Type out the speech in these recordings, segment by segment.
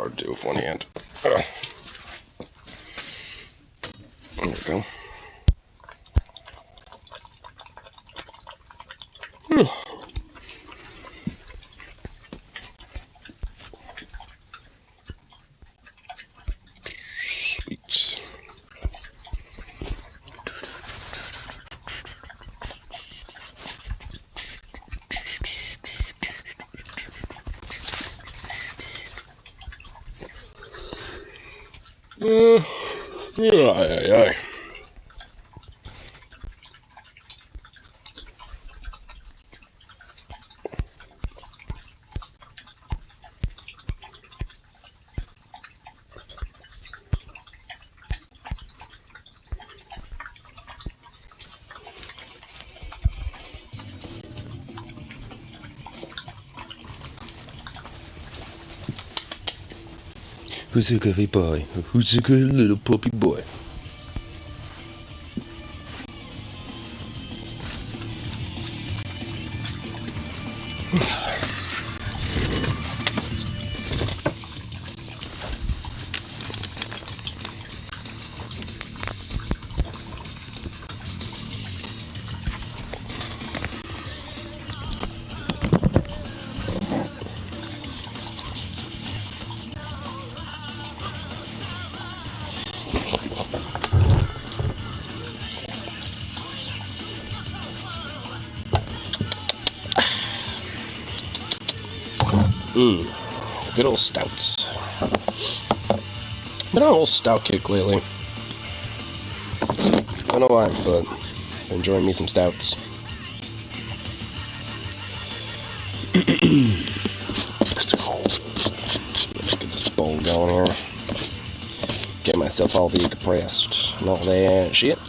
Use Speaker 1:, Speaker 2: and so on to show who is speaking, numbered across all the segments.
Speaker 1: hard to do with one hand. There we go. Sweet. Yeah. Who's a good boy? Who's a good little puppy boy? Good old stouts. Been on a little stout kick lately. I don't know why, but I'm enjoying me some stouts. Let's get this bowl going here. Get myself all decompressed and all that shit.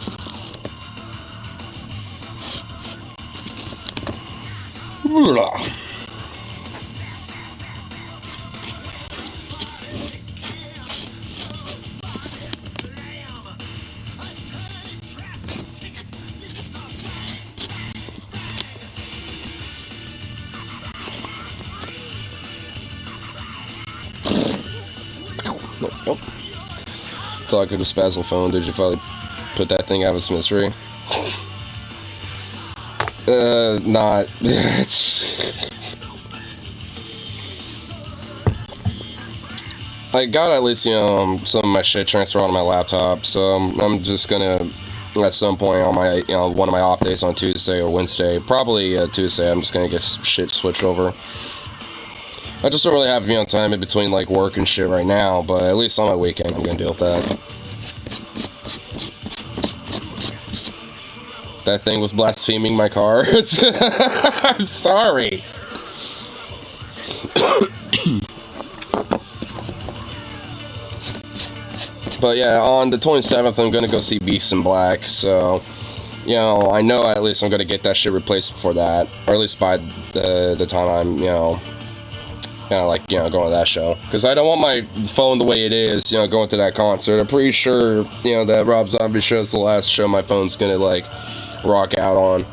Speaker 1: Nope. Talking to Spazzle phone, did you finally put that thing out of its misery? Not. It's. I got at least, some of my shit transferred onto my laptop, so I'm just gonna, at some point on my, one of my off days on Tuesday or Wednesday, probably Tuesday, I'm just gonna get shit switched over. I just don't really have, time in between, like, work and shit right now, but at least on my weekend, I'm gonna deal with that. That thing was blaspheming my car. I'm sorry. But yeah, on the 27th, I'm gonna go see Beast in Black, so, I know at least I'm gonna get that shit replaced before that, or at least by the time I'm, kind of like, going to that show. Because I don't want my phone the way it is, going to that concert. I'm pretty sure, that Rob Zombie show's the last show my phone's gonna, like, rock out on.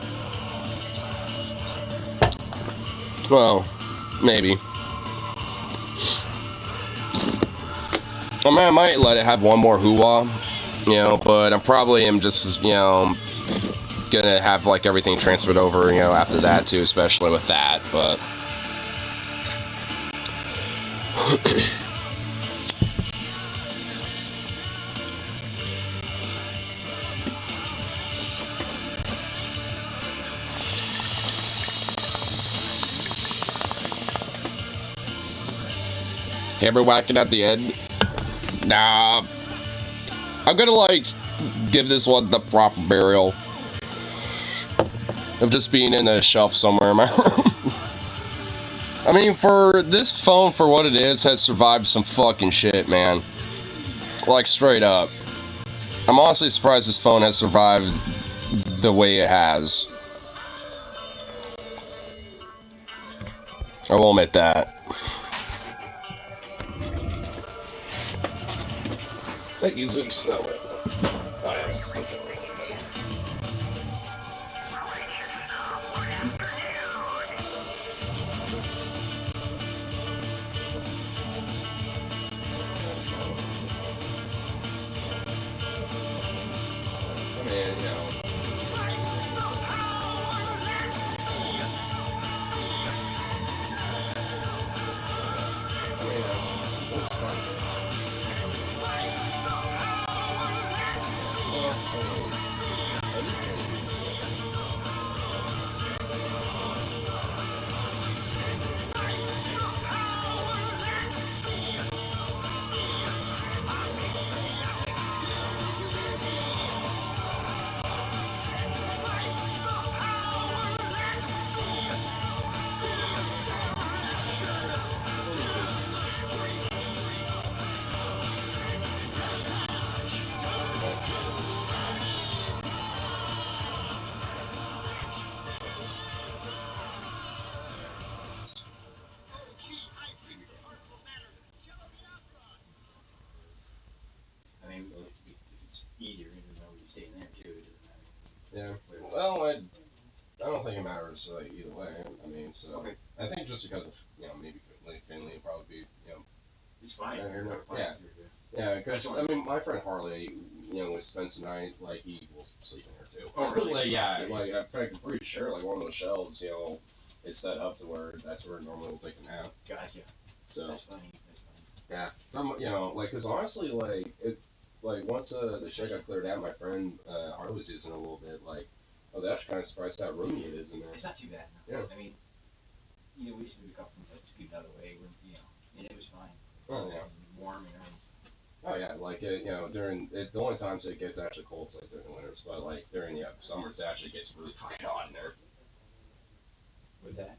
Speaker 1: Well, maybe. I mean, I might let it have one more hoo-wah, but I probably am just, gonna have, like, everything transferred over, after that, too, especially with that, but... Hammer whacking at the end? Nah. I'm gonna, like, give this one the proper burial of just being in a shelf somewhere in my room. I mean, for this phone, for what it is, has survived some fucking shit, man. Like, straight up. I'm honestly surprised this phone has survived the way it has. I will admit that. Is that using snow? Oh, yes.
Speaker 2: easier, even though you're staying there too. It
Speaker 1: Yeah. Well, I don't think it matters either way. I mean, so
Speaker 2: okay.
Speaker 1: I think just because of maybe like Finley would probably be
Speaker 2: It's fine.
Speaker 1: Yeah, because I mean my friend Harley, when spends the night like he will sleep in here too.
Speaker 2: Oh really?
Speaker 1: Like, yeah, like in fact I'm pretty sure like one of those shelves, it's set up to where that's where normally we'll take a nap.
Speaker 2: Gotcha.
Speaker 1: So
Speaker 2: that's funny.
Speaker 1: Yeah, like because honestly like once the shed got cleared out, my friend Harley's using a little bit like. I was actually kind of surprised how roomy it is in there.
Speaker 2: It's not too bad. No.
Speaker 1: Yeah.
Speaker 2: I mean, we just moved a couple of to keep it out of the way. And it was fine.
Speaker 1: Oh yeah.
Speaker 2: Warm and everything.
Speaker 1: Oh yeah, like during the only times it gets actually cold is like during the winters, but like during the summers it actually gets really fucking hot in there.
Speaker 2: With that.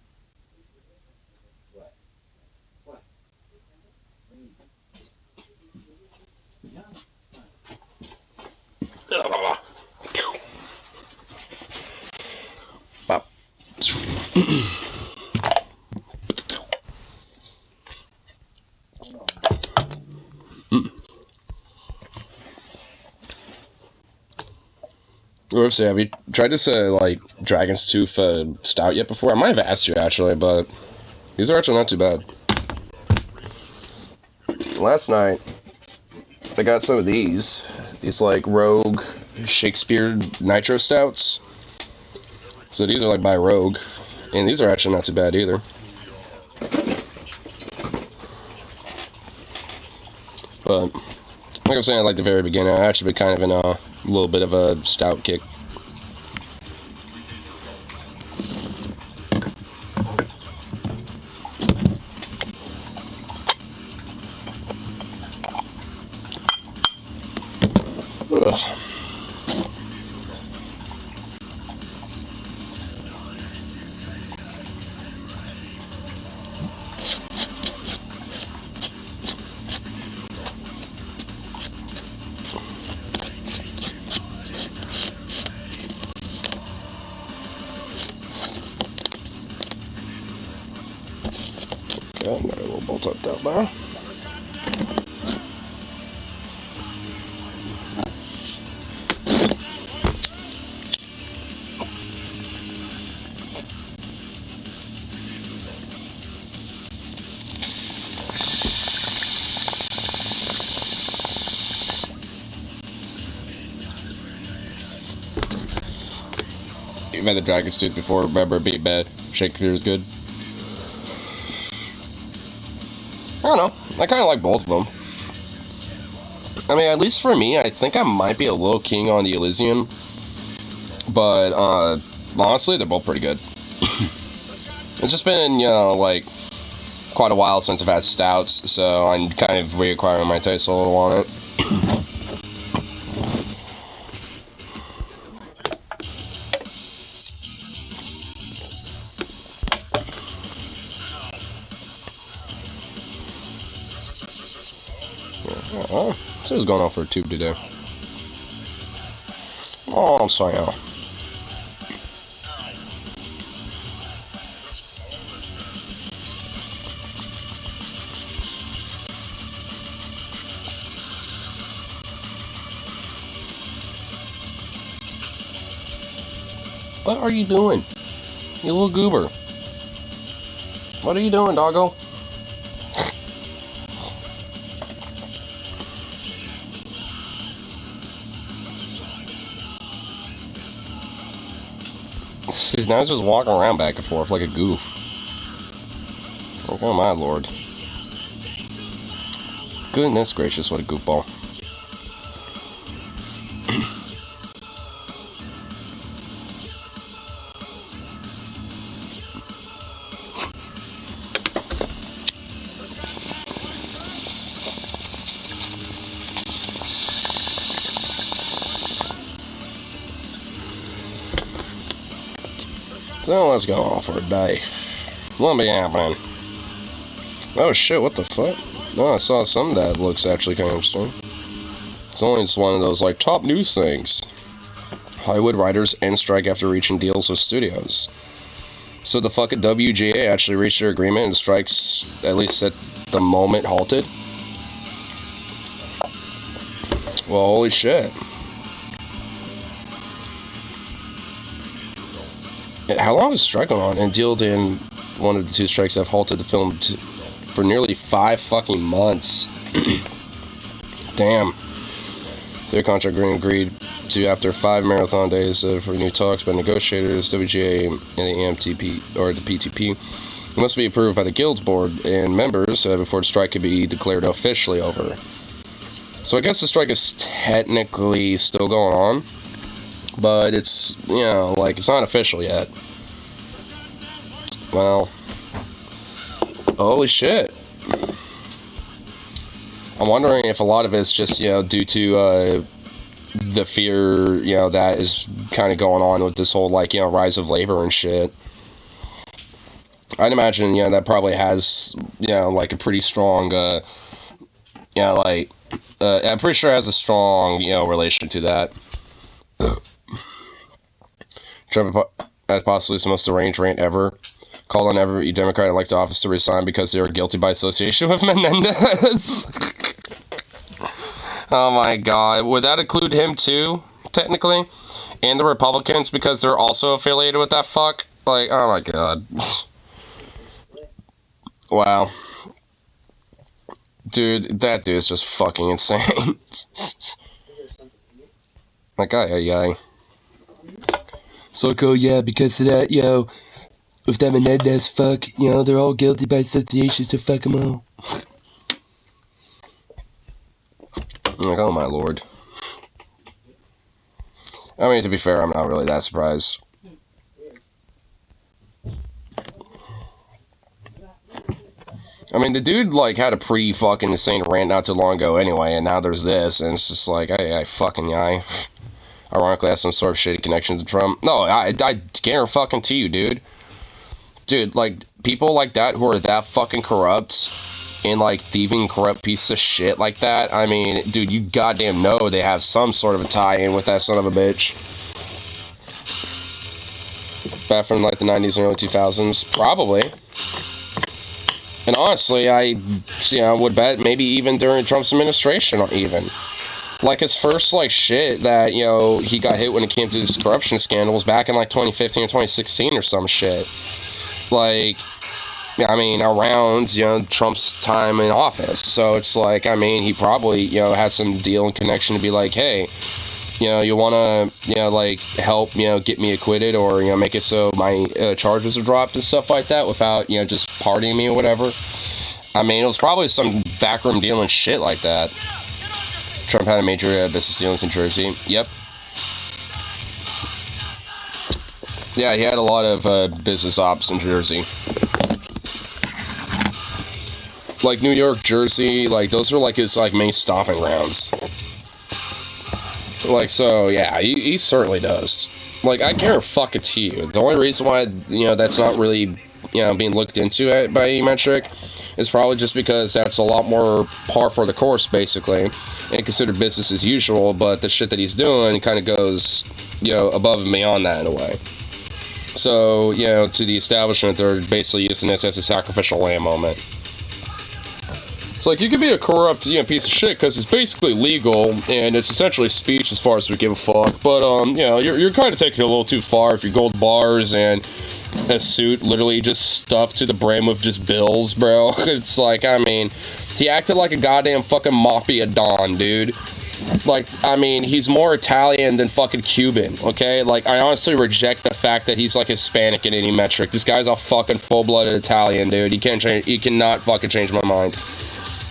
Speaker 2: What? No.
Speaker 1: Pop. Oopsie, have you tried this like Dragon's Tooth stout yet before? I might have asked you actually, but these are actually not too bad. Last night I got some of these like Rogue Shakespeare Nitro Stouts. So these are like by Rogue, and these are actually not too bad either. But like I was saying at like the very beginning, I actually been kind of in a little bit of a stout kick. Ugh. Okay, got a little bolt tucked out there. You've had the Dragon's Tooth before, remember it being bad. Shakespeare is good. I don't know. I kind of like both of them. I mean, at least for me, I think I might be a little king on the Elysium. But, honestly, they're both pretty good. It's just been, like, quite a while since I've had stouts, so I'm kind of reacquiring my taste a little on it. Oh, so what's going on for a tube today? Oh, I'm sorry. Oh. What are you doing? You little goober. What are you doing, Doggo? Now he's just walking around back and forth like a goof. Oh my lord. Goodness gracious, what a goofball. So let's go on for a day. What'll be happening? Oh shit, what the fuck? No, I saw some that looks actually kind of interesting. It's only just one of those like top news things. Hollywood writers end strike after reaching deals with studios. So the fucking WGA actually reached their agreement and strikes, at least at the moment, halted. Well, holy shit. How long is the strike going on? And dealt in one of the two strikes have halted the film for nearly 5 fucking months. Damn. Their contract agreed to after 5 marathon days of renewed talks by negotiators, WGA, and the AMTP, or the PTP. It must be approved by the Guild's board and members before the strike could be declared officially over. So I guess the strike is technically still going on, but it's, you know, like, it's not official yet. Well, holy shit. I'm wondering if a lot of it's just, you know, due to the fear, you know, that is kind of going on with this whole, like, you know, rise of labor and shit. I'd imagine, you know, that probably has, you know, like a pretty strong, you know, like, I'm pretty sure it has a strong, you know, relation to that. Trump has possibly the most deranged rant ever. Called on every Democrat elected office to resign because they were guilty by association with Menendez. Oh my god. Would that include him too, technically? And the Republicans because they're also affiliated with that fuck? Like, oh my god. Wow. Dude, that dude is just fucking insane. That guy. So cool, yeah, because of that, yo, with that Menendez fuck, you know, they're all guilty by association, so fuck them all. I'm like, oh my lord. I mean, to be fair, I'm not really that surprised. I mean, the dude, like, had a pretty fucking insane rant not too long ago anyway, and now there's this, and it's just like, I ironically has some sort of shitty connection to Trump. No, I guarantee you, dude. Dude, like, people like that who are that fucking corrupt and, like, thieving corrupt pieces of shit like that, I mean, dude, you goddamn know they have some sort of a tie-in with that son of a bitch. Back from, like, the 90s and early 2000s. Probably. And honestly, I would bet maybe even during Trump's administration, even. Like, his first, like, shit that, you know, he got hit when it came to his corruption scandals back in, like, 2015 or 2016 or some shit. Like, I mean, around, you know, Trump's time in office. So it's like, I mean, he probably, you know, had some deal and connection to be like, hey, you know, you want to, you know, like, help, you know, get me acquitted or, you know, make it so my charges are dropped and stuff like that without, you know, just pardoning me or whatever. I mean, it was probably some backroom deal and shit like that. Trump had a major business dealings in Jersey. Yep. Yeah, he had a lot of business ops in Jersey. Like, New York, Jersey, like, those were, like, his, like, main stomping grounds. Like, so, yeah, he certainly does. Like, I guarantee you, the only reason why, you know, that's not really, you know, being looked into by any metric is probably just because that's a lot more par for the course, basically, and considered business as usual, but the shit that he's doing kind of goes, you know, above and beyond that in a way. So, you know, to the establishment, they're basically using this as a sacrificial lamb moment. It's like, you could be a corrupt, you know, piece of shit, because it's basically legal, and it's essentially speech as far as we give a fuck, but, you know, you're kind of taking it a little too far if your gold bars and a suit literally just stuffed to the brim with just bills, bro. It's like, I mean, he acted like a goddamn fucking mafia don, dude. Like, I mean, he's more Italian than fucking Cuban, okay? Like, I honestly reject the fact that he's, like, Hispanic in any metric. This guy's a fucking full-blooded Italian, dude. He cannot fucking change my mind.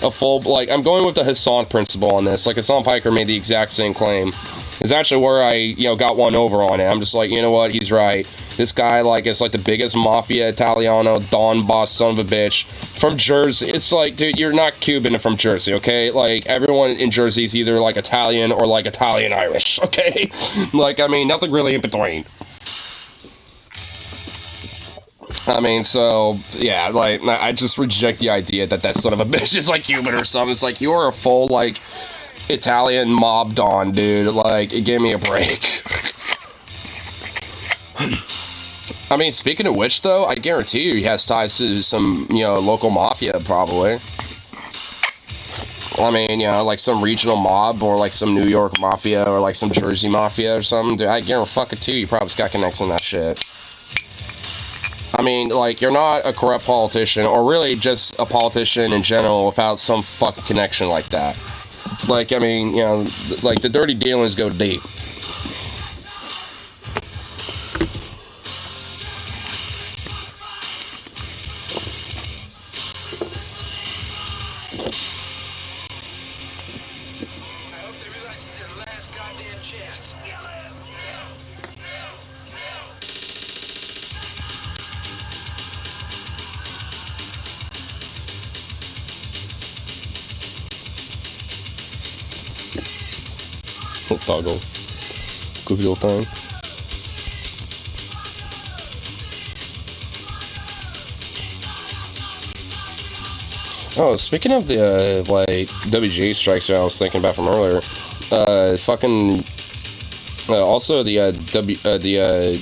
Speaker 1: I'm going with the Hassan principle on this. Like, Hassan Piker made the exact same claim. It's actually where I, you know, got one over on it. I'm just like, you know what, he's right. This guy, like, is like the biggest mafia Italiano, Don boss son of a bitch from Jersey. It's like, dude, you're not Cuban from Jersey, okay? Like, everyone in Jersey is either, like, Italian or, like, Italian-Irish, okay? Like, I mean, nothing really in between. I mean, so, yeah, like, I just reject the idea that that son of a bitch is, like, Cuban or something. It's like, you're a full, like, Italian mob don, dude. Like, give me a break. I mean, speaking of which, though, I guarantee you he has ties to some, you know, local mafia, probably. I mean, you know, like some regional mob or, like, some New York mafia or, like, some Jersey mafia or something. Dude, I guarantee you he probably got connects in that shit. I mean, like, you're not a corrupt politician, or really just a politician in general without some fucking connection like that. Like, I mean, you know, like, the dirty dealings go deep. Doggo. Goofy little thing. Oh, speaking of the, like, WGA strikes that I was thinking about from earlier, also the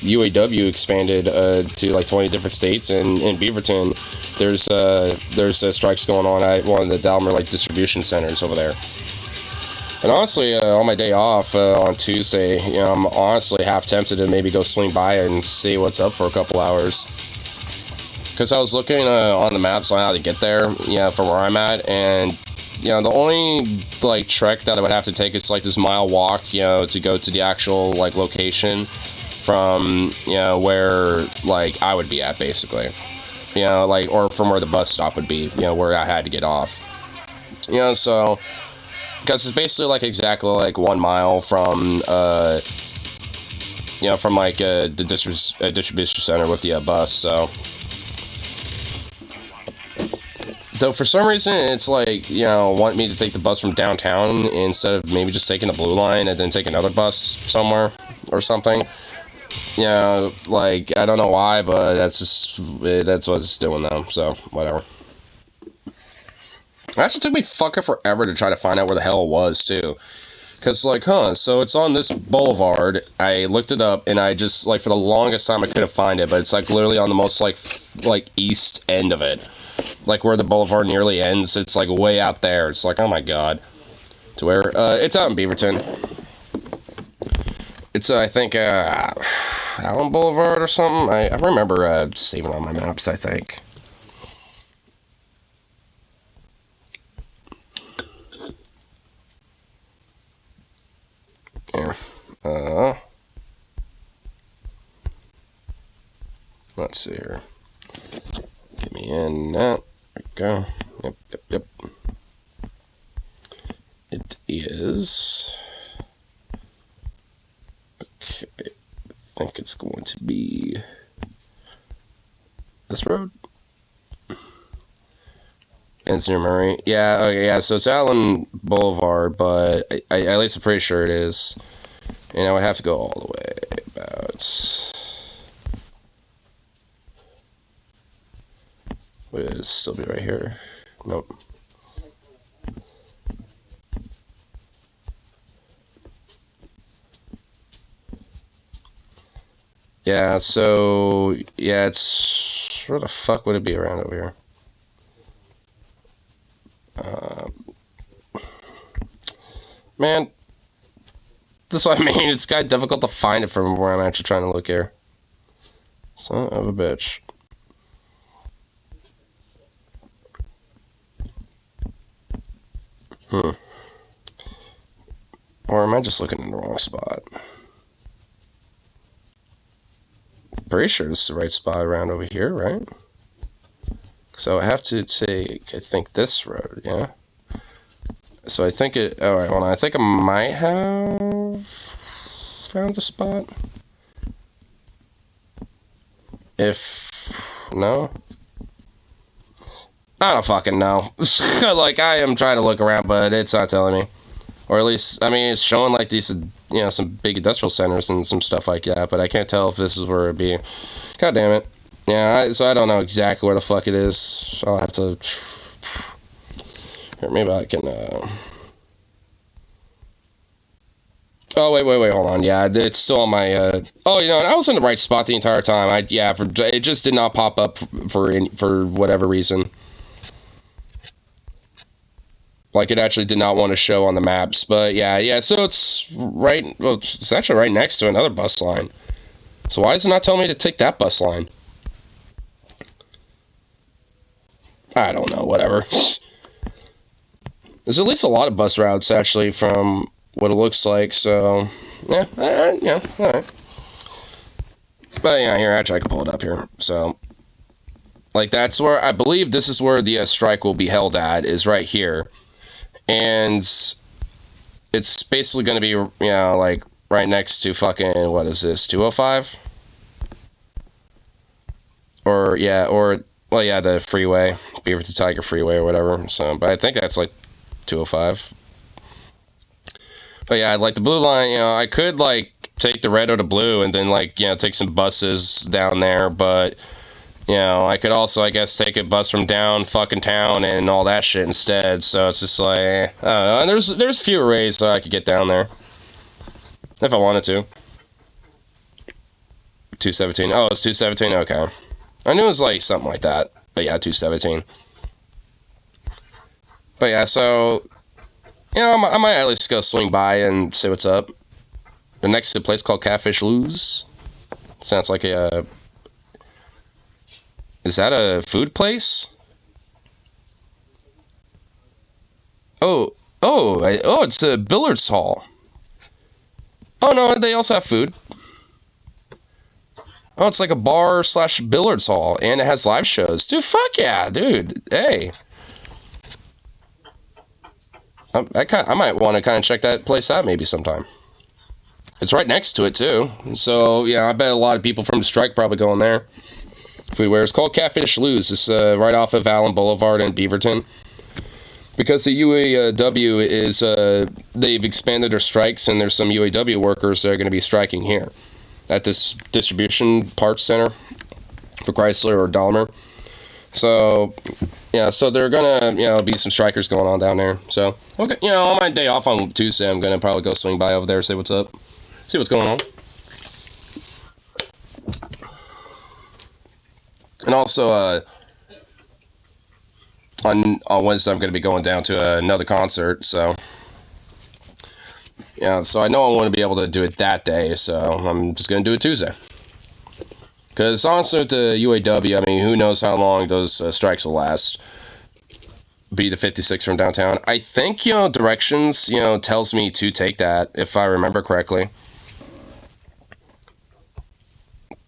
Speaker 1: UAW expanded to like 20 different states, and in Beaverton, there's strikes going on at one of the Dalmer like distribution centers over there. And honestly, on my day off on Tuesday, you know, I'm honestly half tempted to maybe go swing by and see what's up for a couple hours. Because I was looking on the maps on how to get there, you know, from where I'm at, and, you know, the only, like, trek that I would have to take is, like, this mile walk, you know, to go to the actual, like, location from, you know, where, like, I would be at, basically. You know, like, or from where the bus stop would be, you know, where I had to get off. You know, so, because it's basically, like, exactly, like, 1 mile from, you know, from, like, the distribution center with the bus, so... Though for some reason, it's like, you know, want me to take the bus from downtown instead of maybe just taking the blue line and then take another bus somewhere or something. You know, like, I don't know why, but that's what it's doing though, so, whatever. It actually took me fucking forever to try to find out where the hell it was, too. Because, like, so it's on this boulevard. I looked it up, and I just, like, for the longest time, I couldn't find it. But it's, like, literally on the most, like, east end of it. Like, where the boulevard nearly ends. It's, like, way out there. It's like, oh, my God. To where, it's out in Beaverton. It's, I think, Allen Boulevard or something. I remember, saving on my maps, I think. Here. Let's see here. Get me in that. There we go. Yep. It is... Okay. I think it's going to be... this road? Engineer Murray. Yeah, okay, yeah, so it's Allen Boulevard, but I at least I'm pretty sure it is. And I would have to go all the way about... Would it still be right here? Nope. Yeah, so... yeah, it's... where the fuck would it be around over here? Man, that's what I mean. It's kind of difficult to find it from where I'm actually trying to look here. Son of a bitch. Or am I just looking in the wrong spot? Pretty sure this is the right spot around over here, right? So I have to take, I think, this road, yeah? So I think it... alright, hold on. I think I might have found the spot. If... no? I don't fucking know. Like, I am trying to look around, but it's not telling me. Or at least, I mean, it's showing, like, these, you know, some big industrial centers and some stuff like that, but I can't tell if this is where it'd be. God damn it. Yeah, so I don't know exactly where the fuck it is. I'll have to... here, maybe I can, oh, wait, hold on. Yeah, it's still on my, oh, you know, I was in the right spot the entire time. It just did not pop up for whatever reason. Like, it actually did not want to show on the maps. But, yeah, so it's right... well, it's actually right next to another bus line. So why is it not telling me to take that bus line? I don't know, whatever. There's at least a lot of bus routes, actually, from what it looks like, so... Yeah, yeah, alright. But yeah, here, actually, I can pull it up here, so... Like, that's where, I believe this is where the strike will be held at, is right here. And it's basically going to be, you know, like, right next to fucking, what is this, 205? Or, yeah, or, well, yeah, the freeway, Beaver to Tiger Freeway or whatever, so, but I think that's, like, 205. But yeah, like, the blue line, you know, I could, like, take the red or the blue and then, like, you know, take some buses down there, but... You know, I could also, I guess, take a bus from down fucking town and all that shit instead. So it's just like, I don't know. And there's fewer ways so I could get down there. If I wanted to. 217. Oh, it's 217? Okay. I knew it was like something like that. But yeah, 217. But yeah, so, you know, I might at least go swing by and see what's up. The next to a place called Catfish Lou's. Sounds like a... Is that a food place? Oh, it's a billiards hall. Oh, no, they also have food. Oh, it's like a bar slash billiards hall, and it has live shows. Dude, fuck yeah, dude. Hey. I might want to kind of check that place out maybe sometime. It's right next to it, too. So, yeah, I bet a lot of people from the strike probably going there. Foodware. It's called Catfish Lou's. It's right off of Allen Boulevard in Beaverton. Because the UAW is, they've expanded their strikes, and there's some UAW workers that are going to be striking here at this distribution parts center for Chrysler or Dahmer. So, yeah, so there are going to, you know, be some strikers going on down there. So, okay, you know, on my day off on Tuesday, I'm going to probably go swing by over there, see what's up, see what's going on. And also, on Wednesday, I'm going to be going down to another concert, so... Yeah, so I know I want to be able to do it that day, so I'm just going to do it Tuesday. Because honestly, with the UAW, I mean, who knows how long those strikes will last. Be the 56 from downtown. I think, you know, directions, you know, tells me to take that, if I remember correctly.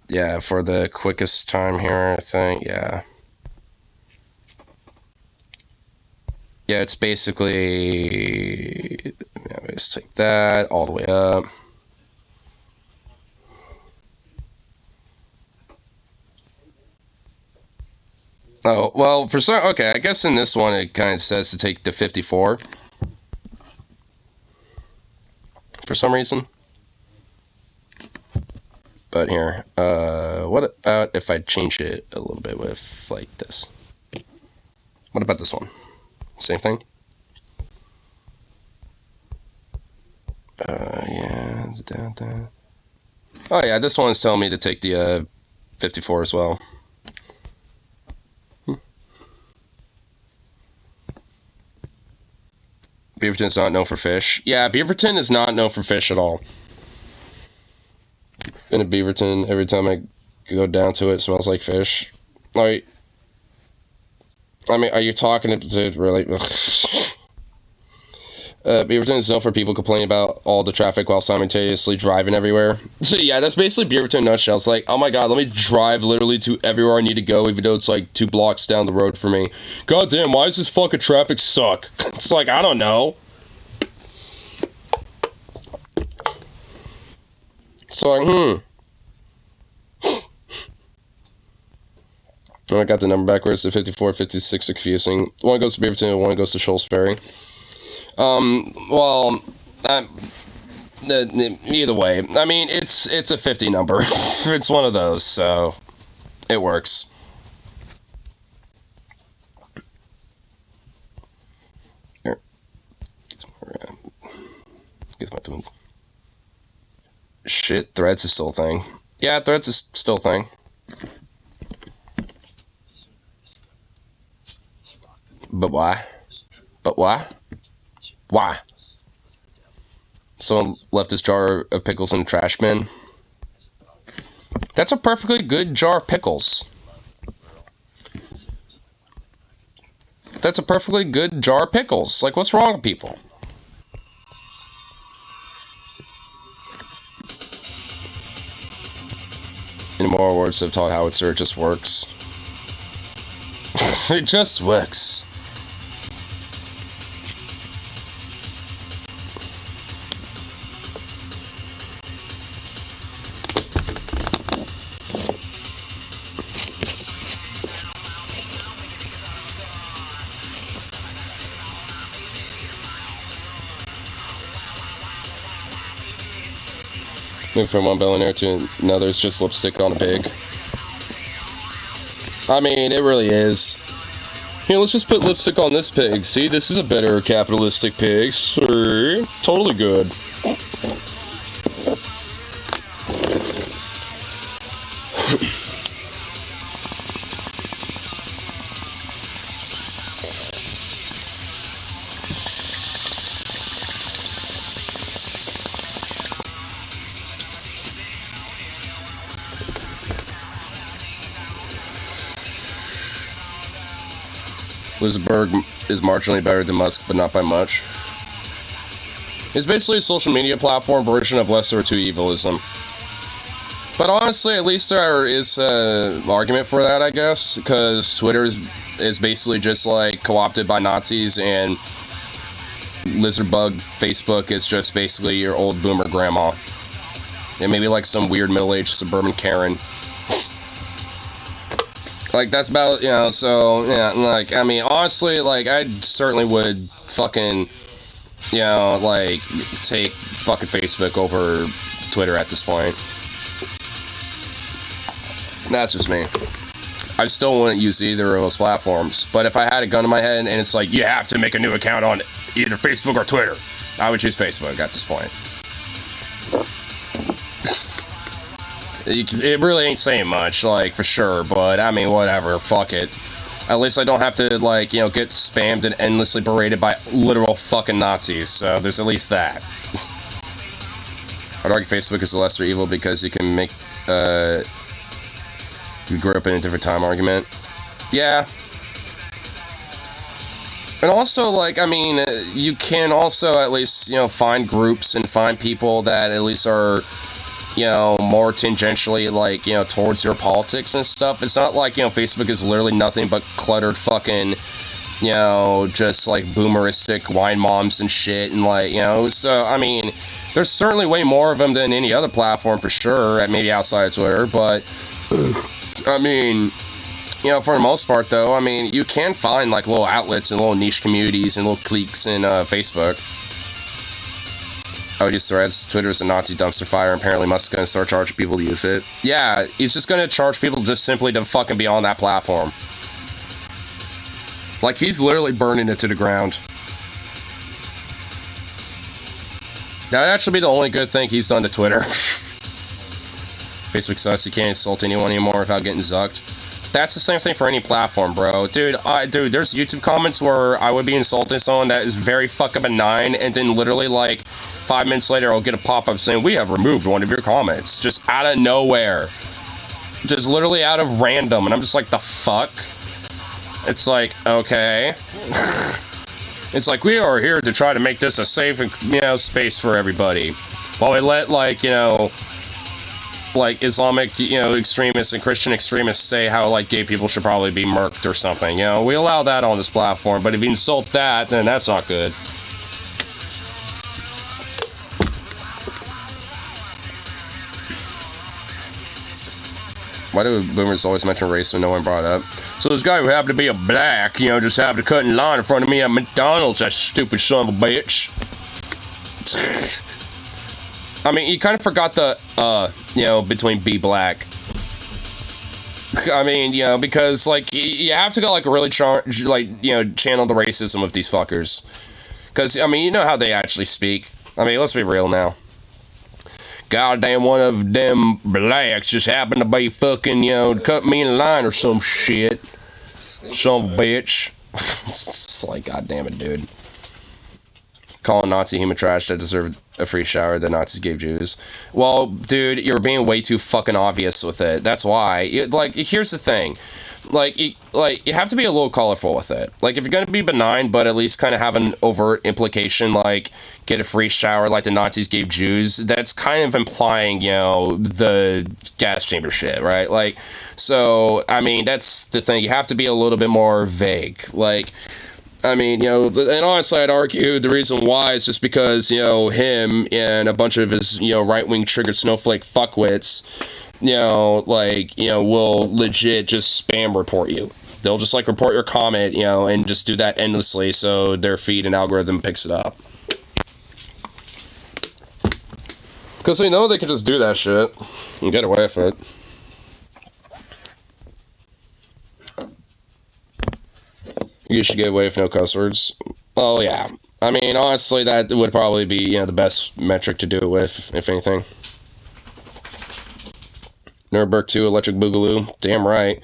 Speaker 1: Yeah, for the quickest time here, I think, yeah. Yeah, it's basically... Yeah, let's take that all the way up. Oh, well, for some... Okay, I guess in this one it kind of says to take the 54. For some reason. But here, what about if I change it a little bit with, like, this? What about this one? Same thing? Yeah, it's down. Oh, yeah, this one's telling me to take the, 54 as well. Beaverton's not known for fish. Yeah, Beaverton is not known for fish at all. Been to Beaverton, every time I go down to it, it smells like fish. Like, I mean, are you talking to really? Beaverton is known for people complaining about all the traffic while simultaneously driving everywhere. So yeah, that's basically Beaverton in a nutshell. It's like, oh my god, let me drive literally to everywhere I need to go, even though it's like 2 blocks down the road for me. God damn, why does this fucking traffic suck? It's like, I don't know. So like, I got the number backwards. The 54, 56 are confusing. One goes to Beaverton and one goes to Shoals Ferry. Well, either way, I mean, it's a 50 number. It's one of those, so it works. Here, get my twins. Shit, Threads is still a thing. Yeah, Threads is still a thing. But why? But why? Why? Someone left his jar of pickles in the trash bin. That's a perfectly good jar of pickles. That's a perfectly good jar of pickles. Like, what's wrong with people? In more words, I've taught Howitzer, it just works. It just works. Move from one billionaire to another is just lipstick on a pig. I mean, it really is. Here, let's just put lipstick on this pig. See, this is a better capitalistic pig. See? Totally good. Lizberg is marginally better than Musk, but not by much. It's basically a social media platform version of lesser to evilism. But honestly, at least there is an argument for that, I guess, because Twitter is basically just like co-opted by Nazis, and Lizardbug Facebook is just basically your old boomer grandma. And maybe like some weird middle-aged suburban Karen. Like, that's about, you know, so, yeah, like, I mean, honestly, like, I certainly would fucking, you know, like, take fucking Facebook over Twitter at this point. That's just me. I still wouldn't use either of those platforms, but if I had a gun to my head and it's like, you have to make a new account on either Facebook or Twitter, I would choose Facebook at this point. It really ain't saying much, like, for sure, but, I mean, whatever, fuck it. At least I don't have to, like, you know, get spammed and endlessly berated by literal fucking Nazis, so there's at least that. I'd argue Facebook is the lesser evil because you can make, you grew up in a different time argument. Yeah. And also, like, I mean, you can also at least, you know, find groups and find people that at least are, you know, more tangentially, like, you know, towards your politics and stuff. It's not like, you know, Facebook is literally nothing but cluttered fucking, you know, just, like, boomeristic wine moms and shit, and, like, you know, so, I mean, there's certainly way more of them than any other platform, for sure, maybe outside of Twitter, but, I mean, you know, for the most part, though, I mean, you can find, like, little outlets and little niche communities and little cliques in, Facebook. I would use threads. Twitter is a Nazi dumpster fire, and apparently Musk's gonna start charging people to use it. Yeah, he's just gonna charge people just simply to fucking be on that platform. Like, he's literally burning it to the ground. That would actually be the only good thing he's done to Twitter. Facebook sucks, you can't insult anyone anymore without getting zucked. That's the same thing for any platform, bro. Dude, there's YouTube comments where I would be insulting someone that is very fucking benign, and then literally, like, 5 minutes later, I'll get a pop-up saying, we have removed one of your comments. Just out of nowhere. Just literally out of random, and I'm just like, the fuck? It's like, okay. It's like, we are here to try to make this a safe, you know, space for everybody. While we let, like, you know, like, Islamic, you know, extremists and Christian extremists say how, like, gay people should probably be murked or something, you know? We allow that on this platform, but if you insult that, then that's not good. Why do boomers always mention race when no one brought up? So this guy who happened to be a black, you know, just happened to cut in line in front of me at McDonald's, that stupid son of a bitch. I mean, you kind of forgot the, you know, between be black. I mean, you know, because, like, you have to go, like, really, like, you know, channel the racism of these fuckers. Because, I mean, you know how they actually speak. I mean, let's be real now. Goddamn, one of them blacks just happened to be fucking, you know, cut me in line or some shit. Son of a bitch. It's like, goddamn it, dude. Calling Nazi human trash that deserved a free shower that Nazis gave Jews. Well, dude, you're being way too fucking obvious with it. That's why. Like, here's the thing. like you have to be a little colorful with it. Like, if you're gonna be benign, but at least kind of have an overt implication, like get a free shower like the Nazis gave Jews, that's kind of implying, you know, the gas chamber shit, right? Like, so I mean, that's the thing. You have to be a little bit more vague. Like, I mean, you know, and honestly, I'd argue the reason why is just because, you know, him and a bunch of his, you know, right-wing triggered snowflake fuckwits, you know, like, you know, will legit just spam report you. They'll just, like, report your comment, you know, and just do that endlessly so their feed and algorithm picks it up. Because they know they can just do that shit and get away with it. You should get away with no cuss words. Oh, yeah. I mean, honestly, that would probably be, you know, the best metric to do it with, if anything. Nuremberg 2, Electric Boogaloo. Damn right.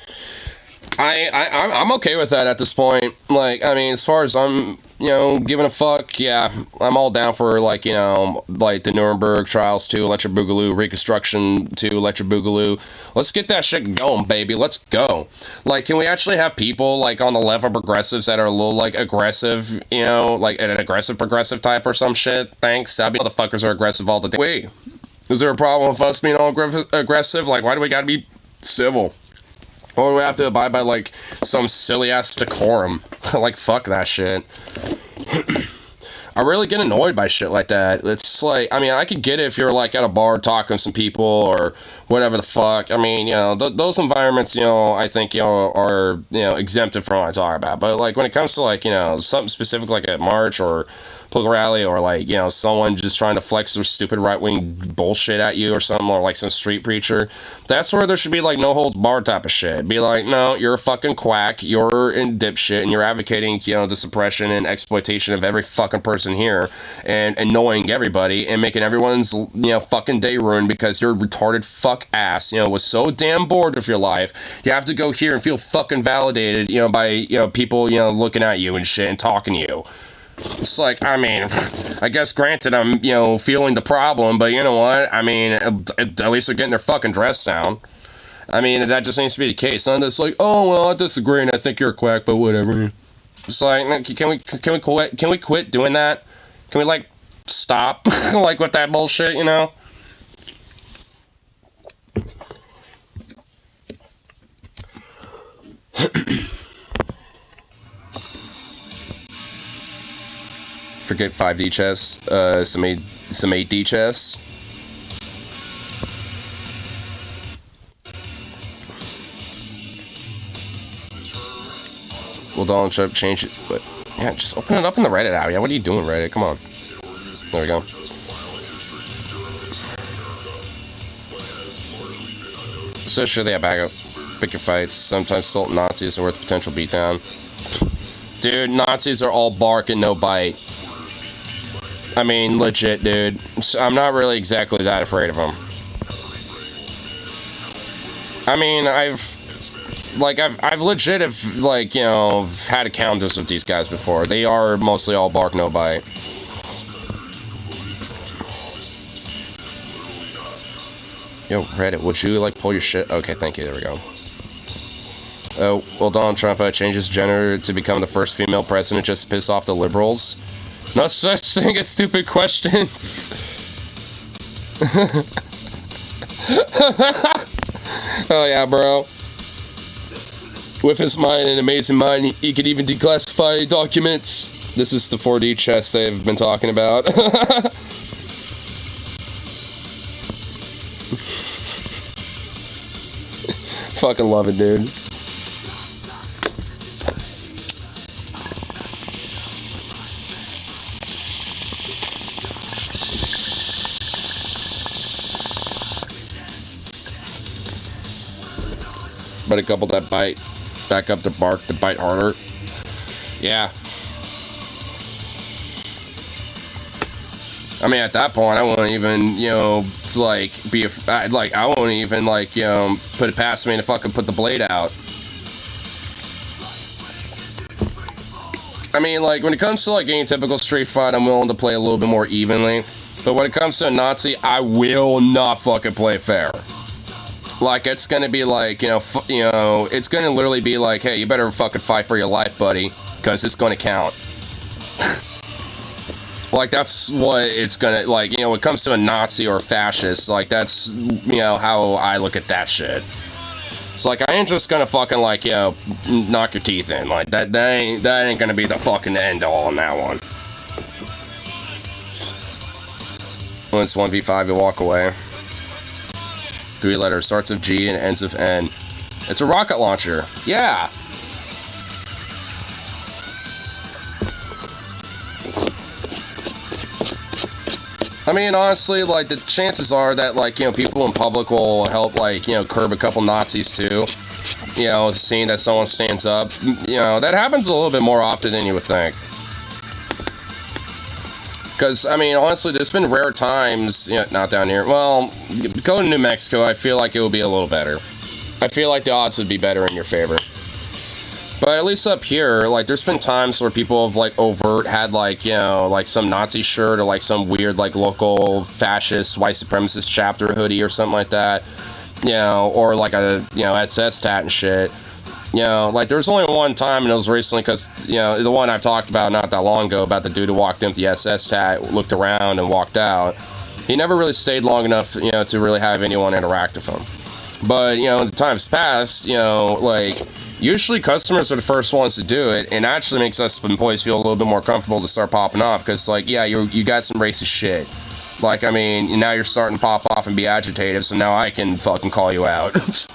Speaker 1: I'm okay with that at this point. Like, I mean, as far as I'm, you know, giving a fuck, yeah, I'm all down for, like, you know, like the Nuremberg Trials 2, Electric Boogaloo, Reconstruction 2, Electric Boogaloo. Let's get that shit going, baby. Let's go. Like, can we actually have people, like, on the left of progressives that are a little, like, aggressive, you know, like, an aggressive progressive type or some shit? Thanks. That'd be motherfuckers are aggressive all the time. Wait, is there a problem with us being all aggressive? Like, why do we gotta be civil? Or do we have to abide by, like, some silly-ass decorum? Like, fuck that shit. I really get annoyed by shit like that. It's like, I mean, I could get it if you're, like, at a bar talking to some people or whatever the fuck. I mean, you know, those environments, you know, I think, you know, are, you know, exempted from what I talk about. But, like, when it comes to, like, you know, something specific like a march or political rally or, like, you know, someone just trying to flex their stupid right-wing bullshit at you or something, or, like, some street preacher, that's where there should be, like, no holds barred type of shit. Be like, no, you're a fucking quack, you're in dipshit, and you're advocating, you know, the suppression and exploitation of every fucking person here, and annoying everybody, and making everyone's, you know, fucking day ruined because your retarded fuck ass, you know, was so damn bored with your life, you have to go here and feel fucking validated, you know, by, you know, people, you know, looking at you and shit and talking to you. It's like, I mean, I guess granted I'm, you know, feeling the problem, but you know what? I mean, at least they're getting their fucking dress down. I mean, that just needs to be the case. None of this like, oh, well, I disagree and I think you're a quack, but whatever. It's like, can we quit doing that? Can we, like, stop, like, with that bullshit, you know? Forget 5D chess, some 8D chess. Well, Donald Trump change it, but yeah, just open it up in the Reddit app. Yeah, what are you doing, Reddit? Come on. There we go. So sure they have backup. Pick your fights. Sometimes assault Nazis are worth the potential beatdown. Dude, Nazis are all bark and no bite. I mean, legit, dude. I'm not really exactly that afraid of them. I mean, I've legit have, like, you know, had encounters with these guys before. They are mostly all bark, no bite. Yo, Reddit, would you, like, pull your shit? Okay, thank you, there we go. Oh, well, Donald Trump changes gender to become the first female president just to piss off the liberals. No such thing as stupid questions. Oh yeah, bro. With his mind and amazing mind, he could even declassify documents. This is the 4D chess they've been talking about. Fucking love it, dude. But a couple that bite, back up to bark to bite harder. Yeah. I mean, at that point, I wouldn't even, you know, like, I won't even, like, you know, put it past me to fucking put the blade out. I mean, like, when it comes to, like, any typical street fight, I'm willing to play a little bit more evenly. But when it comes to a Nazi, I will not fucking play fair. Like, it's gonna be like, it's gonna literally be like, hey, you better fucking fight for your life, buddy, because it's gonna count. Like, that's what it's gonna, like, when it comes to a Nazi or a fascist, like, that's, how I look at that shit. It's like, I ain't just gonna fucking, like, knock your teeth in. Like, that ain't gonna be the fucking end all on that one. When it's 1v5, you walk away. 3 letters, starts with G and ends with N. It's a rocket launcher. Yeah! I mean, honestly, like, the chances are that, like, people in public will help, like, curb a couple Nazis, too. Seeing that someone stands up. That happens a little bit more often than you would think. Because, I mean, honestly, there's been rare times, not down here. Well, go to New Mexico, I feel like it would be a little better. I feel like the odds would be better in your favor. But at least up here, like, there's been times where people have, like, had, like, like some Nazi shirt or, like, some weird, like, local fascist, white supremacist chapter hoodie or something like that. Or, like, a, SS tat and shit. Like, there was only one time, and it was recently, because, the one I've talked about not that long ago, about the dude who walked in with the SS tat, looked around, and walked out. He never really stayed long enough, to really have anyone interact with him. But, in the times past, like, usually customers are the first ones to do it, and actually makes us employees feel a little bit more comfortable to start popping off, because, like, yeah, you got some racist shit. Like, I mean, now you're starting to pop off and be agitative, so now I can fucking call you out.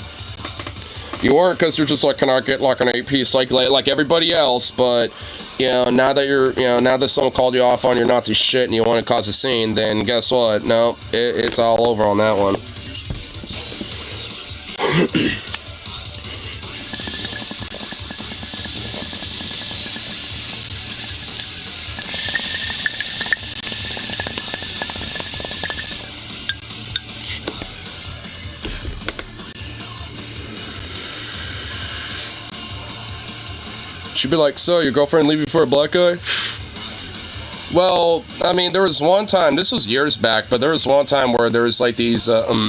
Speaker 1: You weren't, because you're just like, can I get like an 8-piece like everybody else, but, now that now that someone called you off on your Nazi shit and you want to cause a scene, then guess what? No, it's all over on that one. She'd be like, so, your girlfriend leave you for a black guy? Well, I mean, there was one time, this was years back, but there was one time where there was like these, where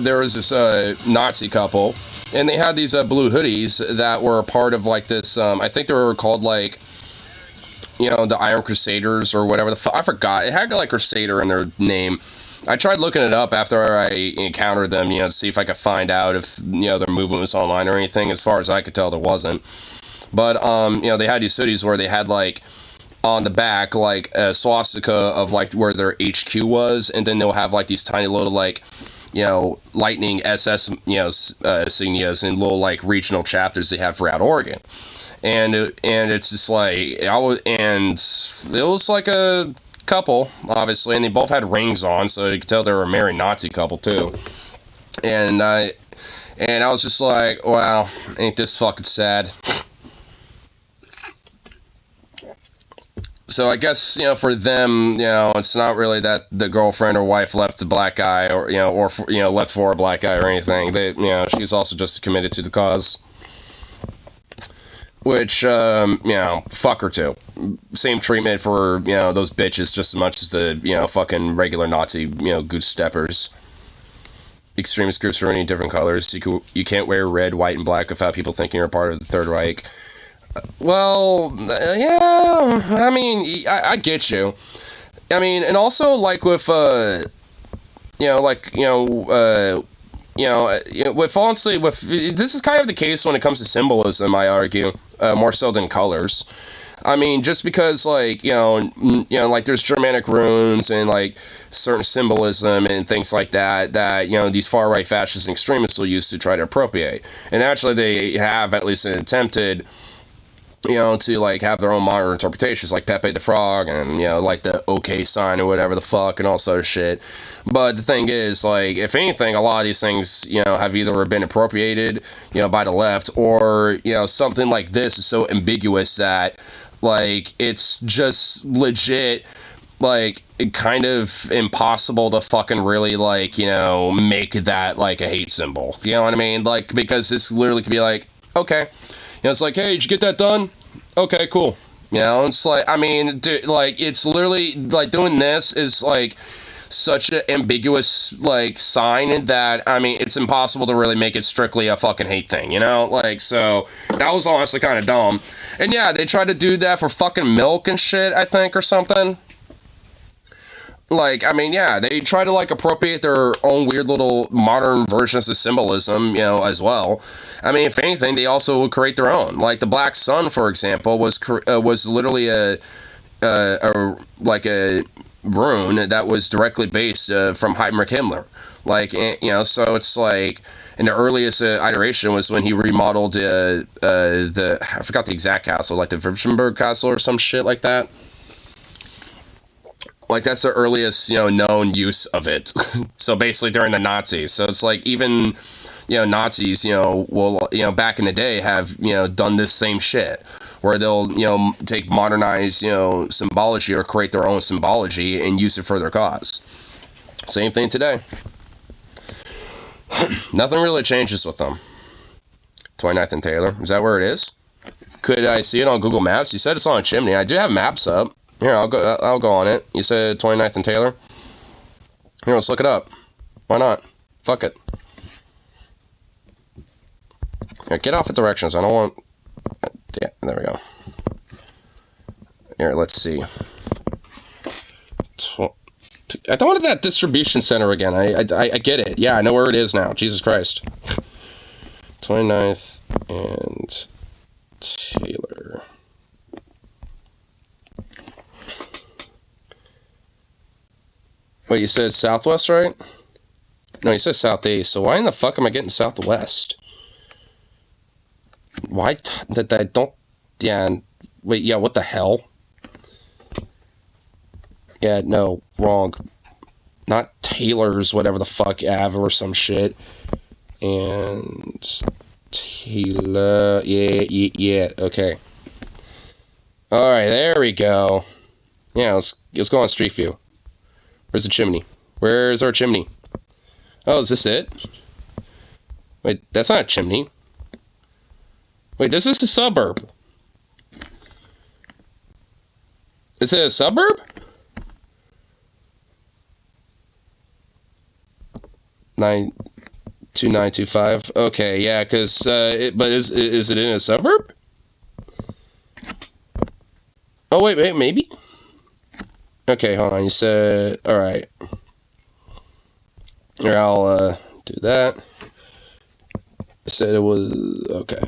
Speaker 1: there was this Nazi couple, and they had these blue hoodies that were a part of like this, I think they were called like, the Iron Crusaders or whatever the fuck, I forgot. It had like Crusader in their name. I tried looking it up after I encountered them, to see if I could find out if, their movement was online or anything. As far as I could tell, there wasn't. But, they had these hoodies where they had, like, on the back, like, a swastika of, like, where their HQ was, and then they'll have, like, these tiny little, like, lightning SS, insignias and little, like, regional chapters they have throughout Oregon. And it's just, like, and it was, like, a couple, obviously, and they both had rings on, so you could tell they were a married Nazi couple, too. And I was just like, wow, ain't this fucking sad. So I guess, for them, it's not really that the girlfriend or wife left the black guy or, left for a black guy or anything. They, she's also just committed to the cause. Which, fuck her too. Same treatment for, those bitches just as much as the, fucking regular Nazi, goose steppers. Extremist groups are any different colors. You can't wear red, white, and black without people thinking you're part of the Third Reich. Well, yeah, I mean, I get you. I mean, and also, like, with, with honestly, this is kind of the case when it comes to symbolism, I argue, more so than colors. I mean, just because, like, like, there's Germanic runes and, like, certain symbolism and things like that, these far-right fascists and extremists will use to try to appropriate. And actually, they have at least attempted, to, like, have their own modern interpretations, like Pepe the Frog and, like, the OK sign or whatever the fuck and all sort of shit. But the thing is, like, if anything, a lot of these things, have either been appropriated, by the left, or, something like this is so ambiguous that, like, it's just legit, like, kind of impossible to fucking really, like, make that, like, a hate symbol. You know what I mean? Like, because this literally could be like, okay. It's like, hey, did you get that done? Okay, cool. It's like, I mean, dude, like, it's literally, like, doing this is, like, such an ambiguous, like, sign that, I mean, it's impossible to really make it strictly a fucking hate thing, you know? Like, so, that was honestly kind of dumb. And yeah, they tried to do that for fucking milk and shit, I think, or something. Like, I mean, yeah, they try to, like, appropriate their own weird little modern versions of symbolism, you know, as well. I mean, if anything, they also would create their own. Like, the Black Sun, for example, was literally a rune that was directly based from Heinrich Himmler. Like, you know, so it's like, and the earliest iteration was when he remodeled I forgot the exact castle, like the Württemberg castle or some shit like that. Like, that's the earliest, you know, known use of it. So basically during the Nazis. So it's like even, you know, Nazis, you know, will, you know, back in the day have, you know, done this same shit. Where they'll, you know, take modernized, you know, symbology or create their own symbology and use it for their cause. Same thing today. Nothing really changes with them. 29th and Taylor. Is that where it is? Could I see it on Google Maps? You said it's on a chimney. I do have maps up. Here, I'll go on it. You said 29th and Taylor? Here, let's look it up. Why not? Fuck it. Here, get off the directions. I don't want... Yeah, there we go. Here, let's see. I thought of that distribution center again. I get it. Yeah, I know where it is now. Jesus Christ. 29th and Taylor. Wait, you said southwest, right? No, you said southeast. So why in the fuck am I getting southwest? Why that I don't... Yeah, wait, yeah, what the hell? Yeah, no, wrong. Not Taylor's, whatever the fuck, Ave or some shit. And... Taylor... Yeah, okay. Alright, there we go. Yeah, let's go on Street View. Where's the chimney? Where's our chimney? Oh, is this it? Wait, that's not a chimney. Wait, this is a suburb. Is it a suburb? Nine 2925. Okay, yeah, because but is it in a suburb? Oh wait, maybe. Okay, hold on. You said all right. Here, I'll do that. I said it was okay.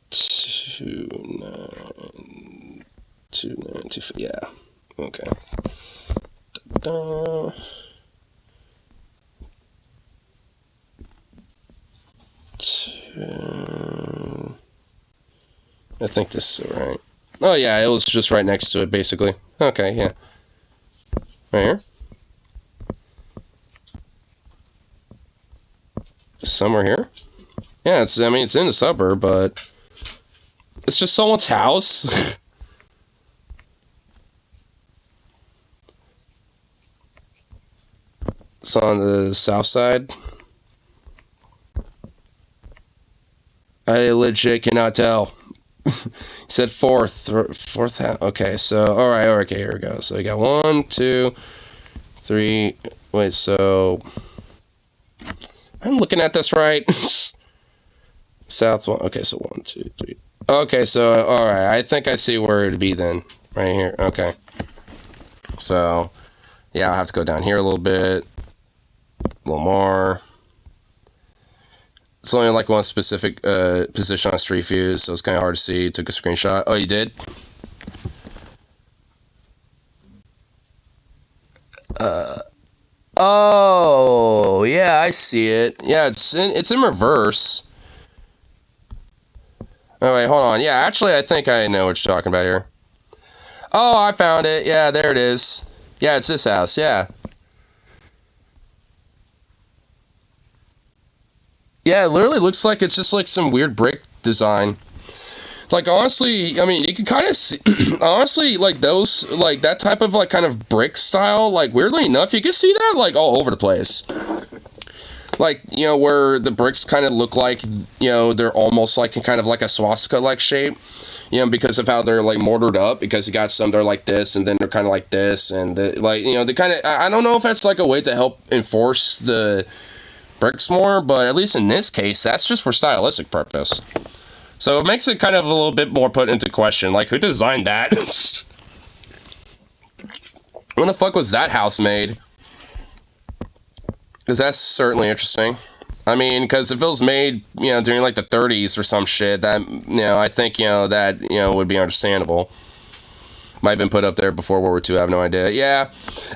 Speaker 1: 2925. Yeah. Okay. I think this is right. Oh yeah, it was just right next to it, basically. Okay, yeah. Right here. Somewhere here. Yeah, it's. I mean, it's in the suburb, but it's just someone's house. It's on the south side. I legit cannot tell. He said fourth house. Okay, so alright, okay, here we go. So we got 1, 2, 3. Wait, so I'm looking at this right. South one. Okay, so 1, 2, 3. Okay, so alright, I think I see where it'd be then. Right here. Okay. So yeah, I'll have to go down here a little bit. A little more. It's only like one specific position on Street View, so it's kind of hard to see. Took a screenshot. Oh, you did? Oh, yeah, I see it. Yeah, it's in reverse. Oh, wait, hold on. Yeah, actually, I think I know what you're talking about here. Oh, I found it. Yeah, there it is. Yeah, it's this house. Yeah. Yeah, it literally looks like it's just like some weird brick design. Like, honestly, I mean, you can kind of see, honestly, like those, like that type of like kind of brick style, like weirdly enough, you can see that like all over the place. Like, where the bricks kind of look like, they're almost like kind of like a swastika-like shape. Because of how they're like mortared up, because you got some they're like this, and then they're kind of like this, and they kind of, I don't know if that's like a way to help enforce the bricks more, but at least in this case, that's just for stylistic purpose. So it makes it kind of a little bit more put into question, like, who designed that? When the fuck was that house made? Because that's certainly interesting. I mean, because if it was made, during like the 30s or some shit, that, I think, that, would be understandable. Might have been put up there before World War II, I have no idea. Yeah,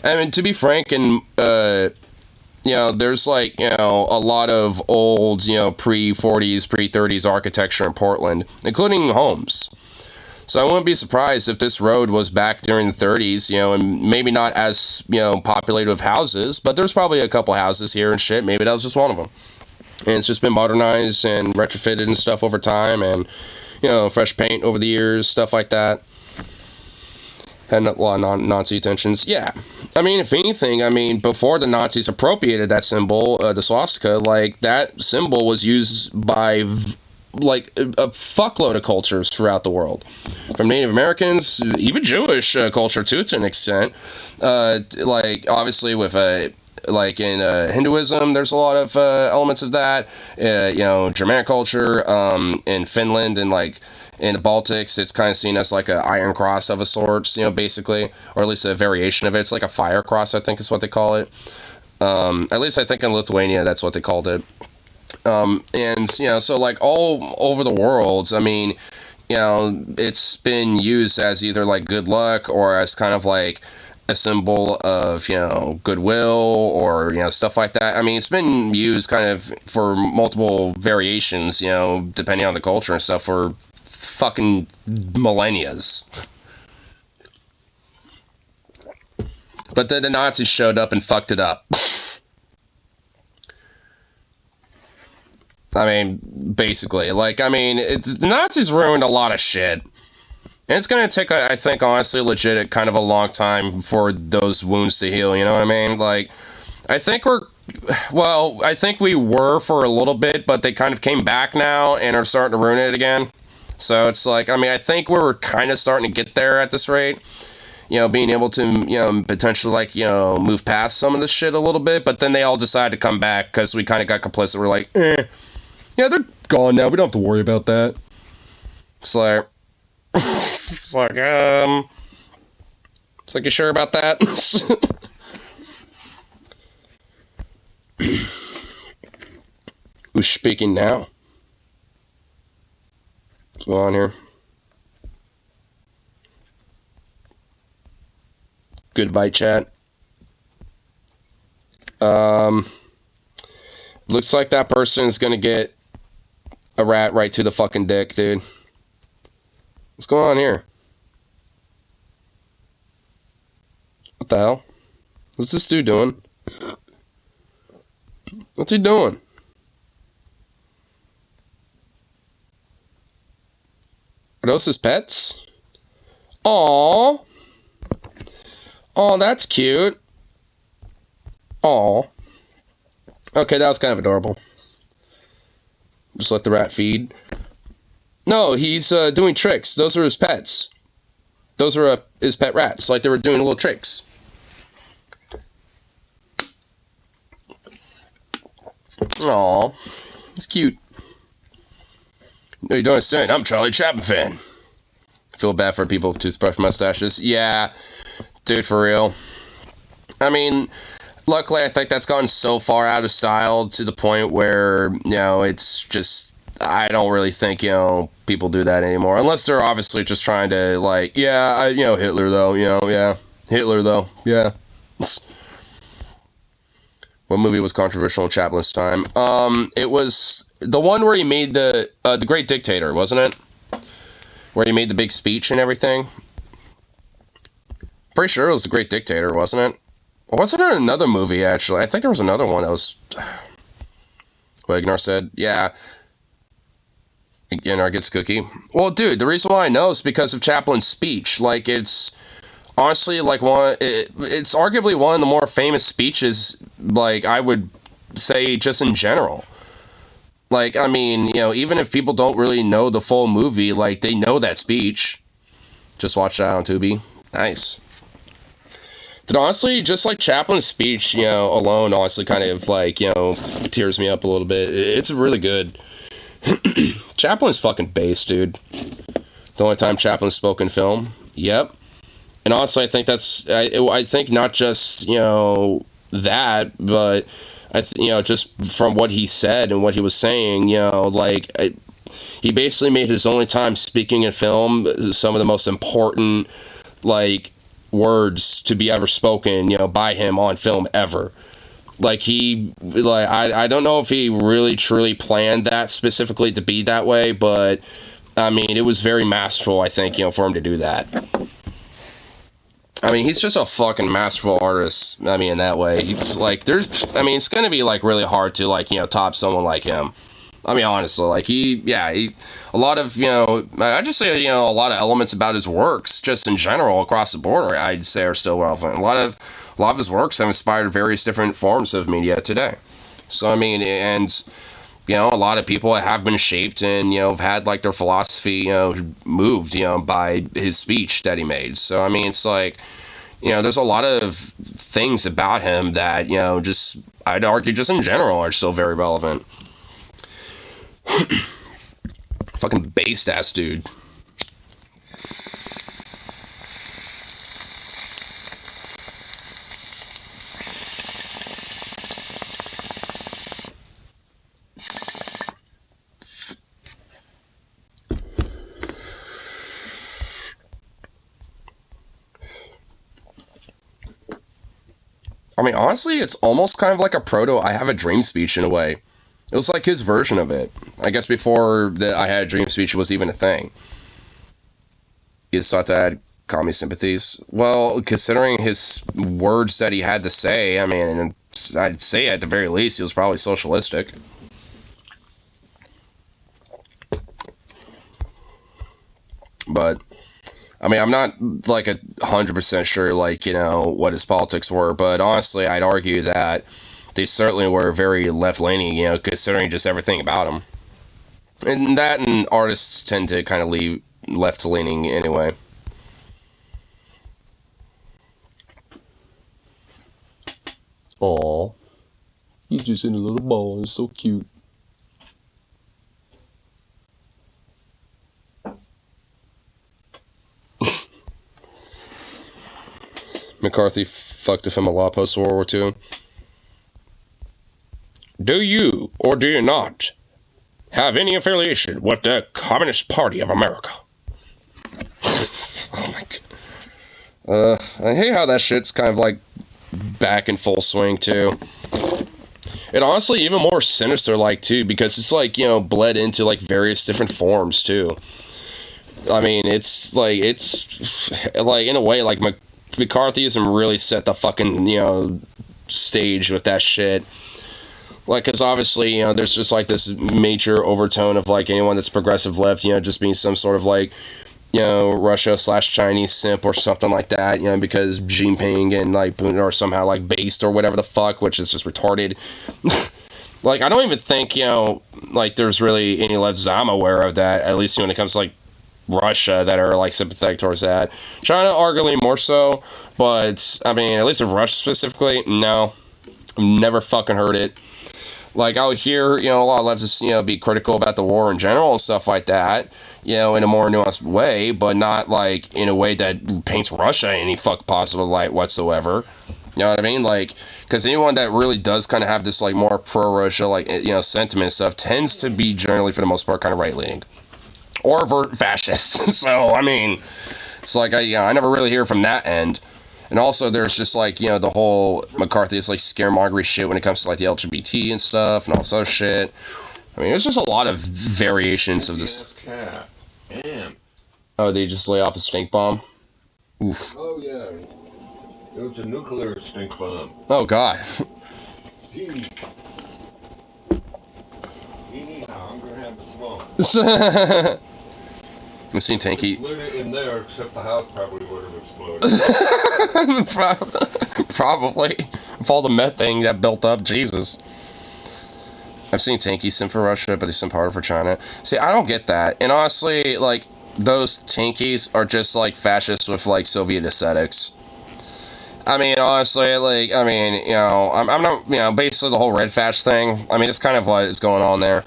Speaker 1: I mean, to be frank, and, there's like, a lot of old, pre-40s, pre-30s architecture in Portland, including homes. So I wouldn't be surprised if this road was back during the 30s, and maybe not as, populated with houses, but there's probably a couple houses here and shit. Maybe that was just one of them. And it's just been modernized and retrofitted and stuff over time, and, fresh paint over the years, stuff like that. Had a lot of Nazi intentions. Yeah. I mean, if anything, before the Nazis appropriated that symbol, the swastika, like, that symbol was used by like a fuckload of cultures throughout the world, from Native Americans, even Jewish culture too, to an extent. Like, obviously with like in Hinduism, there's a lot of elements of that. Germanic culture, in Finland, and like in the Baltics, it's kind of seen as like an iron cross of a sort, basically, or at least a variation of it. It's like a fire cross, I think is what they call it. At least I think in Lithuania, that's what they called it. And, so like all over the world, it's been used as either like good luck or as kind of like a symbol of, goodwill or, stuff like that. I mean, it's been used kind of for multiple variations, depending on the culture and stuff, for fucking millennias. But then the Nazis showed up and fucked it up. I mean, basically, like, the Nazis ruined a lot of shit. And it's going to take, I think, honestly, legit, kind of a long time for those wounds to heal, you know what I mean? Like, I think we were for a little bit, but they kind of came back now and are starting to ruin it again. So it's like, I think we were kind of starting to get there at this rate. Being able to, potentially, like, move past some of this shit a little bit, but then they all decided to come back because we kind of got complicit. We're like, yeah, they're gone now. We don't have to worry about that. It's like, it's like, you sure about that? Who's speaking now? What's going on here? Goodbye, chat. Looks like that person is gonna get a rat right to the fucking dick, dude. What's going on here? What the hell? What's this dude doing? What's he doing? Are those his pets? Aww. Oh, that's cute. Aww. Okay, that was kind of adorable. Just let the rat feed. No, he's doing tricks. Those are his pets. Those are his pet rats. Like, they were doing little tricks. Aww. It's cute. No, you don't understand. I'm a Charlie Chaplin fan. I feel bad for people with toothbrush mustaches. Yeah. Dude, for real. Luckily, I think that's gone so far out of style to the point where, it's just, I don't really think, people do that anymore. Unless they're obviously just trying to, like, yeah, Hitler, though, yeah. Hitler, though, yeah. What movie was controversial in Chaplin's time? It was the one where he made the Great Dictator, wasn't it? Where he made the big speech and everything. Pretty sure it was The Great Dictator, wasn't it? Or wasn't there another movie, actually? I think there was another one that was... Wagner said, yeah. Wagner gets a cookie. Well, dude, the reason why I know is because of Chaplin's speech. Like, it's... Honestly, like, it's arguably one of the more famous speeches, like, I would say just in general. Like, I mean, even if people don't really know the full movie, like, they know that speech. Just watch that on Tubi. Nice. But honestly, just like Chaplin's speech, alone, honestly, kind of like, tears me up a little bit. It's really good. Chaplin's fucking bass, dude. The only time Chaplin spoke in film. Yep. And honestly, I think I think not just, that, but, just from what he said and what he was saying, he basically made his only time speaking in film some of the most important, like, words to be ever spoken, by him on film ever. Like, I don't know if he really truly planned that specifically to be that way, but, I mean, it was very masterful, I think, for him to do that. I mean, he's just a fucking masterful artist, I mean, in that way. It's gonna be, like, really hard to, like, top someone like him. I mean, honestly, like, a lot of, I just say, a lot of elements about his works, just in general, across the board, I'd say are still relevant. A lot of his works have inspired various different forms of media today. So, I mean, and, a lot of people have been shaped and, have had, like, their philosophy, moved, by his speech that he made. So, I mean, it's like, there's a lot of things about him that, just, I'd argue just in general are still very relevant. Fucking based ass dude. I mean, honestly, it's almost kind of like a proto I Have a Dream speech in a way. It was like his version of it. I guess before the I Had a Dream speech was even a thing. He thought to add calm sympathies. Well, considering his words that he had to say, I mean, I'd say at the very least he was probably socialistic. But, I mean, I'm not, like, 100% sure, like, what his politics were, but honestly, I'd argue that they certainly were very left-leaning, considering just everything about him. And that and artists tend to kind of leave left-leaning anyway. Aww. He's just in a little ball. It's so cute. McCarthy fucked with him a lot post-World War II. Do you, or do you not, have any affiliation with the Communist Party of America? Oh my god. I hate how that shit's kind of like back in full swing too. And honestly, even more sinister like too, because it's like, bled into like various different forms too. I mean, it's like in a way, like McCarthyism really set the fucking, stage with that shit. Like, because obviously, there's just, like, this major overtone of, like, anyone that's progressive left, just being some sort of, like, Russia/Chinese simp or something like that, because Xi Jinping and, like, Putin are somehow, like, based or whatever the fuck, which is just retarded. Like, I don't even think, like, there's really any lefts I'm aware of that, at least when it comes to, like, Russia that are, like, sympathetic towards that. China, arguably more so, but, I mean, at least of Russia specifically, no. I've never fucking heard it. Like, I would hear, a lot of leftists, be critical about the war in general and stuff like that, in a more nuanced way, but not, like, in a way that paints Russia in any fuck possible light whatsoever. You know what I mean? Like, because anyone that really does kind of have this, like, more pro-Russia, like, sentiment and stuff tends to be generally, for the most part, kind of right-leaning. Or overt fascist. So, I mean, it's like, I never really hear from that end. And also, there's just, like, the whole McCarthyist, like, scaremongery shit when it comes to, like, the LGBT and stuff and all this shit. I mean, there's just a lot of variations of this.
Speaker 3: Cat. Damn.
Speaker 1: Oh, they just lay off a stink bomb? Oof.
Speaker 3: Oh, yeah. It was a nuclear stink bomb.
Speaker 1: Oh, God.
Speaker 3: Gee. I'm gonna have a smoke.
Speaker 1: I've seen Tanky.
Speaker 3: Lit it in there, except the house probably would have exploded.
Speaker 1: Probably. With all the methane that built up, Jesus. I've seen tanky simp for Russia, but they simp harder for China. See, I don't get that. And honestly, like, those tankies are just, like, fascists with, like, Soviet aesthetics. I mean, honestly, like, I mean, you know, I'm not, you know, basically the whole red fash thing, I mean, it's kind of what is going on there.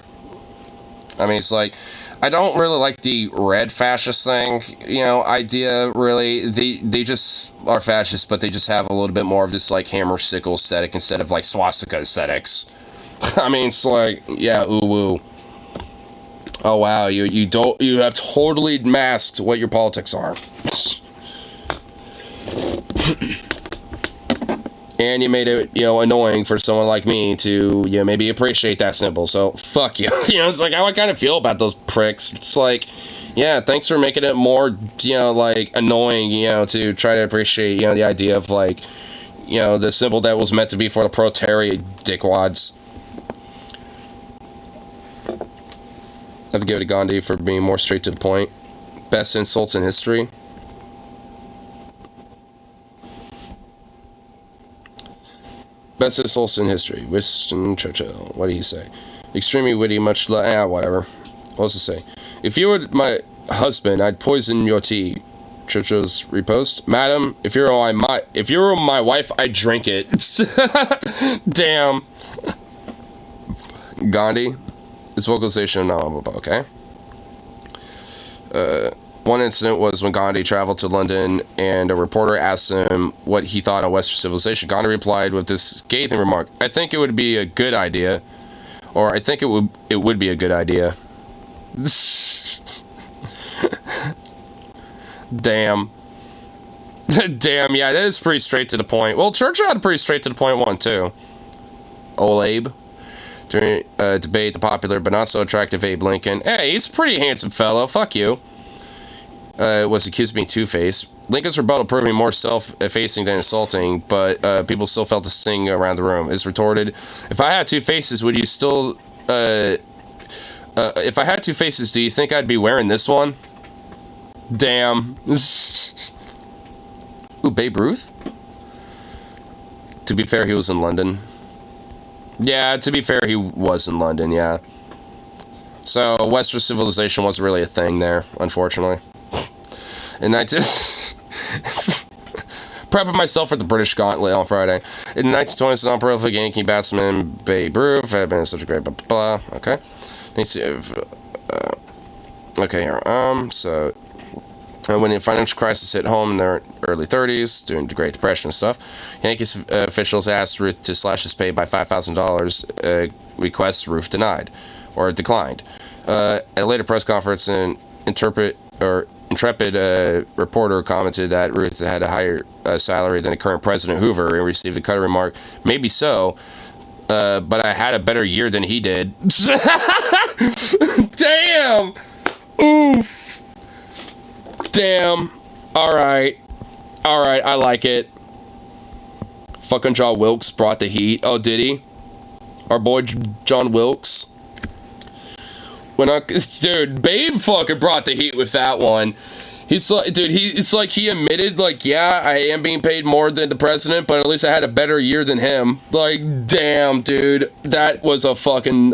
Speaker 1: I mean, it's like, I don't really like the red fascist thing, you know, idea, really. They just are fascists, but they just have a little bit more of this, like, hammer sickle aesthetic instead of, like, swastika aesthetics. I mean, it's like, yeah, ooh woo. Oh wow, you have totally masked what your politics are. And you made it, you know, annoying for someone like me to, you know, maybe appreciate that symbol. So fuck you. You know, it's like, how I kind of feel about those pricks. It's like, yeah, thanks for making it more, you know, like, annoying, you know, to try to appreciate, you know, the idea of, like, you know, the symbol that was meant to be for the proletariat, dickwads. I have to give it to Gandhi for being more straight to the point. Best insults in history. Best insults in history. Winston Churchill. What did he say? Extremely witty, much whatever. What does it say? If you were my husband, I'd poison your tea. Churchill's repost. Madam, if you were my wife, I'd drink it. Damn. Gandhi. His vocalization, no, okay. One incident was when Gandhi traveled to London and a reporter asked him what he thought of Western civilization. Gandhi replied with this scathing remark, I think it would be a good idea. Or I think it would be a good idea. Damn. Damn, yeah, that is pretty straight to the point. Well, Churchill had a pretty straight to the point one, too. Old Abe. During a debate, the popular but not so attractive Abe Lincoln. Hey, he's a pretty handsome fellow. Fuck you. Was accused of being two-faced. Lincoln's rebuttal proving more self-effacing than insulting, but people still felt the sting around the room. Is retorted, if I had two faces, would you still... if I had two faces, do you think I'd be wearing this one? Damn. Ooh, Babe Ruth? To be fair, he was in London. Yeah, to be fair, he was in London, yeah. So, Western civilization wasn't really a thing there, unfortunately. And I just... prepping myself for the British Gauntlet on Friday. In the 1920s, the non-prolific Yankee batsman Babe Ruth had been such a great blah, blah, blah. Okay. Okay, here. So... when the financial crisis hit home in their early 30s, during the Great Depression and stuff, Yankees officials asked Ruth to slash his pay by $5,000. Request Ruth denied, or declined. At a later press conference, an intrepid reporter commented that Ruth had a higher salary than the current President Hoover and received a cutting remark, maybe so, but I had a better year than he did. Damn! Oof! Damn. Alright. Alright, I like it. Fucking John Wilkes brought the heat. Oh, did he? Our boy John Wilkes. Dude, Babe fucking brought the heat with that one. He's like, dude, it's like he admitted, like, yeah, I am being paid more than the president, but at least I had a better year than him. Like, damn, dude. That was a fucking...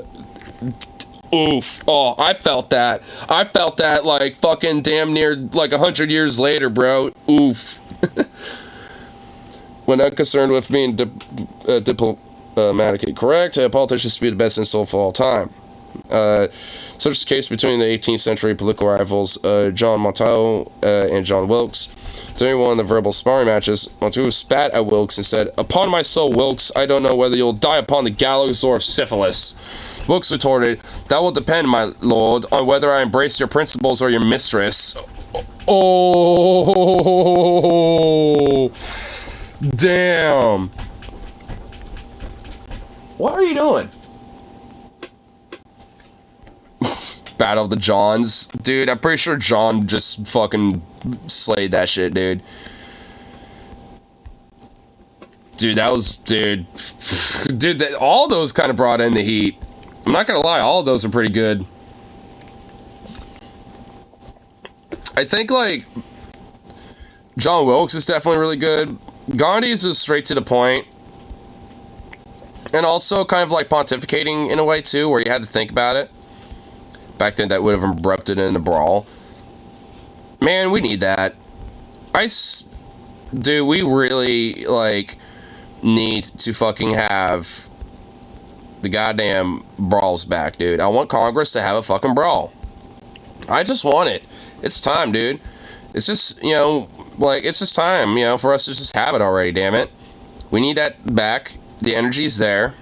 Speaker 1: Oof. Oh, I felt that. I felt that, like, fucking damn near, like, 100 years later, bro. Oof. When unconcerned with being diplomatically correct, politicians should be the best insult of all time. Such is the case between the 18th century political rivals John Montagu and John Wilkes. During one of the verbal sparring matches, Montagu spat at Wilkes and said, "Upon my soul, Wilkes, I don't know whether you'll die upon the gallows or of syphilis." Wilkes retorted, "That will depend, my lord, on whether I embrace your principles or your mistress." Oh, damn. What are you doing? Battle of the Johns. Dude, I'm pretty sure John just fucking slayed that shit, dude. Dude, that was... Dude, all those kind of brought in the heat. I'm not gonna lie, all of those are pretty good. I think, like... John Wilkes is definitely really good. Gandhi's is straight to the point. And also kind of like pontificating in a way too, where you had to think about it. Back then that would have erupted in a brawl. Man, we need that. Dude, we really, like, need to fucking have the goddamn brawls back, dude. I want Congress to have a fucking brawl. I just want it. It's time, dude. It's just, you know, like, it's just time, you know, for us to just have it already, damn it. We need that back. The energy's there,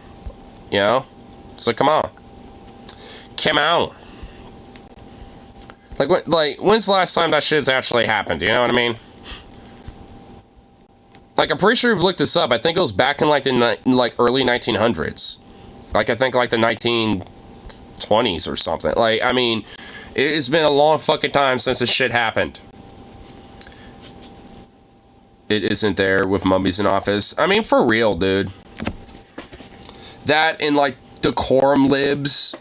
Speaker 1: you know? So come on. Come on. Like, when's the last time that shit's actually happened? You know what I mean? Like, I'm pretty sure we've looked this up. I think it was back in, like, the early 1900s. Like, I think, like, the 1920s or something. Like, I mean, it's been a long fucking time since this shit happened. It isn't there with mummies in office. I mean, for real, dude. That and, like, decorum libs.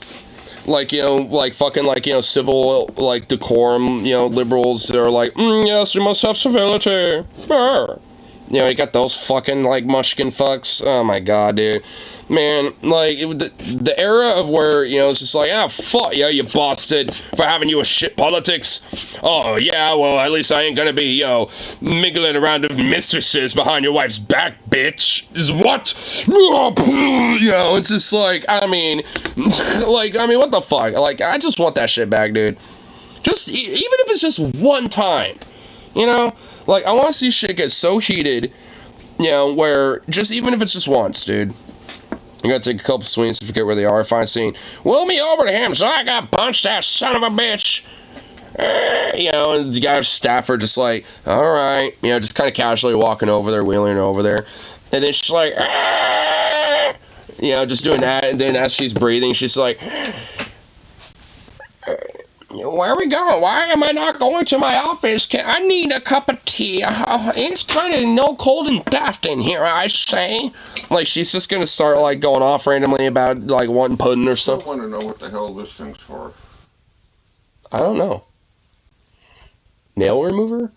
Speaker 1: Like, you know, like, fucking, like, you know, civil, like, decorum, you know, liberals that are like, yes, you must have civility. Brr. You know, you got those fucking, like, mushkin fucks. Oh, my God, dude. Man, like, the era of where, you know, it's just like, ah, fuck yeah, you bastard, for having you a shit politics. Oh, yeah, well, at least I ain't gonna be, you know, mingling around with mistresses behind your wife's back, bitch. Is what? You know, it's just like, I mean, what the fuck? Like, I just want that shit back, dude. Just, even if it's just one time, you know? Like, I want to see shit get so heated, you know, where, just, even if it's just once, dude. I'm gonna take a couple swings to forget where they are. Fine scene. Will me over to him so I got punched, that son of a bitch. You know, and the guy Stafford just like, alright. You know, just kind of casually walking over there, wheeling over there. And then she's like, you know, just doing that. And then as she's breathing, she's like, where are we going? Why am I not going to my office? I need a cup of tea. It's kind of no cold and daft in here, I say. Like, she's just gonna start, like, going off randomly about, like, wanting pudding or something.
Speaker 3: I want to know what the hell this thing's for.
Speaker 1: I don't know. Nail remover?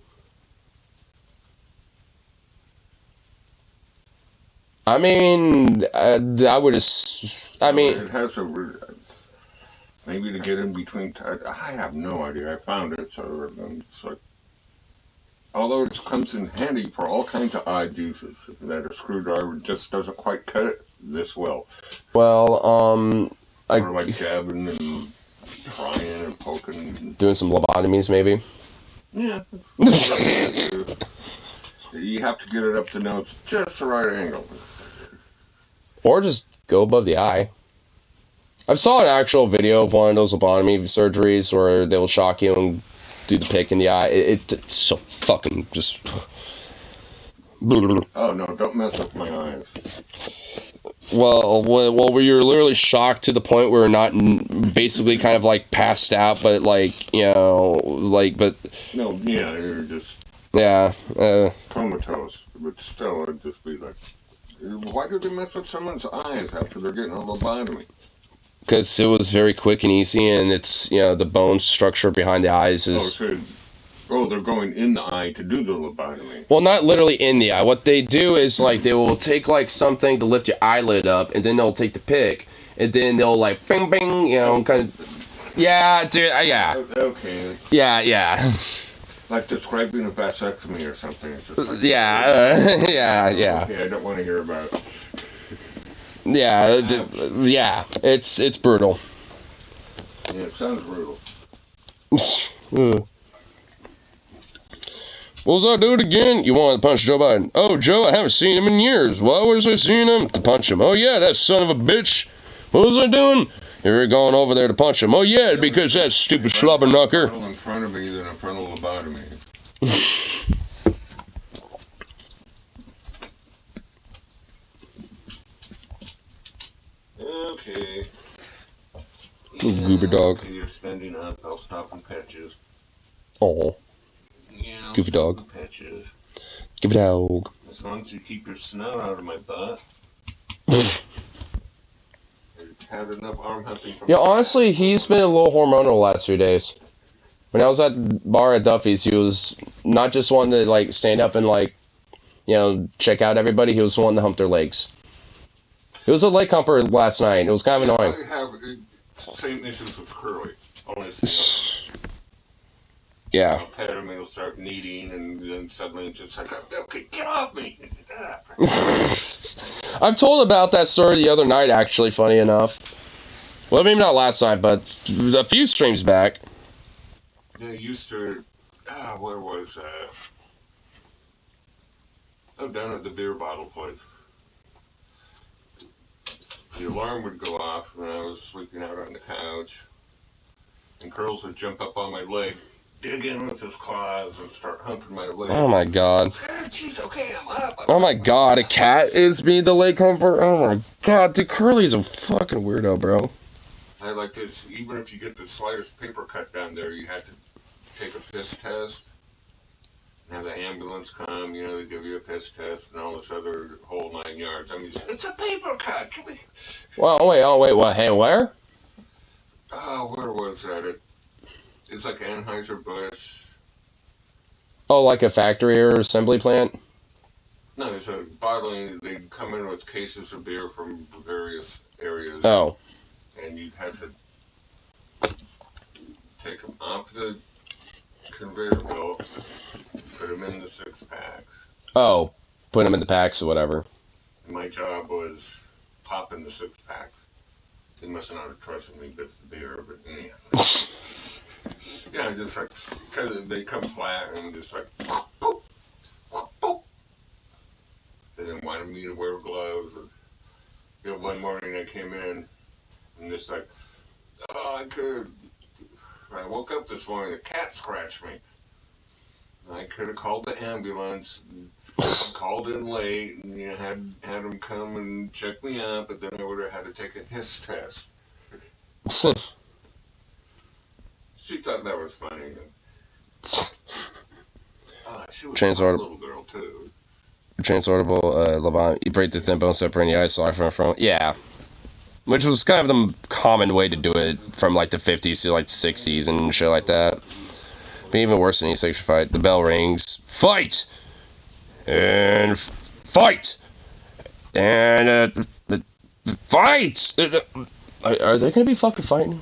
Speaker 1: I mean, I would I mean...
Speaker 3: It has a... Maybe to get in between... I have no idea. I found it, so it's like... Although it comes in handy for all kinds of odd uses, that a screwdriver just doesn't quite cut it this well.
Speaker 1: Well,
Speaker 3: or like jabbing and prying and poking. And...
Speaker 1: Doing some lobotomies, maybe?
Speaker 3: Yeah. You have to get it up to know it's just the right angle.
Speaker 1: Or just go above the eye. I saw an actual video of one of those lobotomy surgeries where they'll shock you and do the pick in the eye. It's so fucking just...
Speaker 3: Oh no, don't mess with my eyes.
Speaker 1: Well, where you're literally shocked to the point where you're not basically kind of like passed out, but like, you know, like, but...
Speaker 3: No, yeah, you're just...
Speaker 1: Yeah,
Speaker 3: comatose. But still, it'd just be like... Why do they mess with someone's eyes after they're getting a lobotomy?
Speaker 1: Because it was very quick and easy, and it's, you know, the bone structure behind the eyes is...
Speaker 3: They're going in the eye to do the lobotomy.
Speaker 1: Well, not literally in the eye. What they do is, like, they will take, like, something to lift your eyelid up, and then they'll take the pick, and then they'll, like, bing, bing, you know, kind of... Yeah, dude, yeah.
Speaker 3: Okay.
Speaker 1: Yeah.
Speaker 3: Like describing a vasectomy or something. It's just like,
Speaker 1: yeah.
Speaker 3: Okay, I don't want to hear about it.
Speaker 1: Yeah, it's brutal.
Speaker 3: Yeah, it sounds brutal.
Speaker 1: What was I doing again? You wanted to punch Joe Biden. Oh, Joe, I haven't seen him in years. Why was I seeing him? To punch him. Oh, yeah, that son of a bitch. What was I doing? You're going over there to punch him. Oh, yeah, because that stupid slobberknocker.
Speaker 3: In front of me than in front of lobotomy. Okay.
Speaker 1: Goober dog.
Speaker 3: You're standing up. I'll stop and pet you.
Speaker 1: Oh.
Speaker 3: Yeah.
Speaker 1: Goofy dog.
Speaker 3: Pet you.
Speaker 1: Give it dog.
Speaker 3: As long as you keep your snout out of my butt. Had enough arm humping from...
Speaker 1: Yeah, honestly, he's been a little hormonal the last few days. When I was at the bar at Duffy's, he was not just wanting to, like, stand up and, like, you know, check out everybody. He was wanting to hump their legs. It was a leg humper last night. It was kind of annoying.
Speaker 3: I have same issues with Curly. Honestly.
Speaker 1: Yeah.
Speaker 3: I'll pet him, he'll start kneading, and then suddenly it's just like, okay, get off me!
Speaker 1: I've told about that story the other night, actually, funny enough. Well, maybe not last night, but a few streams back.
Speaker 3: Yeah, used to, where was that? Oh, down at the beer bottle place. The alarm would go off when I was sleeping out on the couch, and Curls would jump up on my leg, dig in with his claws, and start humping my leg.
Speaker 1: Oh my god.
Speaker 3: Jeez, okay, I'm up.
Speaker 1: Oh my god, a cat is being the leg humper? Oh my god, dude, Curly's a fucking weirdo, bro.
Speaker 3: I like this, even if you get the slightest paper cut down there, you have to take a piss test, and have the ambulance come, you know, they give you a piss test, and all this other whole 9 yards. I mean, it's a paper cut, come here.
Speaker 1: Well, wait, what? Hey, where?
Speaker 3: Where was that? It's like Anheuser-Busch.
Speaker 1: Oh, like a factory or assembly plant?
Speaker 3: No, it's a bottling, they come in with cases of beer from various areas.
Speaker 1: Oh.
Speaker 3: And you'd have to take them off the conveyor belt, put them in the 6-packs.
Speaker 1: Oh, put them in the packs or whatever.
Speaker 3: And my job was popping the 6-packs. They must not have trusted me with the beer, but anyhow. Yeah, just like, because they come flat and just like, boop, boop, boop. They didn't want me to wear gloves. You know, one morning I came in and just like, I woke up this morning, a cat scratched me. I could have called the ambulance, called in late, and you know, had them come and check me out, but then I would have had to take a hiss test. She thought that was funny. She was a little girl too.
Speaker 1: Transportable Levant, you break the thin bone separating the ice from yeah. Which was kind of the common way to do it from like the 50s to like the 60s and shit like that. But even worse than any sexual fight, the bell rings. Fight! And fight! And fight! Are they gonna be fucking fighting?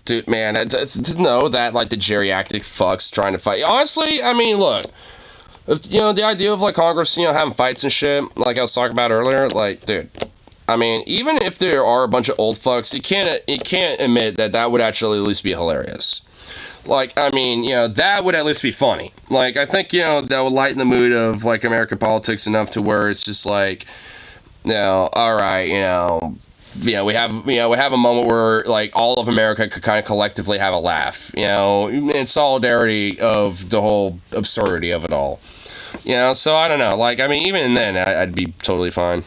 Speaker 1: Dude, man, to know that like the geriatric fucks trying to fight. Honestly, I mean, look. If, you know, the idea of, like, Congress, you know, having fights and shit, like I was talking about earlier, like, dude, I mean, even if there are a bunch of old fucks, you can't admit that would actually at least be hilarious. Like, I mean, you know, that would at least be funny. Like, I think, you know, that would lighten the mood of, like, American politics enough to where it's just like, you know, alright, you know, we have a moment where, like, all of America could kind of collectively have a laugh, you know, in solidarity of the whole absurdity of it all. You know, so I don't know, like, I mean, even then, I'd be totally fine.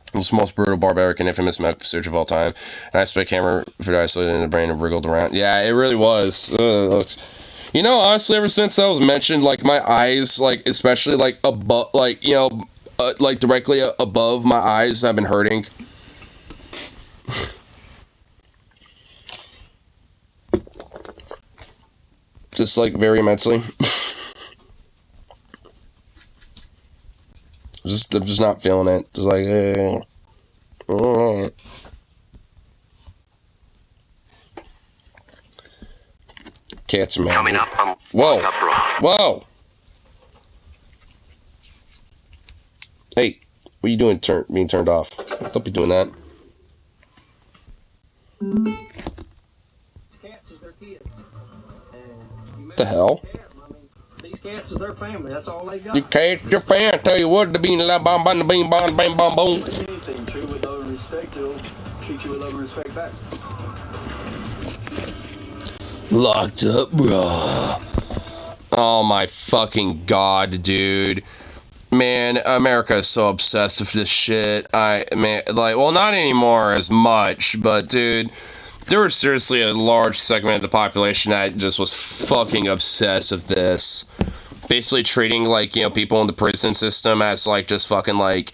Speaker 1: It was the most brutal, barbaric, and infamous medical procedure of all time. And I spent a camera for isolated in the brain and wriggled around. Yeah, it really was. You know, honestly, ever since that was mentioned, like, my eyes, like, especially, like, above, like, you know, like, directly above my eyes have been hurting. Just, like, very immensely. I'm just not feeling it. Just like, Cats are mad.
Speaker 4: Coming up on
Speaker 1: Whoa. Whoa. Hey, what are you doing being turned off? Don't be doing that.
Speaker 2: Cats is their kids.
Speaker 1: What the hell?
Speaker 2: These cats is their family. That's all they got.
Speaker 1: You cats, your fan, tell you what, the bean, la, bam, bam, bean, bam, bam, bam, boom.
Speaker 2: Anything true with love and respect, they'll treat you with love and respect back.
Speaker 1: Locked up, bruh. Oh my fucking god, dude. Man, America is so obsessed with this shit. Well, not anymore as much, but dude, there was seriously a large segment of the population that just was fucking obsessed with this. Basically treating, like, you know, people in the prison system as, like, just fucking, like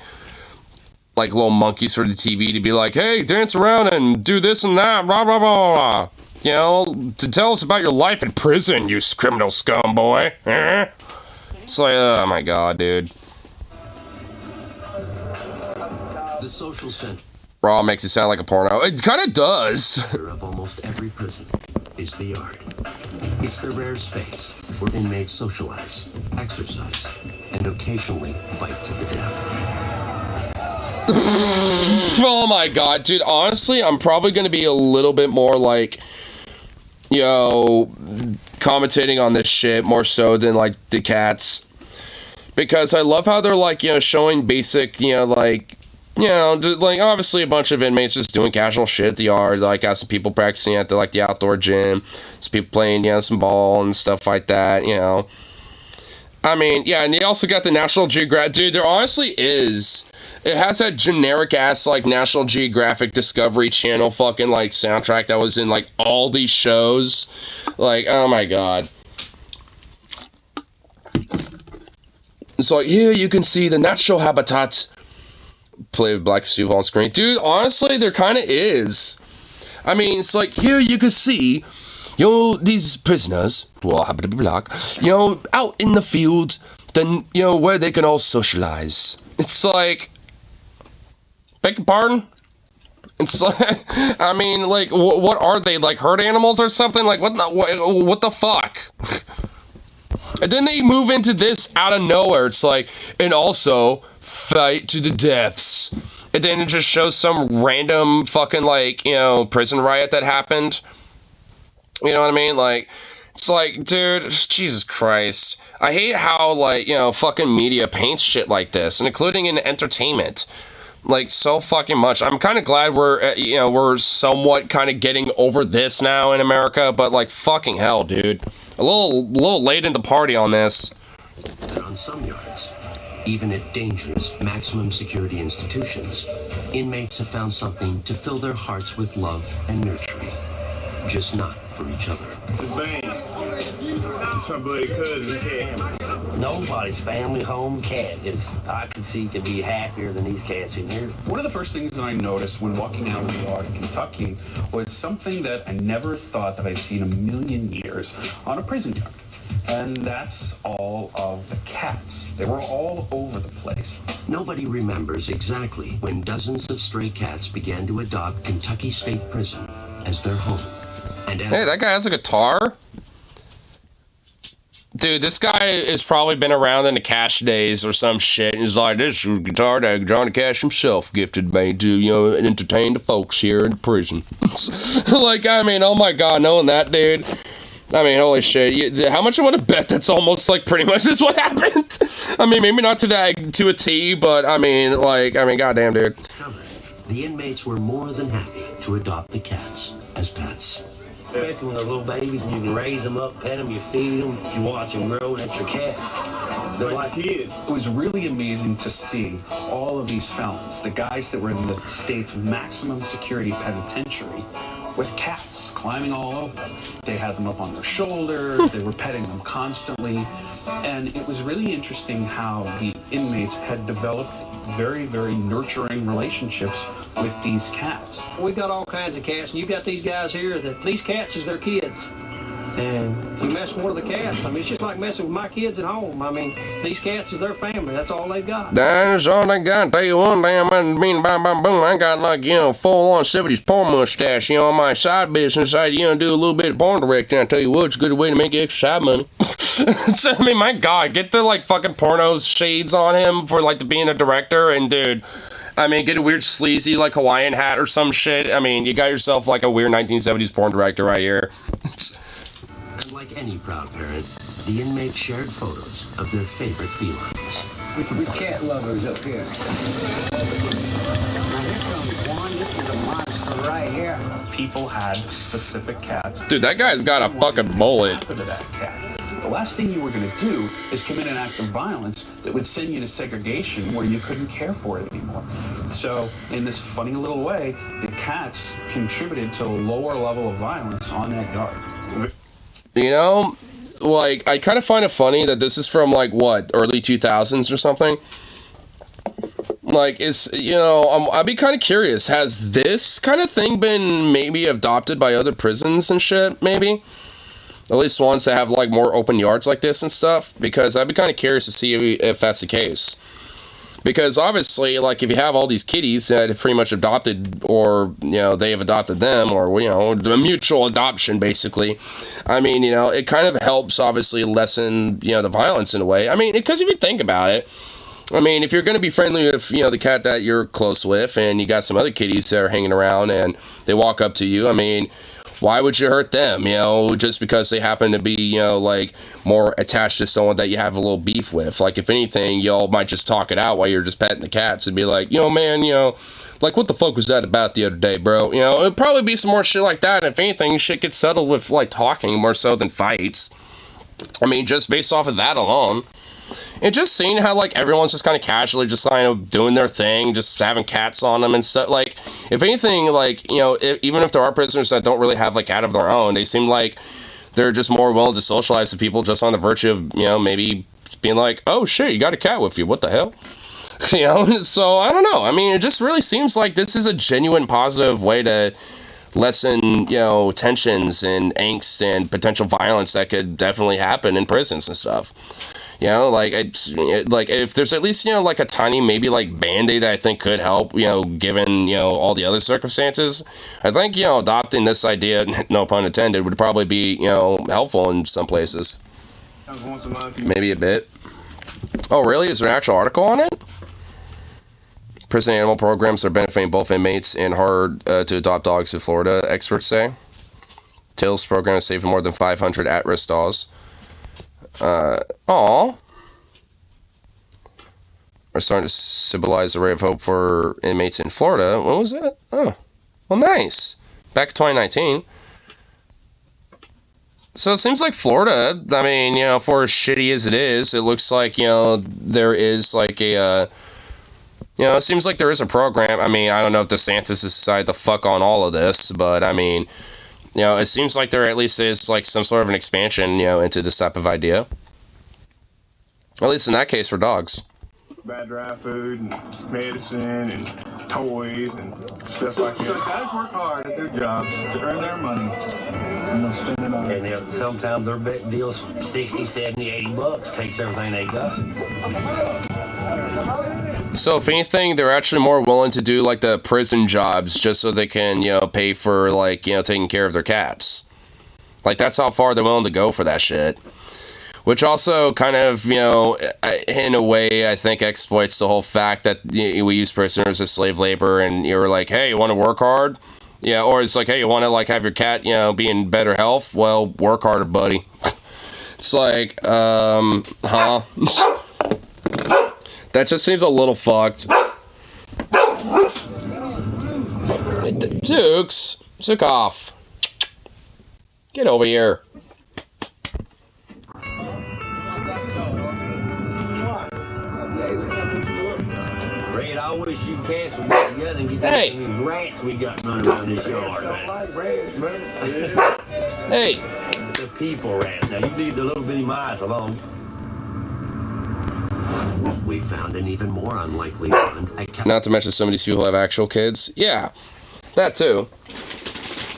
Speaker 1: little monkeys for the TV to be like, hey, dance around and do this and that, blah, blah, blah, blah. You know, to tell us about your life in prison, you criminal scum boy. It's like, oh my god, dude.
Speaker 4: The social center
Speaker 1: Raw makes it sound like a porno. It kind of does.
Speaker 4: of almost every prison is the yard. It's the rare space where inmates socialize, exercise, and occasionally fight to the death.
Speaker 1: Oh my god, dude. Honestly, I'm probably going to be a little bit more like, you know, commentating on this shit more so than like the cats. Because I love how they're like, you know, showing basic, you know, like, you know, like obviously a bunch of inmates just doing casual shit at the yard. Like, got some people practicing at the, like, the outdoor gym. Some people playing, you know, some ball and stuff like that, you know. I mean, yeah, and they also got the National Geographic. Dude, there honestly is. It has that generic ass, like, National Geographic Discovery Channel fucking, like, soundtrack that was in, like, all these shows. Like, oh my god. It's like, here you can see the natural habitat. Play with black people on screen. Dude, honestly, there kind of is. I mean, it's like, here you can see, you know, these prisoners, who all happen to be black, you know, out in the field, then, you know, where they can all socialize. It's like, beg your pardon? It's like, I mean, like, what are they, like, herd animals or something? Like, what the fuck? And then they move into this out of nowhere. It's like, and also, fight to the deaths. And then it just shows some random fucking, like, you know, prison riot that happened. You know what I mean? Like, it's like, dude, Jesus Christ. I hate how, like, you know, fucking media paints shit like this, and including in entertainment. Like, so fucking much. I'm kind of glad we're, you know, we're somewhat kind of getting over this now in America, but, like, fucking hell, dude. A little late in the party on this.
Speaker 4: And on some yards, even at dangerous maximum security institutions, inmates have found something to fill their hearts with love and nurturing. Just not for each other.
Speaker 5: It's my buddy cousin's cat.
Speaker 6: Nobody's family home cat I could see could be happier than these cats in here.
Speaker 7: One of the first things that I noticed when walking out of the yard in Kentucky was something that I never thought that I'd seen a million years on a prison yard. And that's all of the cats. They were all over the place.
Speaker 4: Nobody remembers exactly when dozens of stray cats began to adopt Kentucky State Prison as their home. And
Speaker 1: hey, that guy has a guitar? Dude, this guy has probably been around in the Cash days or some shit. And he's like, this is a guitar that Johnny Cash himself gifted me to, you know, entertain the folks here in the prison. Like, I mean, oh my god, knowing that, dude. I mean, holy shit. How much I want to bet that's almost, like, pretty much is what happened? I mean, maybe not to a T, but, I mean, like, goddamn, dude.
Speaker 4: The inmates were more than happy to adopt the cats as pets.
Speaker 6: Especially when they're little babies and you can raise them up, pet them, you feed them, you watch them grow, and it's your cat.
Speaker 7: They're like kids. It was really amazing to see all of these felons, the guys that were in the state's maximum security penitentiary, with cats climbing all over them. They had them up on their shoulders, they were petting them constantly, and it was really interesting how the inmates had developed very, very nurturing relationships with these cats.
Speaker 6: We got all kinds of cats, and you got these guys here that these cats is their kids. And you mess with one of the cats, I mean, it's just like messing with my kids at home. I mean, these cats is their family. That's all they got.
Speaker 1: That's all they got. Tell you one damn, I mean, boom, I got, like, you know, full-on 70s porn mustache, you know, on my side business. I, you know, do a little bit of porn directing. I tell you what, it's a good way to make extra side money. So, I mean, my god, get the, like, fucking porno shades on him for, like, being a director, and, dude, I mean, get a weird sleazy, like, Hawaiian hat or some shit. I mean, you got yourself, like, a weird 1970s porn director right here.
Speaker 4: And like any proud parent, the inmates shared photos of their favorite felines.
Speaker 6: We cat lovers up here. Now here comes one. This is a monster right here.
Speaker 7: People had specific cats.
Speaker 1: Dude, that guy's got a fucking bullet.
Speaker 7: To that cat. The last thing you were going to do is commit an act of violence that would send you to segregation where you couldn't care for it anymore. So, in this funny little way, the cats contributed to a lower level of violence on that yard.
Speaker 1: You know, like, I kind of find it funny that this is from, like, what, early 2000s or something? Like, it's, you know, I'd be kind of curious, has this kind of thing been maybe adopted by other prisons and shit, maybe? At least ones that have, like, more open yards like this and stuff? Because I'd be kind of curious to see if that's the case. Because obviously, like, if you have all these kitties that have pretty much adopted, or, you know, they have adopted them, or, you know, the mutual adoption, basically, I mean, you know, it kind of helps, obviously, lessen, you know, the violence in a way. I mean, because if you think about it, I mean, if you're going to be friendly with, you know, the cat that you're close with, and you got some other kitties that are hanging around, and they walk up to you, I mean, why would you hurt them, you know, just because they happen to be, you know, like, more attached to someone that you have a little beef with? Like, if anything, y'all might just talk it out while you're just petting the cats and be like, you know, man, you know, like, what the fuck was that about the other day, bro? You know, it'd probably be some more shit like that, and if anything, shit gets settled with, like, talking more so than fights. I mean, just based off of that alone. And just seeing how, like, everyone's just kind of casually just kind of doing their thing, just having cats on them and stuff. Like, if anything, like, you know, even if there are prisoners that don't really have, like, cat of their own, they seem like they're just more willing to socialize with people just on the virtue of, you know, maybe being like, oh, shit, you got a cat with you. What the hell? You know, so, I don't know. I mean, it just really seems like this is a genuine positive way to lessen, you know, tensions and angst and potential violence that could definitely happen in prisons and stuff. You know, like, like, if there's at least, you know, like, a tiny, maybe, like, Band-Aid that I think could help, you know, given, you know, all the other circumstances, I think, you know, adopting this idea, no pun intended, would probably be, you know, helpful in some places. Maybe a bit. Oh, really? Is there an actual article on it? Prison animal programs are benefiting both inmates and hard to adopt dogs in Florida, experts say. Tails program has saved more than 500 at-risk dogs. Are starting to symbolize a ray of hope for inmates in Florida. When was it? Oh, well, nice. Back in 2019. So it seems like Florida, I mean, you know, for as shitty as it is, it looks like, you know, there is like a, you know, it seems like there is a program. I mean, I don't know if DeSantis has decided to fuck on all of this, but I mean, you know, it seems like there at least is, like, some sort of an expansion, you know, into this type of idea. At least in that case for dogs.
Speaker 5: Bad dry food and medicine and toys and stuff like that. So guys work hard at their jobs to earn their money and they'll spend it on it.
Speaker 4: And sometimes their bet deals 60, 70, 80 bucks, takes everything they got.
Speaker 1: So if anything, they're actually more willing to do, like, the prison jobs just so they can, you know, pay for, like, you know, taking care of their cats. Like, that's how far they're willing to go for that shit. Which also kind of, you know, in a way, I think exploits the whole fact that we use prisoners as slave labor, and you're like, hey, you want to work hard? Yeah, or it's like, hey, you want to, like, have your cat, you know, be in better health? Well, work harder, buddy. It's like, huh? That just seems a little fucked. Dukes, Zukoff. Get over here.
Speaker 4: Red, I wish you cats would get together and get
Speaker 1: Hey.
Speaker 4: these rats we got running around this yard, man.
Speaker 1: Hey.
Speaker 4: The people rats. Now, you leave the little bitty mice alone. We found an even more unlikely one.
Speaker 1: Not to mention some of these people have actual kids. Yeah, that too.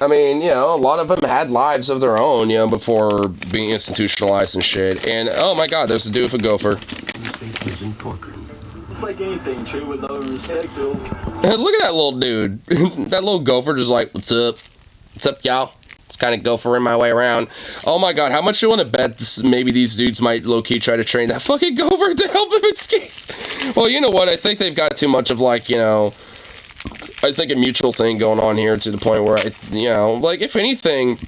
Speaker 1: I mean, you know, a lot of them had lives of their own, you know, before being institutionalized and shit. And, oh my god, there's a dude with a gopher.
Speaker 5: It's like anything, true with no respect to
Speaker 1: Look at that little dude. That little gopher just like, what's up? What's up, y'all? It's kind of gophering my way around. Oh my god, how much do you want to bet maybe these dudes might low-key try to train that fucking gopher to help him escape? Well, you know what? I think they've got too much of, like, you know, I think a mutual thing going on here to the point where, you know, like, if anything,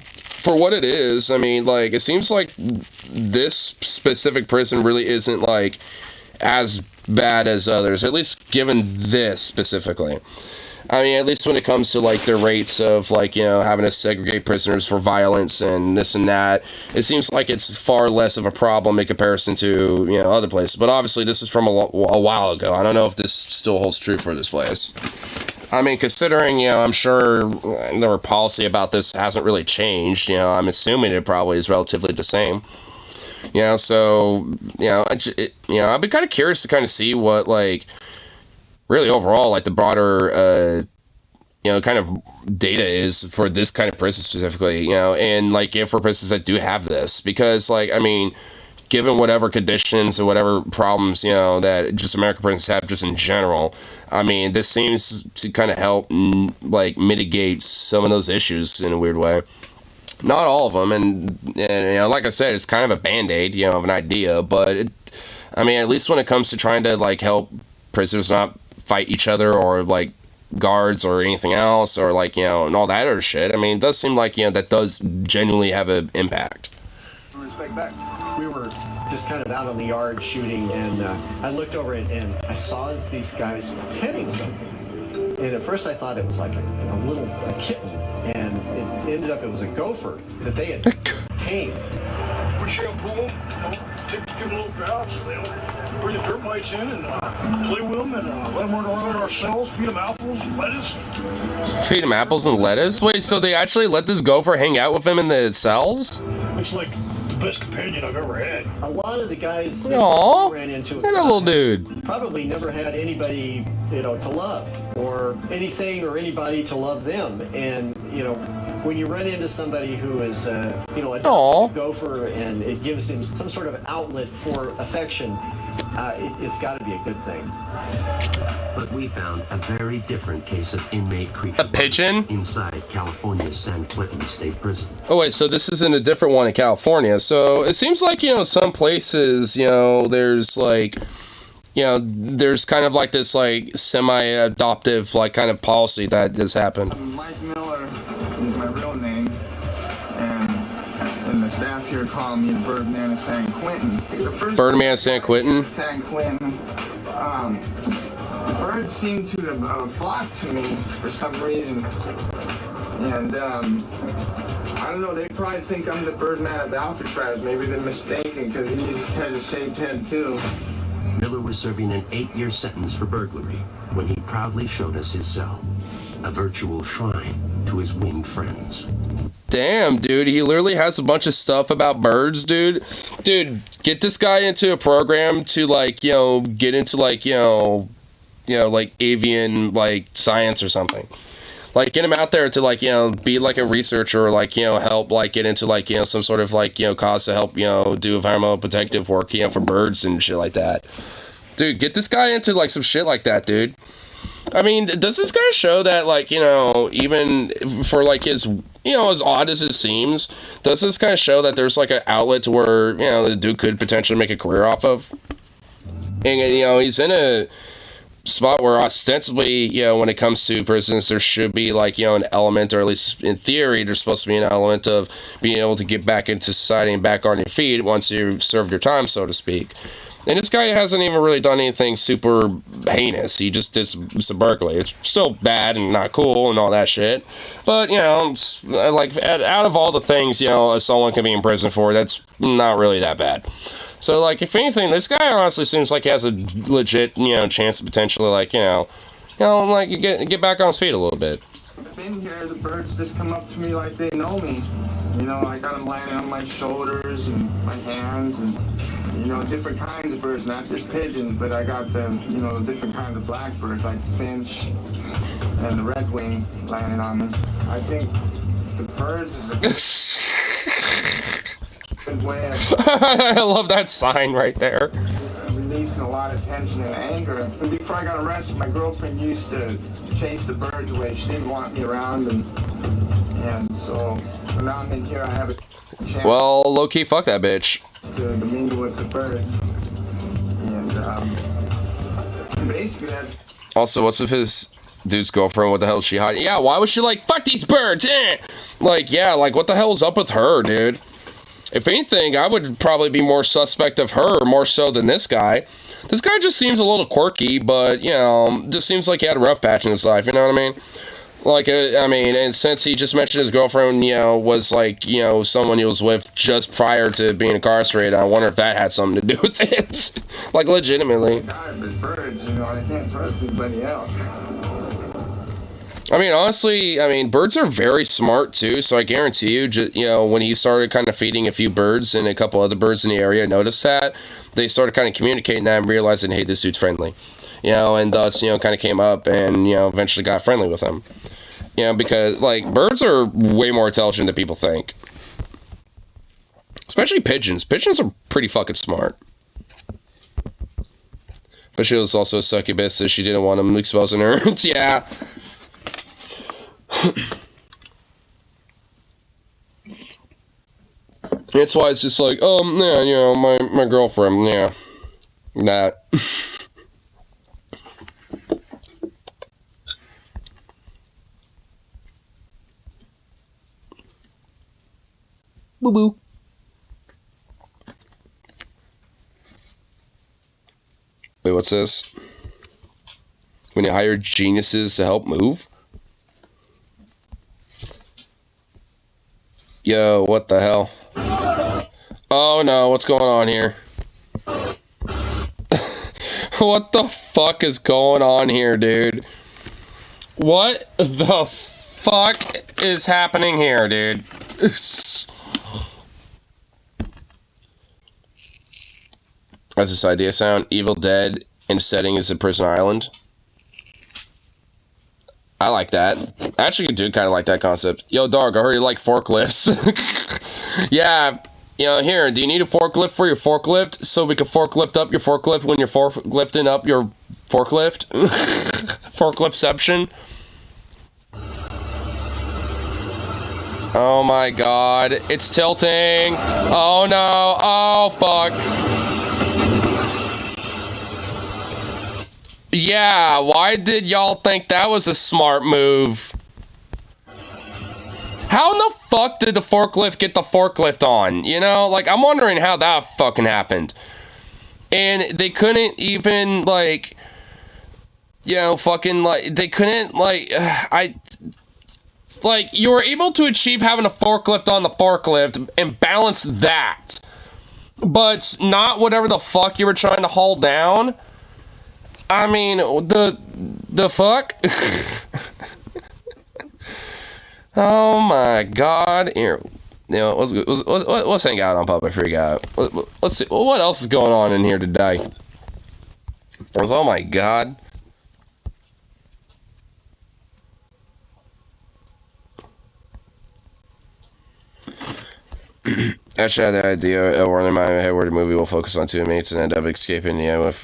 Speaker 1: for what it is, I mean, like, it seems like this specific prison really isn't, like, as bad as others, at least given this specifically. I mean, at least when it comes to, like, the rates of, like, you know, having to segregate prisoners for violence and this and that, it seems like it's far less of a problem in comparison to, you know, other places. But obviously, this is from a while ago. I don't know if this still holds true for this place. I mean, considering, you know, I'm sure their policy about this hasn't really changed, you know, I'm assuming it probably is relatively the same. You know, so, you know, I'd be kind of curious to kind of see what, like, really overall, like, the broader, you know, kind of data is for this kind of prison specifically, you know, and, like, if for prisons that do have this, because, like, I mean, given whatever conditions or whatever problems, you know, that just American prisons have just in general, I mean, this seems to kind of help, like, mitigate some of those issues in a weird way. Not all of them, and you know, like I said, it's kind of a band-aid, you know, of an idea, but I mean, at least when it comes to trying to, like, help prisoners not fight each other or, like, guards or anything else, or, like, you know, and all that other shit, I mean, it does seem like, you know, that does genuinely have an impact.
Speaker 8: Respect back. We were just kind of out on the yard shooting, and I looked over and I saw these guys petting something. And at first I thought it was like a kitten, and it ended up it was a gopher that they had tamed.
Speaker 5: We share a pool, give them a little grouse, bring the dirt mites in and play with them and let them run around our cells, feed them apples, lettuce.
Speaker 1: Feed him apples and lettuce? Wait, so they actually let this gopher hang out with him in the cells?
Speaker 5: It's like the best companion I've ever had.
Speaker 8: A lot of the guys
Speaker 1: Aww,
Speaker 8: ran into it.
Speaker 1: that little dude.
Speaker 8: Probably never had anybody, you know, to love, or anything or anybody to love them. And, you know, when you run into somebody who is, you know, a gopher, and it gives him some sort of outlet for affection, it's got to be a good thing.
Speaker 4: But we found a very different case of inmate creature.
Speaker 1: A pigeon?
Speaker 4: Inside California's San Quentin State Prison.
Speaker 1: Oh wait, so this isn't a different one in California. So it seems like, you know, some places, you know, there's like, you know, there's kind of like this like semi-adoptive like kind of policy that has happened.
Speaker 5: Mike Miller is my real name, and the staff here call me Birdman of San Quentin.
Speaker 1: Birdman of San Quentin?
Speaker 5: San Quentin. Birds seem to have flocked to me for some reason, and I don't know, they probably think I'm the Birdman of Alcatraz. Maybe they're mistaken, because he's kind of shaved head too.
Speaker 4: Miller was serving an 8-year sentence for burglary when he proudly showed us his cell, a virtual shrine to his winged friends.
Speaker 1: Damn, dude, he literally has a bunch of stuff about birds, dude. Dude, get this guy into a program to, like, you know, get into, like, you know, like, avian, like, science or something. Like, get him out there to, like, you know, be, like, a researcher, or, like, you know, help, like, get into, like, you know, some sort of, like, you know, cause to help, you know, do environmental protective work, you know, for birds and shit like that. Dude, get this guy into, like, some shit like that, dude. I mean, does this guy show that, like, you know, even for, like, his, you know, as odd as it seems, does this kind of show that there's, like, an outlet to where, you know, the dude could potentially make a career off of? And, you know, he's in a spot where ostensibly, you know, when it comes to prisons, there should be, like, you know, an element, or at least in theory, there's supposed to be an element of being able to get back into society and back on your feet once you've served your time, so to speak. And this guy hasn't even really done anything super heinous. He just did some burglary. It's still bad and not cool and all that shit. But, you know, like, out of all the things, you know, someone can be in prison for, that's not really that bad. So, like, if anything, this guy honestly seems like he has a legit, you know, chance to potentially, like, you know, like, get back on his feet a little bit.
Speaker 5: I've been here, the birds just come up to me like they know me. You know, I got them landing on my shoulders and my hands, and, you know, different kinds of birds, not just pigeons, but I got the, you know, different kinds of blackbirds, like the finch and the redwing landing on me. I think the birds is a good way of
Speaker 1: I love that sign right there.
Speaker 5: releasing a lot of tension and anger. And before I got arrested, my girlfriend used to chase the birds away. She didn't want me around, and so now I'm in here, I have a chance.
Speaker 1: Well, low-key, fuck that bitch.
Speaker 5: To mingle with the birds. And basically that's...
Speaker 1: Also, what's with his dude's girlfriend? What the hell is she hiding? Yeah, why was she like, fuck these birds, eh? Like, yeah, like, what the hell's up with her, dude? If anything, I would probably be more suspect of her, more so than this guy. This guy just seems a little quirky, but, you know, just seems like he had a rough patch in his life, you know what I mean? Like, I mean, and since he just mentioned his girlfriend, you know, was, like, you know, someone he was with just prior to being incarcerated, I wonder if that had something to do with it. Like, legitimately.
Speaker 5: God, there's birds, you know, I can't trust anybody else.
Speaker 1: I mean, honestly, I mean, birds are very smart, too, so I guarantee you, you know, when he started kind of feeding a few birds and a couple other birds in the area noticed that, they started kind of communicating that and realizing, hey, this dude's friendly. You know, and thus, you know, kind of came up and, you know, eventually got friendly with him. You know, because, like, birds are way more intelligent than people think. Especially pigeons. Pigeons are pretty fucking smart. But she was also a succubus, so she didn't want him exposing her. Yeah. That's why it's just like, yeah, you know, my girlfriend, yeah. That. Boo boo. Wait, what's this? When you hire geniuses to help move? Yo, what the hell? Oh no, what's going on here? What the fuck is going on here, dude? What the fuck is happening here, dude? How's this idea sound? Evil Dead in setting is a prison island. I like that. I actually do kind of like that concept. Yo, dog, I heard you like forklifts. Yeah, you know, here, do you need a forklift for your forklift? So we can forklift up your forklift when you're forklifting up your forklift? Forkliftception? Oh my god, it's tilting. Oh no, oh fuck. Yeah, why did y'all think that was a smart move? How in the fuck did the forklift get the forklift on? You know, like, I'm wondering how that fucking happened. And they couldn't even, like, you know, fucking, like, they couldn't, like, like, you were able to achieve having a forklift on the forklift and balance that. But not whatever the fuck you were trying to haul down. I mean, the fuck? Oh my god. Here, you know, let's hang out on Puppet Freak Out. Let's see, what else is going on in here today? Oh my god. Actually, I had the idea, or in my head, where the movie will focus on two inmates and end up escaping, you know, with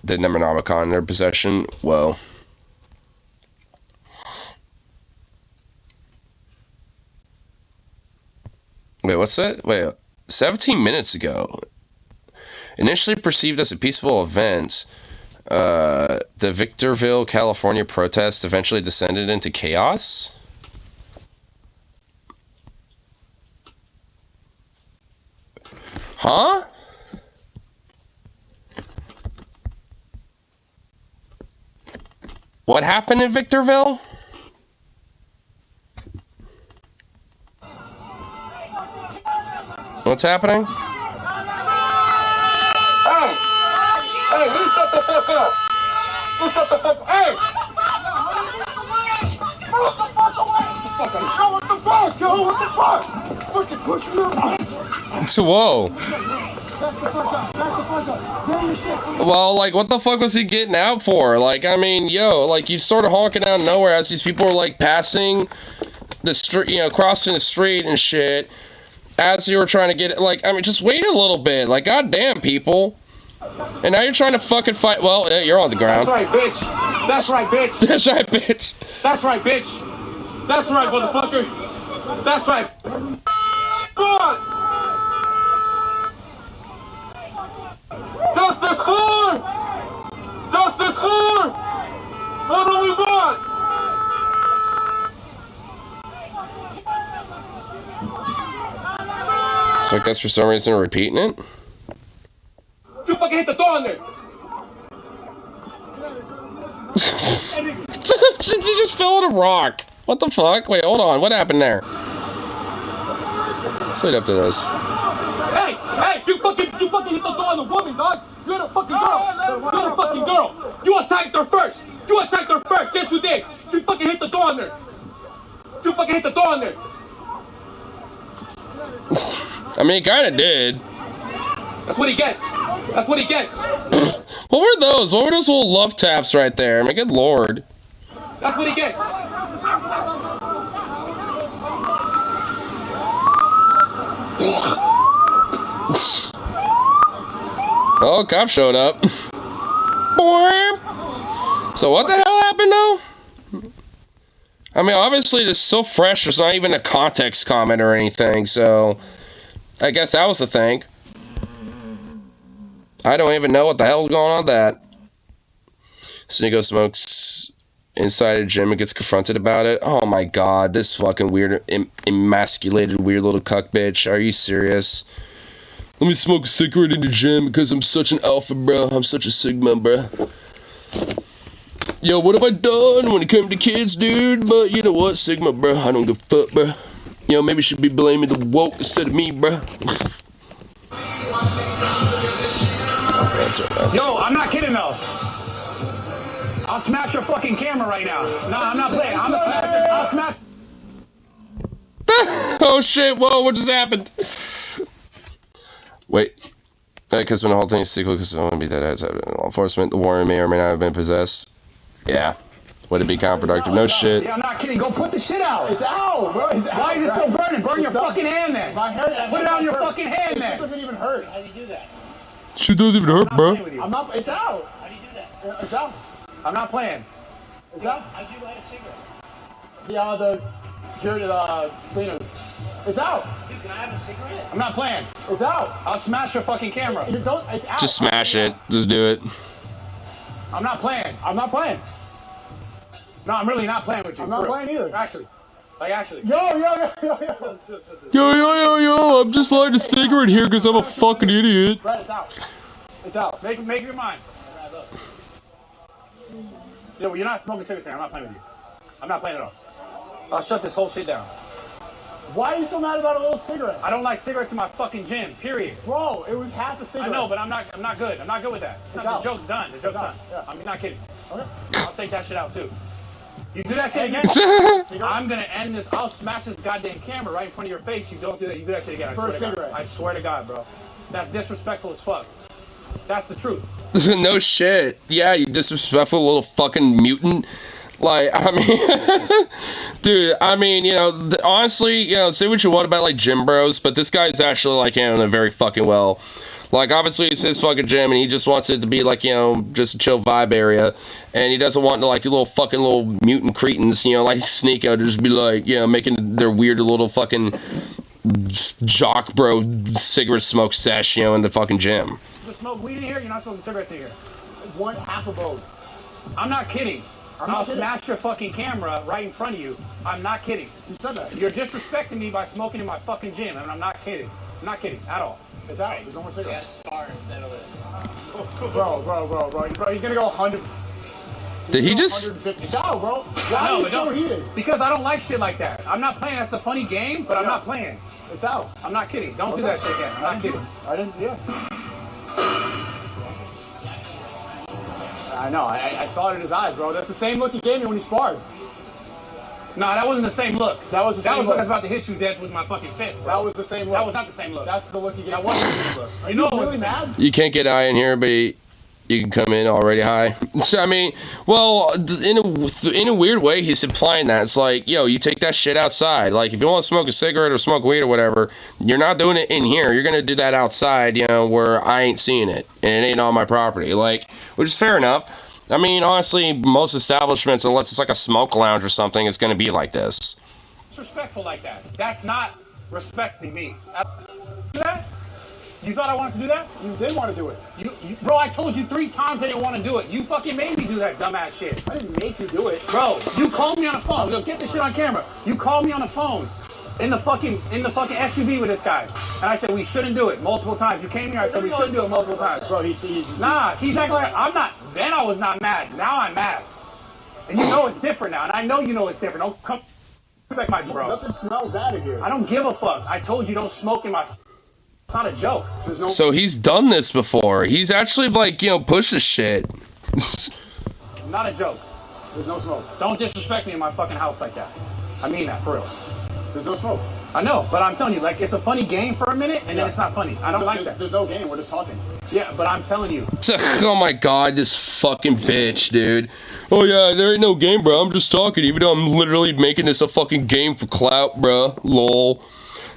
Speaker 1: the Necronomicon in their possession. Whoa. Wait, what's that? Wait, 17 minutes ago. Initially perceived as a peaceful event, the Victorville, California protest eventually descended into chaos? Huh? What happened in Victorville? What's happening?
Speaker 5: Hey! Hey, who shut the fuck up? Who shut the fuck up? Hey! Move the fuck away! Yo, what the fuck? Yo, what the fuck? Fucking push me up.
Speaker 1: Whoa. Well, like, what the fuck was he getting out for? Like, I mean, yo, like, you started honking out of nowhere as these people were, like, passing the street, you know, crossing the street and shit, as you were trying to get it, like, I mean, just wait a little bit, like, goddamn, people. And now you're trying to fucking fight, well, you're on the ground.
Speaker 5: That's right, bitch. That's right, bitch.
Speaker 1: That's right, bitch.
Speaker 5: That's right, bitch. That's right, motherfucker. That's right. Come on. Justice for! Justice for! What do we want?
Speaker 1: So I guess for some reason we're repeating it?
Speaker 5: You fucking hit the door on there!
Speaker 1: You just fell in a rock. What the fuck? Wait, hold on. What happened there? Let's lead up to this.
Speaker 5: Hey! Hey! You fucking hit the door on the woman, dog! You're the fucking girl! You're the fucking girl! You attacked her first! You attacked her first! Yes, you did! You fucking hit the door on there! You fucking hit the door on there!
Speaker 1: I mean, it kinda did.
Speaker 5: That's what he gets! That's what he gets!
Speaker 1: What were those? What were those little love taps right there? My good lord.
Speaker 5: That's what he gets!
Speaker 1: Oh, cop showed up. So what the hell happened though? I mean, obviously it's so fresh, there's not even a context comment or anything, so I guess that was the thing. I don't even know what the hell's going on with that. Sneeko smokes inside a gym and gets confronted about it. Oh my god, this fucking weird, emasculated, weird little cuck bitch. Are you serious? Let me smoke a cigarette in the gym because I'm such an alpha, bro. I'm such a sigma, bro. Yo, what have I done when it came to kids, dude? But you know what, sigma, bro. I don't give a fuck, bro. Yo, maybe you should be blaming the woke instead of me, bro.
Speaker 9: Yo, I'm not kidding though. I'll smash your fucking camera right now. No, I'm not playing. I'll smash.
Speaker 1: Oh shit! Whoa! What just happened? Wait. Because when the whole thing is secret, because I want to be that as law enforcement, the warrant may or may not have been possessed. Yeah. Would it be counterproductive? No shit.
Speaker 9: Yeah, I'm not kidding. Go put the shit out. It's out, bro. It's out. Why is it still burning? Burn your fucking hand then. Put it on your fucking hand then.
Speaker 2: It doesn't even hurt. How do you do that?
Speaker 1: Shit doesn't even hurt, bro.
Speaker 9: I'm not. It's out.
Speaker 2: How do you do that?
Speaker 9: It's out. I'm not playing. It's out.
Speaker 2: How do you light a cigarette?
Speaker 9: Yeah, the security cleaners. It's out.
Speaker 2: Dude, can I have a cigarette?
Speaker 9: I'm not playing. It's out. I'll smash your fucking camera.
Speaker 2: It's out.
Speaker 1: Just smash it. Just do it.
Speaker 9: I'm not playing. I'm not playing. No, I'm really not playing with you.
Speaker 2: I'm not playing either.
Speaker 9: Actually. Like, actually.
Speaker 2: Yo.
Speaker 1: Yo, I'm just lighting a cigarette here because I'm a fucking idiot.
Speaker 9: Brett, it's out. It's out. Make your mind. Yo, you're not smoking cigarettes. I'm not playing with you. I'm not playing at all. I'll shut this whole shit down.
Speaker 2: Why are you so mad about a little cigarette?
Speaker 9: I don't like cigarettes in my fucking gym, period.
Speaker 2: Bro, it was half a cigarette.
Speaker 9: I know, but I'm not good. I'm not good with that. The joke's done. The joke's done.
Speaker 2: Yeah.
Speaker 9: I'm not kidding.
Speaker 2: Okay.
Speaker 9: I'll take that shit out too. You do that shit again, I'm gonna end this. I'll smash this goddamn camera right in front of your face. You don't do that. You do that shit again. I swear to God, bro. That's disrespectful as fuck. That's the truth.
Speaker 1: No shit. Yeah, you disrespectful little fucking mutant. Like, I mean, dude, I mean, you know, honestly, you know, say what you want about, like, gym bros, but this guy's actually, like, you know, very fucking well. Like, obviously, it's his fucking gym, and he just wants it to be, like, you know, just a chill vibe area, and he doesn't want, like, little fucking little mutant cretins, you know, like Sneeko, to just be, like, you know, making their weird little fucking jock bro cigarette smoke sesh, you know, in the fucking gym.
Speaker 9: You smoke weed in here, you're not smoking cigarettes in here.
Speaker 2: One half a boat.
Speaker 9: I'm not kidding. I'll smash your fucking camera right in front of you. I'm not kidding.
Speaker 2: You said that.
Speaker 9: You're disrespecting me by smoking in my fucking gym, and I'm not kidding. I'm not kidding at all.
Speaker 2: It's out. There's no more cigarettes. You gotta spar instead of this.
Speaker 9: Bro, he's gonna go 100.
Speaker 1: Did he just?
Speaker 2: 150. It's out, bro. Why
Speaker 9: No,
Speaker 2: are you
Speaker 9: but
Speaker 2: so
Speaker 9: don't.
Speaker 2: heated?
Speaker 9: Because I don't like shit like that. I'm not playing. That's a funny game, but I'm not playing.
Speaker 2: It's out.
Speaker 9: I'm not kidding. Don't do that shit again. I'm not kidding.
Speaker 2: I didn't, yeah.
Speaker 9: I know. I saw it in his eyes, bro. That's the same look he gave me when he sparred. No, that wasn't the same look.
Speaker 2: That was the same
Speaker 9: look.
Speaker 2: look.
Speaker 9: I was about to hit you dead with my fucking fist, bro.
Speaker 2: That was the same look.
Speaker 9: That was not the same look.
Speaker 2: That's the look he gave.
Speaker 9: That wasn't the same look.
Speaker 2: Are you really mad?
Speaker 1: You can't get high in here, but you can come in already high. So, I mean, well, in a weird way, he's implying that. It's like, yo, you take that shit outside. Like, if you want to smoke a cigarette or smoke weed or whatever, you're not doing it in here. You're going to do that outside, you know, where I ain't seeing it. And it ain't on my property. Like, which is fair enough. I mean, honestly, most establishments, unless it's like a smoke lounge or something, it's going to be like this.
Speaker 9: Disrespectful like that. That's not respecting me. Do that? You thought I wanted to do that?
Speaker 2: You did want to do it.
Speaker 9: Bro, I told you 3 times I didn't want to do it. You fucking made me do that dumbass shit.
Speaker 2: I didn't make you do it.
Speaker 9: Bro, you called me on the phone. Look, get this shit on camera. You called me on the phone in the fucking SUV with this guy. And I said we shouldn't do it multiple times. You came here, I said we shouldn't do it multiple times.
Speaker 2: Bro, he's
Speaker 9: Nah, he's acting like I'm not. Then I was not mad. Now I'm mad. And you know it's different now. And I know you know it's different. Don't come like my bro.
Speaker 2: Nothing smells bad in here.
Speaker 9: I don't give a fuck. I told you don't smoke in my. It's not a joke. There's no.
Speaker 1: So he's done this before. He's actually, like, you know, pushed this shit.
Speaker 9: Not a joke. There's no smoke. Don't disrespect me in my fucking house like that. I mean that, for real.
Speaker 2: There's no smoke.
Speaker 9: I know, but I'm telling you, like, it's a funny game for a minute, and then it's not funny. I don't like that.
Speaker 2: There's no game. We're just talking.
Speaker 9: Yeah, but I'm telling you.
Speaker 1: Oh my god, this fucking bitch, dude. Oh yeah, there ain't no game, bro. I'm just talking, even though I'm literally making this a fucking game for clout, bro. Lol.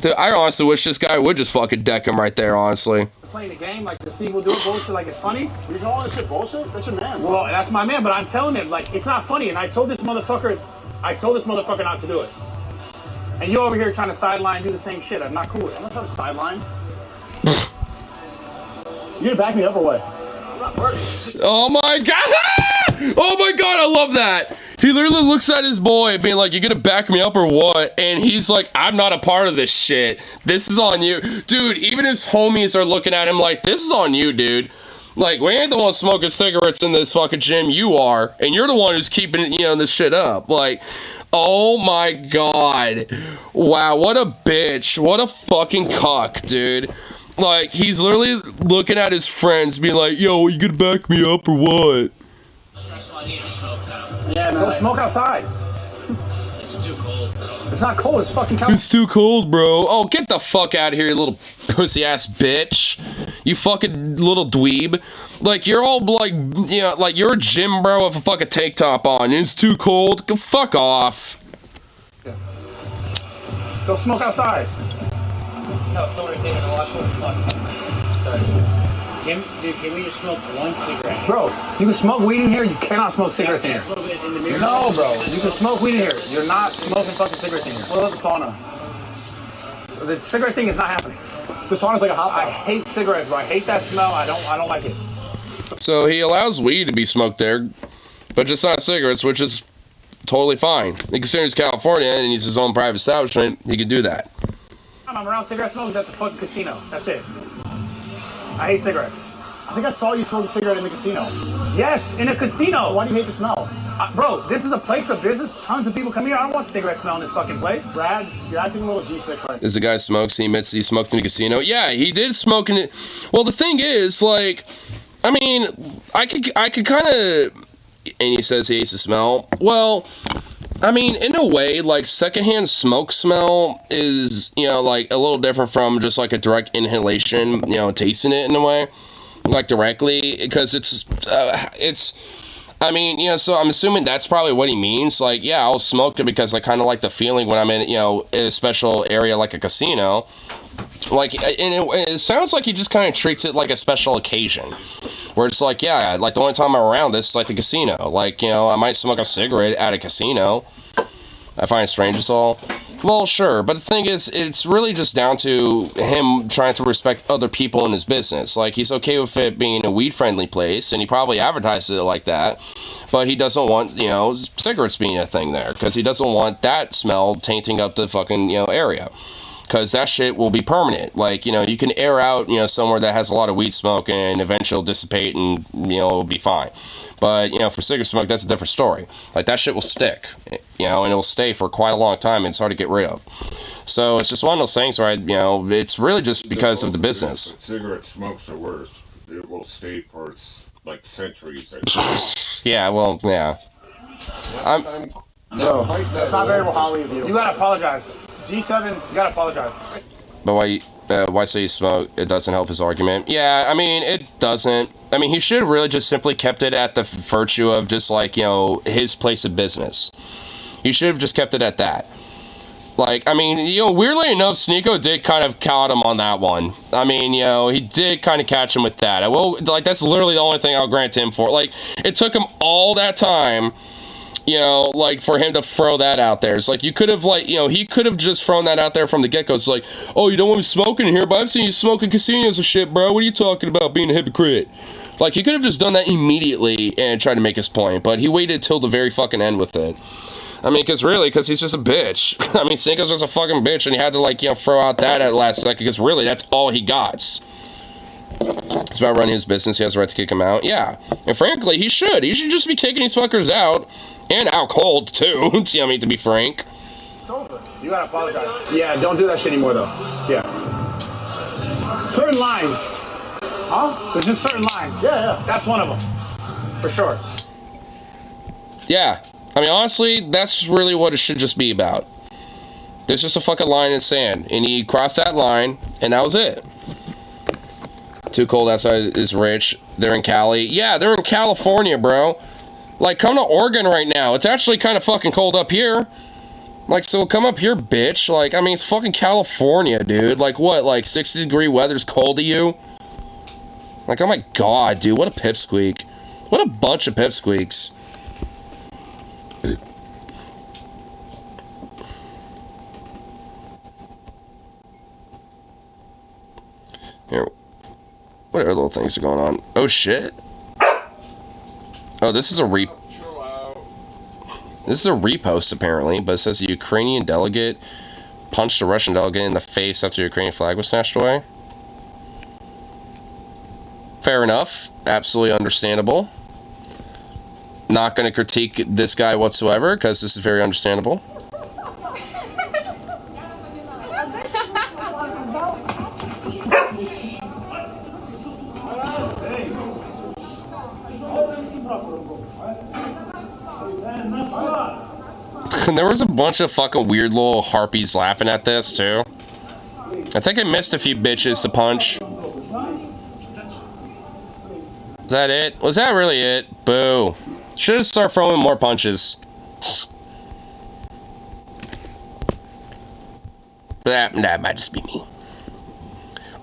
Speaker 1: Dude, I honestly wish this guy would just fucking deck him right there, honestly.
Speaker 9: Playing the game, like the Steve will do it bullshit, like it's funny.
Speaker 10: You call this shit bullshit? That's your man.
Speaker 9: Well, that's my man, but I'm telling him, like, it's not funny. And I told this motherfucker not to do it. And you over here trying to sideline, do the same shit. I'm not cool with it.
Speaker 10: I'm not trying to sideline. You gonna back me up or what? I'm not hurting.
Speaker 1: Oh my god! Oh my god, I love that! He literally looks at his boy being like, you gonna back me up or what? And he's like, I'm not a part of this shit. This is on you. Dude, even his homies are looking at him like, this is on you, dude. Like, we ain't the one smoking cigarettes in this fucking gym, you are. And you're the one who's keeping, this shit up. Like, oh my god. Wow, what a bitch. What a fucking cuck, dude. Like, he's literally looking at his friends being like, yo, you gonna back me up or what?
Speaker 9: Yeah, man. Go smoke outside.
Speaker 2: It's too cold, bro.
Speaker 9: It's not cold, it's fucking California.
Speaker 1: It's too cold, bro. Oh, get the fuck out of here, you little pussy-ass bitch. You fucking little dweeb. Like, you're all, like, like, you're a gym bro with a fucking tank top on. It's too cold. Go fuck off.
Speaker 9: Go smoke outside.
Speaker 2: No, someone taking a watch. What the fuck? Sorry. Can we just smoke one cigarette?
Speaker 9: Bro, you can smoke weed in here, you cannot smoke cigarettes in here. No, bro, you can smoke weed in here. You're not smoking fucking cigarettes in here.
Speaker 10: What about the sauna?
Speaker 9: The cigarette thing is not happening.
Speaker 10: The sauna's like a hot pot.
Speaker 9: I hate cigarettes, bro. I hate that smell. I don't like it.
Speaker 1: So he allows weed to be smoked there, but just not cigarettes, which is totally fine. Considering he's California and he's his own private establishment, he can do that.
Speaker 9: I'm around cigarette smoke is at the fucking casino. That's it. I hate cigarettes.
Speaker 10: I think I saw you smoke a cigarette in the casino.
Speaker 9: Yes, in a casino.
Speaker 10: Why do you hate the smell?
Speaker 9: Bro, this is a place of business. Tons of people come here. I don't want cigarette smell in this fucking place.
Speaker 10: Brad, you're acting a little G6 right.
Speaker 1: Is the guy smokes? He admits he smoked in a casino. Yeah, he did smoke in it. Well, the thing is, like, I mean, I could kind of. And he says he hates the smell. Well, I mean, in a way, like, secondhand smoke smell is, like, a little different from just, like, a direct inhalation, tasting it in a way, like, directly, because it's, I mean, so I'm assuming that's probably what he means. Like, yeah, I'll smoke it because I kind of like the feeling when I'm in, in a special area like a casino. Like, and it sounds like he just kind of treats it like a special occasion. Where it's like, yeah, like, the only time I'm around this is like the casino. Like, I might smoke a cigarette at a casino. I find it strange as all. Well, sure, but the thing is, it's really just down to him trying to respect other people in his business. Like, he's okay with it being a weed-friendly place, and he probably advertises it like that, but he doesn't want, cigarettes being a thing there, because he doesn't want that smell tainting up the fucking, area. Because that shit will be permanent. Like, you can air out, somewhere that has a lot of weed smoke and eventually it'll dissipate and, it'll be fine. But, for cigarette smoke, that's a different story. Like, that shit will stick, and it'll stay for quite a long time and it's hard to get rid of. So, it's just one of those things where, it's really just because of the business.
Speaker 3: Cigarette smoke's the worst. It will stay for, like, centuries.
Speaker 1: Yeah, well, yeah.
Speaker 10: No, that's not very Holly of you.
Speaker 9: You gotta apologize. G7, you gotta apologize.
Speaker 1: But why say he smoked? It doesn't help his argument. Yeah, I mean, it doesn't. I mean, he should really just simply kept it at the virtue of just, like, his place of business. He should have just kept it at that. Like, I mean, weirdly enough, Sneeko did kind of caught him on that one. I mean, he did kind of catch him with that. That's literally the only thing I'll grant him for. Like, it took him all that time, like, for him to throw that out there. It's like, you could have, like, he could have just thrown that out there from the get-go. It's like, oh, you don't want me smoking in here, but I've seen you smoking casinos and shit, bro. What are you talking about being a hypocrite? Like, he could have just done that immediately and tried to make his point, but he waited till the very fucking end with it. I mean, because he's just a bitch. I mean, Sneako's just a fucking bitch, and he had to, like, throw out that at last second, because really, that's all he got. It's about running his business. He has the right to kick him out. Yeah. And frankly, he should. He should just be kicking these fuckers out. And out cold, too. To be frank.
Speaker 9: It's over. You gotta apologize. Yeah, don't do that shit anymore, though. Yeah. Certain lines. Huh? There's just certain lines. Yeah. That's one of them. For sure.
Speaker 1: Yeah. I mean, honestly, that's really what it should just be about. There's just a fucking line in the sand. And he crossed that line, and that was it. Too cold outside is rich. They're in Cali. Yeah, they're in California, bro. Like, come to Oregon right now. It's actually kind of fucking cold up here. Like, so come up here, bitch. Like, I mean, it's fucking California, dude. Like, what? Like, 60-degree weather's cold to you? Like, oh my god, dude. What a pipsqueak. What a bunch of pipsqueaks. Here. What other little things are going on? Oh, shit. Oh, this is a This is a repost, apparently, but it says a Ukrainian delegate punched a Russian delegate in the face after the Ukrainian flag was snatched away. Fair enough. Absolutely understandable. Not going to critique this guy whatsoever, because this is very understandable. And there was a bunch of fucking weird little harpies laughing at this, too. I think I missed a few bitches to punch. Is that it? Was that really it? Boo. Should have started throwing more punches. That might just be me.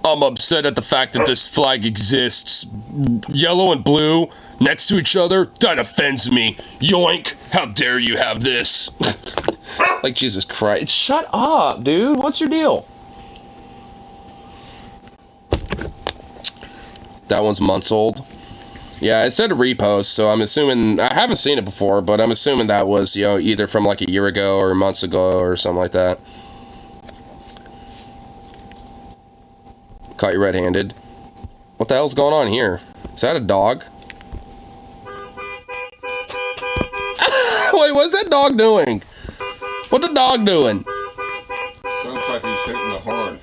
Speaker 1: I'm upset at the fact that this flag exists. Yellow and blue next to each other? That offends me. Yoink. How dare you have this? Like, Jesus Christ. Shut up, dude. What's your deal? That one's months old. Yeah, it said repost, so I'm assuming... I haven't seen it before, but I'm assuming that was, you know, either from like a year ago or months ago or something like that. Caught you red-handed. What the hell's going on here? Is that a dog? Wait, what's that dog doing? What the dog doing?
Speaker 3: Sounds like he's hitting the horn.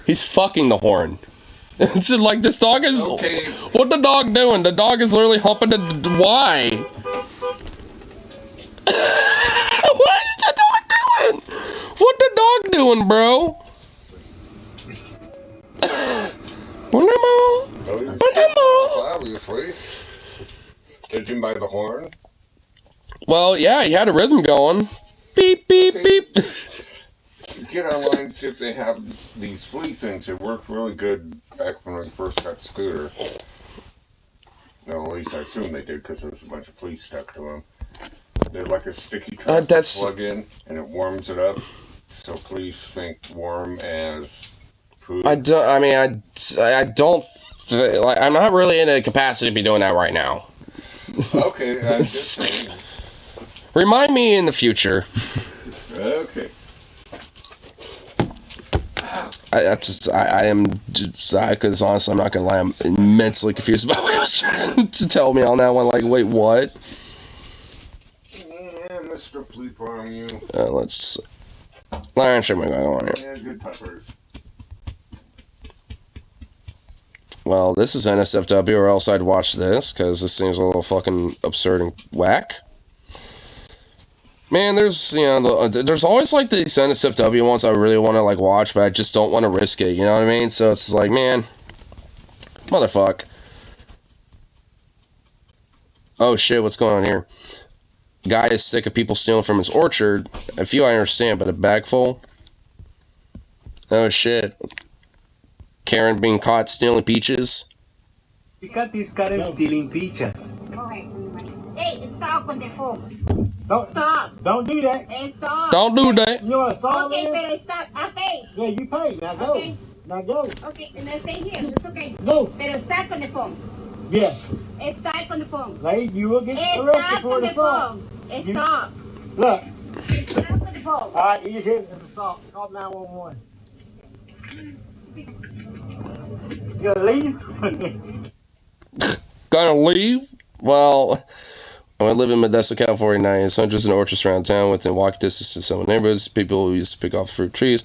Speaker 1: He's fucking the horn. It's like this dog is...
Speaker 3: Okay.
Speaker 1: What the dog doing? The dog is literally humping the... Why? What is the dog doing? What the dog doing, bro?
Speaker 3: Obviously. Judging by the horn.
Speaker 1: Well, yeah, he had a rhythm going. Beep, beep, beep.
Speaker 3: Get online and see if they have these flea things. It worked really good back when we first got the scooter. No, at least I assume they did because there was a bunch of fleas stuck to them. They're like a sticky trap to plug in, and it warms it up. So fleas think warm as food.
Speaker 1: I don't. I mean, I don't. Like, I'm not really in a capacity to be doing that right now.
Speaker 3: Okay, I'm just saying.
Speaker 1: Remind me in the future.
Speaker 3: Okay.
Speaker 1: I am just, because honestly, I'm not gonna lie, I'm immensely confused about what he was trying to tell me on that one. Like, wait, what?
Speaker 3: Yeah, Mr. Fleet Farm, you.
Speaker 1: Let's. Let's check my going on here.
Speaker 3: Yeah, good peppers.
Speaker 1: Well, this is NSFW, or else I'd watch this, because this seems a little fucking absurd and whack. Man, there's, you know, there's always, like, these NSFW ones I really want to, like, watch, but I just don't want to risk it, you know what I mean? So it's like, man, motherfuck. Oh, shit, what's going on here? Guy is sick of people stealing from his orchard. A few I understand, but a bag full? Oh, shit. Karen being caught stealing peaches?
Speaker 11: We got this Karen stealing peaches.
Speaker 12: Hey, stop on the phone. Stop.
Speaker 10: Don't do that.
Speaker 12: Hey, stop.
Speaker 1: Don't do that.
Speaker 10: You know what a song
Speaker 12: Okay,
Speaker 10: is?
Speaker 12: pero stop. I pay.
Speaker 10: Yeah, you pay. Now go.
Speaker 12: Okay.
Speaker 10: Now go.
Speaker 12: Okay, and I stay here. It's okay.
Speaker 10: Go.
Speaker 12: Pero start on the phone.
Speaker 10: Yes.
Speaker 12: Start on the phone.
Speaker 10: Lady, you will get arrested
Speaker 12: Start
Speaker 10: for
Speaker 12: on
Speaker 10: the
Speaker 12: the
Speaker 10: assault.
Speaker 12: phone. Stop.
Speaker 10: Look.
Speaker 12: Start on the phone.
Speaker 10: All right, you just hit an assault. Call 911. You gonna leave?
Speaker 1: Gonna leave? Well, I live in Modesto, California. There's hundreds of orchards around town within walking distance to some neighborhoods. People who used to pick off fruit trees,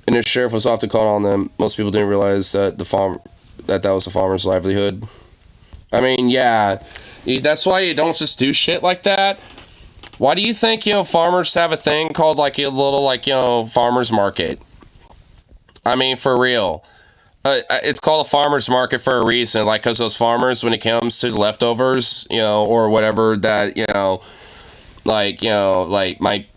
Speaker 1: and the sheriff was often called on them. Most people didn't realize that that was the farmer's livelihood. I mean, yeah, that's why you don't just do shit like that. Why do you think, you know, farmers have a thing called, like, a little, like, you know, farmer's market? I mean, for real. It's called a farmer's market for a reason, like, because those farmers, when it comes to the leftovers, you know, or whatever that, you know, like, might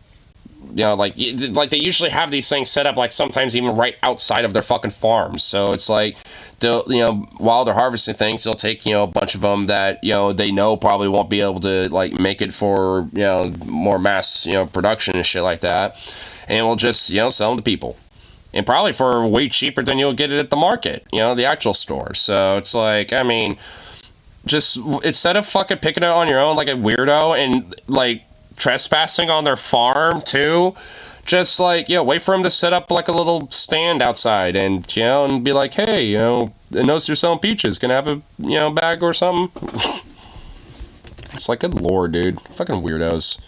Speaker 1: you know, like they usually have these things set up, like, sometimes even right outside of their fucking farms. So it's like, they'll, you know, while they're harvesting things, they'll take, you know, a bunch of them that, you know, they know probably won't be able to, like, make it for, you know, more mass, you know, production and shit like that. And we'll just, you know, sell them to people. And probably for way cheaper than you'll get it at the market, you know, the actual store. So it's like, I mean, just instead of fucking picking it on your own like a weirdo and, like, trespassing on their farm too, just, like, you know, wait for him to set up like a little stand outside and, you know, and be like, hey, you know, I notice you're selling peaches, can I have a, you know, bag or something? It's like, good lord, dude, fucking weirdos.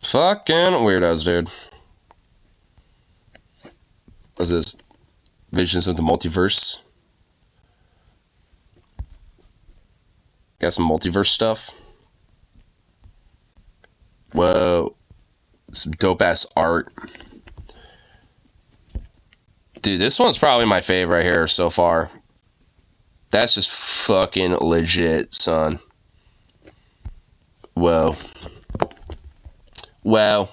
Speaker 1: Fucking weirdos, dude. What's this? Visions of the Multiverse. Got some multiverse stuff. Whoa. Some dope ass art. Dude, this one's probably my favorite right here so far. That's just fucking legit, son. Whoa. Whoa.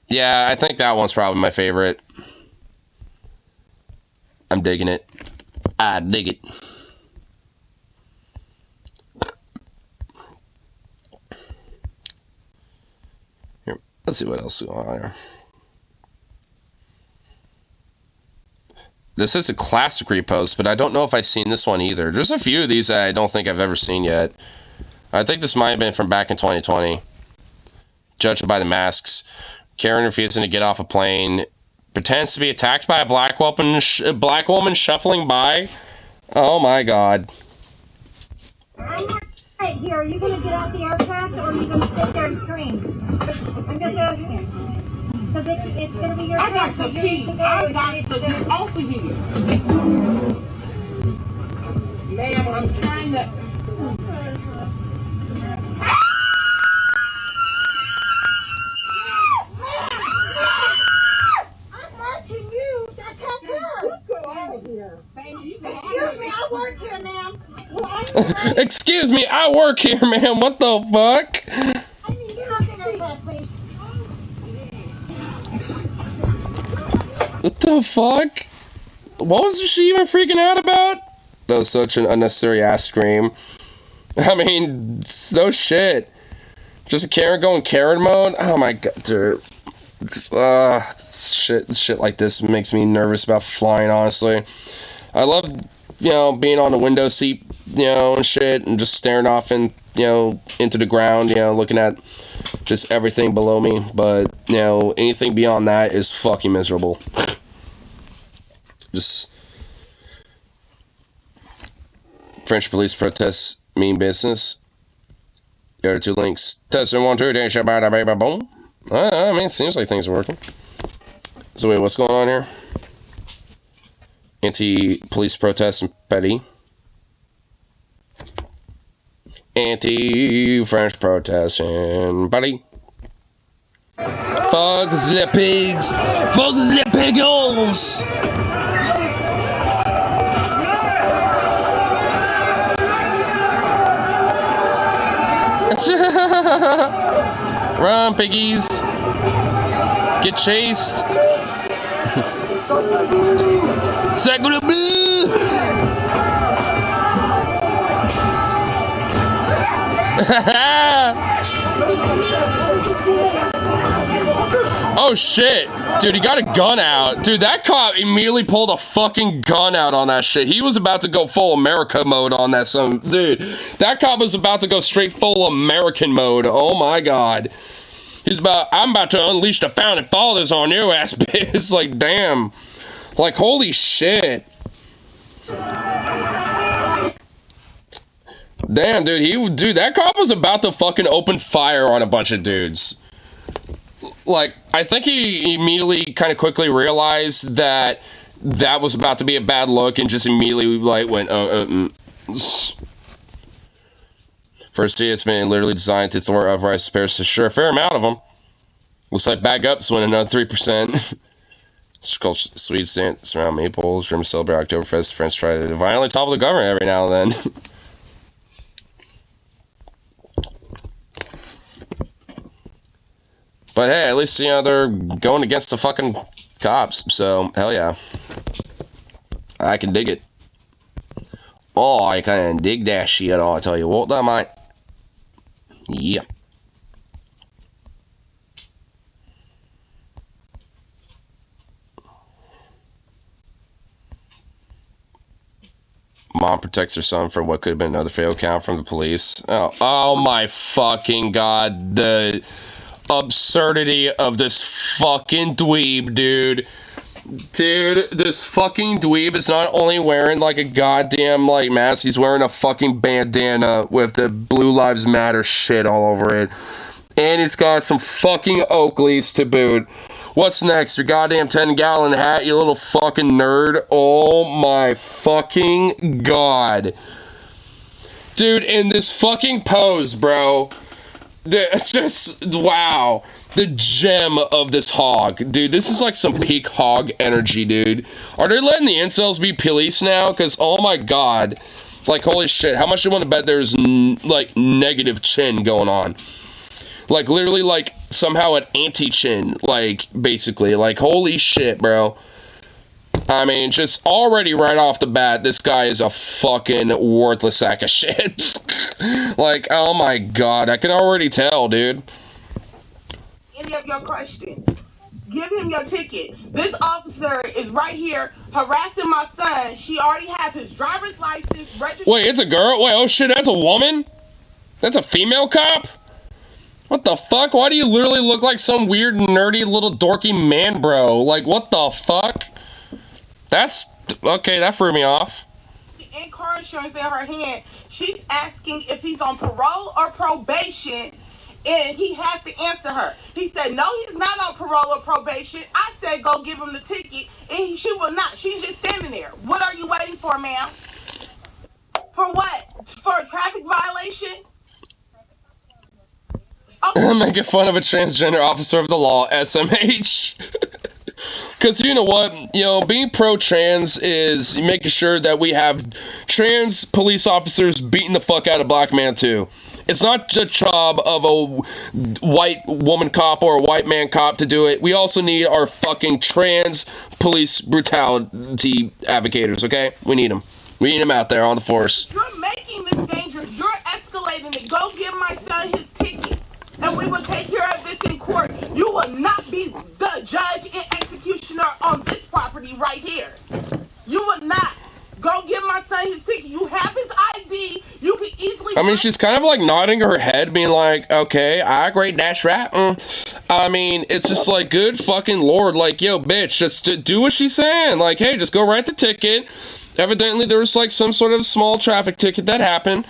Speaker 1: Yeah, I think that one's probably my favorite. I'm digging it. I dig it. Here, let's see what else is going on here. This is a classic repost, but I don't know if I've seen this one either. There's a few of these that I don't think I've ever seen yet. I think this might have been from back in 2020. Judging by the masks. Karen refusing to get off a plane. Pretends to be attacked by a black woman shuffling by. Oh my god.
Speaker 12: I'm right here. Are you going to get off the aircraft or are you going to sit there and scream? I'm just asking. Because it's going to be your turn. I got to pee. I got to get off of here. Ma'am, I'm trying to... Excuse me, I work here, ma'am.
Speaker 1: Excuse me, I work here, ma'am. What the fuck?
Speaker 12: I mean, you're not gonna fuck me.
Speaker 1: What the fuck? What was she even freaking out about? That was such an unnecessary ass scream. I mean, no shit. Just a Karen going Karen mode? Oh my god, dude. Shit like this makes me nervous about flying, honestly. I love, you know, being on the window seat, you know, and shit, and just staring off and, you know, into the ground, you know, looking at just everything below me. But, you know, anything beyond that is fucking miserable. Just French police protests mean business. There are two links. Testing 1, 2, dash about a baby boom. I mean, it seems like things are working. So wait, what's going on here? Anti-police protests in Petty. Anti-French protests in Petty. Fugs the pigs! Fugs the piggles! Run, piggies! Get chased! Sacre bleu! Oh shit! Dude, he got a gun out. Dude, that cop immediately pulled a fucking gun out on that shit. He was about to go full America mode on that son. Dude, that cop was about to go straight full American mode. Oh my god. I'm about to unleash the founding fathers on your ass, bitch. It's like, damn. Like, holy shit. Damn, dude, that cop was about to fucking open fire on a bunch of dudes. Like, I think he immediately kind of quickly realized that that was about to be a bad look and just immediately, like, went, First it's been literally designed to thwart uprising spirits. Sure, a fair amount of them. Looks like back up's winning another 3%. Swedes dance around maypoles. Germans celebrate Oktoberfest. French try to violently topple the government every now and then. But hey, at least, you know, they're going against the fucking cops. So, hell yeah. I can dig it. Oh, I can dig that shit, I'll tell you what, that might. Yeah. Mom protects her son from what could have been another failed count from the police. Oh my fucking god. The absurdity of this fucking dweeb, dude. Dude, this fucking dweeb is not only wearing like a goddamn like mask, he's wearing a fucking bandana with the Blue Lives Matter shit all over it. And he's got some fucking Oakleys to boot. What's next? Your goddamn 10-gallon hat, you little fucking nerd. Oh my fucking god. Dude, in this fucking pose, bro. It's just, wow. The gem of this hog. Dude, this is like some peak hog energy, dude. Are they letting the incels be police now? Because, oh my god. Like, holy shit. How much do you want to bet there's, like, negative chin going on? Like, literally, like, somehow an anti-chin. Like, basically. Like, holy shit, bro. I mean, just already right off the bat, this guy is a fucking worthless sack of shit. Like, oh my god. I can already tell, dude.
Speaker 13: Any of your questions. Give him your ticket. This officer is right here harassing my son. She already has his driver's license registered.
Speaker 1: Wait, it's a girl? Wait, oh shit, that's a woman? That's a female cop? What the fuck? Why do you literally look like some weird, nerdy, little dorky man, bro? Like, what the fuck? That's... okay, that threw me off.
Speaker 13: And car insurance in her hand. She's asking if he's on parole or probation. And he has to answer her. He said, no, he's not on parole or probation. I said, go give him the ticket. And she will not. She's just standing there. What are you waiting for, ma'am? For what? For a traffic violation?
Speaker 1: Okay. Making fun of a transgender officer of the law, SMH. Because you know what? You know, being pro-trans is making sure that we have trans police officers beating the fuck out of black man too. It's not the job of a white woman cop or a white man cop to do it. We also need our fucking trans police brutality advocates, okay? We need them. We need them out there on the force.
Speaker 13: You're making this dangerous. You're escalating it. Go give my son his ticket, and we will take care of this in court. You will not be the judge and executioner on this property right here. You will not. Go give my son his ticket. You have his ID. You can easily...
Speaker 1: I mean, she's kind of like nodding her head, being like, okay, I agree, that's right. I mean, it's just like, good fucking lord. Like, yo, bitch, just do what she's saying. Like, hey, just go write the ticket. Evidently, there was like some sort of small traffic ticket that happened.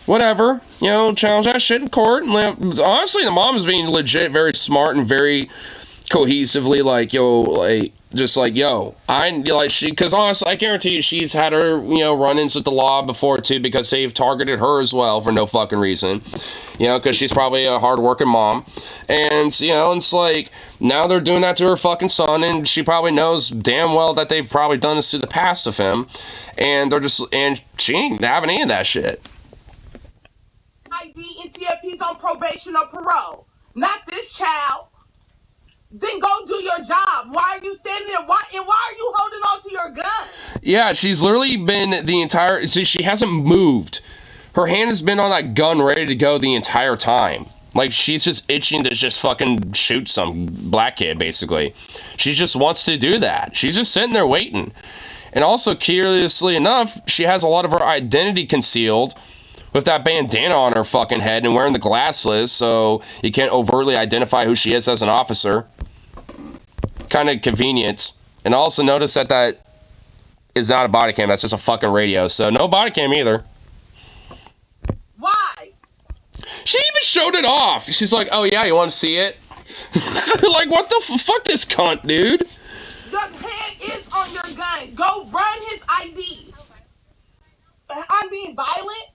Speaker 1: Whatever. You know, challenge that shit in court. And, honestly, the mom is being legit very smart and very cohesively like, yo, like... just like, yo, because honestly, I guarantee you she's had her, you know, run-ins with the law before, too, because they've targeted her as well for no fucking reason. You know, because she's probably a hard-working mom. And, you know, it's like, now they're doing that to her fucking son, and she probably knows damn well that they've probably done this to the past of him. And they're just, and she ain't having any of that shit.
Speaker 13: ID and see if he's on probation or parole. Not this child. Then go do your job. Why are you standing there? Why are you holding on to your gun?
Speaker 1: Yeah, she's literally been the entire... see, she hasn't moved. Her hand has been on that gun ready to go the entire time. Like, she's just itching to just fucking shoot some black kid, basically. She just wants to do that. She's just sitting there waiting. And also, curiously enough, she has a lot of her identity concealed with that bandana on her fucking head and wearing the glasses, so you can't overtly identify who she is as an officer. Kind of convenient. And also notice that that is not a body cam, that's just a fucking radio, so no body cam either.
Speaker 13: Why?
Speaker 1: She even showed it off. She's like, oh yeah, you want to see it? Like, what the fuck this cunt, dude?
Speaker 13: Your hand is on your gun. Go run his ID. I'm being violent?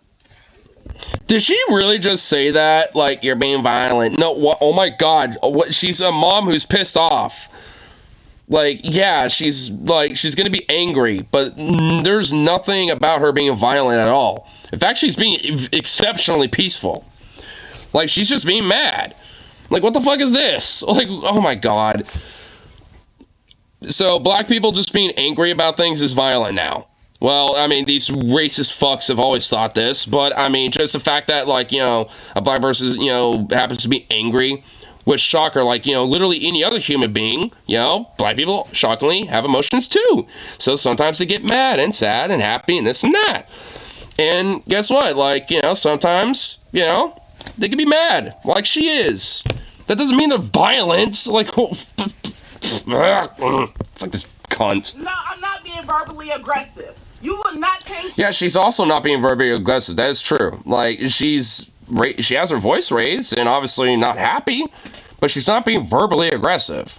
Speaker 1: Did she really just say that? Like, you're being violent? No, what? Oh my god. What? She's a mom who's pissed off. Like, yeah, she's gonna be angry, but there's nothing about her being violent at all. In fact, she's being exceptionally peaceful. Like, she's just being mad. Like, what the fuck is this? Like, oh my god. So, black people just being angry about things is violent now. Well, I mean, these racist fucks have always thought this, but, I mean, just the fact that, like, you know, a black person, you know, happens to be angry, which, shocker, like, you know, literally any other human being, you know, black people, shockingly, have emotions too. So sometimes they get mad and sad and happy and this and that. And guess what? Like, you know, sometimes, you know, they can be mad, like she is. That doesn't mean they're violent. Like, fuck this cunt.
Speaker 13: No, I'm not being verbally aggressive. You will not change.
Speaker 1: Yeah, she's also not being verbally aggressive. That is true. Like, she has her voice raised and obviously not happy, but she's not being verbally aggressive.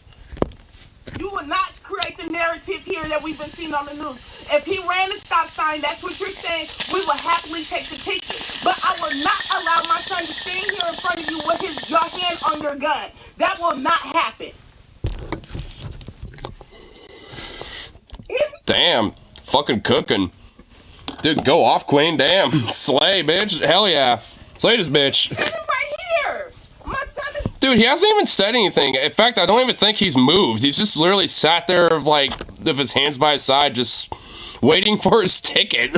Speaker 13: You will not create the narrative here that we've been seeing on the news. If he ran a stop sign, that's what you're saying, we will happily take the ticket. But I will not allow my son to stand here in front of you with your hand on your gun. That will not happen.
Speaker 1: Damn. Fucking cooking. Dude, go off, queen. Damn. Slay, bitch. Hell yeah. Slay this bitch.
Speaker 13: Right here. My son is...
Speaker 1: Dude, he hasn't even said anything. In fact, I don't even think he's moved. He's just literally sat there, like, with his hands by his side, just waiting for his ticket.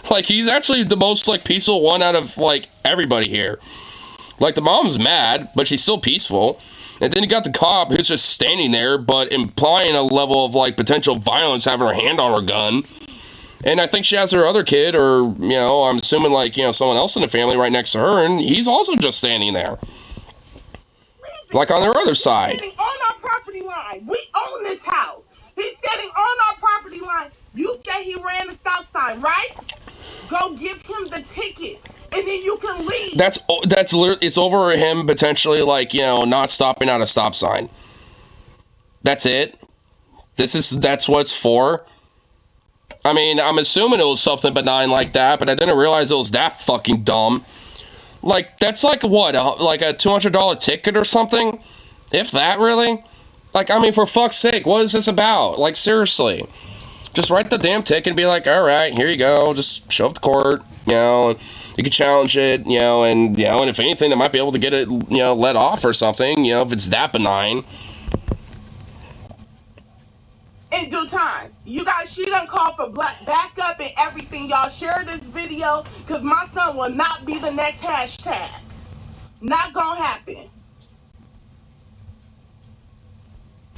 Speaker 1: Like, he's actually the most, like, peaceful one out of, like, everybody here. Like, the mom's mad, but she's still peaceful. And then you got the cop who's just standing there, but implying a level of, like, potential violence, having her hand on her gun. And I think she has her other kid, or, you know, I'm assuming, like, you know, someone else in the family right next to her, and he's also just standing there. Like, on their other side.
Speaker 13: He's on our property line. We own this house. He's standing on our property line. You said he ran a stop sign, right? Go give him the ticket, and then you can leave.
Speaker 1: That's literally, it's over him potentially, like, you know, not stopping at a stop sign. That's it. That's what it's for. I mean, I'm assuming it was something benign like that, but I didn't realize it was that fucking dumb. Like, that's like, what, like a $200 ticket or something? If that, really? Like, I mean, for fuck's sake, what is this about? Like, seriously. Just write the damn ticket and be like, alright, here you go, just show up to court, you know, and you can challenge it, you know, and if anything, they might be able to get it, you know, let off or something, you know, if it's that benign.
Speaker 13: In due time. You guys, she done called for backup and everything. Y'all share this video, because my son will not be the next hashtag. Not gonna happen.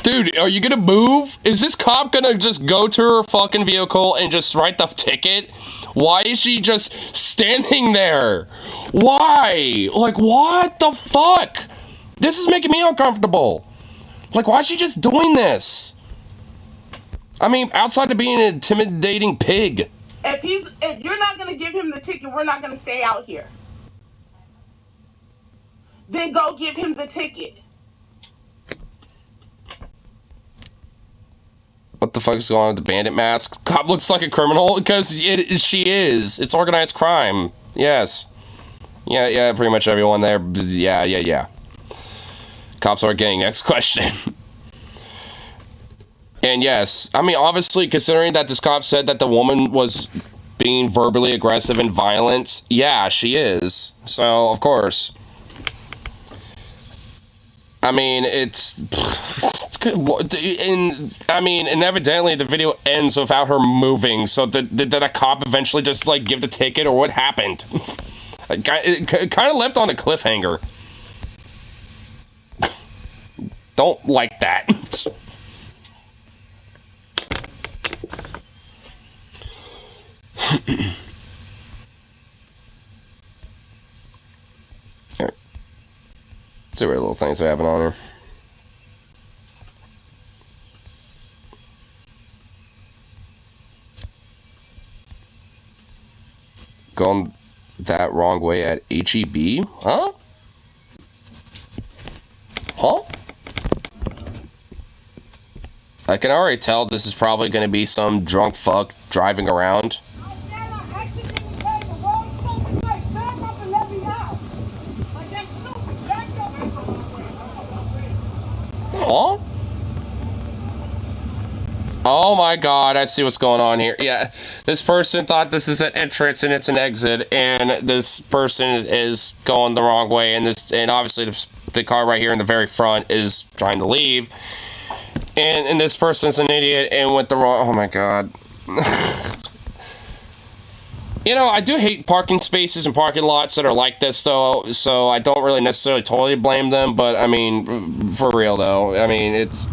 Speaker 1: Dude, are you gonna move? Is this cop gonna just go to her fucking vehicle and just write the ticket? Why is she just standing there? Why? Like, what the fuck? This is making me uncomfortable. Like, why is she just doing this? I mean, outside of being an intimidating pig.
Speaker 13: If you're not gonna give him the ticket, we're not gonna stay out here. Then go give him the ticket.
Speaker 1: What the fuck is going on with the bandit mask? Cop looks like a criminal because she is. It's organized crime. Yes. Yeah, pretty much everyone there. Yeah. Cops are getting next question. And yes, I mean, obviously, considering that this cop said that the woman was being verbally aggressive and violent, yeah, she is. So, of course. I mean, and evidently the video ends without her moving, so did a cop eventually just, like, give the ticket, or what happened? It kind of left on a cliffhanger. Don't like that. Alright. See what little things are happening on here. Gone that wrong way at HEB? Huh? Huh? I can already tell this is probably going to be some drunk fuck driving around. Huh? Oh my god, I see what's going on here. Yeah, this person thought this is an entrance and it's an exit, and this person is going the wrong way, and obviously this the car right here in the very front is trying to leave. And this person's an idiot and went the wrong... Oh my god. You know, I do hate parking spaces and parking lots that are like this, though, so I don't really necessarily totally blame them, but, I mean, for real, though, I mean, it's...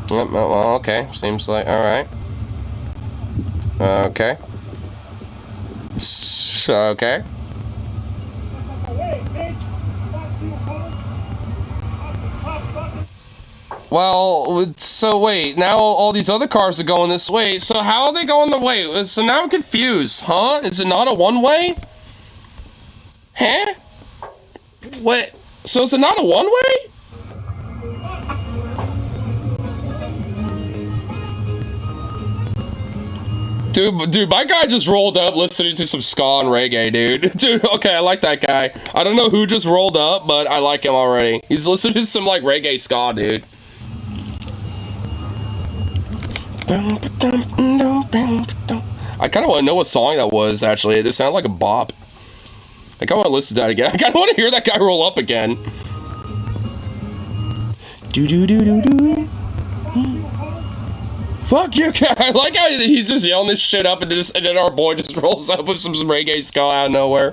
Speaker 1: Well, okay, seems like... Alright. Okay. Okay. Well, so wait, now all these other cars are going this way, so how are they going the way? So now I'm confused, huh? Is it not a one-way? Huh? Wait, so is it not a one-way? Dude, my guy just rolled up listening to some ska and reggae, dude. Dude, okay, I like that guy. I don't know who just rolled up, but I like him already. He's listening to some, like, reggae ska, dude. I kind of want to know what song that was, actually. It sounded like a bop. I kind of want to listen to that again. I kind of want to hear that guy roll up again. Do-do-do-do-do. Fuck you, guy. I like how he's just yelling this shit up and then our boy just rolls up with some reggae ska out of nowhere.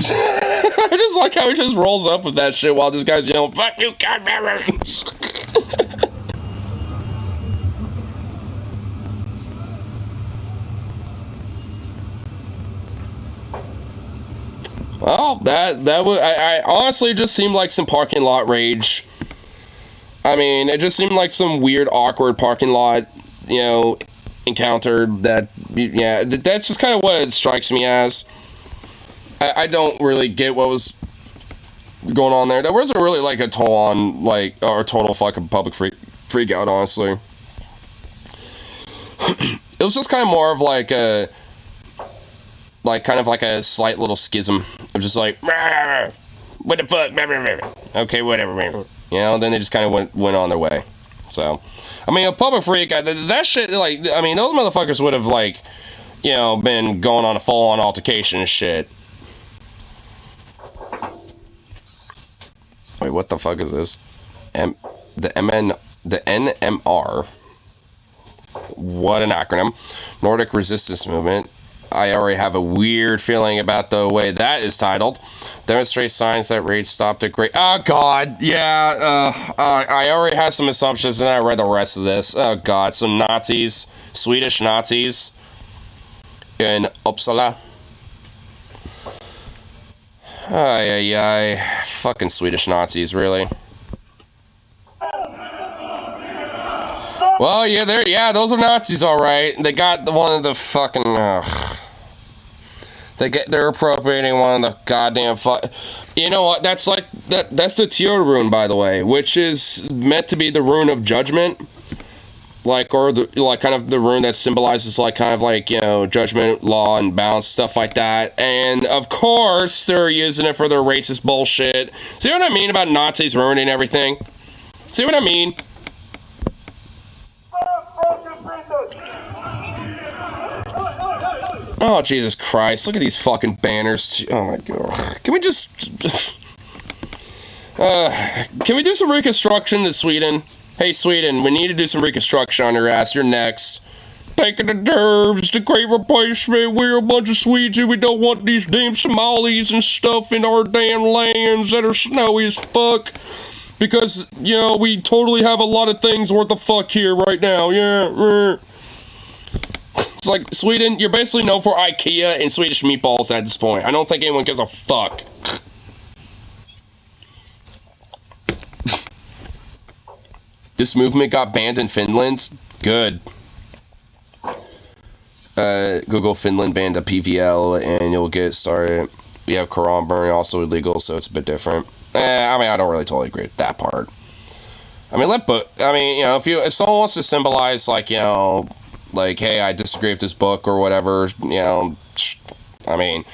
Speaker 1: I just like how he just rolls up with that shit while this guy's yelling, "Fuck you, God Barons!" Well, that would I honestly just seemed like some parking lot rage. I mean, it just seemed like some weird, awkward parking lot, you know, encounter that, yeah, that's just kind of what it strikes me as. I don't really get what was going on there. There wasn't really like a total fucking public freak out, honestly. It was just kind of more of like a, kind of like a slight little schism of just like, what the fuck, okay, whatever, you know, then they just kind of went on their way. So, I mean, a public freak, that shit, like, I mean, those motherfuckers would have, like, you know, been going on a full-on altercation and shit. Wait, what the fuck is this? The NMR. What an acronym. Nordic Resistance Movement. I already have a weird feeling about the way that is titled. Demonstrate signs that rage stopped at great... Oh, God. Yeah, I already had some assumptions, and I read the rest of this. Oh, God. Some Nazis. Swedish Nazis. In Uppsala. Ay. Fucking Swedish Nazis, really. Well, yeah, those are Nazis, all right. They got one of the fucking, they're appropriating one of the goddamn you know what, that's like, that's the Tear rune, by the way, which is meant to be the rune of judgment. Like, or like kind of the rune that symbolizes like kind of like, you know, judgment, law, and balance, stuff like that. And of course they're using it for their racist bullshit. See what I mean about Nazis ruining everything? See what I mean? Oh, Jesus Christ, look at these fucking banners. Oh my God. Can we just can we do some reconstruction to Sweden? Hey, Sweden, we need to do some reconstruction on your ass. You're next. Taking the derbs, the great replacement. We're a bunch of Swedes and we don't want these damn Somalis and stuff in our damn lands that are snowy as fuck. Because, you know, we totally have a lot of things worth of fuck here right now. Yeah. It's like, Sweden, you're basically known for IKEA and Swedish meatballs at this point. I don't think anyone gives a fuck. This movement got banned in Finland. Good. Google Finland banned a PVL and you'll get started. We have Quran burning also illegal, so it's a bit different. I mean, I don't really totally agree with that part. I mean, you know, if someone wants to symbolize, like, you know, like, hey, I disagree with this book or whatever, you know, I mean,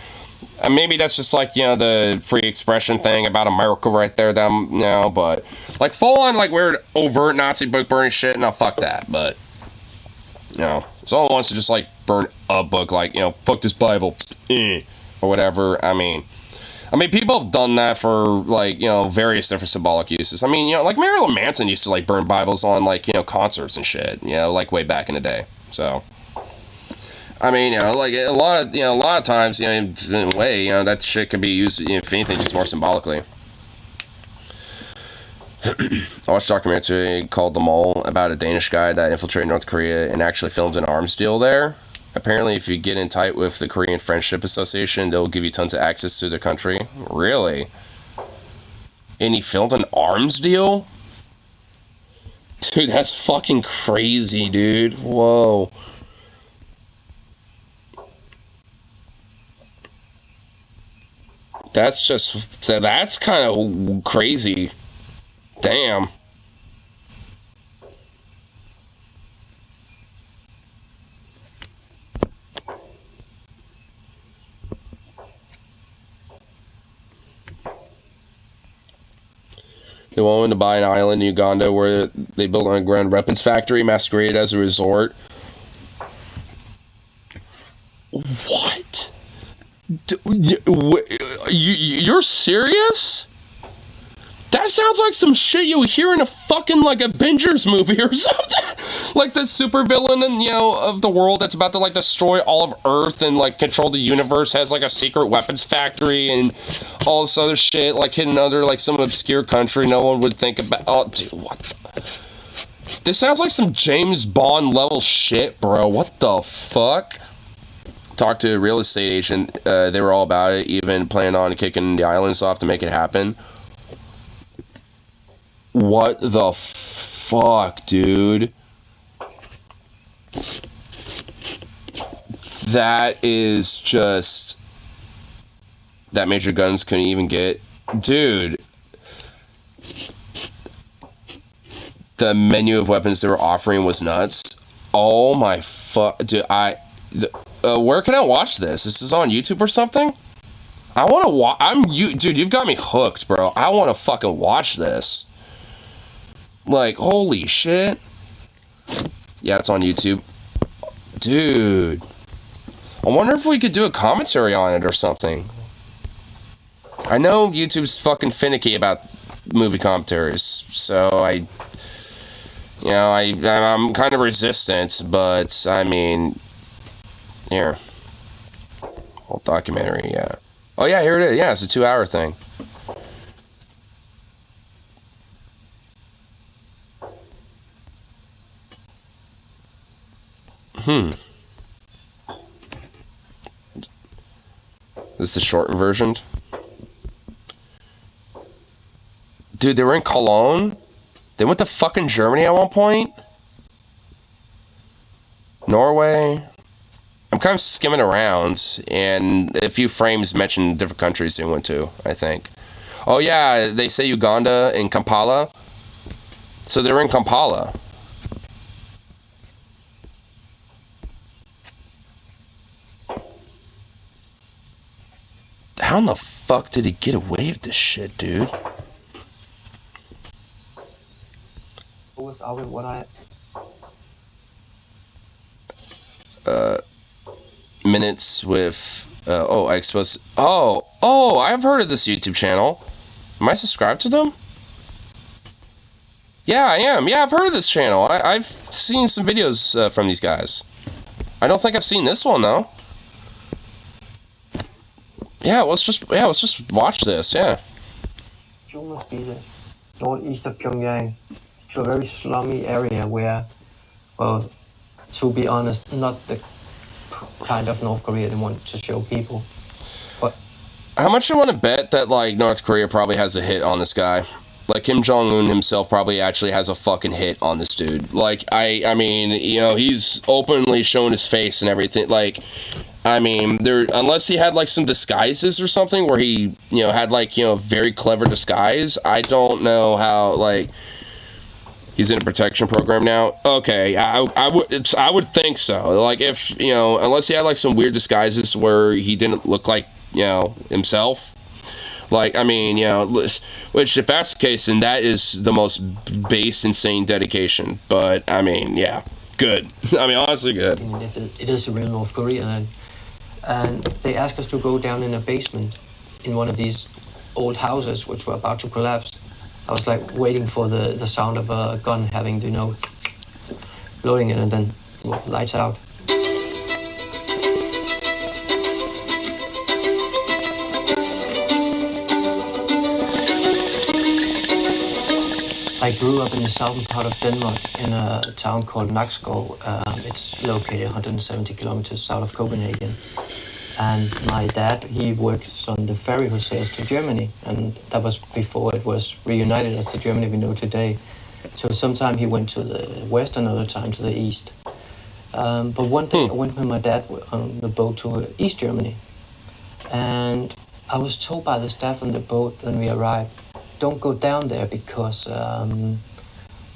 Speaker 1: maybe that's just like, you know, the free expression thing about America right there, you know, but, like, full on, like, weird, overt Nazi book burning shit, no, fuck that, but, you know, Someone wants to just, like, burn a book, like, you know, fuck this Bible, or whatever. I mean, people have done that for, like, you know, various different symbolic uses. I mean, you know, like, Marilyn Manson used to, like, burn Bibles on, like, you know, concerts and shit, you know, like, way back in the day. So, I mean, you know, like, a lot of times, you know, in a way, you know, that shit can be used, you know, if anything, just more symbolically. I watched a documentary called The Mole about a Danish guy that infiltrated North Korea and actually filmed an arms deal there. Apparently, if you get in tight with the Korean Friendship Association, they'll give you tons of access to their country. Really? And he filmed an arms deal? Dude, that's fucking crazy, dude. Whoa. That's kind of crazy. Damn. They wanted to buy an island in Uganda where they built an underground weapons factory masqueraded as a resort. What? You're serious? That sounds like some shit you would hear in a fucking, like, Avengers movie or something. Like the supervillain, and, you know, of the world that's about to, like, destroy all of Earth and, like, control the universe, has, like, a secret weapons factory and all this other shit, like, hidden under, like, some obscure country no one would think about. Oh, dude, what the... This sounds like some James Bond level shit, bro. What the fuck? Talked to a real estate agent. They were all about it, even planning on kicking the islands off to make it happen. What the fuck, dude? That is just... That Major Guns couldn't even get... Dude. The menu of weapons they were offering was nuts. Oh my fuck... Dude, where can I watch this? Is this on YouTube or something? I want to watch... Dude, you've got me hooked, bro. I want to fucking watch this. Like, holy shit. Yeah, it's on YouTube. Dude. I wonder if we could do a commentary on it or something. I know YouTube's fucking finicky about movie commentaries, so I'm kind of resistant, but, I mean, here. Whole documentary, yeah. Oh, yeah, here it is. Yeah, it's a 2-hour thing. This is the shortened version. Dude, they were in Cologne? They went to fucking Germany at one point? Norway? I'm kind of skimming around, and a few frames mention different countries they went to, I think. Oh yeah, they say Uganda and Kampala. So they're in Kampala. How in the fuck did he get away with this shit, dude? Minutes with... I suppose... Oh, I've heard of this YouTube channel. Am I subscribed to them? Yeah, I am. Yeah, I've heard of this channel. I've seen some videos from these guys. I don't think I've seen this one, though. Yeah, let's just watch this, yeah.
Speaker 6: Must be the northeast of Pyongyang, to a very slummy area where, well, to be honest, not the kind of North Korea they want to show people. But
Speaker 1: how much you want to bet that, like, North Korea probably has a hit on this guy? Like, Kim Jong-un himself probably actually has a fucking hit on this dude. Like, I mean, you know, he's openly showing his face and everything. Like, I mean, unless he had, like, some disguises or something where he, you know, had, like, you know, very clever disguise, I don't know how, like, he's in a protection program now. Okay, I would think so. Like, if, you know, unless he had, like, some weird disguises where he didn't look like, you know, himself. Like, I mean, you know, which, if that's the case, then that is the most base, insane dedication. But, I mean, yeah. good. I mean, honestly, good.
Speaker 6: It is a real North Korea, and they asked us to go down in a basement in one of these old houses which were about to collapse. I was like waiting for the sound of a gun having, loading it, and then lights out. I grew up in the southern part of Denmark in a town called Nakskov. It's located 170 kilometers south of Copenhagen. And my dad, he works on the ferry who sails to Germany, and that was before it was reunited as the Germany we know today. So sometime he went to the west, another time to the east. But one day I went with my dad on the boat to East Germany, and I was told by the staff on the boat when we arrived, don't go down there because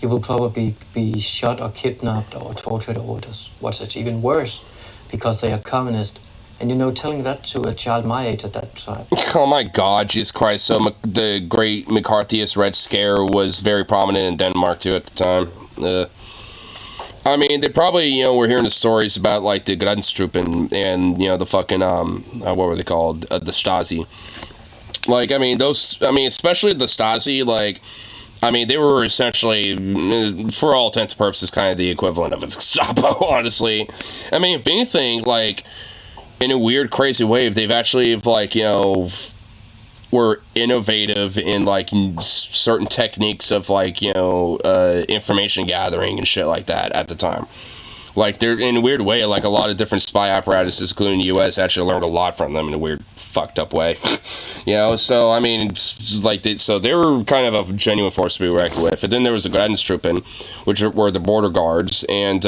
Speaker 6: you will probably be shot or kidnapped or tortured, or what's it, even worse, because they are communist. And telling that to a child my age at that time.
Speaker 1: Oh my God, Jesus Christ. So the great McCarthyist Red Scare was very prominent in Denmark too at the time. I mean, they probably, were hearing the stories about like the Grenztruppen and the fucking, what were they called? The Stasi. Like, I mean, especially the Stasi, like, I mean, they were essentially, for all intents and purposes, kind of the equivalent of a Gestapo, honestly. I mean, if anything, like, in a weird, crazy way, they've actually, like, were innovative in, like, certain techniques of, like, information gathering and shit like that at the time. Like, they're, in a weird way, like, a lot of different spy apparatuses, including the U.S., actually learned a lot from them in a weird, fucked up way. So, I mean, like, they were kind of a genuine force to be reckoned with. And then there was the Grenztruppen, which were the border guards, and,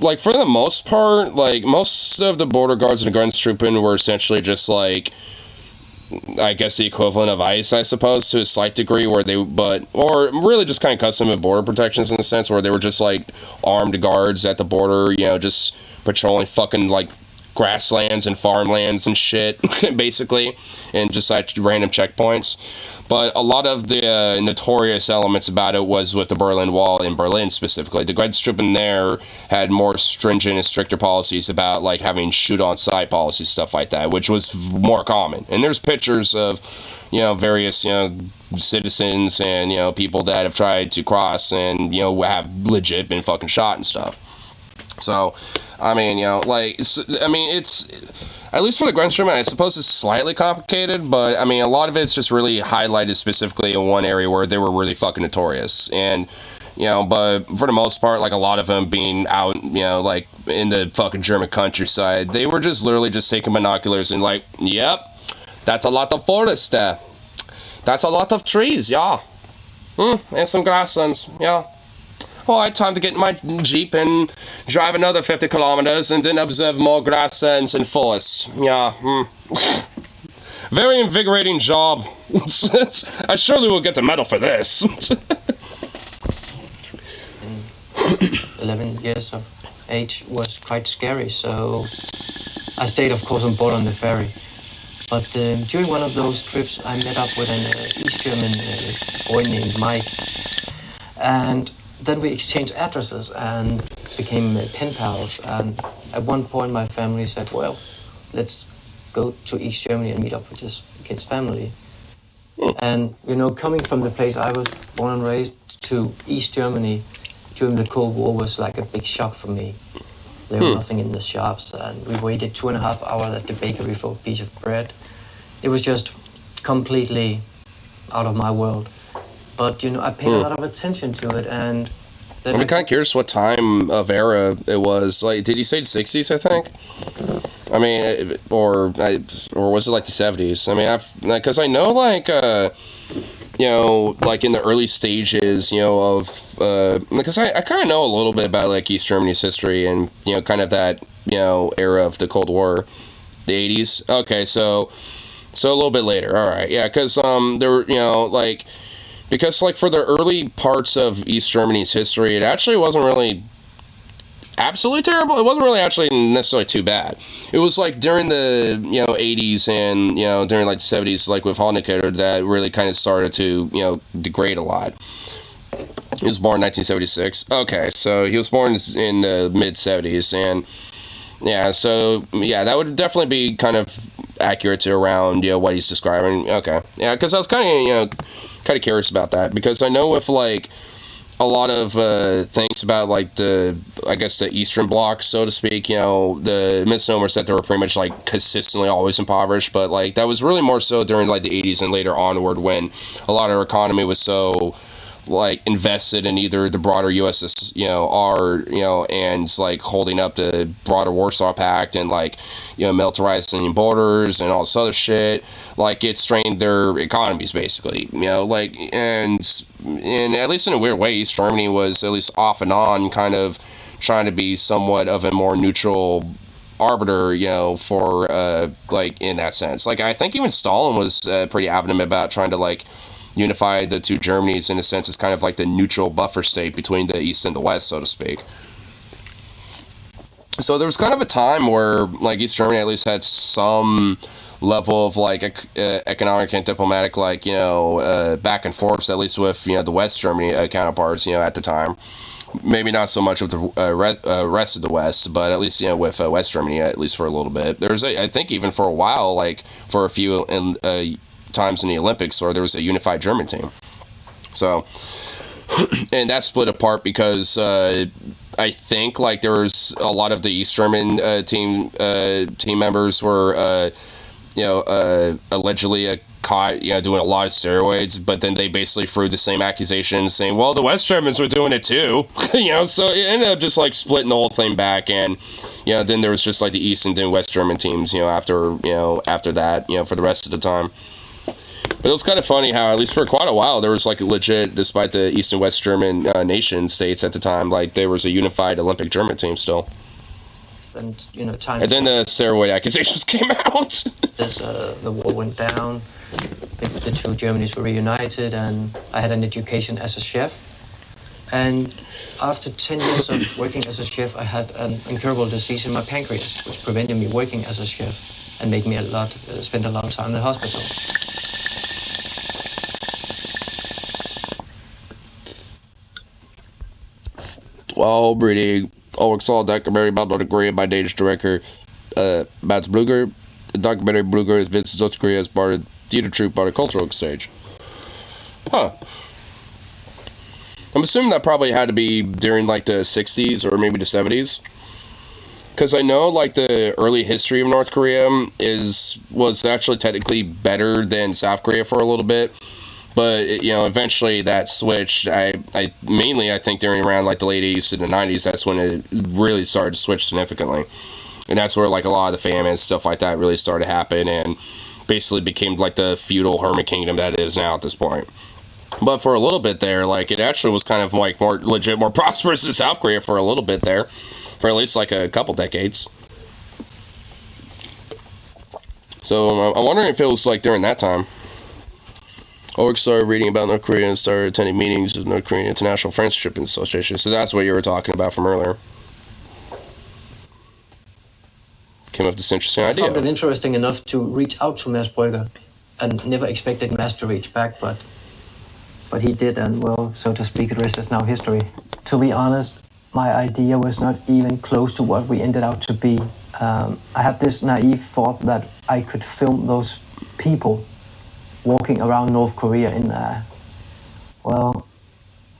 Speaker 1: like, for the most part, like, most of the border guards and the Grenztruppen were essentially just, like, I guess the equivalent of ICE, I suppose, to a slight degree, or really just kind of custom border protections in a sense, where they were just, like, armed guards at the border, just patrolling fucking, like, grasslands and farmlands and shit, basically, and just, like, random checkpoints. But a lot of the notorious elements about it was with the Berlin Wall in Berlin specifically. The Grenztruppen there had more stringent and stricter policies about, like, having shoot-on-sight policies, stuff like that, which was more common. And there's pictures of, various, citizens and, people that have tried to cross and, have legit been fucking shot and stuff. So, I mean, it's... At least for the Grenztruppen, I suppose it's slightly complicated, but, I mean, a lot of it's just really highlighted specifically in one area where they were really fucking notorious. And, but for the most part, like, a lot of them being out, like, in the fucking German countryside, they were just literally just taking binoculars and, like, yep, that's a lot of forest there. That's a lot of trees, yeah. And some grasslands, yeah. All right, time to get in my Jeep and drive another 50 kilometers and then observe more grasslands and forest. Yeah, Very invigorating job. I surely will get a medal for this.
Speaker 6: 11 years of age was quite scary, so I stayed, of course, on board on the ferry. But during one of those trips, I met up with an East German boy named Mike, and then we exchanged addresses and became pen pals. And at one point, my family said, well, let's go to East Germany and meet up with this kid's family. And, coming from the place I was born and raised to East Germany during the Cold War was like a big shock for me. There was nothing in the shops, and we waited 2.5 hours at the bakery for a piece of bread. It was just completely out of my world. But, I paid a lot of attention to it, and...
Speaker 1: I'm kind of curious what time of era it was. Like, did you say the 60s, I think? I mean, or was it like the 70s? I mean, because I know, like, like in the early stages, of... because I kind of know a little bit about, like, East Germany's history and, kind of that, era of the Cold War. The 80s? Okay, so a little bit later. All right, yeah, because, there were, like... Because, like, for the early parts of East Germany's history, it actually wasn't really absolutely terrible. It wasn't really actually necessarily too bad. It was, like, during the, 80s and, during, like, the 70s, like, with Honecker, that really kind of started to, degrade a lot. He was born in 1976. Okay, so he was born in the mid-70s, and yeah, so yeah, that would definitely be kind of accurate to around what he's describing. Okay, yeah, because I was kind of curious about that, because I know with like a lot of things about like the Eastern Bloc, so to speak, the misnomers that they were pretty much like consistently always impoverished, but like that was really more so during like the 80s and later onward, when a lot of our economy was so like invested in either the broader USSR, and like holding up the broader Warsaw Pact and like, militarizing borders and all this other shit. Like it strained their economies basically, and at least in a weird way, East Germany was at least off and on kind of trying to be somewhat of a more neutral arbiter, for like in that sense. Like I think even Stalin was pretty adamant about trying to like unify the two Germanys in a sense as kind of like the neutral buffer state between the East and the West, so to speak. So there was kind of a time where like East Germany at least had some level of like economic and diplomatic back and forth, at least with the West Germany counterparts at the time. Maybe not so much with the rest of the West, but at least with West Germany, at least for a little bit. There's I think even for a while, like for a few times in the Olympics, where there was a unified German team. So, and that split apart because I think like there was a lot of the East German team members were allegedly caught doing a lot of steroids, but then they basically threw the same accusation saying, well, the West Germans were doing it too. So it ended up just like splitting the whole thing back, and then there was just like the East and then West German teams after that for the rest of the time. But it was kind of funny how, at least for quite a while, there was like legit, despite the East and West German nation states at the time, like there was a unified Olympic German team still.
Speaker 6: And
Speaker 1: and then the steroid accusations came out.
Speaker 6: The war went down. The two Germanys were reunited, and I had an education as a chef. And after 10 years of working as a chef, I had an incurable disease in my pancreas, which prevented me working as a chef and made me spend a lot of time in the hospital.
Speaker 1: Well, Brady, saw a documentary about North Korea by Danish director Mats Bluger. The documentary Bluger visits North Korea as part of theater troupe on a cultural exchange. Huh. I'm assuming that probably had to be during like the 60s or maybe the 70s. Because I know like the early history of North Korea was actually technically better than South Korea for a little bit. But eventually that switched. I think during around like the late 80s to the 90s, that's when it really started to switch significantly, and that's where like a lot of the famine and stuff like that really started to happen, and basically became like the feudal hermit kingdom that it is now at this point. But for a little bit there, like it actually was kind of like more legit, more prosperous than South Korea for a little bit there, for at least like a couple decades. So I'm wondering if it was like during that time. Ulrich started reading about North Korea and started attending meetings of North Korean International Friendship Association. So that's what you were talking about from earlier. Came up with this interesting idea.
Speaker 6: I found it interesting enough to reach out to Mads Brügger, and never expected Mads to reach back, but he did, and well, so to speak, the rest is now history. To be honest, my idea was not even close to what we ended up to be. I had this naive thought that I could film those people walking around North Korea in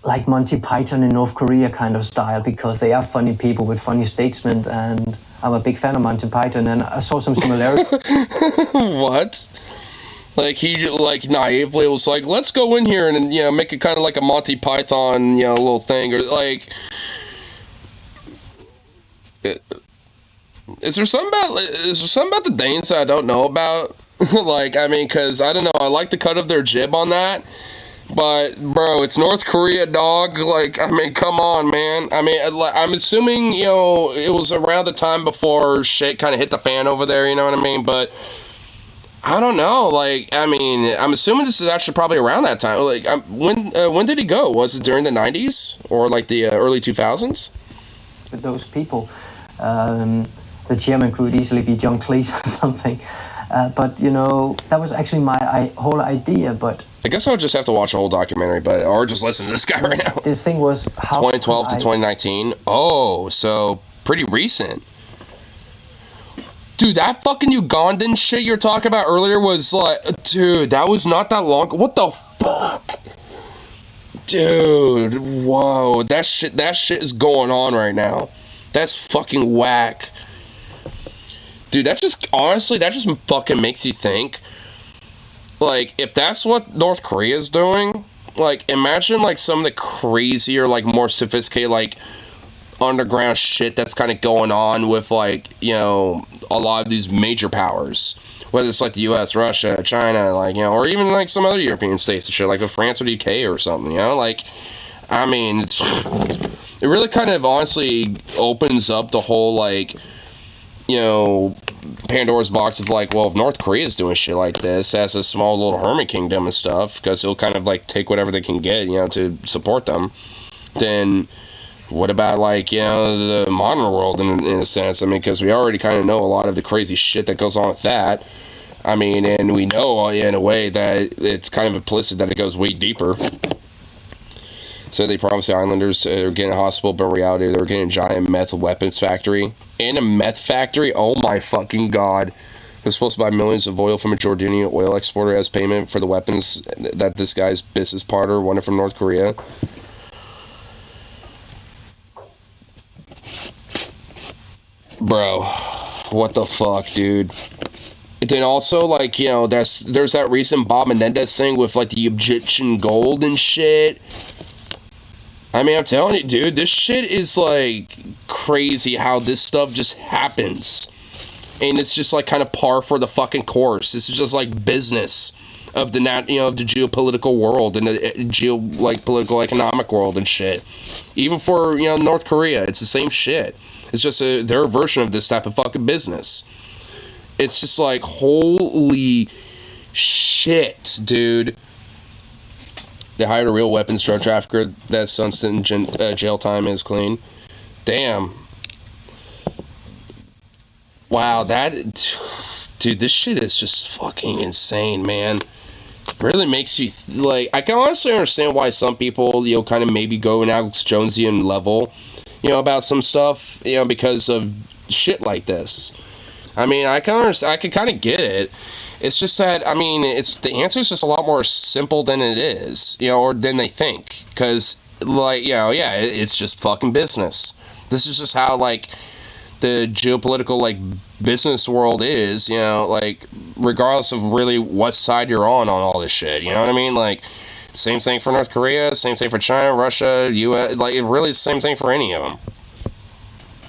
Speaker 6: like Monty Python in North Korea kind of style, because they are funny people with funny statements, and I'm a big fan of Monty Python, and I saw some similarities.
Speaker 1: What? Like he like naively was like, let's go in here and make it kind of like a Monty Python little thing, or like is there something about the Danes that I don't know about? Like, I mean, because, I don't know, I like the cut of their jib on that, but, bro, it's North Korea, dog. Like, I mean, come on, man. I mean, I'm assuming, it was around the time before shit kind of hit the fan over there, you know what I mean? But, I don't know, like, I mean, I'm assuming this is actually probably around that time. Like, when did he go? Was it during the 90s? Or, like, the early 2000s?
Speaker 6: With those people, the chairman could easily be John Cleese or something. But you know, that was actually my whole idea. But
Speaker 1: I guess I'll just have to watch a whole documentary, or just listen to this guy right now.
Speaker 6: The thing was, how
Speaker 1: 2012 to 2019. Oh, so pretty recent. Dude, that fucking Ugandan shit you're talking about earlier was like, dude, that was not that long. What the fuck? Dude, whoa, that shit is going on right now. That's fucking whack. Dude, honestly, that just fucking makes you think, like, if that's what North Korea is doing, like, imagine, like, some of the crazier, like, more sophisticated, like, underground shit that's kind of going on with, like, you know, a lot of these major powers, whether it's like the US, Russia, China, like, you know, or even like some other European states and shit, like with France or the UK or something, you know, like, I mean, it really kind of honestly opens up the whole, like, you know, Pandora's box of, like, well, if North Korea is doing shit like this as a small little hermit kingdom and stuff, because it'll kind of, like, take whatever they can get, you know, to support them, then what about, like, you know, the modern world in a sense? I mean, because we already kind of know a lot of the crazy shit that goes on with that. I mean, and we know in a way that it's kind of implicit that it goes way deeper. So they promised the islanders they're getting a hospital, but in reality they were getting a giant meth weapons factory. In a meth factory? Oh my fucking god. They're supposed to buy millions of oil from a Jordanian oil exporter as payment for the weapons that this guy's business partner wanted from North Korea. Bro, what the fuck, dude? And then also, like, you know, there's that recent Bob Menendez thing with, like, the Egyptian gold and shit. I mean, I'm telling you, dude, this shit is, like, crazy how this stuff just happens. And it's just, like, kind of par for the fucking course. This is just, like, business of the, of the geopolitical world and the political economic world and shit. Even for, you know, North Korea, it's the same shit. It's just their version of this type of fucking business. It's just like, holy shit, dude. They hired a real weapons drug trafficker that Sunston jail time is clean. Damn. Wow, dude, this shit is just fucking insane, man. Really makes you, like, I can honestly understand why some people, you know, kind of maybe go an Alex Jonesian level, you know, about some stuff, you know, because of shit like this. I mean, I can kind of get it. It's just that, I mean, the answer is just a lot more simple than it is, you know, or than they think. Because, like, you know, yeah, it's just fucking business. This is just how, like, the geopolitical, like, business world is, you know, like, regardless of really what side you're on all this shit, you know what I mean? Like, same thing for North Korea, same thing for China, Russia, US, like, it really is the same thing for any of them.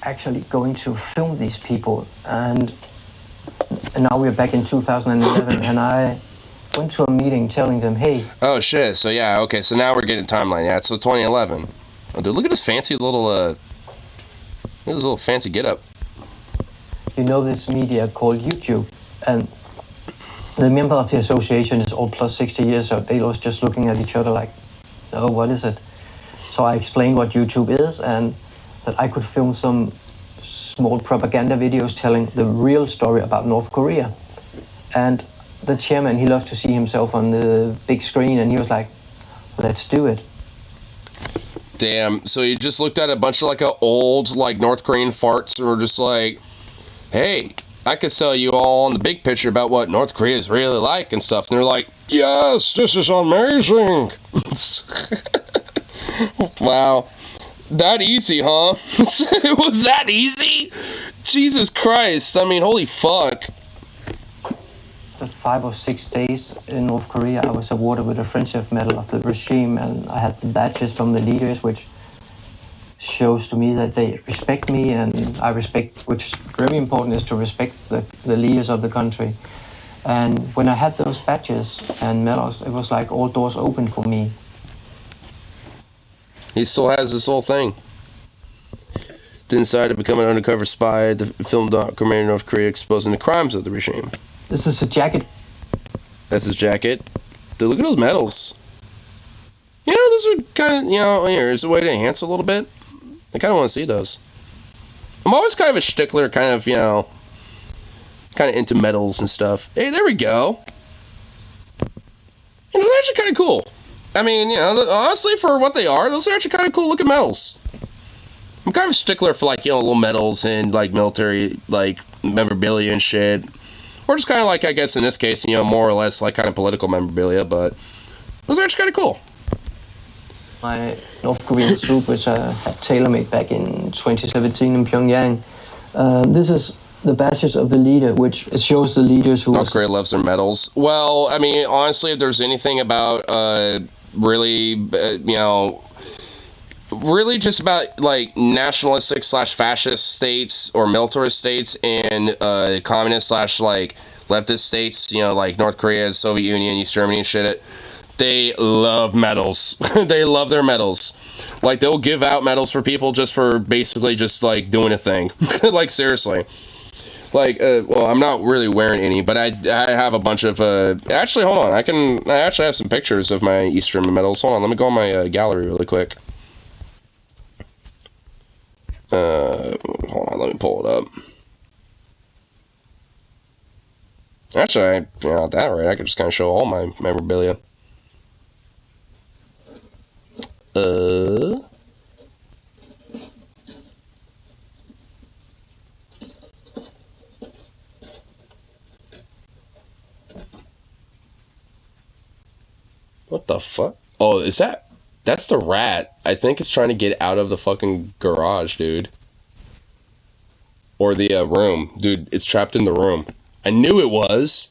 Speaker 6: Actually going to film these people, and now we're back in 2011, and I went to a meeting telling them, hey...
Speaker 1: Oh, shit, so yeah, okay, so now we're getting a timeline, yeah, so 2011. Oh, dude, look at this fancy little, look at this little fancy get-up.
Speaker 6: You know this media called YouTube, and the member of the association is all plus 60 years, so they was just looking at each other like, oh, what is it? So I explained what YouTube is, and that I could film some small propaganda videos telling the real story about North Korea. And the chairman, he loved to see himself on the big screen, and he was like, let's do it.
Speaker 1: Damn, so you just looked at a bunch of, like, old, like, North Korean farts who were just like, hey, I could sell you all on the big picture about what North Korea is really like and stuff. And they're like, yes, this is amazing. Wow. That easy, huh? It was that easy? Jesus Christ. I mean, holy fuck.
Speaker 6: After 5 or 6 days in North Korea, I was awarded with a Friendship Medal of the regime, and I had the badges from the leaders, which shows to me that they respect me, and I respect, which is very important, is to respect the leaders of the country. And when I had those badges and medals, it was like all doors opened for me.
Speaker 1: He still has this whole thing. Then decided to become an undercover spy. The film documentary North Korea exposing the crimes of the regime.
Speaker 6: This is a jacket.
Speaker 1: That's his jacket. Dude, look at those medals. You know, those are kind of, you know, here's a way to enhance a little bit. I kind of want to see those. I'm always kind of a stickler, kind of, you know, kind of into medals and stuff. Hey, there we go. You know, they're actually kind of cool. I mean, you know, honestly, for what they are, those are actually kind of cool looking medals. I'm kind of a stickler for, like, you know, little medals and, like, military, like, memorabilia and shit. Or just kind of like, I guess in this case, you know, more or less, like, kind of political memorabilia, but those are actually kind of cool.
Speaker 6: My North Korean troop, which I had tailor-made back in 2017 in Pyongyang. This is the badges of the leader, which it shows the leaders who...
Speaker 1: North Korea loves their medals. Well, I mean, honestly, if there's anything about, really, you know... really just about, like, nationalistic slash fascist states or militarist states and communist slash, like, leftist states, you know, like North Korea, Soviet Union, East Germany and shit, they love medals. They love their medals. Like, they'll give out medals for people just for basically just, like, doing a thing. Like, seriously. Like, well, I'm not really wearing any, but I have a bunch of, actually, hold on, I actually have some pictures of my East German medals. Hold on, let me go on my gallery really quick. Hold on, let me pull it up. Actually, at that rate, I could just kind of show all my memorabilia. What the fuck? Oh, is that... That's the rat. I think it's trying to get out of the fucking garage, dude. Or the room. Dude, it's trapped in the room. I knew it was.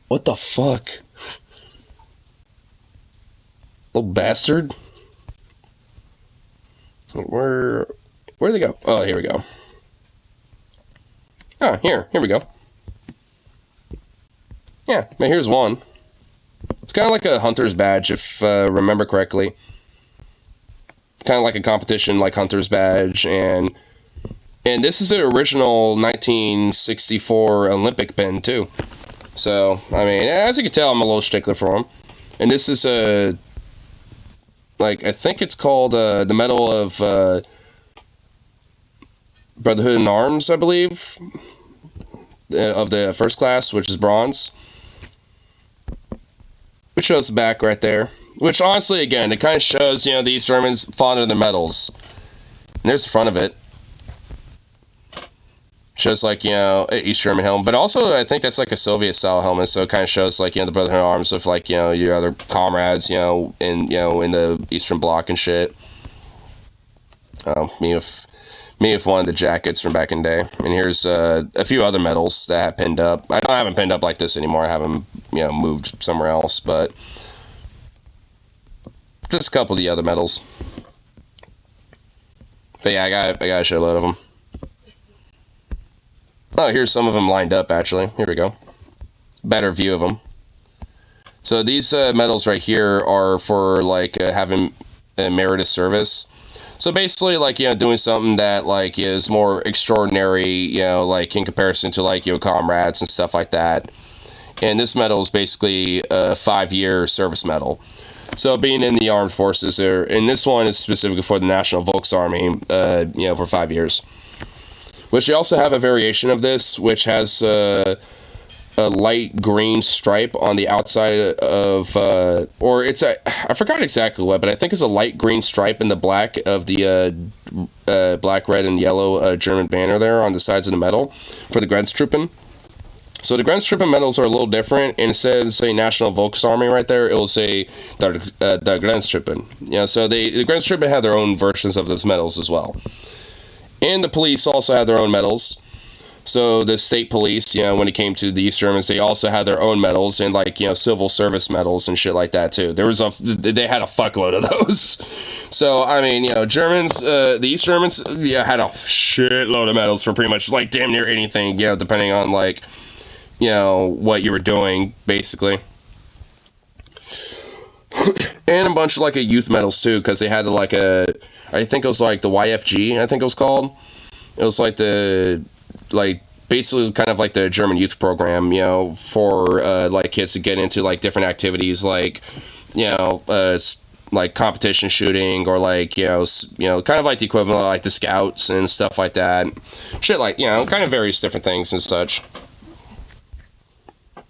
Speaker 1: What the fuck? Little bastard. Where'd they go? Oh, here we go. Ah, here we go. Yeah, here's one. It's kind of like a hunter's badge, if I remember correctly. Kind of like a competition, like hunter's badge, and this is the original 1964 Olympic pin too. So, I mean, as you can tell, I'm a little stickler for them. And this is a, like, I think it's called the Medal of Brotherhood in Arms, I believe, of the first class, which is bronze. Which shows the back right there. Which, honestly, again, it kind of shows, you know, the East Germans fond of their medals. And there's the front of it. Shows, like, you know, an East German helmet. But also, I think that's, like, a Soviet-style helmet. So it kind of shows, like, you know, the Brotherhood in Arms of, like, you know, your other comrades, you know, in the Eastern Bloc and shit. Me with one of the jackets from back in the day. And here's a few other medals that I have pinned up. I don't have them pinned up like this anymore. I have them, you know, moved somewhere else. But just a couple of the other medals. But yeah, I got a shitload of them. Oh, here's some of them lined up, actually. Here we go. Better view of them. So these medals right here are for, like, having a meritorious service. So basically, like, you know, doing something that, like, is more extraordinary, you know, like, in comparison to, like, your comrades and stuff like that. And this medal is basically a 5-year service medal. So being in the armed forces, and this one is specifically for the National Volksarmee, you know, for 5 years. Which they also have a variation of this, which has a light green stripe on the outside of, or it's I forgot exactly what, but I think it's a light green stripe in the black of the black, red, and yellow German banner there on the sides of the medal for the Grenztruppen. So the Grenztruppen medals are a little different. Instead of say National Volksarmee right there, it will say the Grenztruppen. Yeah, so the Grenztruppen have their own versions of those medals as well. And the police also have their own medals. So the state police, you know, when it came to the East Germans, they also had their own medals and, like, you know, civil service medals and shit like that too. They had a fuckload of those. So I mean, you know, Germans, the East Germans, yeah, had a shitload of medals for pretty much, like, damn near anything, you know, depending on, like, you know, what you were doing, basically. And a bunch of, like, youth medals too, because they had, like, I think it was, like, the YFG, I think it was called. It was, like, basically kind of like the German youth program, you know, for, like, kids to get into, like, different activities, like, you know, like competition shooting or like kind of like the equivalent of like the scouts and stuff like that. Shit, like kind of various different things and such.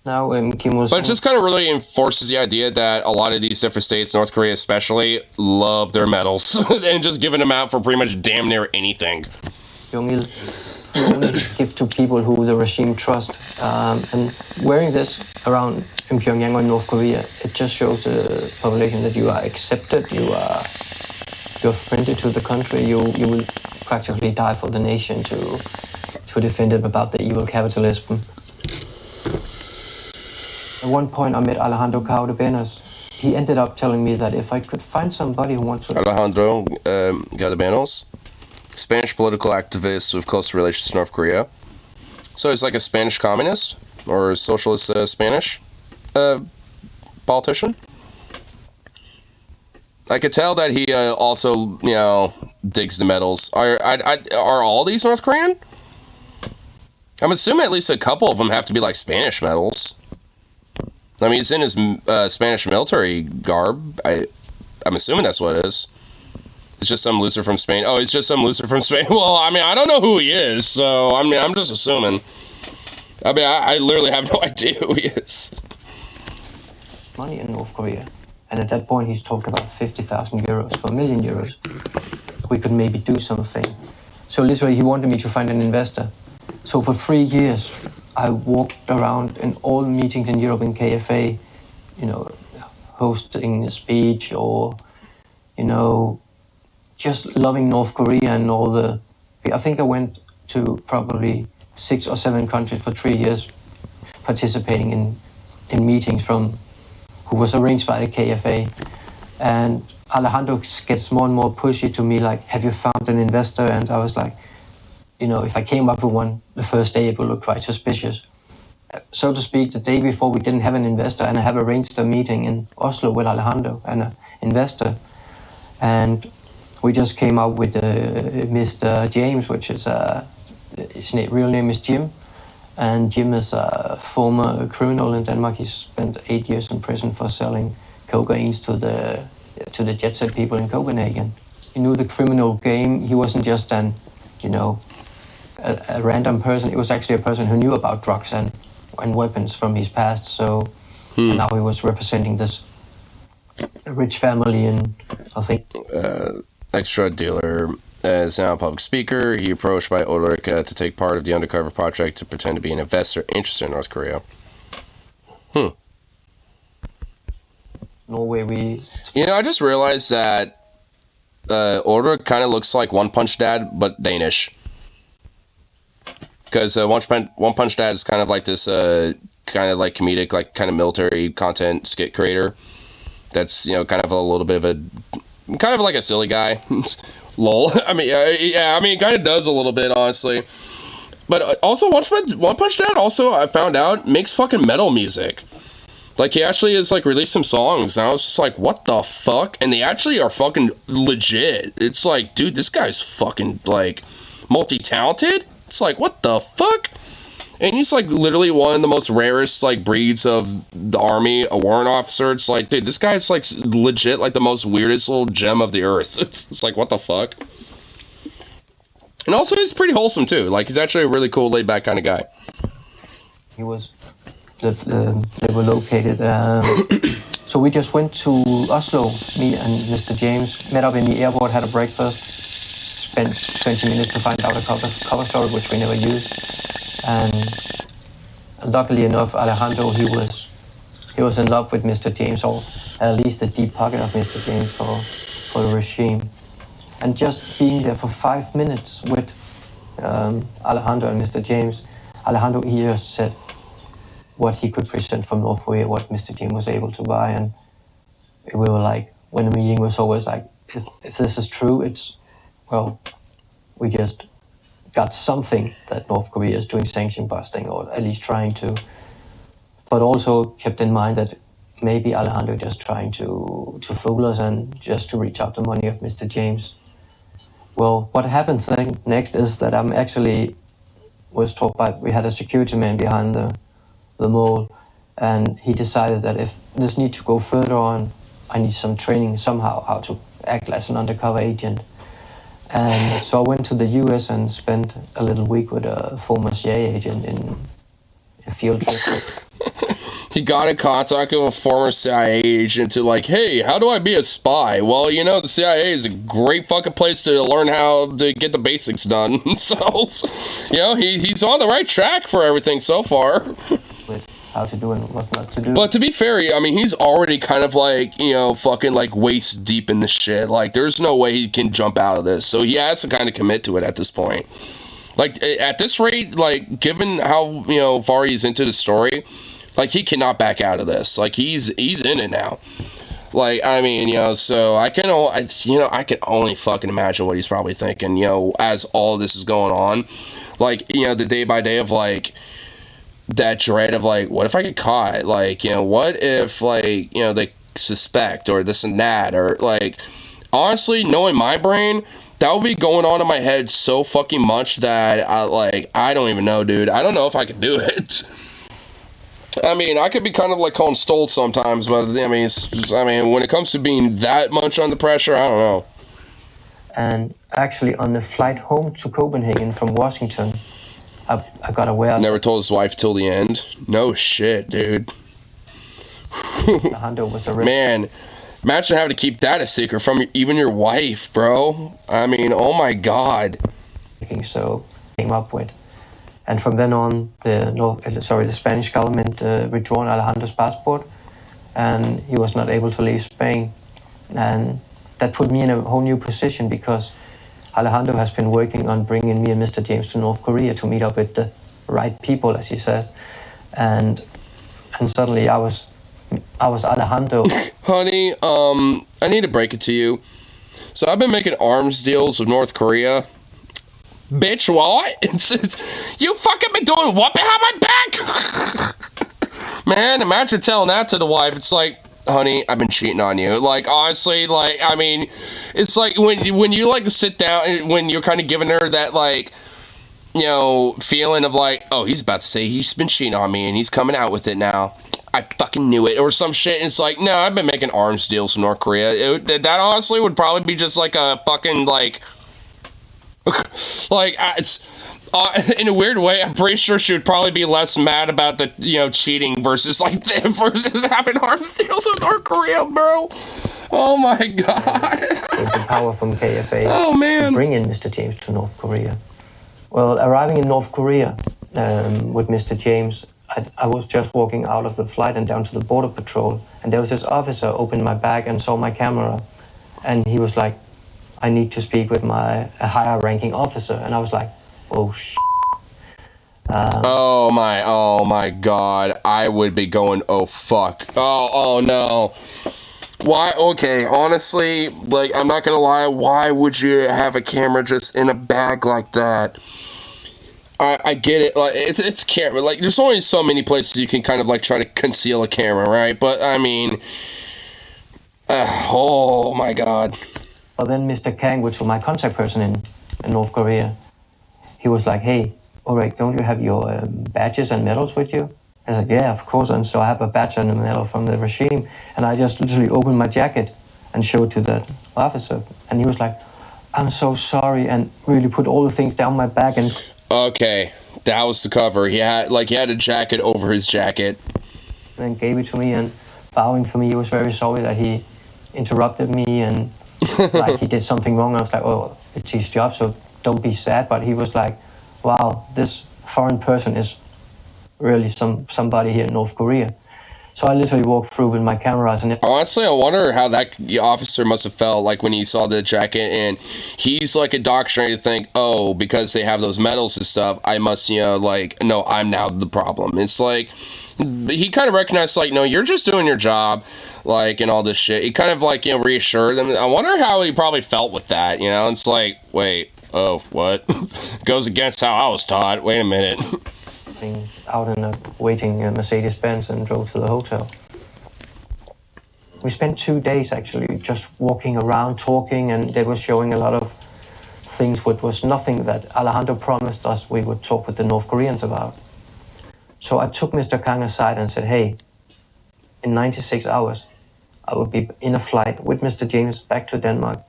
Speaker 6: Now, Kim was.
Speaker 1: But it just kind of really enforces the idea that a lot of these different states, North Korea especially, love their medals and just giving them out for pretty much damn near anything.
Speaker 6: Young is only give to people who the regime trust, and wearing this around in Pyongyang or North Korea, it just shows the population that you are accepted, you're friendly to the country, you will practically die for the nation to defend it about the evil capitalism. At one point I met Alejandro Caudebenas. He ended up telling me that if I could find somebody who wants to...
Speaker 1: Alejandro Caudebenas, Spanish political activist with close relations to North Korea. So he's like a Spanish communist or socialist Spanish politician. I could tell that he also, digs the medals. Are all these North Korean? I'm assuming at least a couple of them have to be like Spanish medals. I mean, he's in his Spanish military garb. I'm assuming that's what it is. It's just some loser from Spain. Oh, he's just some loser from Spain. Well, I mean, I don't know who he is, so I mean, I'm just assuming. I mean, I literally have no idea who he is.
Speaker 6: Money in North Korea. And at that point, he's talked about 50,000 euros for 1 million euros. We could maybe do something. So literally, he wanted me to find an investor. So for 3 years, I walked around in all the meetings in Europe in KFA, hosting a speech or, just loving North Korea and all the... I think I went to probably 6 or 7 countries for 3 years, participating in meetings who was arranged by the KFA. And Alejandro gets more and more pushy to me, like, have you found an investor? And I was like, if I came up with one the first day, it would look quite suspicious. So to speak, the day before we didn't have an investor, and I have arranged a meeting in Oslo with Alejandro and an investor. And we just came up with Mr. James, which is, his real name is Jim. And Jim is a former criminal in Denmark. He spent 8 years in prison for selling cocaine to the jet set people in Copenhagen. He knew the criminal game. He wasn't just a random person. It was actually a person who knew about drugs and weapons from his past. So and now he was representing this rich family in, I think...
Speaker 1: Ex-drug dealer. As now a public speaker, he approached by Ulrich to take part of the undercover project to pretend to be an investor interested in North Korea.
Speaker 6: Norway,
Speaker 1: I just realized that Ulrich kind of looks like One Punch Dad, but Danish. Because One Punch Dad is kind of like this, kind of like comedic, like kind of military content skit creator. That's, kind of a little bit of kind of like a silly guy. Lol. I mean, yeah, I mean, it kind of does a little bit, honestly. But also, One Punch Dad also, I found out, makes fucking metal music. Like, he actually has, like, released some songs, and I was just like, what the fuck? And they actually are fucking legit. It's like, dude, this guy's fucking, like, multi-talented? It's like, what the fuck? And he's, like, literally one of the most rarest, like, breeds of the army, a warrant officer. It's like, dude, this guy's, like, legit, like, the most weirdest little gem of the earth. It's like, what the fuck? And also, he's pretty wholesome, too. Like, he's actually a really cool, laid-back kind of guy.
Speaker 6: He was... They were located... so we just went to Oslo, me and Mr. James, met up in the airport, had a breakfast, spent 20 minutes to find out a cover story, which we never used. And luckily enough, Alejandro, he was in love with Mr. James, or at least the deep pocket of Mr. James for the regime. And just being there for 5 minutes with Alejandro and Mr. James, Alejandro, he just said what he could present from North Korea, what Mr. James was able to buy. And we were like, when the meeting was over, it's like, if this is true, we just got something that North Korea is doing sanction busting, or at least trying to, but also kept in mind that maybe Alejandro just trying to fool us and just to reach out the money of Mr. James. Well, what happened next is that I'm actually was told by, we had a security man behind the mall, and he decided that if this need to go further on, I need some training somehow how to act as an undercover agent. And so I went to the US and spent a little week with a former CIA agent in a field trip.
Speaker 1: He got in contact with a former CIA agent to like, hey, how do I be a spy? Well, you know, the CIA is a great fucking place to learn how to get the basics done. So, you know, he's on the right track for everything so far.
Speaker 6: With how to do and what not to do.
Speaker 1: But to be fair, I mean, he's already kind of like, you know, fucking like waist deep in the shit. Like, there's no way he can jump out of this. So he has to kind of commit to it at this point. Like, at this rate, like, given how, you know, far he's into the story, like, he cannot back out of this. Like, he's in it now. Like, I mean, you know, so I can only fucking imagine what he's probably thinking, you know, as all this is going on. Like, you know, the day by day of, like, that dread of, like, what if I get caught? Like, you know, what if, like, you know, they suspect or this and that? Or, like, honestly, knowing my brain, that would be going on in my head so fucking much that, I don't even know, dude. I don't know if I could do it. I mean, I could be kind of like calling Stolt sometimes, but I mean, when it comes to being that much under pressure, I don't know.
Speaker 6: And actually, on the flight home to Copenhagen from Washington, I got aware.
Speaker 1: Never told his wife till the end. No shit, dude.
Speaker 6: Alejandro was arrested.
Speaker 1: Man, imagine having to keep that a secret from even your wife, bro. I mean, oh my god.
Speaker 6: So came up with. And from then on, the Spanish government withdrawn Alejandro's passport, and he was not able to leave Spain. And that put me in a whole new position because Alejandro has been working on bringing me and Mr. James to North Korea to meet up with the right people, as he says. And suddenly I was Alejandro.
Speaker 1: Honey, I need to break it to you. So I've been making arms deals with North Korea. Bitch, what? You fucking been doing what behind my back? Man, imagine telling that to the wife. It's like, honey, I've been cheating on you. Like, honestly, like, I mean, it's like when you like sit down and when you're kind of giving her that, like, you know, feeling of like, oh, he's about to say he's been cheating on me and he's coming out with it now. I fucking knew it, or some shit. And it's like, no, I've been making arms deals with North Korea. That honestly would probably be just like a fucking, like, like, it's in a weird way, I'm pretty sure she would probably be less mad about the, you know, cheating versus like versus having arms deals with North Korea, bro. Oh my god.
Speaker 6: With the power from KFA.
Speaker 1: Oh man.
Speaker 6: To bring in Mr. James to North Korea. Well, arriving in North Korea with Mr. James, I was just walking out of the flight and down to the border patrol, and there was this officer opened my bag and saw my camera, and he was like, I need to speak with a higher ranking officer. And I was like, oh shit.
Speaker 1: Oh my god. I would be going, oh fuck. Oh no. Why? Okay, honestly, like, I'm not gonna lie, why would you have a camera just in a bag like that? I get it, like, it's camera, like, there's only so many places you can kind of, like, try to conceal a camera, right? But, I mean, oh my god.
Speaker 6: Well, then Mr. Kang, which was my contact person in North Korea, he was like, hey, alright, don't you have your badges and medals with you? I was like, yeah, of course. And so I have a badge and a medal from the regime. And I just literally opened my jacket and showed to the officer. And he was like, I'm so sorry, and really put all the things down my back. And
Speaker 1: okay, that was the cover. He had a jacket over his jacket.
Speaker 6: And gave it to me, and bowing for me. He was very sorry that he interrupted me and like he did something wrong. I was like, oh, it's his job, so don't be sad. But he was like, wow, this foreign person is really somebody here in North Korea. So I literally walked through with my cameras and
Speaker 1: honestly, I wonder how that officer must have felt like when he saw the jacket, and he's like indoctrinated to think, oh, because they have those medals and stuff, I must, you know, like, no, I'm now the problem. It's like, he kind of recognized, like, no, you're just doing your job, like, and all this shit. He kind of, like, you know, reassured them. I wonder how he probably felt with that, you know? It's like, wait, oh, what? Goes against how I was taught. Wait a minute.
Speaker 6: Out in a waiting Mercedes-Benz and drove to the hotel. We spent 2 days actually just walking around, talking, and they were showing a lot of things which was nothing that Alejandro promised us we would talk with the North Koreans about. So I took Mr. Kang aside and said, hey, in 96 hours, I will be in a flight with Mr. James back to Denmark,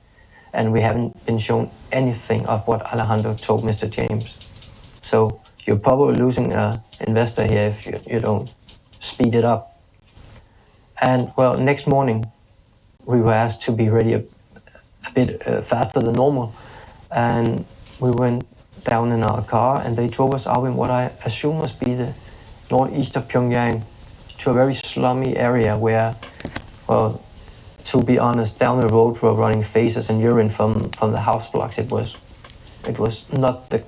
Speaker 6: and we haven't been shown anything of what Alejandro told Mr. James. So you're probably losing an investor here if you don't speed it up. And well, next morning we were asked to be ready a bit faster than normal, and we went down in our car, and they drove us out in what I assume must be the northeast of Pyongyang, to a very slummy area where, well, to be honest, down the road were running faces and urine from the house blocks. It was not the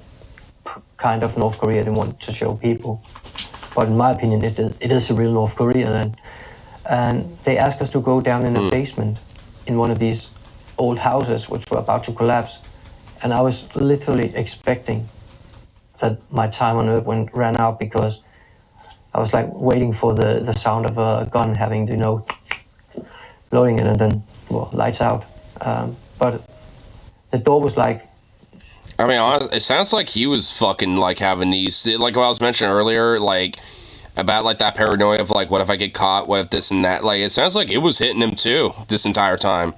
Speaker 6: kind of North Korea they want to show people. But in my opinion, it is a real North Korea. And they asked us to go down in a basement in one of these old houses which were about to collapse. And I was literally expecting that my time on Earth ran out, because I was like waiting for the sound of a gun having, loading it, and then, well, lights out. But the door was like...
Speaker 1: I mean, it sounds like he was fucking, like, having these... Like what I was mentioning earlier, like, about, like, that paranoia of, like, what if I get caught? What if this and that? Like, it sounds like it was hitting him, too, this entire time.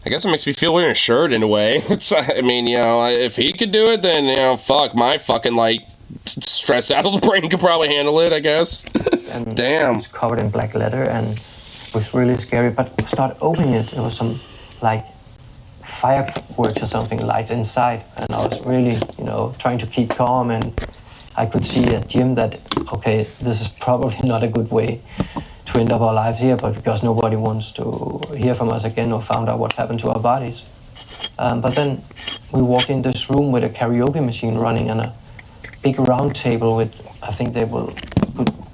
Speaker 1: I guess it makes me feel reassured in a way. I mean, if he could do it, then, fuck, my fucking, like, stressed out of the brain could probably handle it, I guess.
Speaker 6: And
Speaker 1: damn.
Speaker 6: It was covered in black leather, and it was really scary. But I started opening it. There was some, like, fireworks or something lights inside. And I was really, trying to keep calm. And I could see at Jim that, okay, this is probably not a good way to end up our lives here, but because nobody wants to hear from us again or found out what happened to our bodies. But then we walked in this room with a karaoke machine running and a big round table with, I think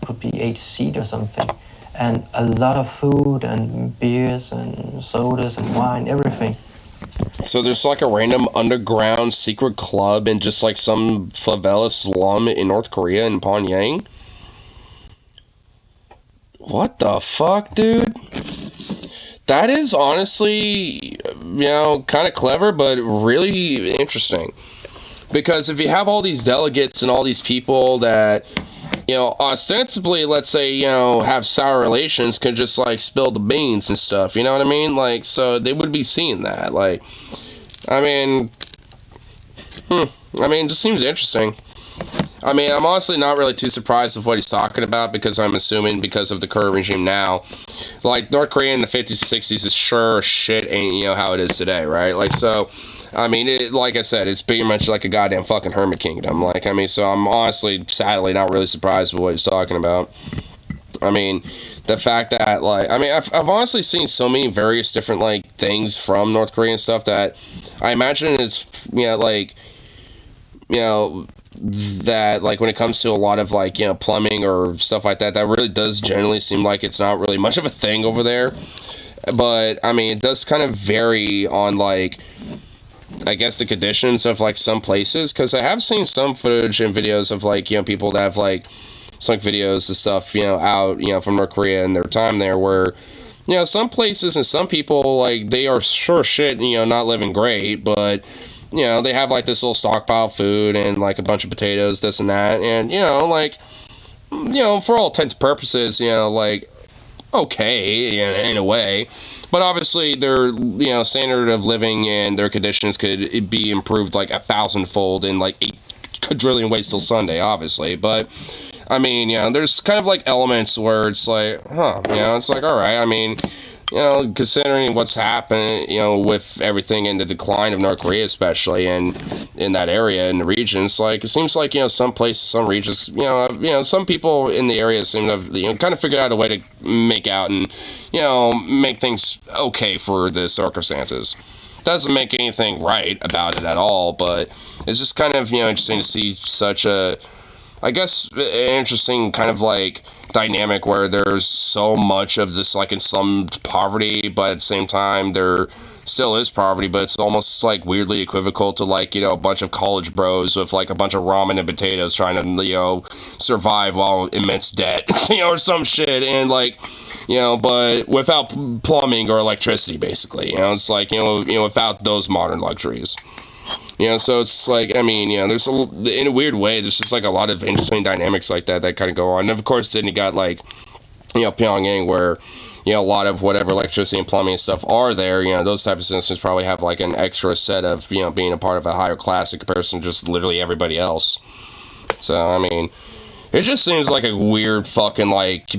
Speaker 6: could be 8 seats or something, and a lot of food and beers and sodas and wine, everything.
Speaker 1: So there's like a random underground secret club in just like some favela slum in North Korea in Pyongyang? What the fuck, dude? That is honestly, kind of clever, but really interesting. Because if you have all these delegates and all these people that, ostensibly, let's say, have sour relations, could just, like, spill the beans and stuff, you know what I mean? Like, so they would be seeing that. Like, I mean, it just seems interesting. I mean, I'm honestly not really too surprised with what he's talking about, because I'm assuming because of the current regime now, like, North Korea in the 50s and 60s is sure shit ain't, how it is today, right? Like, so, I mean, like I said, it's pretty much like a goddamn fucking hermit kingdom. Like, I mean, so I'm honestly, sadly, not really surprised with what he's talking about. I mean, the fact that, like, I mean, I've honestly seen so many various different, like, things from North Korea and stuff that I imagine is, that, like, when it comes to a lot of, like, plumbing or stuff like that, that really does generally seem like it's not really much of a thing over there. But, I mean, it does kind of vary on, like, I guess the conditions of, like, some places, because I have seen some footage and videos of, like, people that have, like, sunk videos and stuff, out, from North Korea and their time there, where, some places and some people, like, they are sure shit, not living great, but, they have, like, this little stockpile of food and, like, a bunch of potatoes, this and that, and, like, for all intents and purposes, like, okay, in a way, but obviously their, standard of living and their conditions could be improved, like, 1,000-fold in, like, 8 quadrillion ways till Sunday, obviously, but, I mean, there's kind of, like, elements where it's like, it's like, alright, I mean, considering what's happened, with everything in the decline of North Korea, especially, and in that area, in the regions, like, it seems like, some places, some regions, some people in the area seem to have, kind of figured out a way to make out and, make things okay for the circumstances. Doesn't make anything right about it at all, but it's just kind of, interesting to see such a, I guess, interesting kind of, like, dynamic where there's so much of this, like, in some poverty, but at the same time there still is poverty, but it's almost, like, weirdly equivocal to, like, a bunch of college bros with, like, a bunch of ramen and potatoes trying to, survive while immense debt, or some shit, and, like, but without plumbing or electricity, basically, it's like, without those modern luxuries. So it's like, I mean, there's in a weird way, there's just like a lot of interesting dynamics like that kind of go on. And of course, then you got like, Pyongyang where, you know, a lot of whatever electricity and plumbing and stuff are there, you know, those type of citizens probably have like an extra set of, you know, being a part of a higher class in comparison to just literally everybody else. So, I mean, it just seems like a weird fucking, like,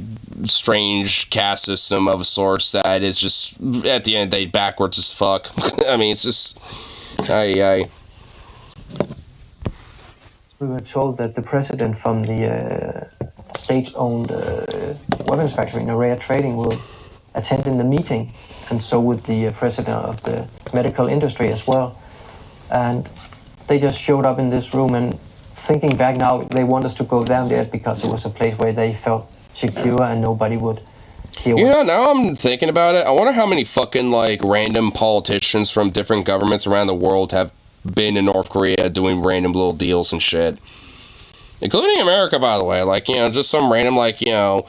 Speaker 1: strange caste system of a source that is just, at the end of the day, backwards as fuck. I mean, it's just, We
Speaker 6: were told that the president from the state-owned weapons factory, Norea Trading, will attend in the meeting, and so would the president of the medical industry as well. And they just showed up in this room, and thinking back now, they want us to go down there because it was a place where they felt secure and nobody would hear.
Speaker 1: You know, now I'm thinking about it, I wonder how many fucking, like, random politicians from different governments around the world have been in North Korea doing random little deals and shit. Including America, by the way. Like, you know, just some random, like, you know,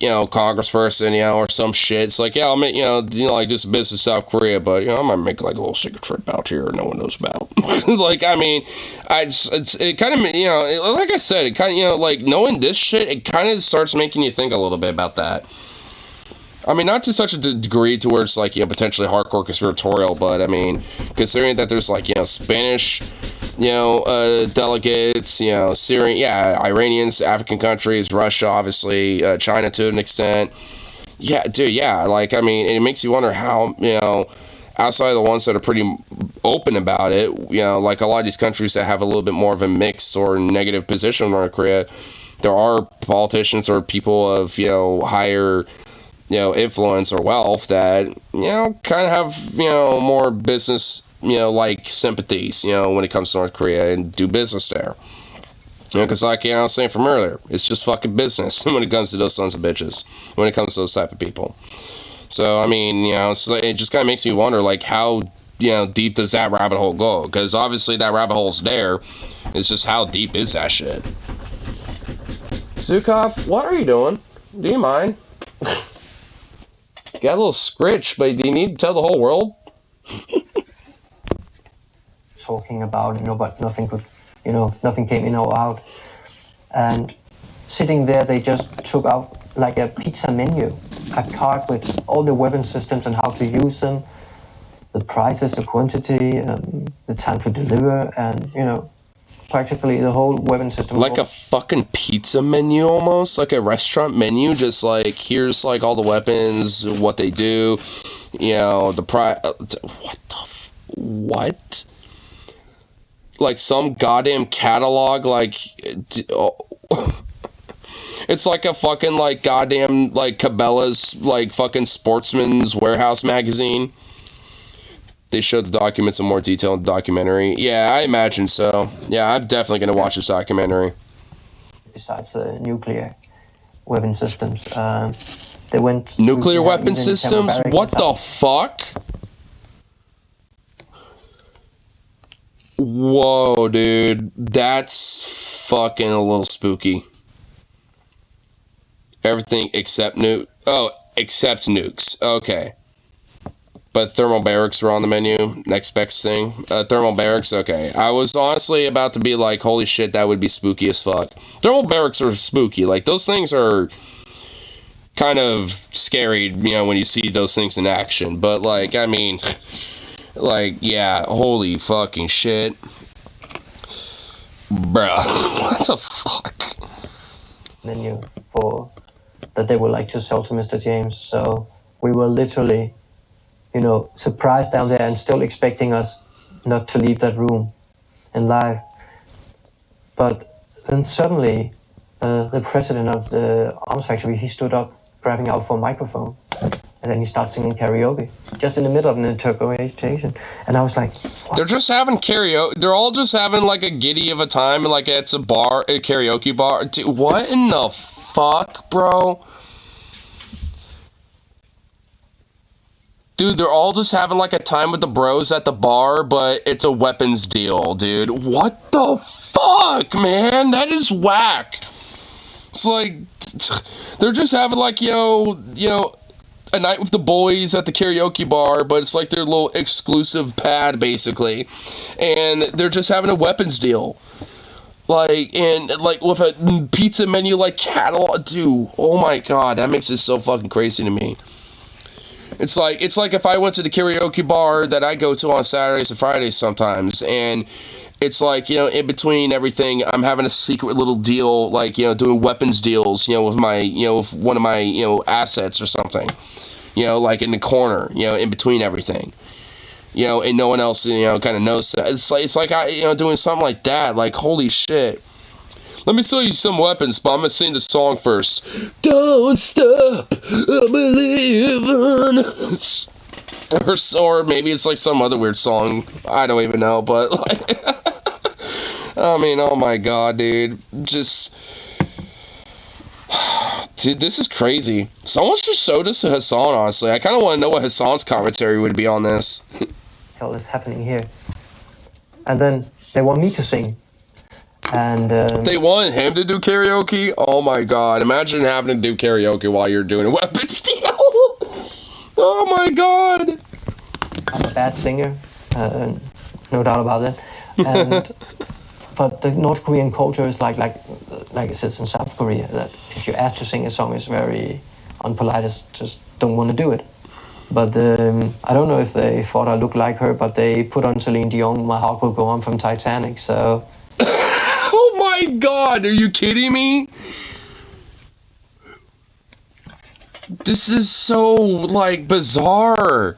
Speaker 1: congressperson, you know, or some shit. It's like, yeah, I'll make, like, do some business in South Korea, but, you know, I might make, like, a little secret trip out here no one knows about. Like, I mean, it kind of, you know, like I said, it kind of, you know, like, knowing this shit, it kind of starts making you think a little bit about that. I mean, not to such a degree to where it's, like, you know, potentially hardcore conspiratorial, but, I mean, considering that there's, like, you know, Spanish, you know, delegates, you know, Syrian, yeah, Iranians, African countries, Russia, obviously, China to an extent. Yeah, dude, yeah, like, I mean, it makes you wonder how, you know, outside of the ones that are pretty open about it, you know, like a lot of these countries that have a little bit more of a mixed or negative position on North Korea, there are politicians or people of, you know, higher, you know, influence or wealth that, you know, kind of have, you know, more business, you know, like sympathies, you know, when it comes to North Korea and do business there. You know, because like, you know, I was saying from earlier, it's just fucking business when it comes to those sons of bitches, when it comes to those type of people. So, I mean, you know, so it just kind of makes me wonder, like, how, you know, deep does that rabbit hole go? Because obviously that rabbit hole's there. It's just how deep is that shit? Zukov, what are you doing? Do you mind? Got a little scritch, but do you need to tell the whole world?
Speaker 6: Talking about it, but nothing could, you know, nothing came in or out. And sitting there, they just took out like a pizza menu, a card with all the weapon systems and how to use them, the prices, the quantity, the time to deliver, and, you know, practically the whole weapon system.
Speaker 1: Like a fucking pizza menu almost? Like a restaurant menu? Just like, here's like all the weapons, what they do, you know, the price. What? Like some goddamn catalog, like, it's like a fucking, like, goddamn, like, Cabela's, like, fucking Sportsman's Warehouse magazine. They showed the documents in more detail in the documentary. Yeah, I imagine so. Yeah, I'm definitely going to watch this documentary.
Speaker 6: Besides the nuclear weapon systems, they went...
Speaker 1: Nuclear weapon systems? What the fuck? Whoa, dude. That's fucking a little spooky. Everything except except nukes. Okay. But thermal barracks were on the menu. Next best thing. Thermal barracks, okay. I was honestly about to be like, holy shit, that would be spooky as fuck. Thermal barracks are spooky. Like, those things are kind of scary, you know, when you see those things in action. But, like, I mean, like, yeah, holy fucking shit. Bruh, what the fuck?
Speaker 6: Menu for that they would like to sell to Mr. James. So we were literally, you know, surprised down there and still expecting us not to leave that room alive. But then suddenly, the president of the arms factory, he stood up, grabbing out for a microphone, and then he starts singing karaoke, just in the middle of an interrogation. And I was like, what?
Speaker 1: They're just having karaoke. They're all just having like a giddy of a time, like it's a bar, a karaoke bar. Dude, what in the fuck, bro? Dude, they're all just having like a time with the bros at the bar, but it's a weapons deal, dude. What the fuck, man? That is whack. It's like, they're just having like, you know, a night with the boys at the karaoke bar, but it's like their little exclusive pad, basically. And they're just having a weapons deal. Like, and like with a pizza menu like catalog, dude. Oh my god, that makes it so fucking crazy to me. It's like if I went to the karaoke bar that I go to on Saturdays and Fridays sometimes, and it's like, you know, in between everything, I'm having a secret little deal, like, you know, doing weapons deals, you know, with my, you know, with one of my, you know, assets or something, you know, like in the corner, you know, in between everything. You know, and no one else, you know, kind of knows that. It's like I, you know, doing something like that. Like, holy shit. Let me sell you some weapons, but I'm gonna sing the song first. Don't stop believing. Or maybe it's like some other weird song. I don't even know, but like, I mean, oh my god, dude. Just, dude, this is crazy. Someone should show this to Hassan, honestly. I kind of want to know what Hassan's commentary would be on this.
Speaker 6: Hell is happening here? And then they want me to sing. And
Speaker 1: they want him to do karaoke? Oh my god, imagine having to do karaoke while you're doing a weapons deal. Oh my god.
Speaker 6: I'm a bad singer, no doubt about it. And but the North Korean culture is like it says in South Korea, that if you ask to sing a song, it's very unpolite, it's just don't want to do it. But I don't know if they thought I looked like her, but they put on Celine Dion, My Heart Will Go On from Titanic, so...
Speaker 1: Oh my god, are you kidding me? This is so, like, bizarre.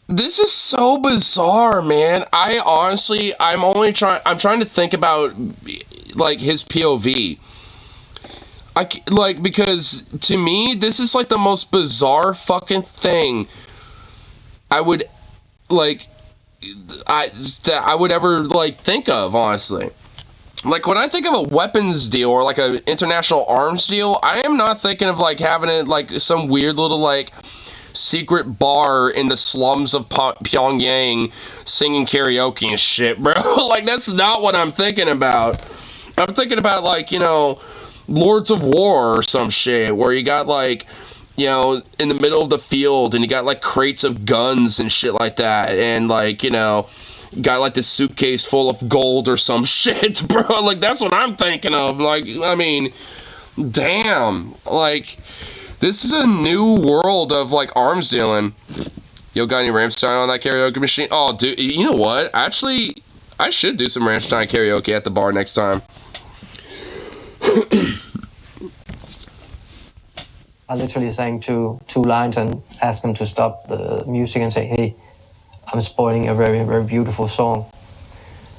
Speaker 1: This is so bizarre, man. I'm trying to think about, like, his POV. Because to me, this is like the most bizarre fucking thing I would ever like think of, honestly. Like, when I think of a weapons deal or like an international arms deal, I am not thinking of like having it like some weird little like secret bar in the slums of Pyongyang singing karaoke and shit, bro. Like, that's not what I'm thinking about. I'm thinking about, like, you know, Lords of War or some shit, where you got, like, you know, in the middle of the field, and you got, like, crates of guns and shit like that, and, like, you know, you got, like, this suitcase full of gold or some shit, bro. Like, that's what I'm thinking of. Like, I mean, damn. Like, this is a new world of, like, arms dealing. Yo, got any Rammstein on that karaoke machine? Oh, dude, you know what? Actually, I should do some Rammstein karaoke at the bar next time.
Speaker 6: I literally sang two lines and asked them to stop the music and say, hey, I'm spoiling a very, very beautiful song.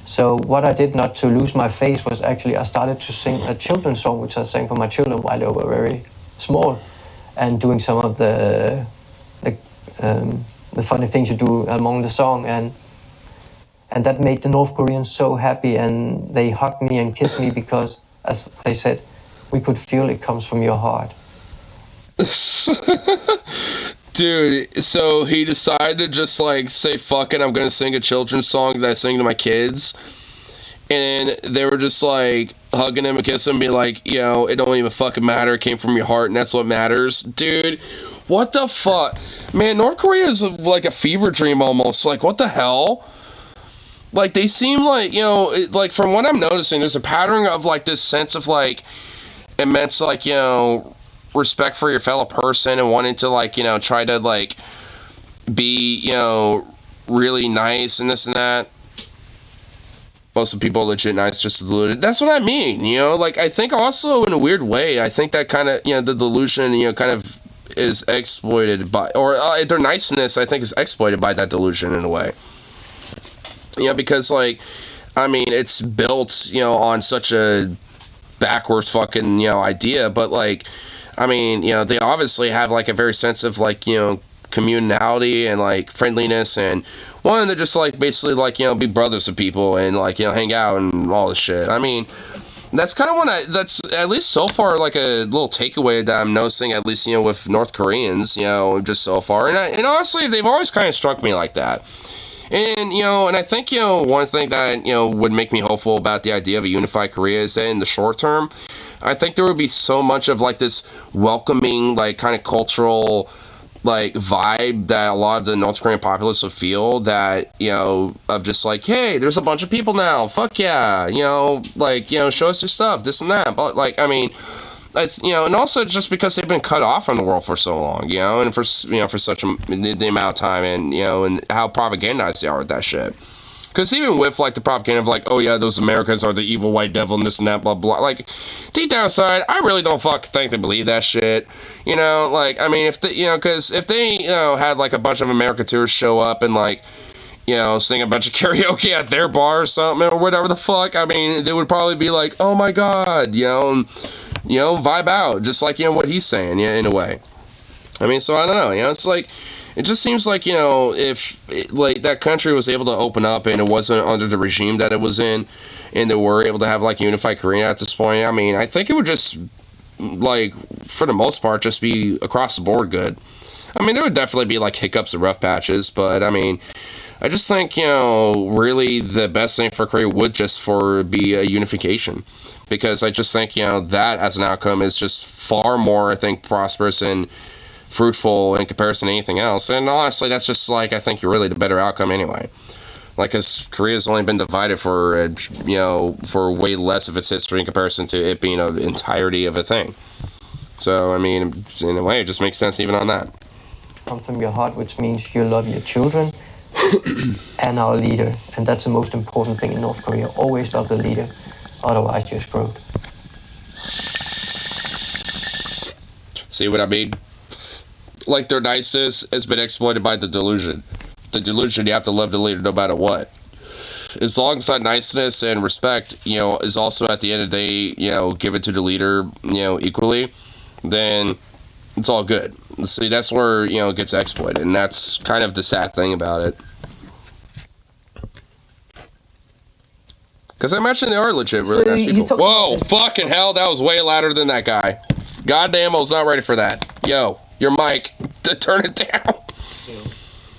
Speaker 6: So what I did not to lose my face was actually I started to sing a children's song, which I sang for my children while they were very small, and doing some of the funny things you do among the song, and that made the North Koreans so happy, and they hugged me and kissed me because, as they said, we could feel it comes from your heart.
Speaker 1: Dude, so he decided to just like say, fuck it, I'm gonna sing a children's song that I sing to my kids, and they were just like hugging him and kissing him, be like, yo, it don't even fucking matter, it came from your heart and that's what matters. Dude, what the fuck? Man, North Korea is like a fever dream almost. Like, what the hell? Like, they seem like, you know, like, from what I'm noticing, there's a pattern of, like, this sense of, like, immense, like, you know, respect for your fellow person and wanting to, like, you know, try to, like, be, you know, really nice and this and that. Most of the people are legit nice, just deluded. That's what I mean, you know? Like, I think also, in a weird way, I think that kind of, you know, the delusion, you know, kind of is exploited by, or their niceness, I think, is exploited by that delusion in a way. You know, because, like, I mean, it's built, you know, on such a backwards fucking, you know, idea, but, like, I mean, you know, they obviously have, like, a very sense of, like, you know, communality and, like, friendliness, and wanting to just, like, basically, like, you know, be brothers with people and, like, you know, hang out and all this shit. I mean, that's kind of that's, at least so far, like, a little takeaway that I'm noticing, at least, you know, with North Koreans, you know, just so far. And honestly, they've always kind of struck me like that. And, you know, and I think, you know, one thing that, you know, would make me hopeful about the idea of a unified Korea is that in the short term, I think there would be so much of, like, this welcoming, like, kind of cultural, like vibe that a lot of the North Korean populace will feel, that, you know, of just like, hey, there's a bunch of people now, fuck yeah, you know, like, you know, show us your stuff, this and that. But like, I mean, it's, you know, and also just because they've been cut off from the world for so long, you know, and for, you know, for such the amount of time, and, you know, and how propagandized they are with that shit. Because even with, like, the propaganda of, like, oh, yeah, those Americans are the evil white devil and this and that, blah, blah, like, deep down inside, I really don't fucking think they believe that shit. You know, like, I mean, if they, you know, because if they, you know, had, like, a bunch of American tourists show up and, like, you know, sing a bunch of karaoke at their bar or something, or whatever the fuck, I mean, they would probably be like, oh, my God, you know, and, you know, vibe out, just like, you know, what he's saying, yeah, in a way. I mean, so I don't know, you know, it's like, it just seems like, you know, if, like, that country was able to open up and it wasn't under the regime that it was in, and they were able to have, like, unified Korea at this point, I mean, I think it would just, like, for the most part, just be across the board good. I mean, there would definitely be, like, hiccups and rough patches, but, I mean, I just think, you know, really the best thing for Korea would just be a unification. Because I just think, you know, that as an outcome is just far more, I think, prosperous and fruitful in comparison to anything else. And honestly, that's just, like, I think really the better outcome anyway. Like, because Korea's only been divided for, you know, for way less of its history in comparison to it being an entirety of a thing. So, I mean, in a way, it just makes sense even on that.
Speaker 6: Come from your heart, which means you love your children and our leader. And that's the most important thing in North Korea. Always love the leader, otherwise you're screwed.
Speaker 1: See what I mean? Like, their niceness has been exploited by the delusion. The delusion, you have to love the leader no matter what. As long as that niceness and respect, you know, is also at the end of the day, you know, given to the leader, you know, equally, then it's all good. See, that's where, you know, it gets exploited, and that's kind of the sad thing about it. Because I imagine they are legit really nice people. Whoa, fucking hell, that was way louder than that guy. Goddamn, I was not ready for that. Yo, your mic, turn it down.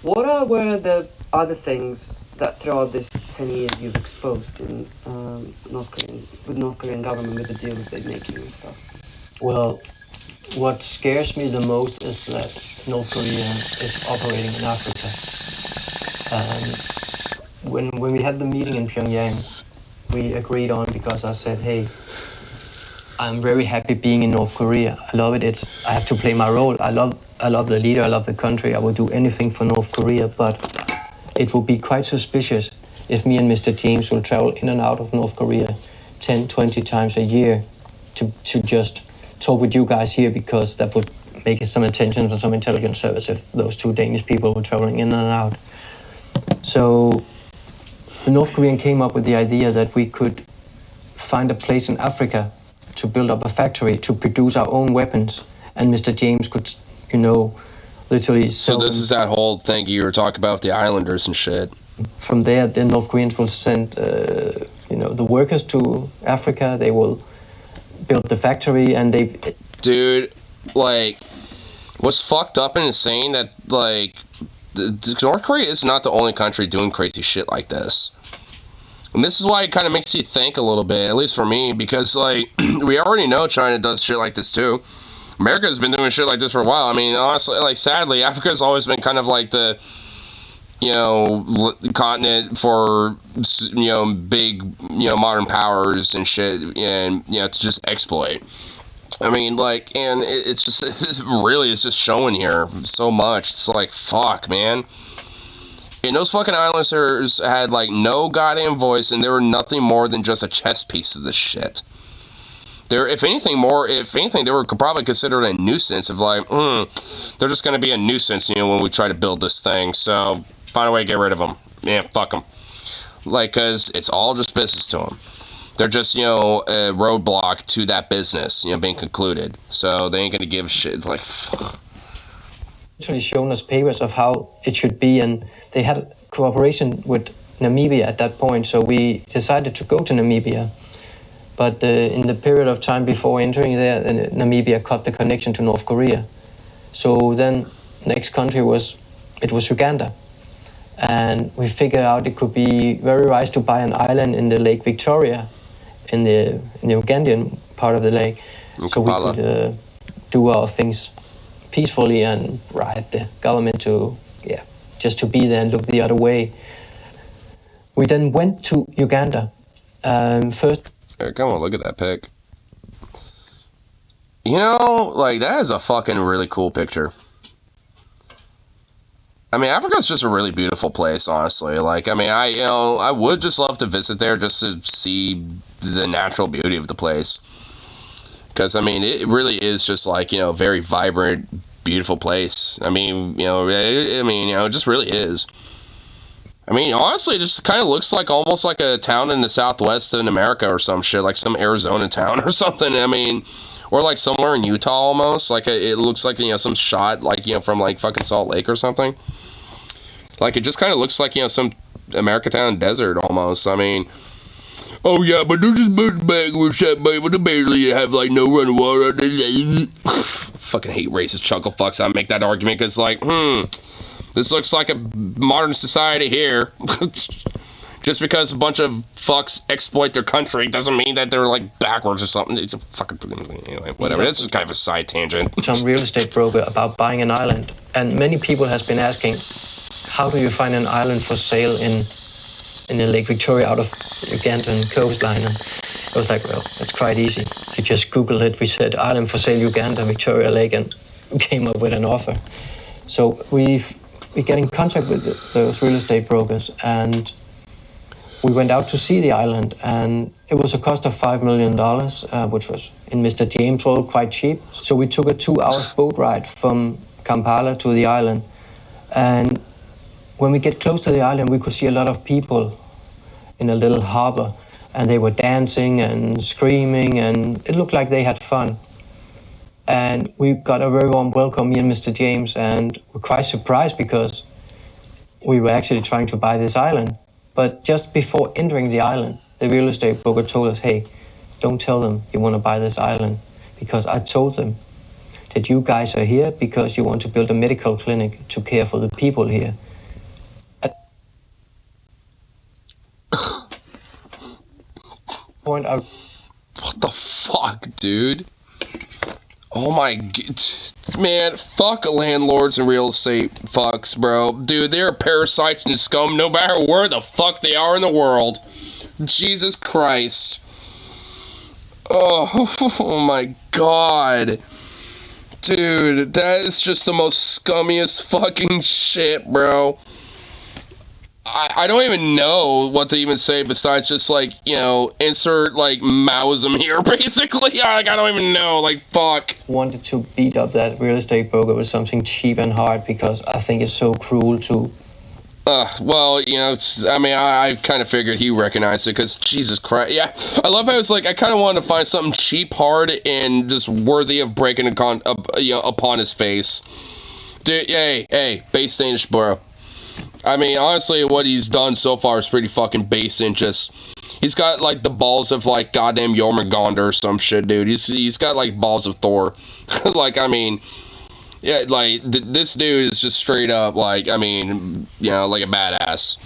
Speaker 14: What were the other things that throughout this 10 years you've exposed in North Korean government with the deals they're making and stuff?
Speaker 6: Well, what scares me the most is that North Korea is operating in Africa. When we had the meeting in Pyongyang, we agreed on, because I said, hey, I'm very happy being in North Korea. I love it. I have to play my role. I love the leader. I love the country. I will do anything for North Korea. But it would be quite suspicious if me and Mr. James will travel in and out of North Korea 10, 20 times a year to just talk with you guys here, because that would make some attention from some intelligence service if those two Danish people were traveling in and out. So the North Korean came up with the idea that we could find a place in Africa to build up a factory to produce our own weapons, and Mr. James could, you know, literally sell
Speaker 1: So this is that whole thing you were talking about with the islanders and shit.
Speaker 6: From there, the North Koreans will send, you know, the workers to Africa. They will build the factory, and they...
Speaker 1: Dude, like, what's fucked up and insane that, like, North Korea is not the only country doing crazy shit like this. And this is why it kind of makes you think a little bit, at least for me, because, like, we already know China does shit like this, too. America's been doing shit like this for a while. I mean, honestly, like, sadly, Africa's always been kind of like the, you know, continent for, you know, big, you know, modern powers and shit, and, you know, to just exploit. I mean, like, and it's just, it's just showing here so much. It's like, fuck, man. And those fucking islanders had, like, no goddamn voice, and they were nothing more than just a chess piece of this shit. They're, if anything, they were probably considered a nuisance of, like, they're just gonna be a nuisance, you know, when we try to build this thing, so, find a way to get rid of them. Yeah, fuck them. Like, cause it's all just business to them. They're just, you know, a roadblock to that business, you know, being concluded. So, they ain't gonna give a shit, like, fuck.
Speaker 6: Actually shown us papers of how it should be, and they had cooperation with Namibia at that point, so we decided to go to Namibia. But in the period of time before entering there, Namibia cut the connection to North Korea. So then next country was Uganda. And we figured out it could be very wise to buy an island in the Lake Victoria, in the Ugandan part of the lake. So we could do our things peacefully and riot the government to, just to be there and look the other way. We then went to Uganda. First.
Speaker 1: Come on, look at that pic. You know, like, that is a fucking really cool picture. I mean, Africa's just a really beautiful place, honestly. Like, I mean, I would just love to visit there just to see the natural beauty of the place. Because, I mean, it really is just, like, you know, very vibrant, beautiful place. I mean, it just really is. I mean, honestly, it just kind of looks like almost like a town in the Southwest in America or some shit, like some Arizona town or something. I mean, or like somewhere in Utah almost. Like, it looks like, you know, some shot, like, you know, from like fucking Salt Lake or something. Like, it just kind of looks like, you know, some America town desert almost. I mean, oh yeah, but there's just birds back with that baby. They barely have like no running water. Fucking hate racist chuckle fucks. I make that argument because, like, this looks like a modern society here. Just because a bunch of fucks exploit their country doesn't mean that they're like backwards or something. It's a fucking, anyway, whatever. This is kind of a side tangent.
Speaker 6: Some real estate broker about buying an island, and many people has been asking, how do you find an island for sale in the Lake Victoria out of Ugandan coastline? And I was like, well, it's quite easy. I just Googled it. We said island for sale Uganda, Victoria Lake, and came up with an offer. So we get in contact with those real estate brokers, and we went out to see the island, and it was a cost of $5 million, which was in Mr. James' world quite cheap. So we took a 2-hour boat ride from Kampala to the island, and when we get close to the island, we could see a lot of people in a little harbor, and they were dancing and screaming, and it looked like they had fun. And we got a very warm welcome, me and Mr. James, and we're quite surprised because we were actually trying to buy this island. But just before entering the island, the real estate broker told us, hey, don't tell them you want to buy this island, because I told them that you guys are here because you want to build a medical clinic to care for the people here. Point out.
Speaker 1: What the fuck, dude? Oh my god, man, fuck landlords and real estate fucks, bro. Dude, they're parasites and scum no matter where the fuck they are in the world. Jesus Christ. Oh my god. Dude, that is just the most scummiest fucking shit, bro. I don't even know what to even say besides just, like, you know, insert, like, Maoism here, basically. Like, I don't even know, like, fuck.
Speaker 6: Wanted to beat up that real estate broker with something cheap and hard because I think it's so cruel to...
Speaker 1: well, you know, I mean, I kind of figured he recognized it because, Jesus Christ, yeah. I love how it's like, I kind of wanted to find something cheap, hard, and just worthy of breaking upon his face. Dude, hey, base Danish, bro. I mean, honestly, what he's done so far is pretty fucking basic. Just, he's got, like, the balls of, like, goddamn Jormungandr or some shit, dude. He's got, like, balls of Thor. Like, I mean, yeah, like, this dude is just straight up, like, I mean, you know, like a badass.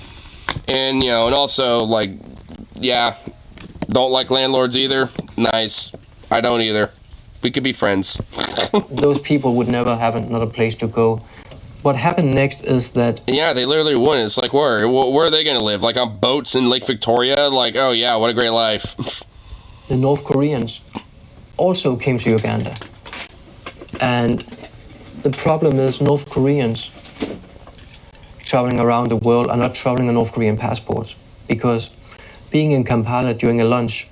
Speaker 1: And, you know, and also, like, yeah, don't like landlords either. Nice. I don't either. We could be friends.
Speaker 6: Those people would never have another place to go. What happened next is that...
Speaker 1: Yeah, they literally wouldn't. It's like, where are they going to live? Like, on boats in Lake Victoria? Like, oh yeah, what a great life.
Speaker 6: The North Koreans also came to Uganda. And the problem is North Koreans traveling around the world are not traveling on North Korean passports. Because being in Kampala during a lunch,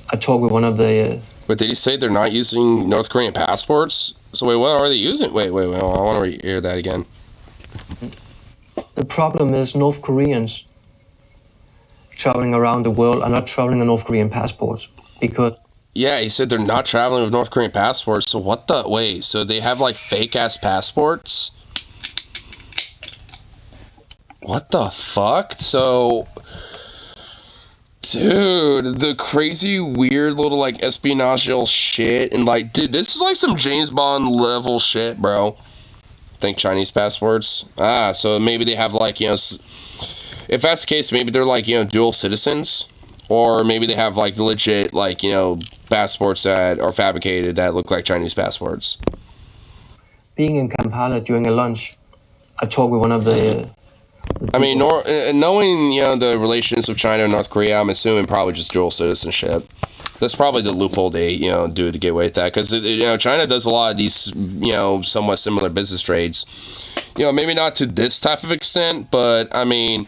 Speaker 6: I talked with one of the...
Speaker 1: But did he say they're not using North Korean passports? So wait, what are they using? Wait, I want to hear that again.
Speaker 6: The problem is North Koreans traveling around the world are not traveling on North Korean passports because...
Speaker 1: Yeah, he said they're not traveling with North Korean passports, so what the... Wait, so they have, like, fake-ass passports? What the fuck? So... Dude, the crazy, weird little, like, espionage shit, and, like, dude, this is, like, some James Bond level shit, bro. Think Chinese passports? Ah, so maybe they have, like, you know, if that's the case, maybe they're, like, you know, dual citizens, or maybe they have, like, legit, like, you know, passports that are fabricated that look like Chinese passports.
Speaker 6: being in Kampala during a lunch, I talked with one of the
Speaker 1: I mean, knowing, you know, the relations of China and North Korea, I'm assuming probably just dual citizenship. That's probably the loophole they, you know, do to get away with that. Because, you know, China does a lot of these, you know, somewhat similar business trades. You know, maybe not to this type of extent, but, I mean,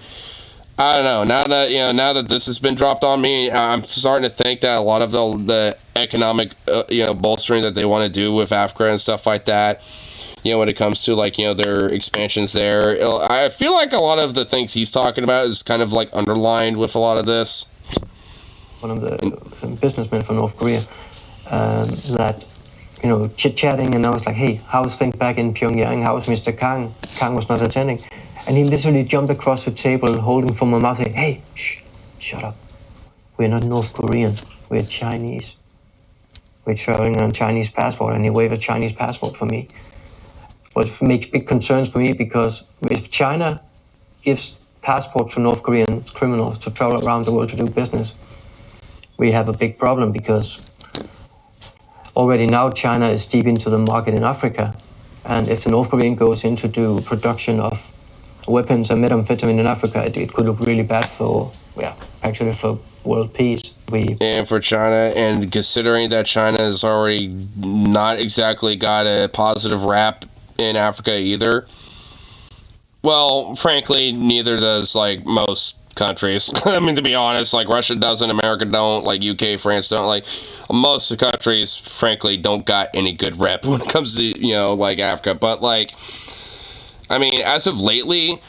Speaker 1: I don't know. Now that this has been dropped on me, I'm starting to think that a lot of the economic, you know, bolstering that they want to do with Africa and stuff like that, you know, when it comes to, like, you know, their expansions there, I feel like a lot of the things he's talking about is kind of, like, underlined with a lot of this.
Speaker 6: One of the businessmen from North Korea, that, you know, chit-chatting, and I was like, hey, how's things back in Pyongyang? How's Mr. Kang? Kang was not attending. And he literally jumped across the table, holding from my mouth, saying, hey, shut up. We're not North Korean, we're Chinese. We're traveling on Chinese passport, and he waved a Chinese passport for me. But it makes big concerns for me, because if China gives passport to North Korean criminals to travel around the world to do business, we have a big problem, because already now China is deep into the market in Africa. And if the North Korean goes in to do production of weapons and methamphetamine in Africa, it could look really bad for, actually for world peace.
Speaker 1: And for China, and considering that China has already not exactly got a positive rap in Africa either. Well, frankly, neither does, like, most countries. I mean, to be honest, like, Russia doesn't, America don't, like, UK, France don't, like, most countries, frankly, don't got any good rep when it comes to, you know, like, Africa. But, like, I mean, as of lately,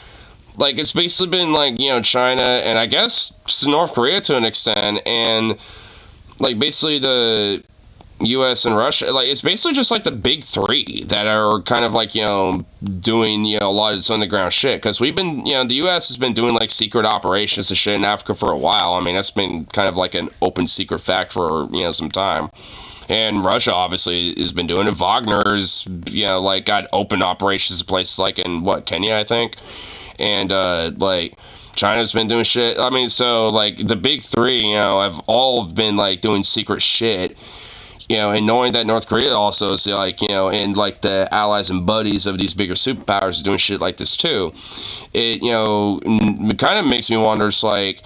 Speaker 1: like, it's basically been, like, you know, China, and I guess North Korea to an extent, and, like, basically the US and Russia, like, it's basically just, like, the big three that are kind of, like, you know, doing, you know, a lot of this underground shit, because we've been, you know, the US has been doing, like, secret operations and shit in Africa for a while. I mean, that's been kind of, like, an open secret fact for, you know, some time. And Russia, obviously, has been doing it. Wagner's, you know, like, got open operations in places like in, Kenya, I think. And, like, China's been doing shit. I mean, so, like, the big three, you know, have all been, like, doing secret shit. You know, and knowing that North Korea also is, like, you know, and, like, the allies and buddies of these bigger superpowers are doing shit like this, too. It, you know, it kind of makes me wonder, it's like,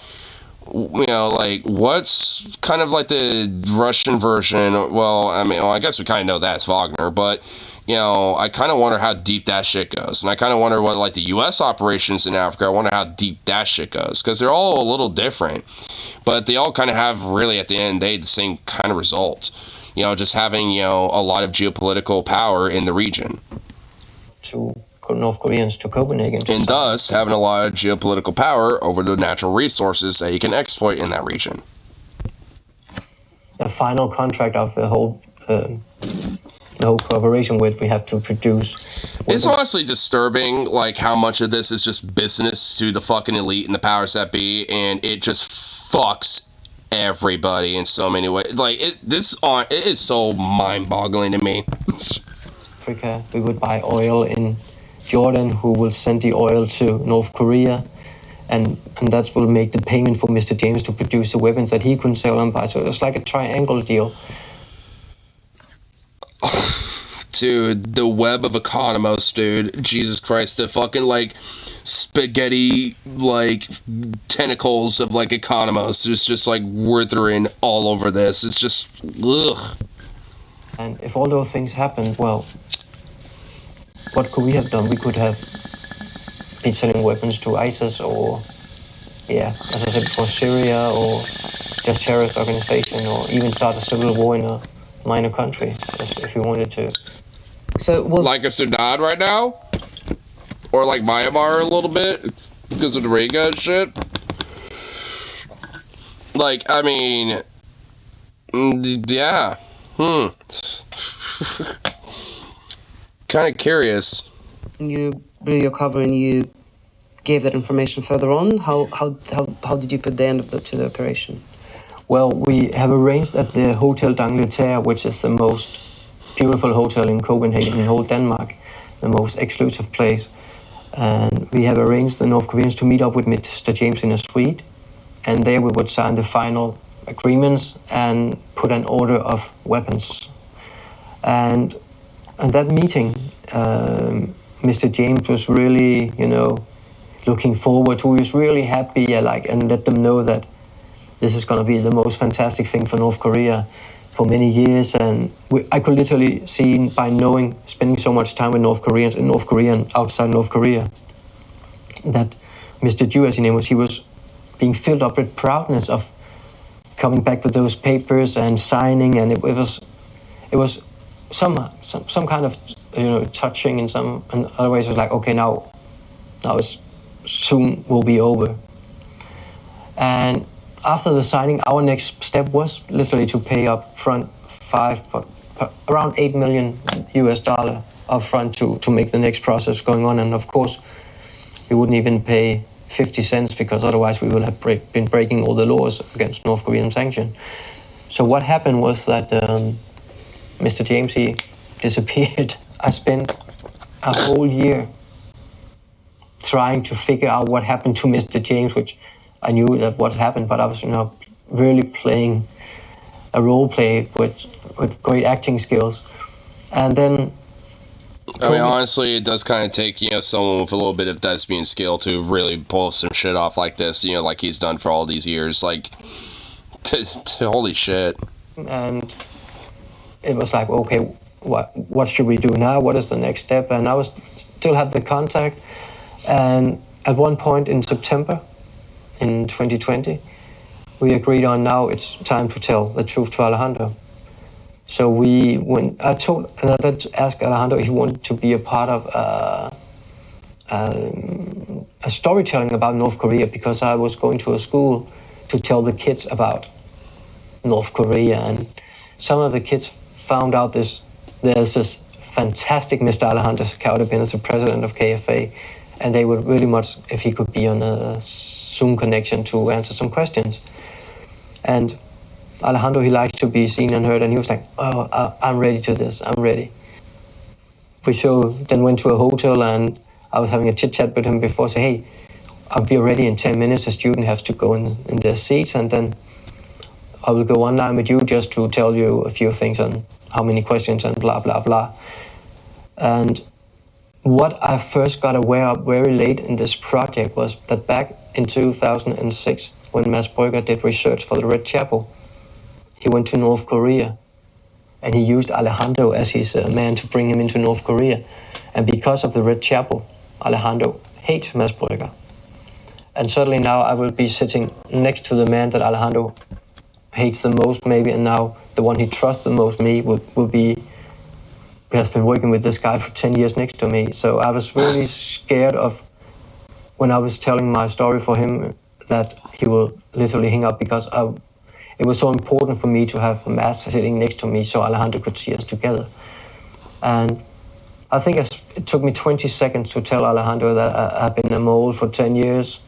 Speaker 1: you know, like, what's kind of like the Russian version? Well, I mean, I guess we kind of know that's Wagner, but, you know, I kind of wonder how deep that shit goes. And I kind of wonder what, like, the U.S. operations in Africa, I wonder how deep that shit goes. Because they're all a little different. But they all kind of have, really, at the end of the day, the same kind of result. You know, just having, you know, a lot of geopolitical power in the region.
Speaker 6: To North Koreans to Copenhagen.
Speaker 1: And thus, having a lot of geopolitical power over the natural resources that you can exploit in that region.
Speaker 6: The final contract of the whole cooperation which we have to produce.
Speaker 1: It's honestly disturbing, like, how much of this is just business to the fucking elite and the powers that be, and it just fucks everybody in so many ways. Like, it is so mind-boggling to me.
Speaker 6: Africa, we would buy oil in Jordan, who will send the oil to North Korea, and that will make the payment for Mr. James to produce the weapons that he couldn't sell and buy. So it's like a triangle deal.
Speaker 1: Dude, the web of economos, dude. Jesus Christ, the fucking, like, spaghetti, like, tentacles of, like, economos just like, withering all over this. It's just, ugh.
Speaker 6: And if all those things happened, well, what could we have done? We could have been selling weapons to ISIS or, as I said before, Syria, or just terrorist organization, or even start a civil war in a minor country, if we wanted to.
Speaker 14: So
Speaker 1: like a Sudan right now? Or like Myanmar a little bit? Because of the Rohingya shit? Like, I mean... yeah. Kind of curious.
Speaker 14: You blew your cover and you gave that information further on. How did you put the end to the operation?
Speaker 6: Well, we have arranged at the Hotel d'Angleterre, which is the most beautiful hotel in Copenhagen, in whole Denmark, the most exclusive place. And we have arranged the North Koreans to meet up with Mr. James in a suite, and there we would sign the final agreements and put an order of weapons. And And that meeting, Mr. James was really, looking forward to. He was really happy, and let them know that this is going to be the most fantastic thing for North Korea for many years. And I could literally see by spending so much time with North Koreans in North Korea and outside North Korea, that Mr. Ju, as his name was, he was being filled up with proudness of coming back with those papers and signing, and it was some kind of touching in some, and other ways it was like, okay, now it's soon will be over. And after the signing, our next step was literally to pay up front around $8 million up front to make the next process going on. And of course, we wouldn't even pay 50 cents because otherwise we would have been breaking all the laws against North Korean sanction. So what happened was that Mr. James, he disappeared. I spent a whole year trying to figure out what happened to Mr. James, which I knew that what happened, but I was really playing a role play with great acting skills. And then
Speaker 1: I mean, honestly, it does kind of take, someone with a little bit of thespian skill to really pull some shit off like this, like he's done for all these years. Like, holy shit.
Speaker 6: And it was like, okay, what should we do now? What is the next step? And I still had the contact. And at one point in September in 2020, we agreed on now it's time to tell the truth to Alejandro. So I asked Alejandro if he wanted to be a part of a storytelling about North Korea, because I was going to a school to tell the kids about North Korea, and some of the kids found out there's this fantastic Mr. Alejandro Caudepin as the president of KFA, and they would really much if he could be on a Zoom connection to answer some questions. And Alejandro, he likes to be seen and heard, and he was like, oh, I'm ready to this, I'm ready. We then went to a hotel, and I was having a chit-chat with him before, say, hey, I'll be ready in 10 minutes, the student has to go in their seats, and then I will go online with you just to tell you a few things on how many questions and blah, blah, blah. And what I first got aware of very late in this project was that back in 2006, when Mads Brygger did research for the Red Chapel, he went to North Korea, and he used Alejandro as his man to bring him into North Korea. And because of the Red Chapel, Alejandro hates Mads Brygger. And suddenly now I will be sitting next to the man that Alejandro hates the most, maybe, and now the one he trusts the most, me, will be, he has been working with this guy for 10 years next to me. So I was really scared of, when I was telling my story for him, that he will literally hang up, because it was so important for me to have Mads sitting next to me so Alejandro could see us together. And I think it took me 20 seconds to tell Alejandro that I've been a mole for 10 years,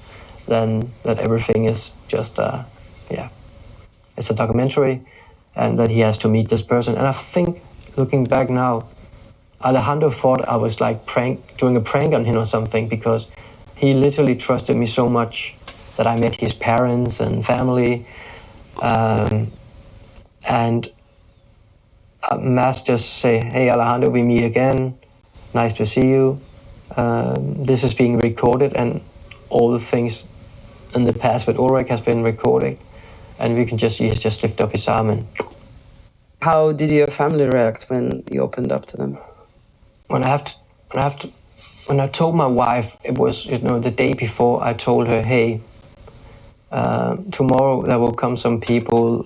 Speaker 6: then that everything is just, it's a documentary, and that he has to meet this person. And I think, looking back now, Alejandro thought I was like doing a prank on him or something, because he literally trusted me so much that I met his parents and family. And Mads just say, hey Alejandro, we meet again, nice to see you. This is being recorded, and all the things in the past with Ulrik has been recorded, and we can just lift up his arm. And
Speaker 14: how did your family react when you opened up to them?
Speaker 6: When I told my wife, it was the day before, I told her, hey, tomorrow there will come some people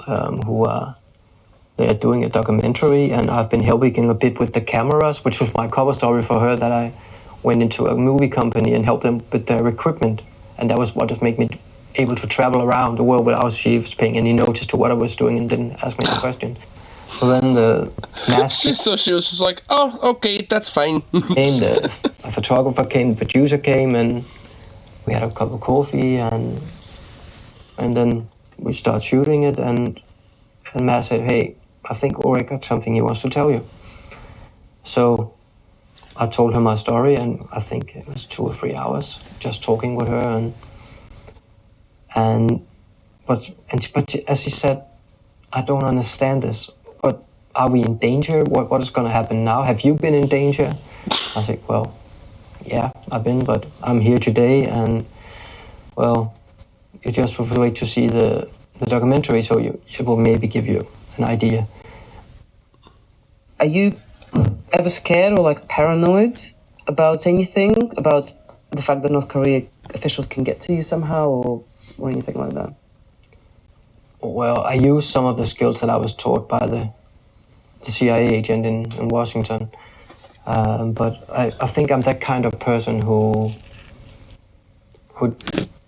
Speaker 6: they're doing a documentary, and I've been helping a bit with the cameras, which was my cover story for her, that I went into a movie company and helped them with their equipment, and that was what has made me able to travel around the world without she was paying any notice to what I was doing and didn't ask me any question. So then the master...
Speaker 1: So she was just like, oh, okay, that's fine.
Speaker 6: The photographer came, the producer came, and we had a cup of coffee, and then we started shooting it, and Matt said, hey, I think Ulrik got something he wants to tell you. So I told her my story, and I think it was 2 or 3 hours just talking with her, but as she said, I don't understand this, but are we in danger? What is going to happen now? Have you been in danger? I think, well, yeah, I've been, but I'm here today, and well, you just have to wait to see the documentary, so it will maybe give you an idea.
Speaker 14: Are you ever scared or like paranoid about anything? About the fact that North Korea officials can get to you somehow, or anything like that?
Speaker 6: Well, I use some of the skills that I was taught by the CIA agent in Washington. But I think I'm that kind of person who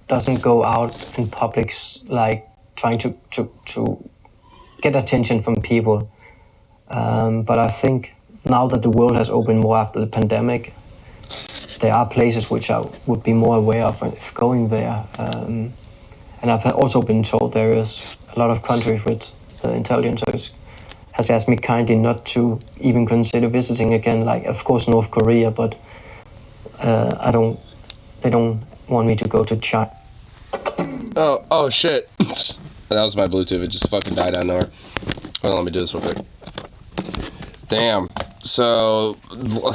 Speaker 6: doesn't go out in public like trying to get attention from people. But I think now that the world has opened more after the pandemic, there are places which I would be more aware of if going there. And I've also been told there is a lot of countries with the intelligence service has asked me kindly not to even consider visiting again, like of course North Korea, but they don't want me to go to China.
Speaker 1: Oh shit. That was my Bluetooth, it just fucking died out of nowhere. Hold on, let me do this real quick. Damn. So,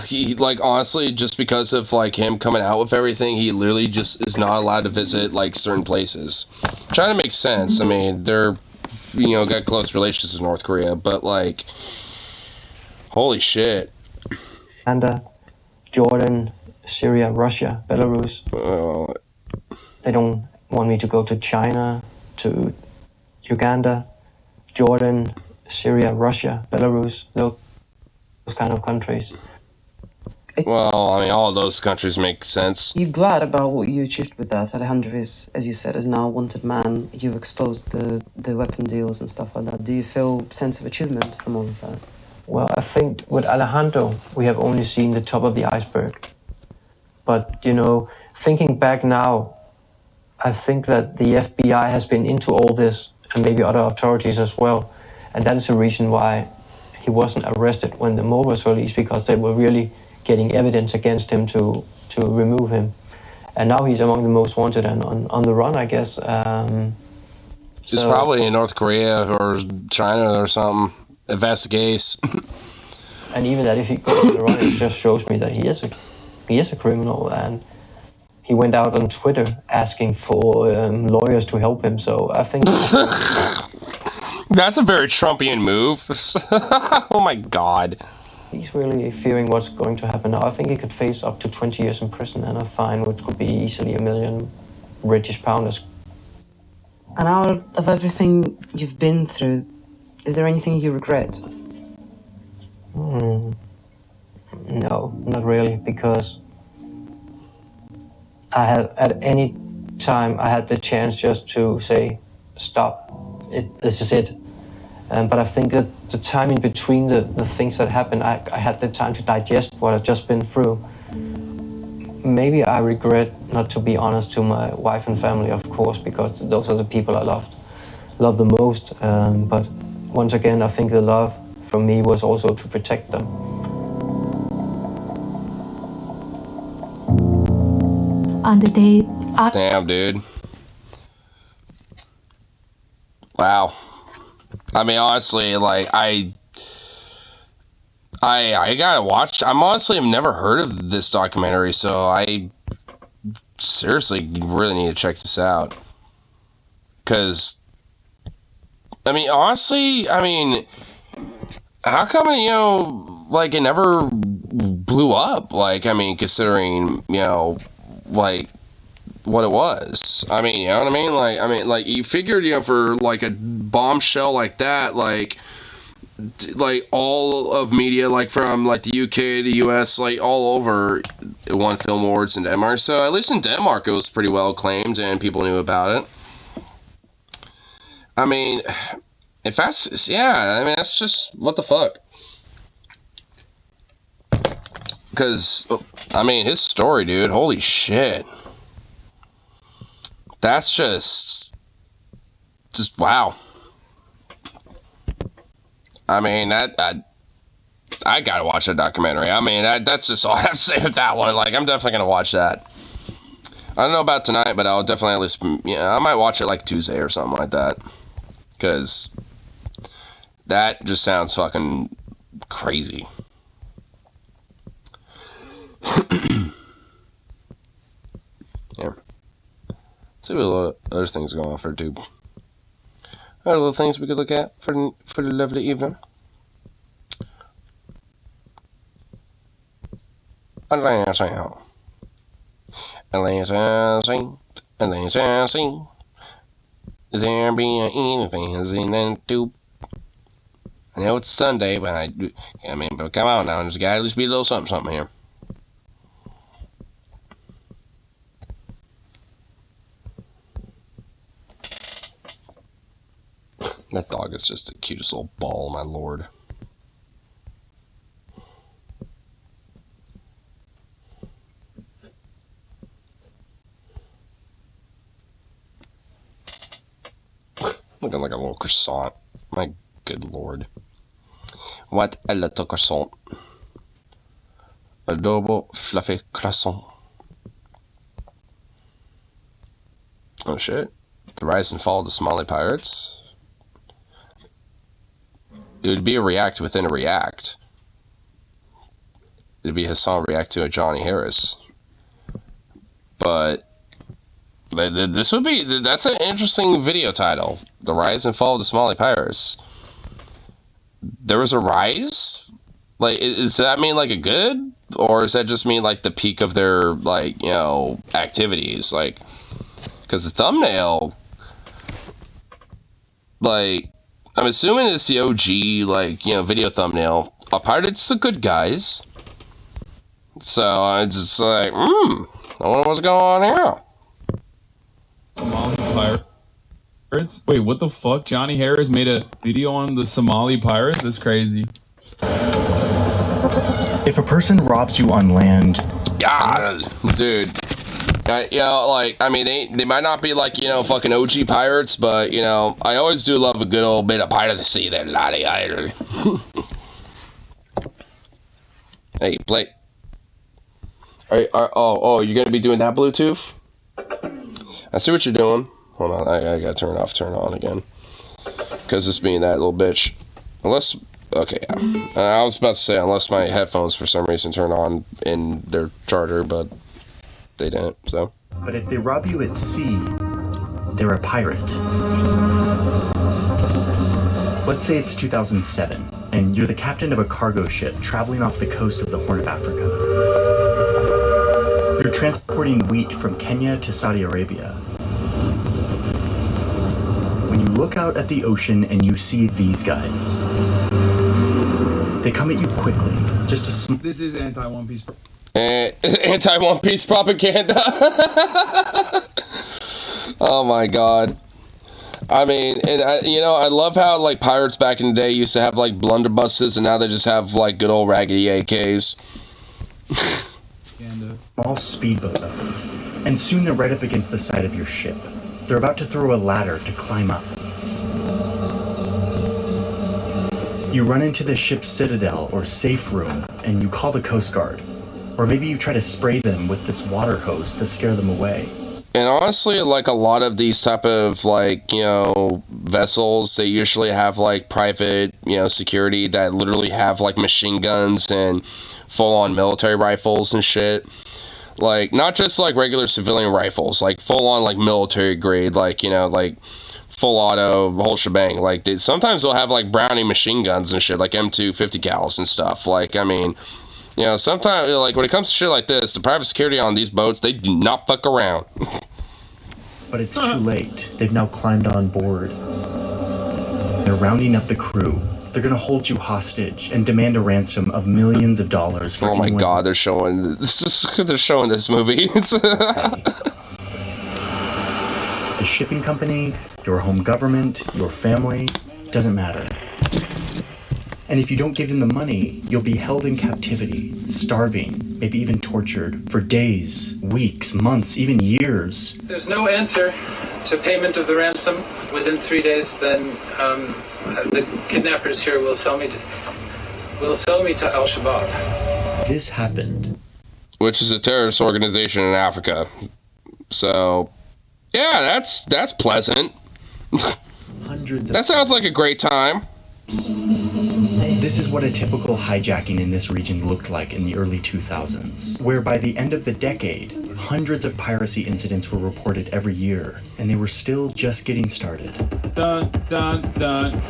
Speaker 1: he, like, honestly, just because of, like, him coming out with everything, he literally just is not allowed to visit, like, certain places. Trying to make sense. I mean, they're, you know, got close relations with North Korea, but, like, holy shit.
Speaker 6: And Jordan, Syria, Russia, Belarus. They don't want me to go to China, to Uganda, Jordan, Syria, Russia, Belarus, those kind of countries.
Speaker 1: Well, I mean, all of those countries make sense.
Speaker 14: Are you glad about what you achieved with that? Alejandro is, as you said, is now a wanted man. You've exposed the weapon deals and stuff like that. Do you feel a sense of achievement from all of that?
Speaker 6: Well, I think with Alejandro, we have only seen the top of the iceberg. But, you know, thinking back now, I think that the FBI has been into all this, and maybe other authorities as well. And that is the reason why he wasn't arrested when the Mo was released, because they were really getting evidence against him to remove him. And now he's among the most wanted and on the run, I guess.
Speaker 1: He's probably in North Korea or China or something, if that's the case.
Speaker 6: And even that, if he goes on the run, it just shows me that he is a criminal. And he went out on Twitter asking for lawyers to help him. So I think
Speaker 1: that's a very Trumpian move. Oh my God.
Speaker 6: He's really fearing what's going to happen now. I think he could face up to 20 years in prison and a fine, which could be easily $1 million British pounds.
Speaker 14: And out of everything you've been through, is there anything you regret?
Speaker 6: No, not really, because I have, at any time I had the chance just to say, stop, this is it. But I think that the time in between the things that happened, I had the time to digest what I've just been through. Maybe I regret not to be honest to my wife and family, of course, because those are the people I love the most. But once again, I think the love from me was also to protect them.
Speaker 15: On the day...
Speaker 1: Damn, dude. Wow. I mean, honestly, like, I gotta watch. I'm honestly, I've never heard of this documentary, so I seriously really need to check this out. Because, I mean, honestly, I mean, how come, you know, like, it never blew up? Like, I mean, considering, you know, like, what it was. I mean, you know what I mean? Like, you figured, you know, for, like, a bombshell like that, like, all of media, like, from, like, the UK, the US, like, all over, it won film awards in Denmark. So, at least in Denmark, it was pretty well acclaimed, and people knew about it. I mean, if that's, yeah, I mean, that's just, what the fuck? Because, I mean, his story, dude, holy shit. That's just wow. I mean, I gotta watch that documentary. I mean, that's just all I have to say with that one. Like, I'm definitely gonna watch that. I don't know about tonight, but I'll definitely at least, yeah, I might watch it like Tuesday or something like that. Because That just sounds fucking crazy. Yeah. See what other things go on for tube. Other little things we could look at for the lovely evening. Is there being anything in that tube? I know it's Sunday, but but come on now, there's gotta at least be a little something here. That dog is just the cutest little ball, my lord. Looking like a little croissant. My good lord. What a little croissant. Adorable, fluffy croissant. Oh shit. The rise and fall of the Somali pirates. It would be a react within a react. It'd be Hassan react to a Johnny Harris. But this would be, that's an interesting video title. The rise and fall of the Somali pirates. There was a rise? Like, does that mean like a good? Or does that just mean like the peak of their, like, you know, activities? Like, because the thumbnail, like, I'm assuming it's the OG, like, you know, video thumbnail. Pirates the good guys. So I'm just like, I wonder what's going on here.
Speaker 16: Somali pirates? Wait, what the fuck? Johnny Harris made a video on the Somali pirates? That's crazy.
Speaker 17: If a person robs you on land...
Speaker 1: God, dude. You know, like, I mean, they might not be like, you know, fucking OG pirates, but, you know, I always do love a good old bit of piracy there, laddie idol. Hey, play. Oh, you're gonna be doing that Bluetooth? I see what you're doing. Hold on, I gotta turn on again. Because this being that little bitch. Unless, okay, yeah. I was about to say, unless my headphones for some reason turn on in their charger, but they didn't, so.
Speaker 17: But if they rob you at sea, they're a pirate. Let's say it's 2007, and you're the captain of a cargo ship traveling off the coast of the Horn of Africa. You're transporting wheat from Kenya to Saudi Arabia. When you look out at the ocean and you see these guys, they come at you quickly, just a
Speaker 16: This is anti-One Piece.
Speaker 1: Anti-One Piece propaganda. Oh my god. I mean, and you know, I love how, like, pirates back in the day used to have, like, blunderbusses, and now they just have, like, good old raggedy AKs.
Speaker 17: Small speedboat up, and soon they're right up against the side of your ship. They're about to throw a ladder to climb up. You run into the ship's citadel or safe room, and you call the Coast Guard. Or maybe you try to spray them with this water hose to scare them away.
Speaker 1: And honestly, like, a lot of these type of, like, you know, vessels, they usually have, like, private, you know, security that literally have, like, machine guns and full-on military rifles and shit. Like, not just, like, regular civilian rifles, like, full-on, like, military grade, like, you know, like, full auto, whole shebang. Like, sometimes they'll have, like, Browning machine guns and shit, like M250 cals and stuff. Like, I mean, you know, sometimes, like, when it comes to shit like this, the private security on these boats, they do not fuck around.
Speaker 17: But it's too late. They've now climbed on board. They're rounding up the crew. They're gonna hold you hostage and demand a ransom of millions of dollars for
Speaker 1: oh my god, they're showing this. They're showing this movie.
Speaker 17: The shipping company, your home government, your family, doesn't matter. And if you don't give them the money, you'll be held in captivity, starving, maybe even tortured for days, weeks, months, even years.
Speaker 18: If there's no answer to payment of the ransom within 3 days, then the kidnappers here will sell me to Al-Shabaab.
Speaker 17: This happened.
Speaker 1: Which is a terrorist organization in Africa. So, yeah, that's pleasant.
Speaker 17: Hundreds.
Speaker 1: That sounds like a great time.
Speaker 17: This is what a typical hijacking in this region looked like in the early 2000s, where by the end of the decade, hundreds of piracy incidents were reported every year, and they were still just getting started.
Speaker 16: Dun, dun, dun.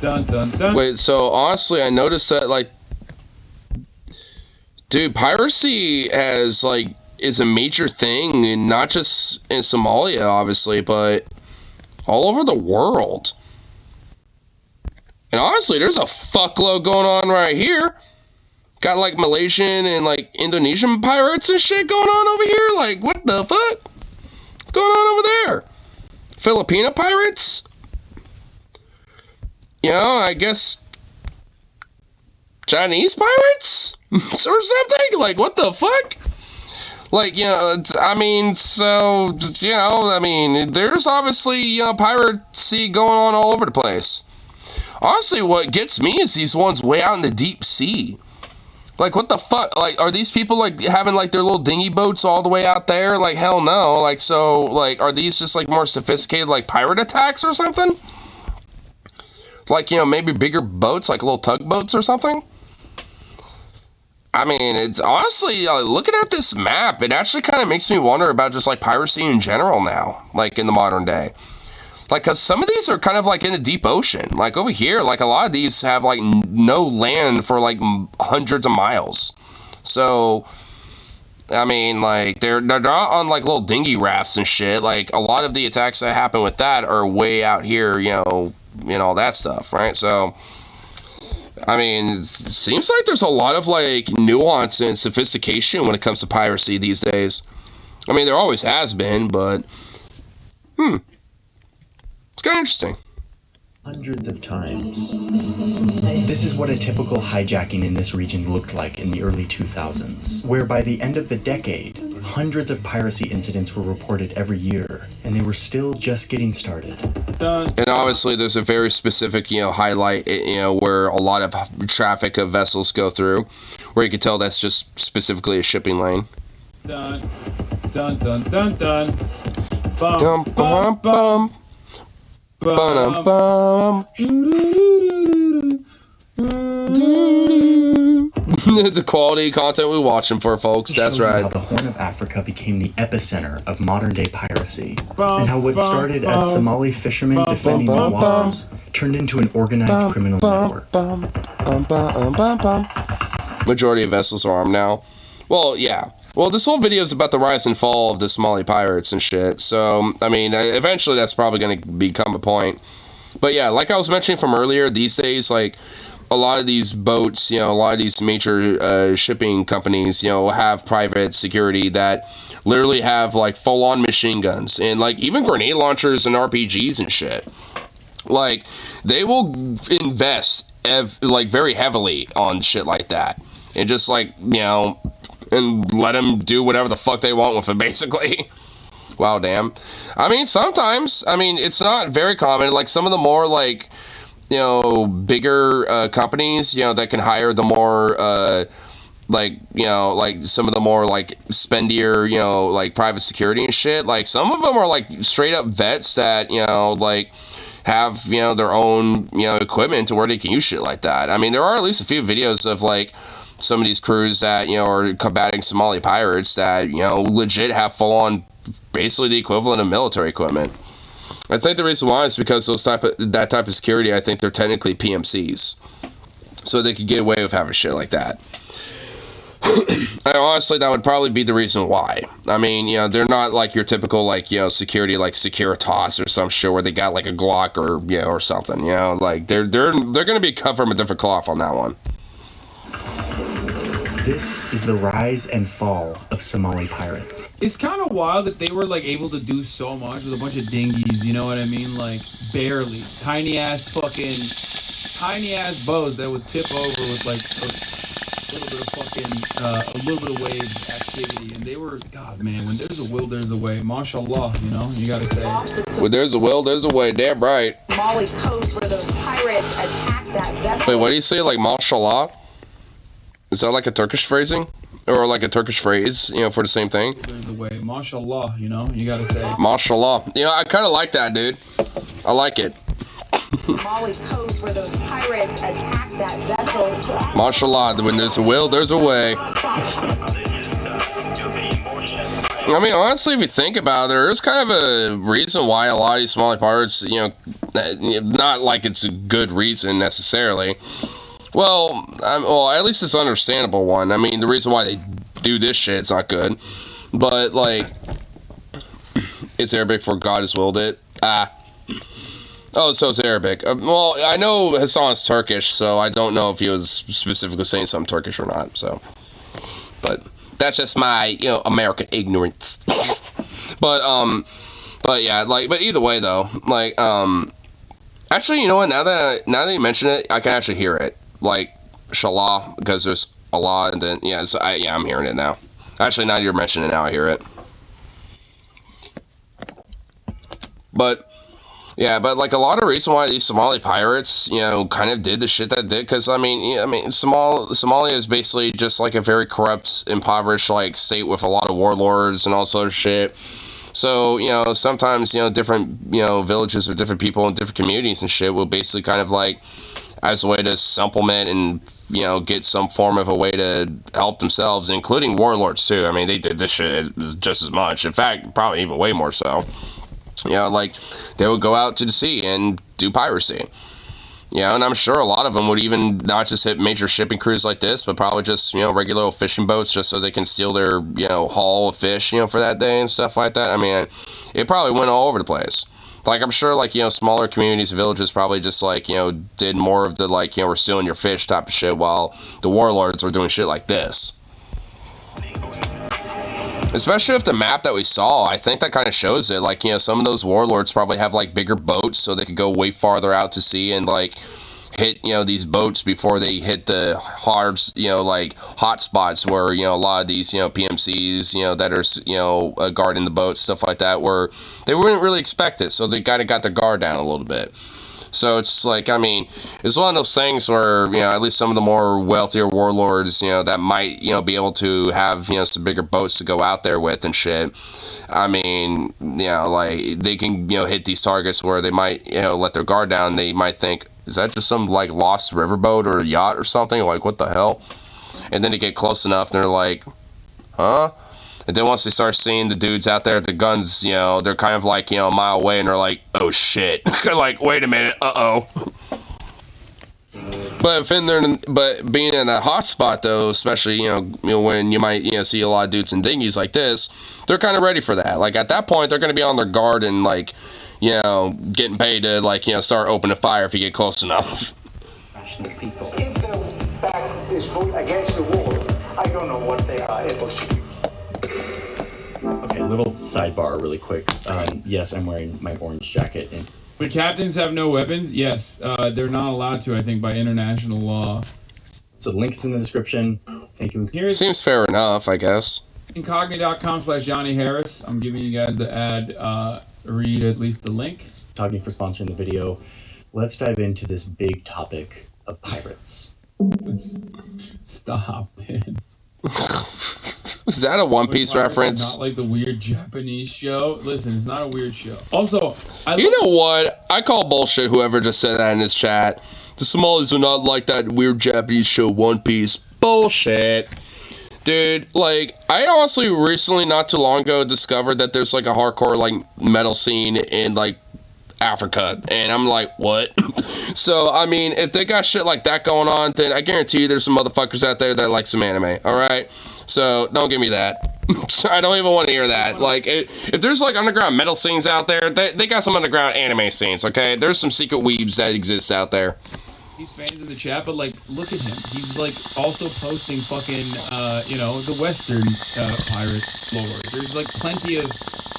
Speaker 16: Dun, dun, dun.
Speaker 1: Wait, so honestly, I noticed that, like, dude, piracy has, like, is a major thing, and not just in Somalia, obviously, but all over the world. And honestly, there's a fuckload going on right here. Got like Malaysian and like Indonesian pirates and shit going on over here. Like, what the fuck? What's going on over there? Filipino pirates? You know, I guess Chinese pirates? Or something? Like, what the fuck? Like, you know, I mean, so, you know, I mean, there's obviously, you know, piracy going on all over the place. Honestly, what gets me is these ones way out in the deep sea. Like, what the fuck? Like, are these people, like, having, like, their little dinghy boats all the way out there? Like, hell no. Like, so, like, are these just, like, more sophisticated, like, pirate attacks or something? Like, you know, maybe bigger boats, like little tugboats or something? I mean, it's honestly, looking at this map, it actually kind of makes me wonder about just, like, piracy in general now, like, in the modern day. Like, because some of these are kind of, like, in the deep ocean. Like, over here, like, a lot of these have, like, no land for, like, hundreds of miles. So, I mean, like, they're not on, like, little dinghy rafts and shit. Like, a lot of the attacks that happen with that are way out here, you know, all that stuff, right? So, I mean, it seems like there's a lot of, like, nuance and sophistication when it comes to piracy these days. I mean, there always has been, but, it's kind of interesting.
Speaker 17: Hundreds of times. This is what a typical hijacking in this region looked like in the early 2000s, where by the end of the decade, hundreds of piracy incidents were reported every year, and they were still just getting started.
Speaker 1: And obviously there's a very specific, you know, highlight, you know, where a lot of traffic of vessels go through, where you can tell that's just specifically a shipping lane.
Speaker 16: Dun, dun, dun, dun, dun.
Speaker 1: Bum, dum, bum, bum. Bum, bum. The quality content we're watching for, folks. That's right.
Speaker 17: How the Horn of Africa became the epicenter of modern-day piracy, and how what started as Somali fishermen defending their waters turned into an organized criminal network.
Speaker 1: Majority of vessels are armed now. Well, yeah. Well, this whole video is about the rise and fall of the Somali pirates and shit. So, I mean, eventually that's probably going to become a point. But yeah, like I was mentioning from earlier, these days, like, a lot of these boats, you know, a lot of these major shipping companies, you know, have private security that literally have, like, full-on machine guns and, like, even grenade launchers and RPGs and shit. Like, they will invest, like, very heavily on shit like that. And just, like, you know, and let them do whatever the fuck they want with it, basically. Wow, damn. I mean, sometimes, I mean, it's not very common. Like, some of the more, like, you know, bigger companies, you know, that can hire the more, like, you know, like, some of the more, like, spendier, you know, like, private security and shit. Like, some of them are, like, straight-up vets that, you know, like, have, you know, their own, you know, equipment to where they can use shit like that. I mean, there are at least a few videos of, like, some of these crews that, you know, are combating Somali pirates that, you know, legit have full-on, basically the equivalent of military equipment. I think the reason why is because that type of security, I think they're technically PMCs. So they could get away with having shit like that. And honestly, that would probably be the reason why. I mean, you know, they're not like your typical, like, you know, security, like Securitas or some shit where they got, like, a Glock or, you know, or something, you know. Like, they're going to be cut from a different cloth on that one.
Speaker 17: This is the rise and fall of Somali pirates.
Speaker 16: It's kind of wild that they were, like, able to do so much with a bunch of dinghies, you know what I mean? Like, barely. Tiny-ass boats that would tip over with, like, a little bit of fucking, a little bit of wave activity. And they were, God, man, when there's a will, there's a way. Mashallah, you know? You gotta say.
Speaker 1: When there's a will, there's a way. Damn right.
Speaker 19: Somali's coast where those pirates attacked that vessel.
Speaker 1: Wait, what do you say? Like, mashallah? Is that like a Turkish phrasing? Or like a Turkish phrase, you know, for the same thing?
Speaker 16: There's a way. Mashallah, you know? You gotta say.
Speaker 1: Mashallah. You know, I kind of like that, dude. I like it.
Speaker 19: Somali coast where those pirates attacked that vessel.
Speaker 1: Mashallah, when there's a will, there's a way. I mean, honestly, if you think about it, there's kind of a reason why a lot of these Somali pirates, not like it's a good reason necessarily. Well, at least it's an understandable one. I mean, the reason why they do this shit, it's not good. But, like, it's Arabic for God has willed it. Oh, so it's Arabic. Well, I know Hassan's Turkish, so I don't know if he was specifically saying something Turkish or not, so. But that's just my, American ignorance. But yeah, but either way, though, like, actually, you know what, now that you mention it, I can actually hear it. Like, Shallah, because there's Allah, and then, yeah, so I'm hearing it now. Actually, now you're mentioning it, now I hear it. But, yeah, but, like, a lot of reason why these Somali pirates, kind of did the shit that did, because, Somalia is basically just, like, a very corrupt, impoverished, like, state with a lot of warlords and all sort of shit. So, sometimes, different, villages or different people in different communities and shit will basically kind of, like, as a way to supplement and, get some form of a way to help themselves, including warlords, too. I mean, they did this shit just as much. In fact, probably even way more so. Like, they would go out to the sea and do piracy. And I'm sure a lot of them would even not just hit major shipping crews like this, but probably just, regular old fishing boats just so they can steal their, haul of fish, for that day and stuff like that. I mean, it probably went all over the place. Like, I'm sure, like, smaller communities and villages probably just, like, did more of the, like, we're stealing your fish type of shit, while the warlords were doing shit like this. Especially with the map that we saw, I think that kind of shows it. Like, some of those warlords probably have, like, bigger boats so they could go way farther out to sea and, like, hit, these boats before they hit the hard, like, hot spots where, a lot of these, PMCs, that are, guarding the boats, stuff like that, where they wouldn't really expect it. So they kind of got their guard down a little bit. So it's like, I mean, it's one of those things where, at least some of the more wealthier warlords, that might, be able to have, some bigger boats to go out there with and shit. I mean, like, they can, hit these targets where they might, let their guard down. They might think, is that just some, like, lost riverboat or a yacht or something? Like, what the hell? And then they get close enough and they're like, huh? And then once they start seeing the dudes out there with the guns, they're kind of like, a mile away, and they're like, oh shit. They're like, wait a minute, uh-oh. But being in a hot spot, though, especially, when you might, see a lot of dudes in dinghies like this, they're kind of ready for that. Like, at that point, they're going to be on their guard and, like, getting paid to, like, start opening fire if you get close enough.
Speaker 10: Rational people. If their back is against the wall, I don't know what they are able to do.
Speaker 17: Okay, little sidebar really quick. Yes, I'm wearing my orange jacket. And
Speaker 16: but captains have no weapons? Yes, they're not allowed to, I think, by international law.
Speaker 17: So the link's in the description. Thank you.
Speaker 1: Seems fair enough, I guess.
Speaker 16: Incogni.com/Johnny Harris. I'm giving you guys the ad. Read at least the link.
Speaker 17: Talking for sponsoring the video. Let's dive into this big topic of pirates.
Speaker 16: Stop, man.
Speaker 1: Is that a One Piece reference?
Speaker 16: Not like the weird Japanese show. Listen, it's not a weird show. Also,
Speaker 1: you know what? I call bullshit whoever just said that in his chat. The Somalis are not like that weird Japanese show One Piece. Bullshit. Dude, like, I honestly recently, not too long ago, discovered that there's, like, a hardcore, like, metal scene in, like, Africa. And I'm like, what? So, I mean, if they got shit like that going on, then I guarantee you there's some motherfuckers out there that like some anime, alright? So, don't give me that. I don't even want to hear that. Like, if there's, like, underground metal scenes out there, they got some underground anime scenes, okay? There's some secret weebs that exist out there.
Speaker 16: These fans in the chat, but, like, look at him. He's, like, also posting fucking, the Western pirate lore. There's, like, plenty of...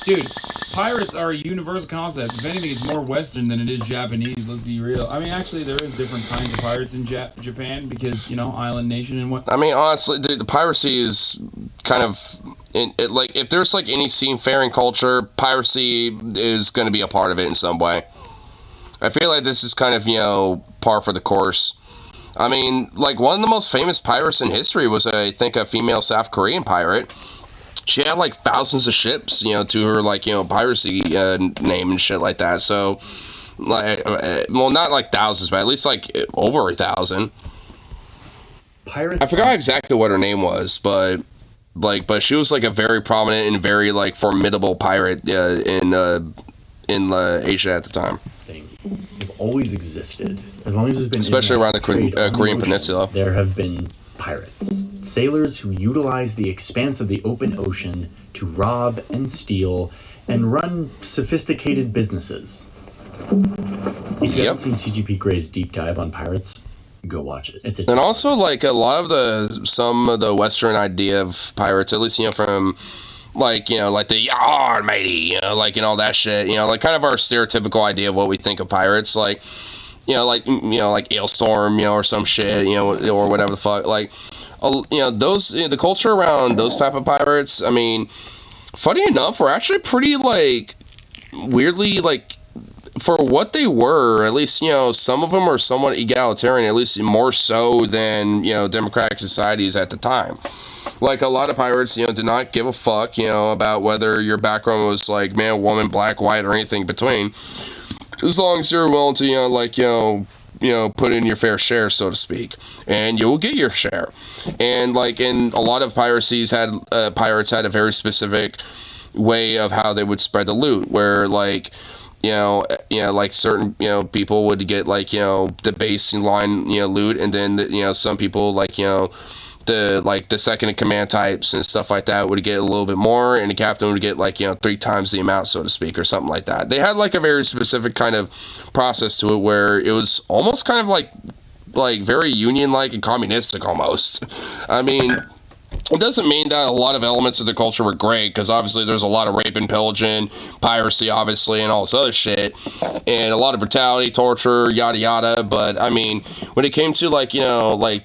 Speaker 16: Dude, pirates are a universal concept. If anything, it's more Western than it is Japanese, let's be real. I mean, actually, there is different kinds of pirates in Japan because, island nation and what...
Speaker 1: I mean, honestly, dude, the piracy is kind of... like, if there's, like, any seafaring culture, piracy is going to be a part of it in some way. I feel like this is kind of, par for the course. I mean, like, one of the most famous pirates in history was, I think, a female South Korean pirate. She had, like, thousands of ships, to her, like, piracy name and shit like that. So, Like, well, not like thousands, but at least like over 1,000.
Speaker 17: Pirates.
Speaker 1: I forgot exactly what her name was, but she was like a very prominent and very like formidable pirate in Asia at the time.
Speaker 17: They've always existed. As long as there's been
Speaker 1: especially around the Korean
Speaker 17: ocean,
Speaker 1: Peninsula.
Speaker 17: There have been pirates. Sailors who utilize the expanse of the open ocean to rob and steal and run sophisticated businesses. If you haven't seen CGP Gray's deep dive on pirates, go watch it.
Speaker 1: And also, like, a lot of some of the Western idea of pirates, at least, you know, from, like, you know, like the yar, matey, you know, like, and all that shit, you know, like, kind of our stereotypical idea of what we think of pirates, like, you know, like Ailstorm, you know, or some shit, you know, or whatever the fuck, like, you know, those, you know, the culture around those type of pirates, I mean, funny enough, we're actually pretty, like, weirdly, like, for what they were, at least, you know, some of them are somewhat egalitarian, at least more so than, you know, democratic societies at the time. Like, a lot of pirates, you know, did not give a fuck, you know, about whether your background was, like, man, woman, black, white, or anything between. As long as you're willing to, you know, like, you know, put in your fair share, so to speak, and you will get your share. And, like, in a lot of piracies pirates had a very specific way of how they would spread the loot, where, like, you know, like certain, you know, people would get, like, you know, the baseline, you know, loot, and then, you know, some people, like, you know, the second in command types and stuff like that would get a little bit more, and the captain would get, like, you know, 3 times the amount, so to speak, or something like that. They had, like, a very specific kind of process to it where it was almost kind of like very union-like and communistic almost. I mean, it doesn't mean that a lot of elements of the culture were great, because obviously there's a lot of rape and pillaging, piracy, obviously, and all this other shit, and a lot of brutality, torture, yada yada. But I mean, when it came to, like, you know, like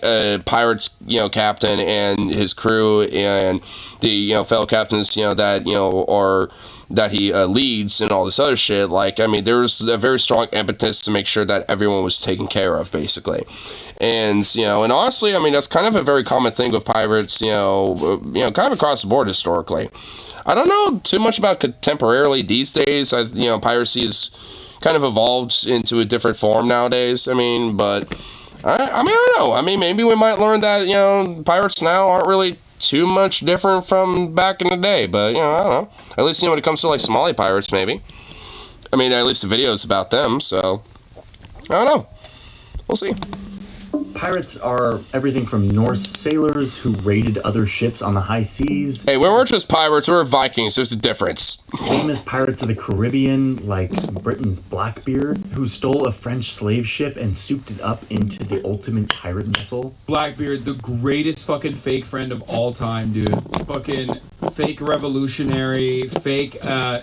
Speaker 1: a pirate's, you know, captain and his crew and the, you know, fellow captains, you know, that, you know, or that he leads and all this other shit, like, I mean, there was a very strong impetus to make sure that everyone was taken care of, basically. And, you know, and honestly, I mean, that's kind of a very common thing with pirates, you know, kind of across the board historically. I don't know too much about contemporarily these days. You know, piracy has kind of evolved into a different form nowadays. I mean, but I mean, I don't know. I mean, maybe we might learn that, you know, pirates now aren't really too much different from back in the day. But, you know, I don't know. At least, you know, when it comes to, like, Somali pirates, maybe. I mean, at least the videos about them, so I don't know. We'll see.
Speaker 17: Pirates are everything from Norse sailors who raided other ships on the high seas.
Speaker 1: Hey, we weren't just pirates, we were Vikings. There's a difference.
Speaker 17: Famous pirates of the Caribbean, like Britain's Blackbeard, who stole a French slave ship and souped it up into the ultimate pirate vessel.
Speaker 16: Blackbeard, the greatest fucking fake friend of all time, dude. Fucking fake revolutionary, fake,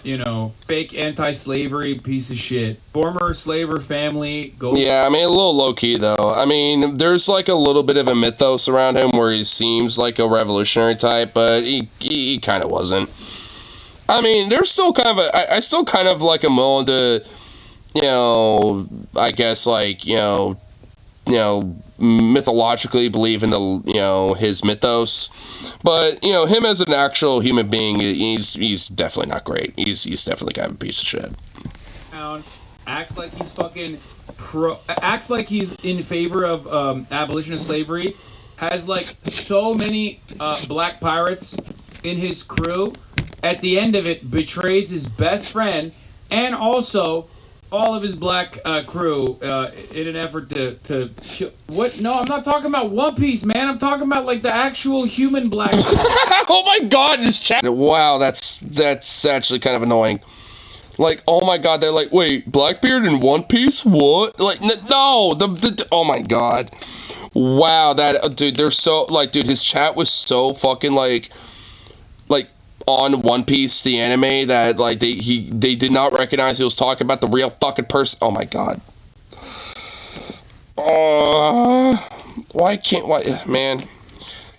Speaker 16: you know, fake anti-slavery piece of shit. Former slaver family.
Speaker 1: Yeah, I mean, a little low-key, though. I mean, there's, like, a little bit of a mythos around him where he seems like a revolutionary type, but he kind of wasn't. I mean, there's still kind of I still kind of, like, am willing to, you know, I guess, like, you know, mythologically believe in the, you know, his mythos, but, you know, him as an actual human being, he's definitely not great. He's definitely kind of a piece of shit.
Speaker 16: Acts like he's fucking acts like he's in favor of abolition of slavery, has, like, so many black pirates in his crew. At the end of it, betrays his best friend and also all of his black crew in an effort to what? No, I'm not talking about One Piece, man. I'm talking about, like, the actual human black.
Speaker 1: Oh my God, this chat. Wow, that's actually kind of annoying. Like, oh my God, they're like, wait, Blackbeard in One Piece? What? Like, no, oh my God. Wow, that, dude, they're so, like, dude, his chat was so fucking, like, on One Piece, the anime, that, like, they did not recognize he was talking about the real fucking person. Oh my God. Why, man,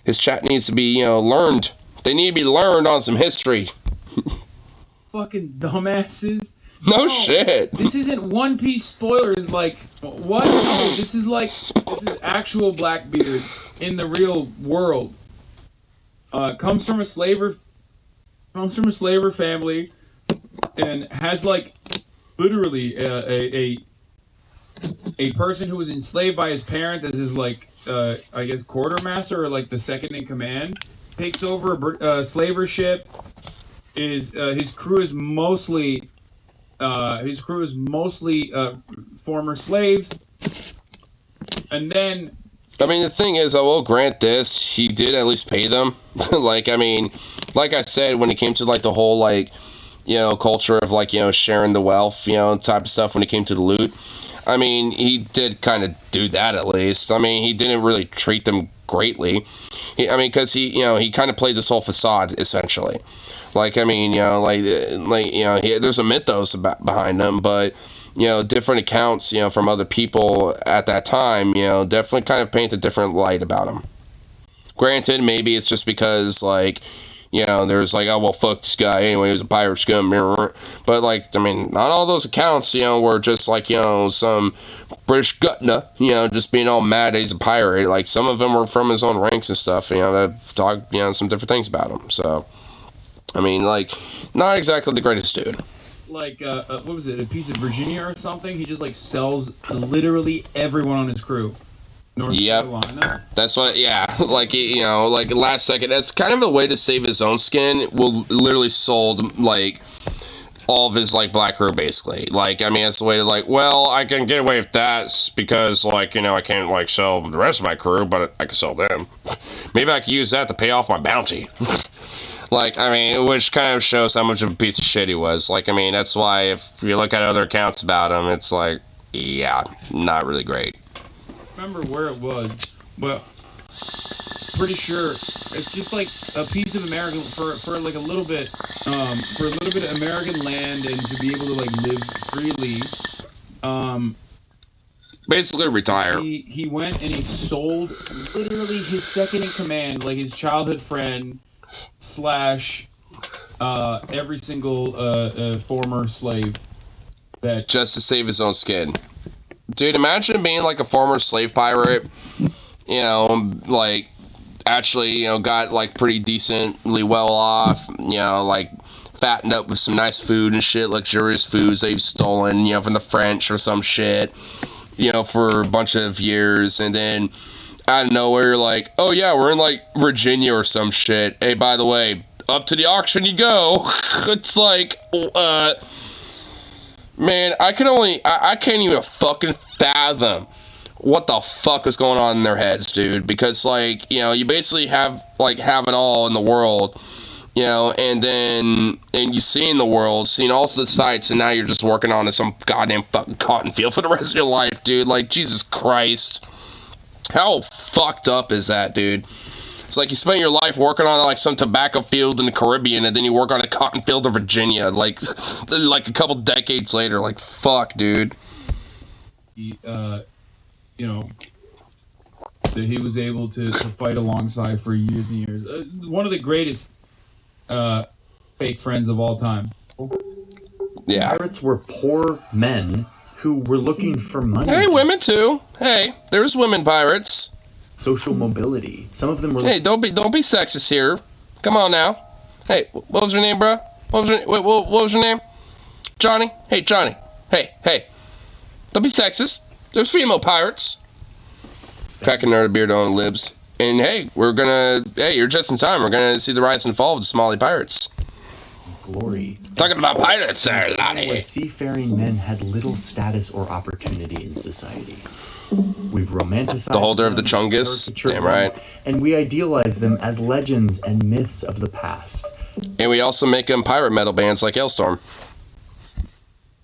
Speaker 1: his chat needs to be, you know, learned. They need to be learned on some history.
Speaker 16: Fucking dumbasses.
Speaker 1: No shit.
Speaker 16: This isn't One Piece spoilers. Like, what? No, this is actual Blackbeard in the real world. Comes from a slaver family, and has, like, literally a person who was enslaved by his parents as his like I guess quartermaster or like the second in command takes over a slaver ship. His crew is mostly former slaves, and then.
Speaker 1: I mean, the thing is, I will grant this, he did at least pay them. Like, I mean, like I said, when it came to, like, the whole, like, you know, culture of, like, you know, sharing the wealth, you know, type of stuff when it came to the loot, I mean, he did kind of do that at least. I mean, he didn't really treat them greatly. I mean, because you know, he kind of played this whole facade, essentially. Like, I mean, you know, like you know, there's a mythos behind him, but... you know, different accounts, you know, from other people at that time, you know, definitely kind of paint a different light about him. Granted, maybe it's just because, like, you know, there's like, oh, well, fuck this guy anyway, he was a pirate scum. But, like, I mean, not all those accounts, you know, were just like, you know, some British gutna, you know, just being all mad that he's a pirate. Like, some of them were from his own ranks and stuff, you know, that talk, you know, some different things about him. So, I mean, like, not exactly the greatest dude.
Speaker 16: Like, what was it, a piece of Virginia or something? He just, like, sells literally everyone on his crew. North Carolina.
Speaker 1: That's what, yeah, like, you know, like, last second, that's kind of a way to save his own skin. Will literally sold, like, all of his, like, black crew, basically. Like, I mean, it's the way to, like, well, I can get away with that because, like, you know, I can't, like, sell the rest of my crew, but I can sell them. Maybe I can use that to pay off my bounty. Like, I mean, which kind of shows how much of a piece of shit he was. Like, I mean, that's why if you look at other accounts about him, it's like, yeah, not really great.
Speaker 16: I remember where it was, but pretty sure it's just like a piece of American for like a little bit of American land and to be able to like live freely.
Speaker 1: Basically retire.
Speaker 16: He went and he sold literally his second in command, like his childhood friend. / every single former slave that
Speaker 1: just to save his own skin. Dude, imagine being like a former slave pirate, you know, like actually, you know, got like pretty decently well off, you know, like fattened up with some nice food and shit, luxurious foods they've stolen, you know, from the French or some shit, you know, for a bunch of years, and then out of nowhere, like, oh yeah, we're in like Virginia or some shit. Hey, by the way, up to the auction you go. It's like, man, I can't even fucking fathom what the fuck is going on in their heads, dude. Because, like, you know, you basically have it all in the world, you know, and you seeing the world, seeing all the sights, and now you're just working on some goddamn fucking cotton field for the rest of your life, dude. Like, Jesus Christ. How fucked up is that, dude? It's like you spent your life working on like some tobacco field in the Caribbean, and then you work on a cotton field in Virginia, like a couple decades later. Like, fuck, dude.
Speaker 16: You know, that he was able to fight alongside for years and years. One of the greatest fake friends of all time.
Speaker 1: Yeah.
Speaker 17: Pirates were poor men who were looking for money.
Speaker 1: Hey, women too. Hey, there's women pirates.
Speaker 17: Social mobility. Some of them were.
Speaker 1: Hey, don't be sexist here. Come on now. Hey, what was your name, bro? What was your name? Johnny. Hey, Johnny. Hey. Don't be sexist. There's female pirates. Cracking nerd beard on libs. And hey, you're just in time. We're gonna see the rise and fall of the Somali pirates.
Speaker 17: Glory.
Speaker 1: Talking about pirates there, laddie.
Speaker 17: Where seafaring men had little status or opportunity in society. We've romanticized
Speaker 1: the holder
Speaker 17: them,
Speaker 1: of the Chungus. Damn right.
Speaker 17: And we idealize them as legends and myths of the past.
Speaker 1: And we also make them pirate metal bands like Hailstorm.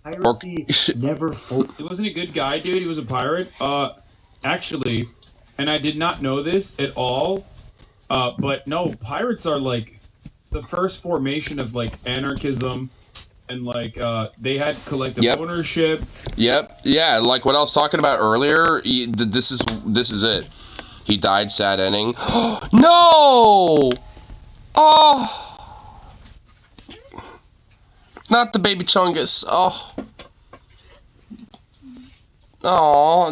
Speaker 17: Piracy never
Speaker 16: He wasn't a good guy, dude. He was a pirate. Actually, and I did not know this at all. But no, pirates are like the first formation of like anarchism, and like they had collective ownership.
Speaker 1: Yep. Yeah, like what I was talking about earlier. This is it. He died sad ending. No. Oh. Not the baby Chungus. Oh.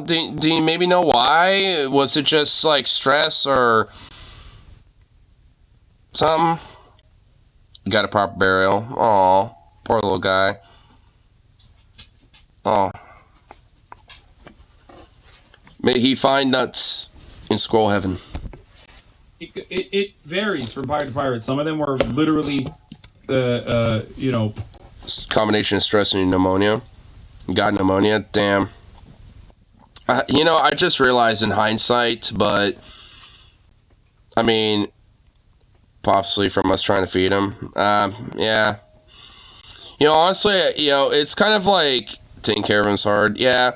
Speaker 1: Do you maybe know why? Was it just like stress or something? Got a proper burial. Aw, poor little guy. Oh. May he find nuts in scroll heaven.
Speaker 16: It varies from pirate to pirate. Some of them were literally, you know...
Speaker 1: Combination of stress and pneumonia. Got pneumonia, damn. You know, I just realized in hindsight, but... I mean... Possibly from us trying to feed him. Yeah. You know, honestly, you know, it's kind of like... Taking care of him's hard. Yeah.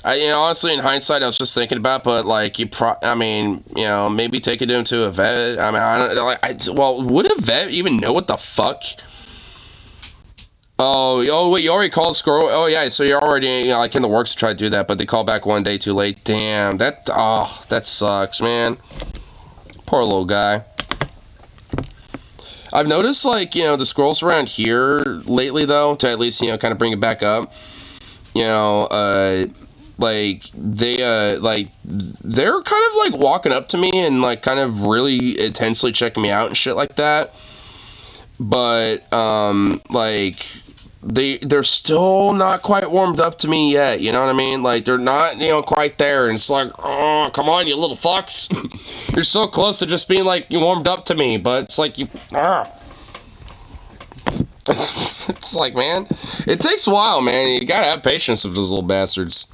Speaker 1: You know, honestly, in hindsight, I was just thinking about, but like, I mean, you know, maybe taking him to a vet. I mean, I don't like. Well, would a vet even know what the fuck? Oh, wait, you already called Squirrel. Oh, yeah, so you're already, you know, like in the works to try to do that, but they called back one day too late. Damn, that sucks, man. Poor little guy. I've noticed, like, you know, the squirrels around here lately, though, to at least, you know, kind of bring it back up. You know, like they're kind of like walking up to me and like kind of really intensely checking me out and shit like that, but like they're still not quite warmed up to me yet, you know what I mean? Like they're not, you know, quite there, and it's like, oh, come on, you little fucks. You're so close to just being like, you warmed up to me, but it's like you it's like, man, it takes a while, man. You gotta have patience with those little bastards.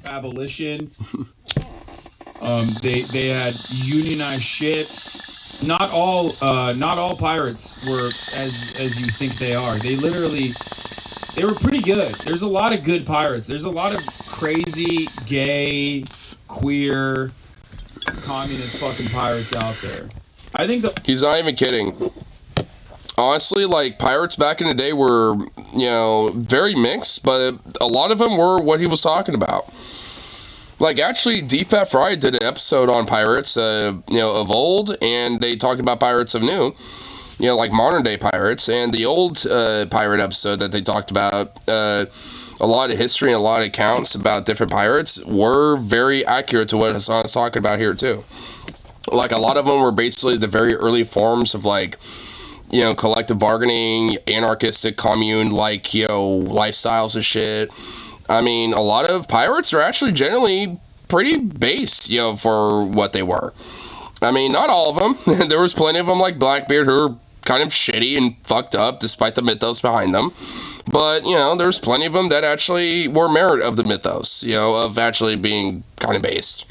Speaker 16: Abolition. They had unionized ships. Not all pirates were as you think they are. They were pretty good. There's a lot of good pirates. There's a lot of crazy, gay, queer, communist fucking pirates out there. I think
Speaker 1: he's not even kidding. Honestly, like, pirates back in the day were, you know, very mixed, but a lot of them were what he was talking about. Like, actually, D-Fat Fry did an episode on pirates, you know, of old, and they talked about pirates of new, you know, like modern-day pirates, and the old pirate episode that they talked about, a lot of history and a lot of accounts about different pirates were very accurate to what Hassan's talking about here, too. Like, a lot of them were basically the very early forms of, like, you know, collective bargaining, anarchistic commune, like, you know, lifestyles and shit. I mean, a lot of pirates are actually generally pretty base, you know, for what they were. I mean, not all of them. There was plenty of them, like Blackbeard, who were kind of shitty and fucked up, despite the mythos behind them. But, you know, there's plenty of them that actually were merit of the mythos, you know, of actually being kind of based.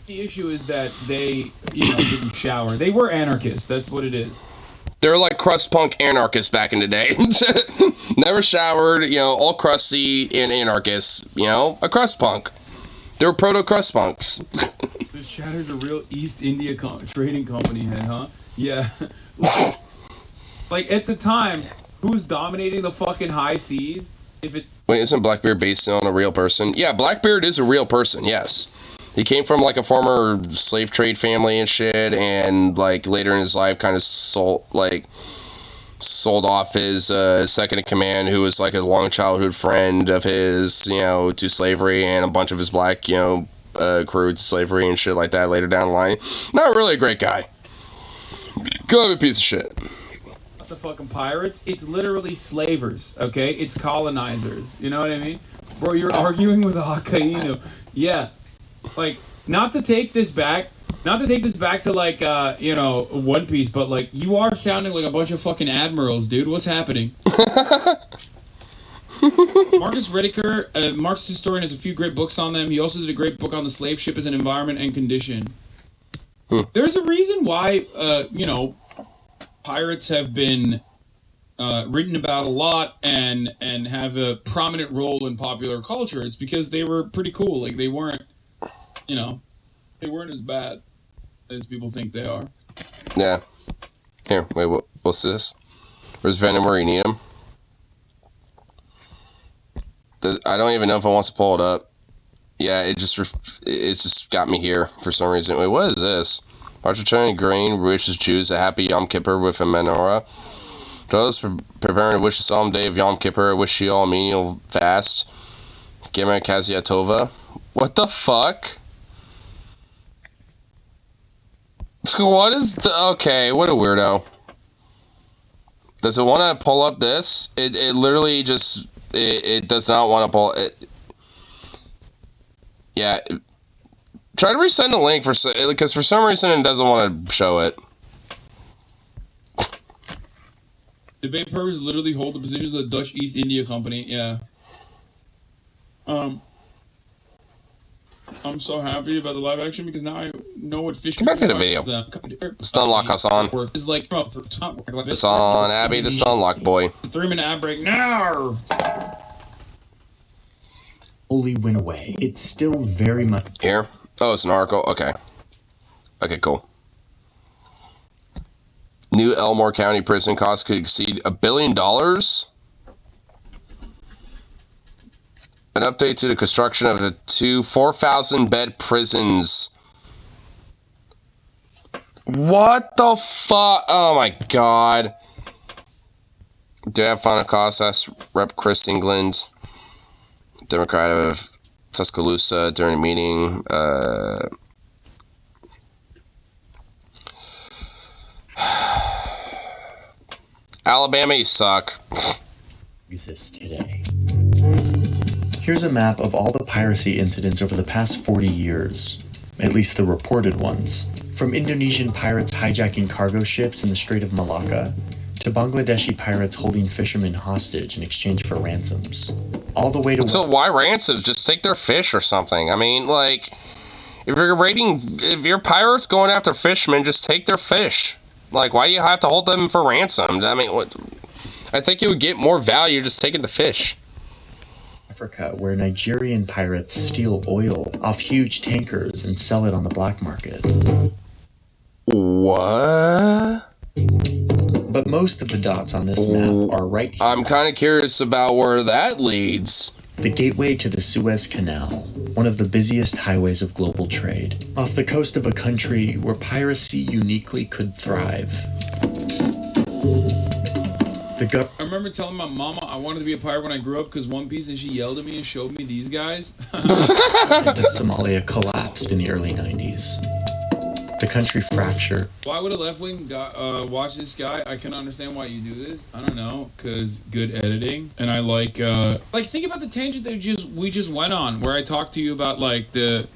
Speaker 16: The issue is that they, you know, didn't shower. They were anarchists. That's what it is.
Speaker 1: They're like crust punk anarchists back in the day. Never showered, you know, all crusty and anarchists, you know, a crust punk. They were proto-crust punks.
Speaker 16: This Chatter's a real East India trading company head, huh? Yeah. Like, at the time, who's dominating the fucking high seas?
Speaker 1: Wait, isn't Blackbeard based on a real person? Yeah, Blackbeard is a real person, yes. He came from, like, a former slave trade family and shit, and, like, later in his life kind of sold off his second-in-command, who was, like, a long childhood friend of his, you know, to slavery, and a bunch of his black, you know, crew to slavery and shit like that later down the line. Not really a great guy. Kind of a piece of shit.
Speaker 16: Not the fucking pirates. It's literally slavers, okay? It's colonizers. You know what I mean? Bro, you're arguing with a Hakainu. Yeah. Like, not to take this back to, like, you know, One Piece, but, like, you are sounding like a bunch of fucking admirals, dude. What's happening? Marcus Rediker, a Marxist historian, has a few great books on them. He also did a great book on the slave ship as an environment and condition. There's a reason why, you know, pirates have been written about a lot and have a prominent role in popular culture. It's because they were pretty cool. Like, they weren't, you know, they weren't as bad as people think they are.
Speaker 1: Yeah. Here, wait, what's this? Where's Venom where you need him? I don't even know if it wants to pull it up. Yeah, it's just got me here for some reason. Wait, what is this? Architecture Green wishes Jews a happy Yom Kippur with a menorah. Those preparing to wish a solemn day of Yom Kippur, wish you all a menial fast. Gimel Kaziatova. What the fuck? What is the... Okay, what a weirdo. Does it want to pull up this? It literally just it does not want to pull it. Yeah. Try to resend the link because for some reason it doesn't want to show it.
Speaker 16: The Bay Pirates literally hold the positions of the Dutch East India Company. Yeah. I'm so happy about the live action because now I know what fish.
Speaker 1: Come back to the video. Stun lock us on.
Speaker 16: It's like
Speaker 1: it's on Abby, the stun lock boy.
Speaker 16: 3-minute ad break now.
Speaker 17: Fully went away. It's still very much
Speaker 1: here. Oh, it's an article. Okay. Okay, cool. New Elmore County prison costs could exceed $1 billion. An update to the construction of the 4,000-bed prisons. What the fuck? Oh my god. Do I have final costs? Asked Rep. Chris England, Democrat of Tuscaloosa, during a meeting. Alabama, you suck.
Speaker 17: Exist today. Here's a map of all the piracy incidents over the past 40 years, at least the reported ones. From Indonesian pirates hijacking cargo ships in the Strait of Malacca, to Bangladeshi pirates holding fishermen hostage in exchange for ransoms. All the way to...
Speaker 1: So why ransoms? Just take their fish or something. I mean, like, if you're pirates going after fishermen, just take their fish. Like, why do you have to hold them for ransom? I mean, what? I think you would get more value just taking the fish.
Speaker 17: Africa, where Nigerian pirates steal oil off huge tankers and sell it on the black market.
Speaker 1: What?
Speaker 17: But most of the dots on this map are right here.
Speaker 1: I'm kind of curious about where that leads.
Speaker 17: The gateway to the Suez Canal, one of the busiest highways of global trade, off the coast of a country where piracy uniquely could thrive.
Speaker 16: I remember telling my mama I wanted to be a pirate when I grew up because One Piece, and she yelled at me and showed me these guys.
Speaker 17: Somalia collapsed in the early 90s. The country fractured.
Speaker 16: Why would a left-wing guy watch this guy? I can understand why you do this. I don't know, because good editing. And I like think about the tangent that we just went on, where I talked to you about like the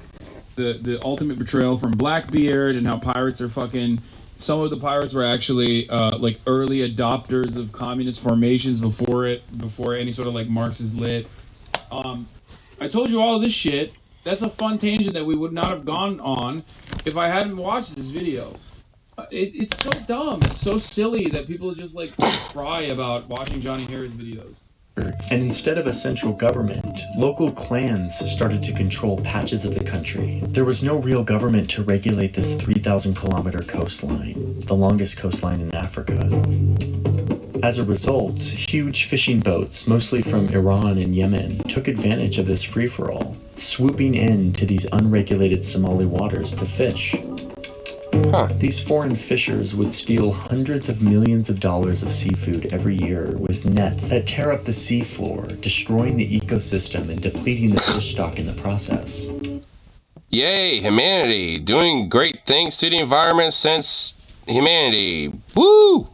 Speaker 16: ultimate betrayal from Blackbeard and how pirates are fucking... Some of the pirates were actually like early adopters of communist formations before any sort of like Marxist lit. I told you all this shit. That's a fun tangent that we would not have gone on if I hadn't watched this video. It's so dumb. It's so silly that people just like cry about watching Johnny Harris videos.
Speaker 17: And instead of a central government, local clans started to control patches of the country. There was no real government to regulate this 3,000-kilometer coastline, the longest coastline in Africa. As a result, huge fishing boats, mostly from Iran and Yemen, took advantage of this free-for-all, swooping in to these unregulated Somali waters to fish. These foreign fishers would steal hundreds of millions of dollars of seafood every year with nets that tear up the seafloor, destroying the ecosystem and depleting the fish stock in the process.
Speaker 1: Yay, humanity! Doing great things to the environment since humanity. Woo!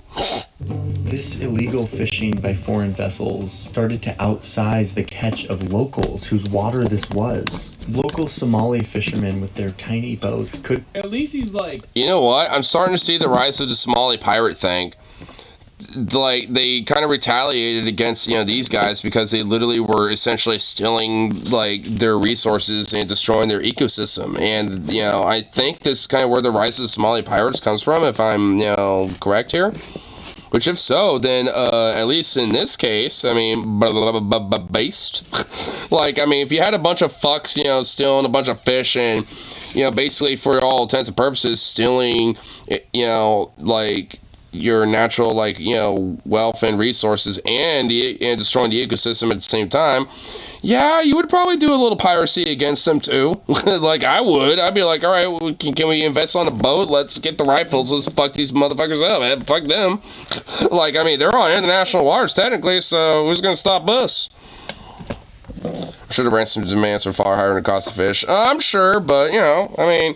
Speaker 17: This illegal fishing by foreign vessels started to outsize the catch of locals whose water this was. Local Somali fishermen with their tiny boats could...
Speaker 16: At least he's like...
Speaker 1: You know what? I'm starting to see the rise of the Somali pirate thing. Like, they kind of retaliated against, these guys because they literally were essentially stealing, like, their resources and destroying their ecosystem. And, I think this is kind of where the rise of the Somali pirates comes from, if I'm, correct here. Which, if so, then, at least in this case, I mean, based. Like, I mean, if you had a bunch of fucks, stealing a bunch of fish and, basically for all intents and purposes, stealing, like, your natural, like, wealth and resources and destroying the ecosystem at the same time, yeah, you would probably do a little piracy against them too. Like, I would. I'd be like, all right, can we invest on a boat? Let's get the rifles. Let's fuck these motherfuckers up, man. Fuck them. Like, I mean, they're on international waters technically, so who's gonna stop us? I'm sure the ransom demands are far higher than the cost of fish. I'm sure, but, I mean...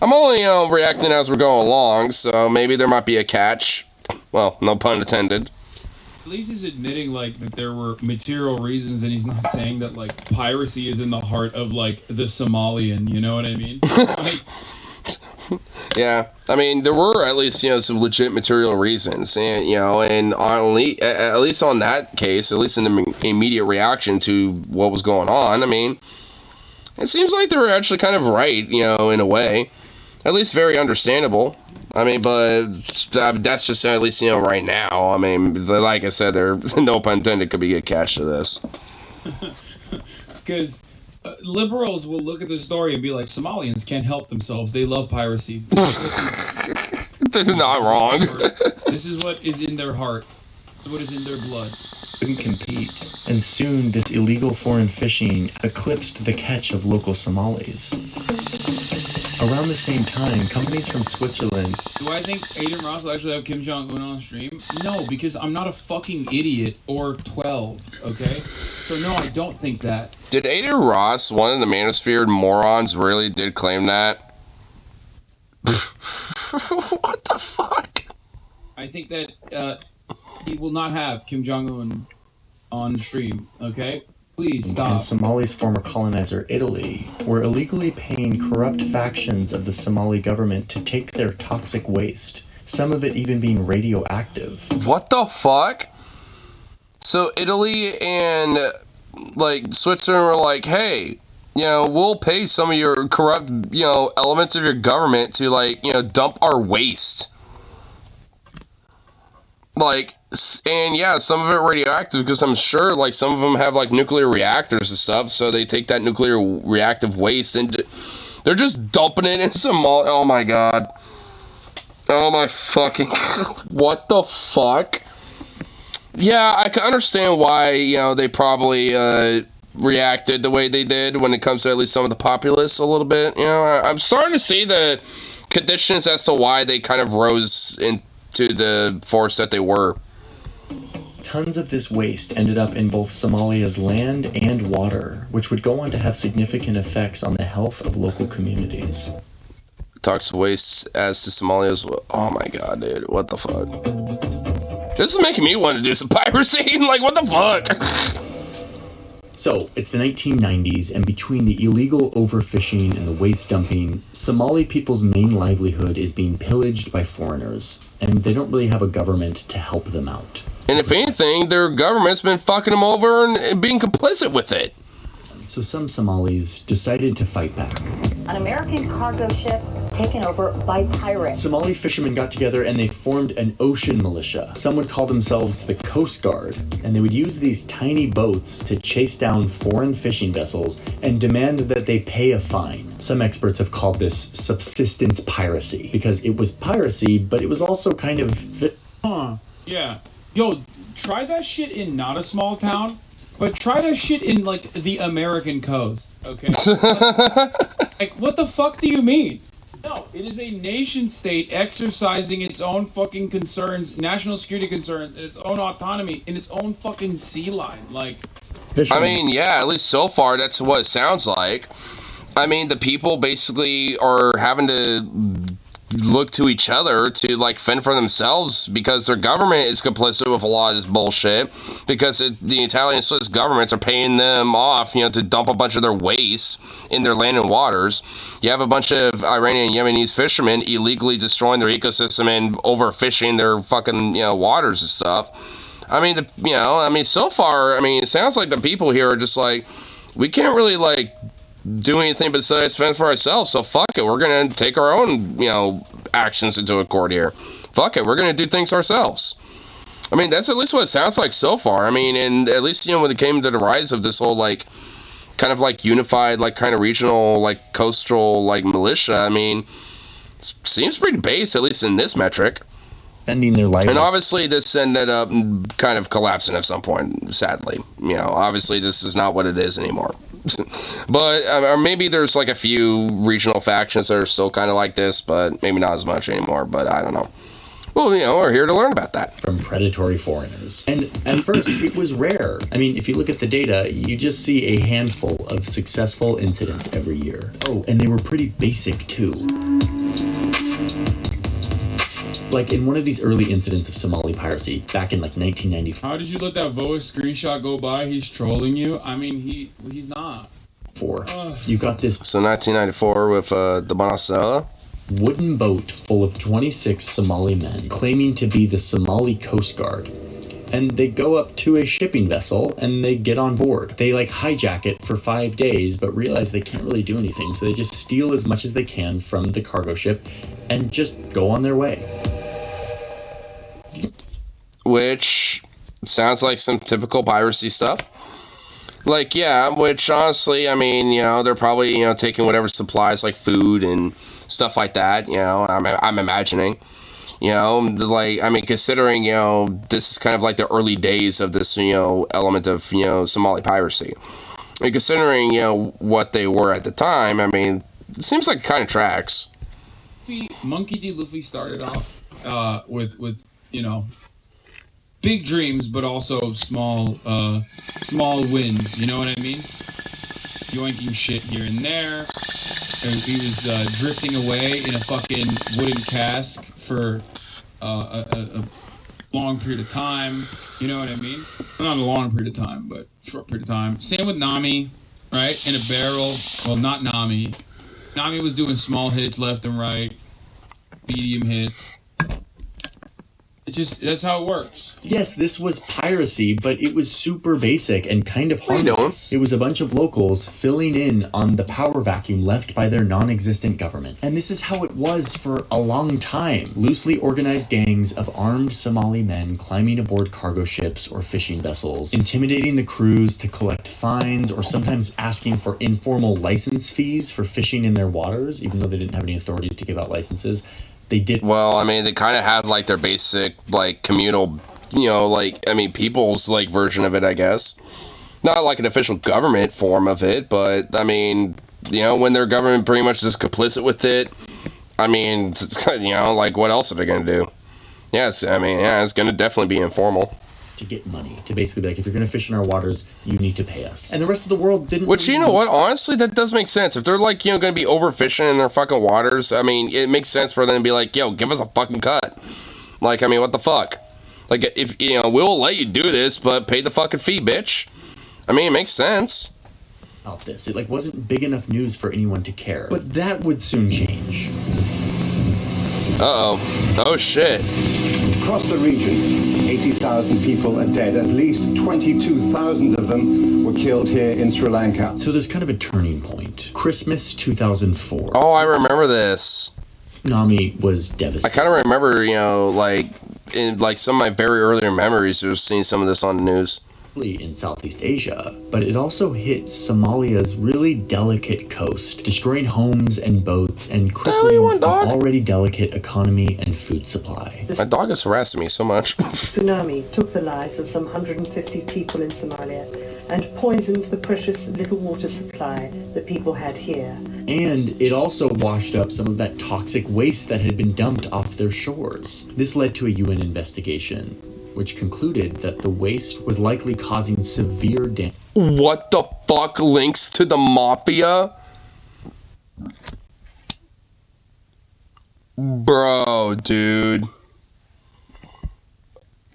Speaker 1: I'm only, reacting as we're going along, so maybe there might be a catch. Well, no pun intended.
Speaker 16: least he's admitting like that there were material reasons, and he's not saying that like piracy is in the heart of like the Somalian. You know what I mean? Like,
Speaker 1: yeah, I mean there were at least some legit material reasons, and and at least on that case, at least in the immediate reaction to what was going on, I mean, it seems like they were actually kind of right, in a way, at least very understandable. I mean, but that's just at least right now. I mean, like I said, there's no pun intended could be attached to this.
Speaker 16: Because liberals will look at the story and be like, Somalians can't help themselves. They love piracy.
Speaker 1: They're not wrong.
Speaker 16: This is what is in their heart. What is in their blood.
Speaker 17: Couldn't compete, and soon this illegal foreign fishing eclipsed the catch of local Somalis. Around the same time, companies from Switzerland...
Speaker 16: Do I think Aiden Ross will actually have Kim Jong-un on stream? No, because I'm not a fucking idiot or 12, okay? So no, I don't think that.
Speaker 1: Did Aiden Ross, one of the manosphere morons, really did claim that? What the fuck?
Speaker 16: I think that he will not have Kim Jong-un on stream, okay? Please stop.
Speaker 17: And Somali's former colonizer, Italy, were illegally paying corrupt factions of the Somali government to take their toxic waste, some of it even being radioactive.
Speaker 1: What the fuck? So Italy and, like, Switzerland were like, hey, we'll pay some of your corrupt, elements of your government to, like, dump our waste. Like, and yeah, some of it radioactive, because I'm sure, like, some of them have, like, nuclear reactors and stuff, so they take that nuclear reactive waste and they're just dumping it in Somalia. Oh my god. Oh my fucking... What the fuck? Yeah, I can understand why, they probably, reacted the way they did when it comes to at least some of the populace a little bit. I'm starting to see the conditions as to why they kind of rose into the force that they were.
Speaker 17: Tons of this waste ended up in both Somalia's land and water, which would go on to have significant effects on the health of local communities.
Speaker 1: Toxic waste as to Somalia's... Oh my god, dude. What the fuck? This is making me want to do some piracy. Like, what the fuck?
Speaker 17: So, it's the 1990s, and between the illegal overfishing and the waste dumping, Somali people's main livelihood is being pillaged by foreigners, and they don't really have a government to help them out.
Speaker 1: And if anything, their government's been fucking them over and being complicit with it.
Speaker 17: So some Somalis decided to fight back.
Speaker 19: An American cargo ship taken over by pirates.
Speaker 17: Somali fishermen got together and they formed an ocean militia. Some would call themselves the Coast Guard, and they would use these tiny boats to chase down foreign fishing vessels and demand that they pay a fine. Some experts have called this subsistence piracy, because it was piracy, but it was also kind of...
Speaker 16: Yeah. Yo, try that shit in not a small town, but try that shit in, like, the American coast, okay? Like, what the fuck do you mean? No, it is a nation-state exercising its own fucking concerns, national security concerns, and its own autonomy, in its own fucking sea line, like...
Speaker 1: I mean, yeah, at least so far, that's what it sounds like. I mean, the people basically are having to look to each other to, like, fend for themselves because their government is complicit with a lot of this bullshit because the Italian and Swiss governments are paying them off, to dump a bunch of their waste in their land and waters. You have a bunch of Iranian and Yemenis fishermen illegally destroying their ecosystem and overfishing their fucking, waters and stuff. I mean, so far, it sounds like the people here are just like, we can't really, like, do anything besides fend for ourselves, so fuck it, we're gonna take our own, actions into accord here. Fuck it, we're gonna do things ourselves. I mean, that's at least what it sounds like so far. I mean, and at least, when it came to the rise of this whole, like, kind of, like, unified, like, kind of regional, like, coastal, like, militia, I mean, it seems pretty base, at least in this metric.
Speaker 17: Spending their life.
Speaker 1: And obviously this ended up kind of collapsing at some point, sadly. Obviously this is not what it is anymore. But, or maybe there's like a few regional factions that are still kind of like this, but maybe not as much anymore, but I don't know. Well, we're here to learn about that.
Speaker 17: From predatory foreigners. And at first, it was rare. I mean, if you look at the data, you just see a handful of successful incidents every year. Oh, and they were pretty basic, too. Like in one of these early incidents of Somali piracy back in like 1994.
Speaker 16: How did you let that voice screenshot go by? He's trolling you. I mean, he's not.
Speaker 17: You got this.
Speaker 1: So 1994 with the Bonacella.
Speaker 17: Wooden boat full of 26 Somali men claiming to be the Somali Coast Guard. And they go up to a shipping vessel and they get on board. They like hijack it for 5 days, but realize they can't really do anything. So they just steal as much as they can from the cargo ship and just go on their way.
Speaker 1: Which sounds like some typical piracy stuff. Like, yeah, which honestly, I mean, you know, they're probably, you know, taking whatever supplies like food and stuff like that, you know, I'm imagining. You know, like, I mean, considering, you know, this is kind of like the early days of this, you know, element of, you know, Somali piracy. And considering, you know, what they were at the time, I mean, it seems like it kind of tracks.
Speaker 16: Monkey D. Luffy started off with, you know, big dreams, but also small wins, you know what I mean? Yoinking shit here and there. And he was drifting away in a fucking wooden cask for a long period of time. You know what I mean? Not a long period of time, but a short period of time. Same with Nami, right? In a barrel. Well, not Nami. Nami was doing small hits left and right, medium hits. That's how it works.
Speaker 17: Yes, this was piracy, but it was super basic and kind of harmless. It was a bunch of locals filling in on the power vacuum left by their non-existent government. And this is how it was for a long time. Loosely organized gangs of armed Somali men climbing aboard cargo ships or fishing vessels, intimidating the crews to collect fines, or sometimes asking for informal license fees for fishing in their waters, even though they didn't have any authority to give out licenses. They did.
Speaker 1: Well, I mean, they kind of had like their basic like communal, you know, like, I mean, people's like version of it, I guess. Not like an official government form of it, but I mean, you know, when their government pretty much is complicit with it, I mean, it's, you know, like, what else are they gonna do? Yes, I mean, yeah, it's gonna definitely be informal.
Speaker 17: To get money, to basically be like, if you're going to fish in our waters, you need to pay us. And the rest of the world didn't.
Speaker 1: Which, you know what, honestly, that does make sense. If they're like, you know, going to be overfishing in their fucking waters, I mean, it makes sense for them to be like, yo, give us a fucking cut. Like, I mean, what the fuck? Like, if, you know, we'll let you do this, but pay the fucking fee, bitch. I mean, it makes sense.
Speaker 17: About this, it like wasn't big enough news for anyone to care. But that would soon change.
Speaker 1: Uh-oh. Oh, shit.
Speaker 10: Across the region, 80,000 people are dead. At least 22,000 of them were killed here in Sri Lanka.
Speaker 17: So there's kind of a turning point. Christmas 2004.
Speaker 1: Oh, I remember this.
Speaker 17: Nami was devastated.
Speaker 1: I kind of remember, you know, like, in like some of my very earlier memories of seeing some of this on the news.
Speaker 17: In Southeast Asia, but it also hit Somalia's really delicate coast, destroying homes and boats and crippling an already delicate economy and food supply.
Speaker 1: My dog is harassing me so much.
Speaker 20: Tsunami took the lives of some 150 people in Somalia and poisoned the precious little water supply that people had here.
Speaker 17: And it also washed up some of that toxic waste that had been dumped off their shores. This led to a UN investigation, which concluded that the waste was likely causing severe damage.
Speaker 1: What the fuck links to the mafia? Bro, dude.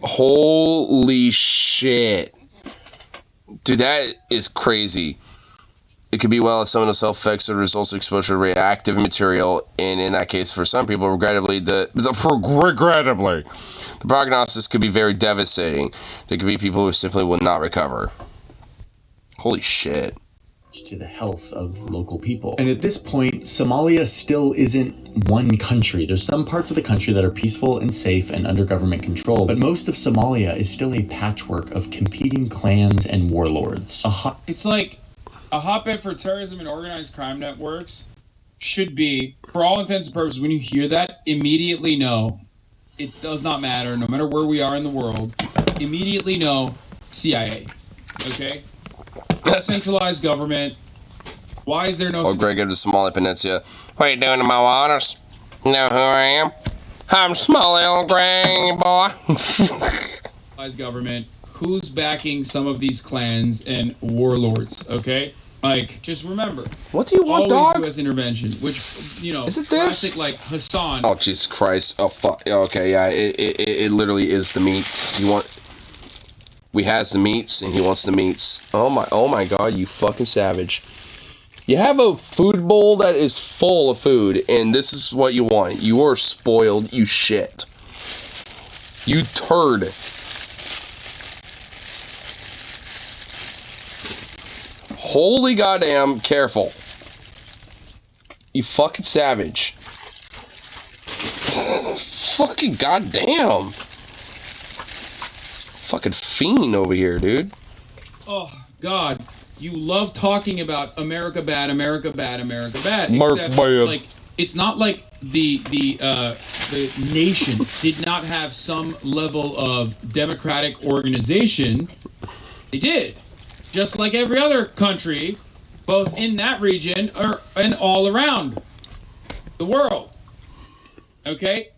Speaker 1: Holy shit. Dude, that is crazy. It could be well if someone will self-effects the results of exposure to reactive material, and in that case, for some people, regrettably, the prognosis could be very devastating. There could be people who simply will not recover. Holy shit.
Speaker 17: To the health of local people. And at this point, Somalia still isn't one country. There's some parts of the country that are peaceful and safe and under government control, but most of Somalia is still a patchwork of competing clans and warlords.
Speaker 16: It's like a hotbed for terrorism and organized crime networks should be, for all intents and purposes, when you hear that, immediately know it does not matter, no matter where we are in the world, immediately know CIA, okay? No centralized government. Why is there no...
Speaker 1: Oh, Greg, go to Somali Peninsula. What are you doing in my waters? You know who I am? I'm Somali old Greg, boy.
Speaker 16: Centralized government. Who's backing some of these clans and warlords, okay? Like, just remember.
Speaker 1: What do you want,
Speaker 16: always
Speaker 1: dog?
Speaker 16: U.S. intervention, which, you know,
Speaker 1: is it
Speaker 16: classic,
Speaker 1: this?
Speaker 16: like, Hassan.
Speaker 1: Oh, Jesus Christ. Oh, fuck. Okay, yeah, it literally is the meats. We has the meats, and he wants the meats. Oh my God, you fucking savage. You have a food bowl that is full of food, and this is what you want. You are spoiled, you shit. You turd. Holy goddamn, careful. You fucking savage. Fucking goddamn. Fucking fiend over here, dude.
Speaker 16: Oh, God. You love talking about America bad, America bad, America bad.
Speaker 1: Except,
Speaker 16: like, it's not like the nation did not have some level of democratic organization. They did. Just like every other country, both in that region and all around the world. Okay?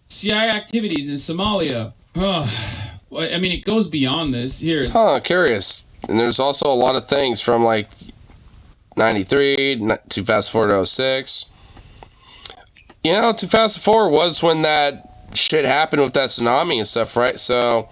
Speaker 16: CIA activities in Somalia. I mean, it goes beyond this. Here.
Speaker 1: Curious. And there's also a lot of things from, like, 93 to fast forward to 06. You know, to fast forward was when that shit happened with that tsunami and stuff, right? So,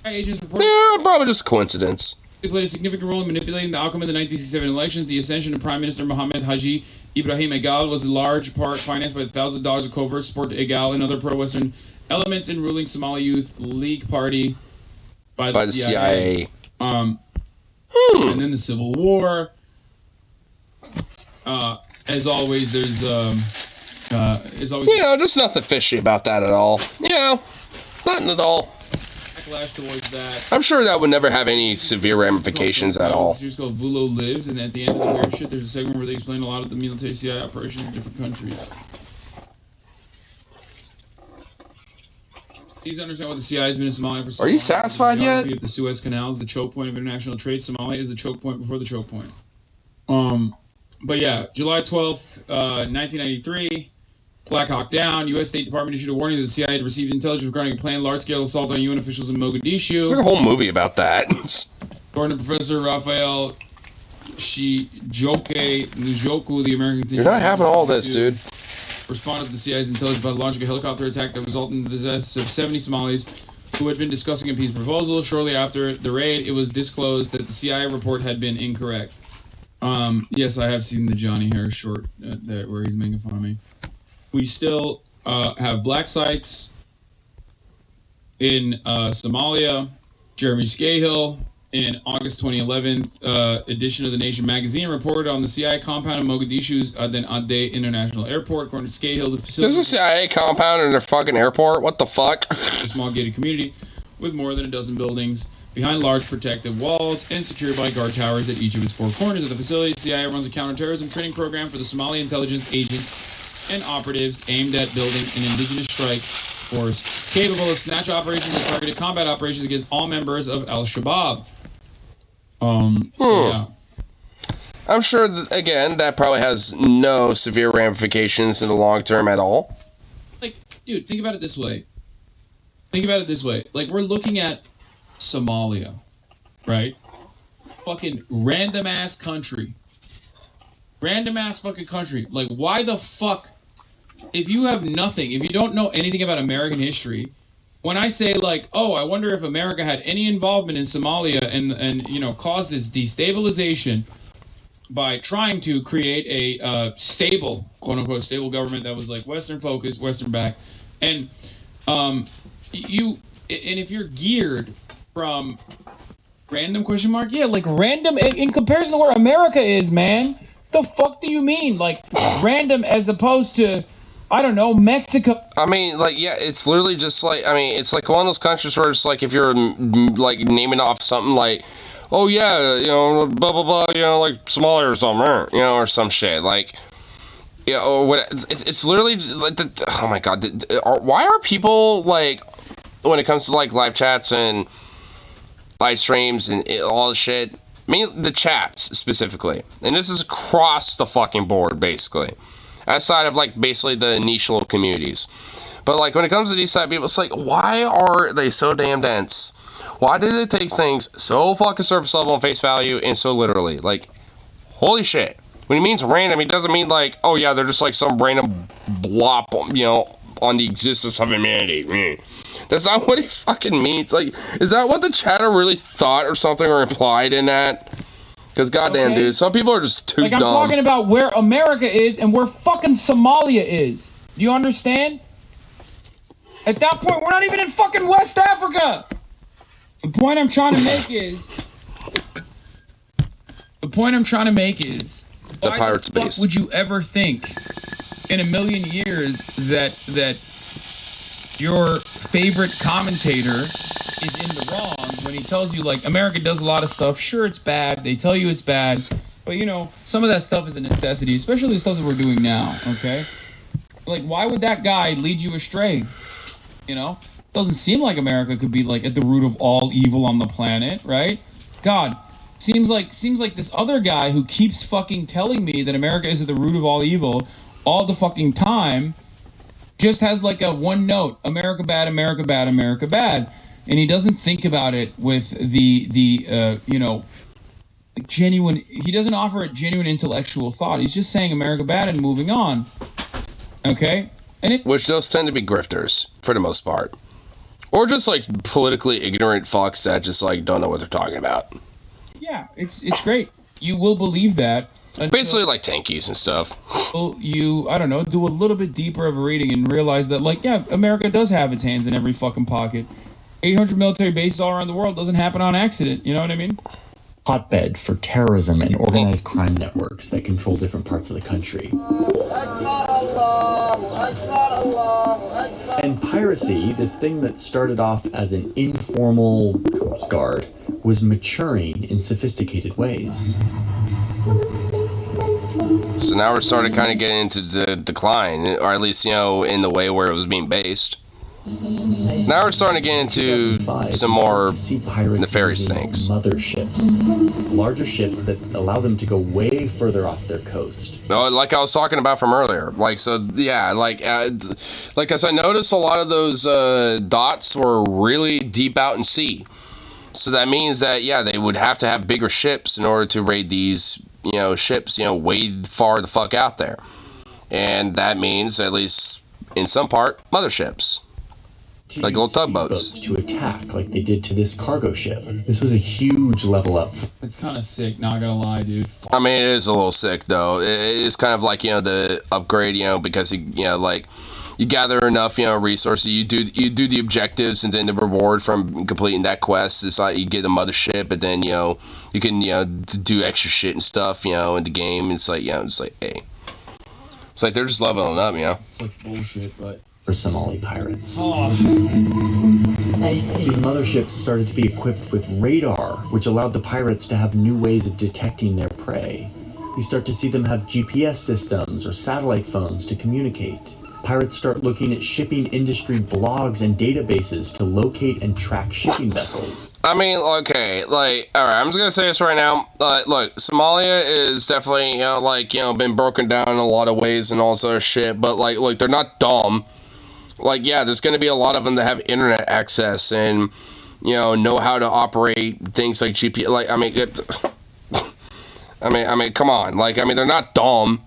Speaker 16: Agents report
Speaker 1: probably just a coincidence.
Speaker 16: They played a significant role in manipulating the outcome of the 1967 elections. The ascension of Prime Minister Mohammed Haji Ibrahim Egal was in large part financed by $1,000 of covert support to Egal and other pro-Western elements in ruling Somali Youth League Party by the CIA. And then the Civil War. As always, there's
Speaker 1: you know, just nothing fishy about that at all. You know, nothing at all.
Speaker 16: Backlash towards that.
Speaker 1: I'm sure that would never have any severe ramifications at all.
Speaker 16: It's called Vulo Lives, and at the end of the weird shit, there's a segment where they explain a lot of the military CIA operations in different countries. Please understand what the CIA has been in Somalia for so long.
Speaker 1: Are you satisfied yet?
Speaker 16: The Suez Canal is the choke point of international trade. Somalia is the choke point before the choke point. But yeah, July 12th, 1993, Black Hawk Down. U.S. State Department issued a warning that the CIA had received intelligence regarding a planned large-scale assault on UN officials in Mogadishu.
Speaker 1: There's like a whole movie about that.
Speaker 16: According to Professor Raphael Shijoke Njoku, the American...
Speaker 1: You're not having all this, dude.
Speaker 16: Responded to the CIA's intelligence by launching a helicopter attack that resulted in the deaths of 70 Somalis who had been discussing a peace proposal. Shortly after the raid, it was disclosed that the CIA report had been incorrect. Yes, I have seen the Johnny Harris short where he's making fun of me. We still have black sites in Somalia. Jeremy Scahill, in August 2011 edition of The Nation magazine, reported on the CIA compound in Mogadishu's Aden Ade International Airport. According to Scahill, the facility...
Speaker 1: There's a CIA compound in their fucking airport? What the fuck?
Speaker 16: A small gated community with more than a dozen buildings behind large protective walls and secured by guard towers at each of its four corners of the facility. The CIA runs a counterterrorism training program for the Somali intelligence agents and operatives aimed at building an indigenous strike force capable of snatch operations and targeted combat operations against all members of Al-Shabaab. Yeah.
Speaker 1: I'm sure, again, that probably has no severe ramifications in the long term at all.
Speaker 16: Like, dude, think about it this way. Like, we're looking at Somalia, right? Fucking random-ass country. Random-ass fucking country. Like, why the fuck... If you have nothing, if you don't know anything about American history... When I say, like, oh, I wonder if America had any involvement in Somalia and you know, caused this destabilization by trying to create a stable, quote-unquote, stable government that was, like, Western-focused, Western-backed, and if you're geared from random question mark, yeah, like, random, in comparison to where America is, man, the fuck do you mean? Like, random as opposed to... I don't know, Mexico.
Speaker 1: I mean, like, yeah, it's literally just like, I mean, it's like one of those countries where it's like if you're, like, naming off something like, oh, yeah, you know, blah, blah, blah, you know, like Somalia or something, you know, or some shit. Like, you know, or what, it's literally, like, oh, my God. Why are people, like, when it comes to, like, live chats and live streams and all this shit, I mean, the chats specifically, and this is across the fucking board, basically. Outside of, like, basically the niche little communities. But, like, when it comes to these side people, it's like, why are they so damn dense? Why did it take things so fucking surface level and face value and so literally? Like, holy shit. When he means random, he doesn't mean like, oh yeah, they're just like some random blop, you know, on the existence of humanity. That's not what it fucking means. Like, is that what the chatter really thought or something or implied in that? Because goddamn, dude, some people are just too
Speaker 16: like,
Speaker 1: dumb.
Speaker 16: I'm talking about where America is and where fucking Somalia is. Do you understand? At that point, we're not even in fucking West Africa. The point I'm trying to make is...
Speaker 1: The Pirates
Speaker 16: base. Would you ever think in a million years that your favorite commentator is in the wrong when he tells you, like, America does a lot of stuff. Sure, it's bad. They tell you it's bad. But, you know, some of that stuff is a necessity, especially the stuff that we're doing now, okay? Like, why would that guy lead you astray? You know? Doesn't seem like America could be, like, at the root of all evil on the planet, right? God, seems like this other guy who keeps fucking telling me that America is at the root of all evil all the fucking time just has, like, a one note. America bad, America bad, America bad. And he doesn't think about it with the you know, genuine... He doesn't offer a genuine intellectual thought. He's just saying America bad and moving on. Okay?
Speaker 1: Which those tend to be grifters, for the most part. Or just, like, politically ignorant fucks that just, like, don't know what they're talking about.
Speaker 16: Yeah, it's great. You will believe that.
Speaker 1: Basically, like, tankies and stuff.
Speaker 16: You, I don't know, do a little bit deeper of a reading and realize that, like, yeah, America does have its hands in every fucking pocket. 800 military bases all around the world doesn't happen on accident. You know what I mean?
Speaker 17: Hotbed for terrorism and organized crime networks that control different parts of the country. And piracy, this thing that started off as an informal Coast Guard, was maturing in sophisticated ways.
Speaker 1: So now we're starting to kind of get into the decline, or at least, you know, in the way where it was being based. Now we're starting to get into some more nefarious things.
Speaker 17: Motherships. Larger ships that allow them to go way further off their coast.
Speaker 1: Oh, like I was talking about from earlier. Like, so, yeah, like as I noticed, a lot of those dots were really deep out in sea. So that means that, yeah, they would have to have bigger ships in order to raid these, you know, ships, you know, way far the fuck out there. And that means, at least in some part, motherships. Like little tugboats.
Speaker 17: To attack like they did to this cargo ship. This was a huge level up.
Speaker 16: It's kind of sick, not gonna lie, dude.
Speaker 1: I mean, it is a little sick, though. It is kind of like, you know, the upgrade, you know, because, you know, like, you gather enough, you know, resources, you do the objectives, and then the reward from completing that quest is like you get a mothership, and then, you know, you can, you know, do extra shit and stuff, you know, in the game. It's like, you know, it's like, hey. It's like they're just leveling up, you know?
Speaker 16: It's like bullshit, but...
Speaker 17: For Somali pirates.
Speaker 16: Oh.
Speaker 17: These motherships started to be equipped with radar, which allowed the pirates to have new ways of detecting their prey. You start to see them have GPS systems or satellite phones to communicate. Pirates start looking at shipping industry blogs and databases to locate and track shipping vessels.
Speaker 1: I mean, okay, like, alright, I'm just gonna say this right now. Look, Somalia is definitely, you know, like, you know, been broken down in a lot of ways and all this other shit, but, like, look, they're not dumb. Like, yeah, there's going to be a lot of them that have internet access and, you know how to operate things like GPS. Like, I mean, come on. Like, I mean, they're not dumb.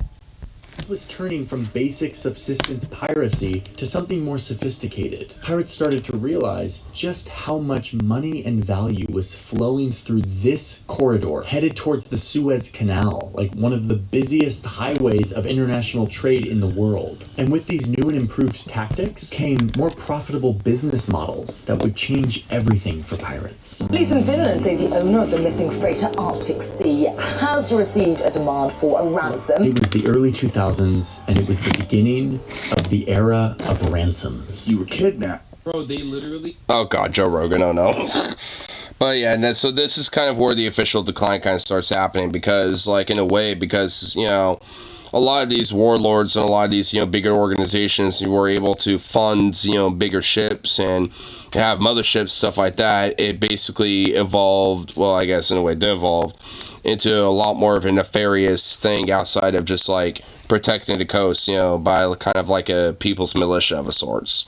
Speaker 17: This was turning from basic subsistence piracy to something more sophisticated. Pirates started to realize just how much money and value was flowing through this corridor, headed towards the Suez Canal, like one of the busiest highways of international trade in the world. And with these new and improved tactics came more profitable business models that would change everything for pirates.
Speaker 21: Police in Finland say the owner of the missing freighter Arctic Sea has received a demand for a ransom.
Speaker 17: It was the early 2000s, and it was the beginning of the era of ransoms.
Speaker 3: You were kidnapped.
Speaker 16: Bro, they literally...
Speaker 1: Oh god, Joe Rogan, oh no. But yeah, and so this is kind of where the official decline kind of starts happening, because, like, in a way, because, you know, a lot of these warlords and a lot of these, you know, bigger organizations were able to fund, you know, bigger ships and have motherships, stuff like that. It basically evolved, well, I guess in a way devolved into a lot more of a nefarious thing outside of just, like, protecting the coast, you know, by kind of like a people's militia of a sorts.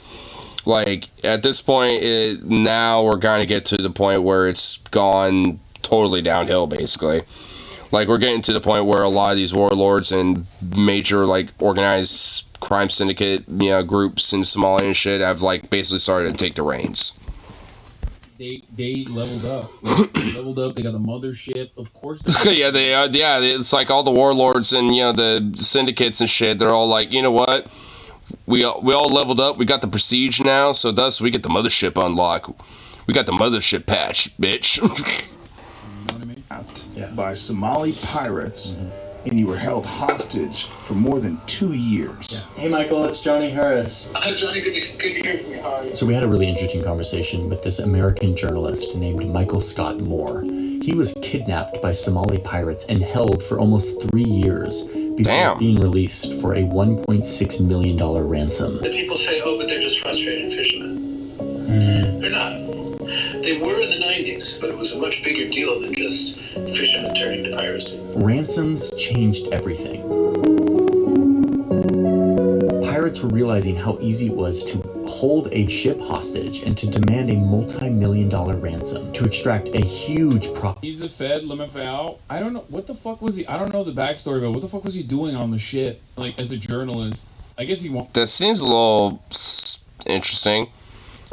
Speaker 1: Like, at this point, now we're going to get to the point where it's gone totally downhill, basically. Like, we're getting to the point where a lot of these warlords and major, like, organized crime syndicate, groups in Somalia and shit have, like, basically started to take the reins.
Speaker 16: They leveled up. They leveled up. They got a mothership. Of course.
Speaker 1: Yeah, it's like all the warlords and, the syndicates and shit. They're all like, you know what? We all leveled up. We got the prestige now. So thus we get the mothership unlock. We got the mothership patch, bitch.
Speaker 7: By Somali pirates, and you were held hostage for more than 2 years.
Speaker 6: Hey Michael, it's Johnny Harris.
Speaker 7: Johnny, good to hear from you. How are you?
Speaker 17: So we had a really interesting conversation with this American journalist named Michael Scott Moore. He was kidnapped by Somali pirates and held for almost 3 years before being released for a $1.6 million ransom.
Speaker 22: The people say, oh, but they're just frustrated fishermen. They're not. They were in the 90s, but it was a much bigger deal than just fishermen turning to piracy.
Speaker 17: Ransoms changed everything. Pirates were realizing how easy it was to hold a ship hostage and to demand a multi-million-dollar ransom to extract a huge profit.
Speaker 16: He's a Fed Lemafau. I don't know what the fuck was he. I don't know the backstory, but what the fuck was he doing on the ship? Like, as a journalist, I guess he won't.
Speaker 1: That seems a little interesting.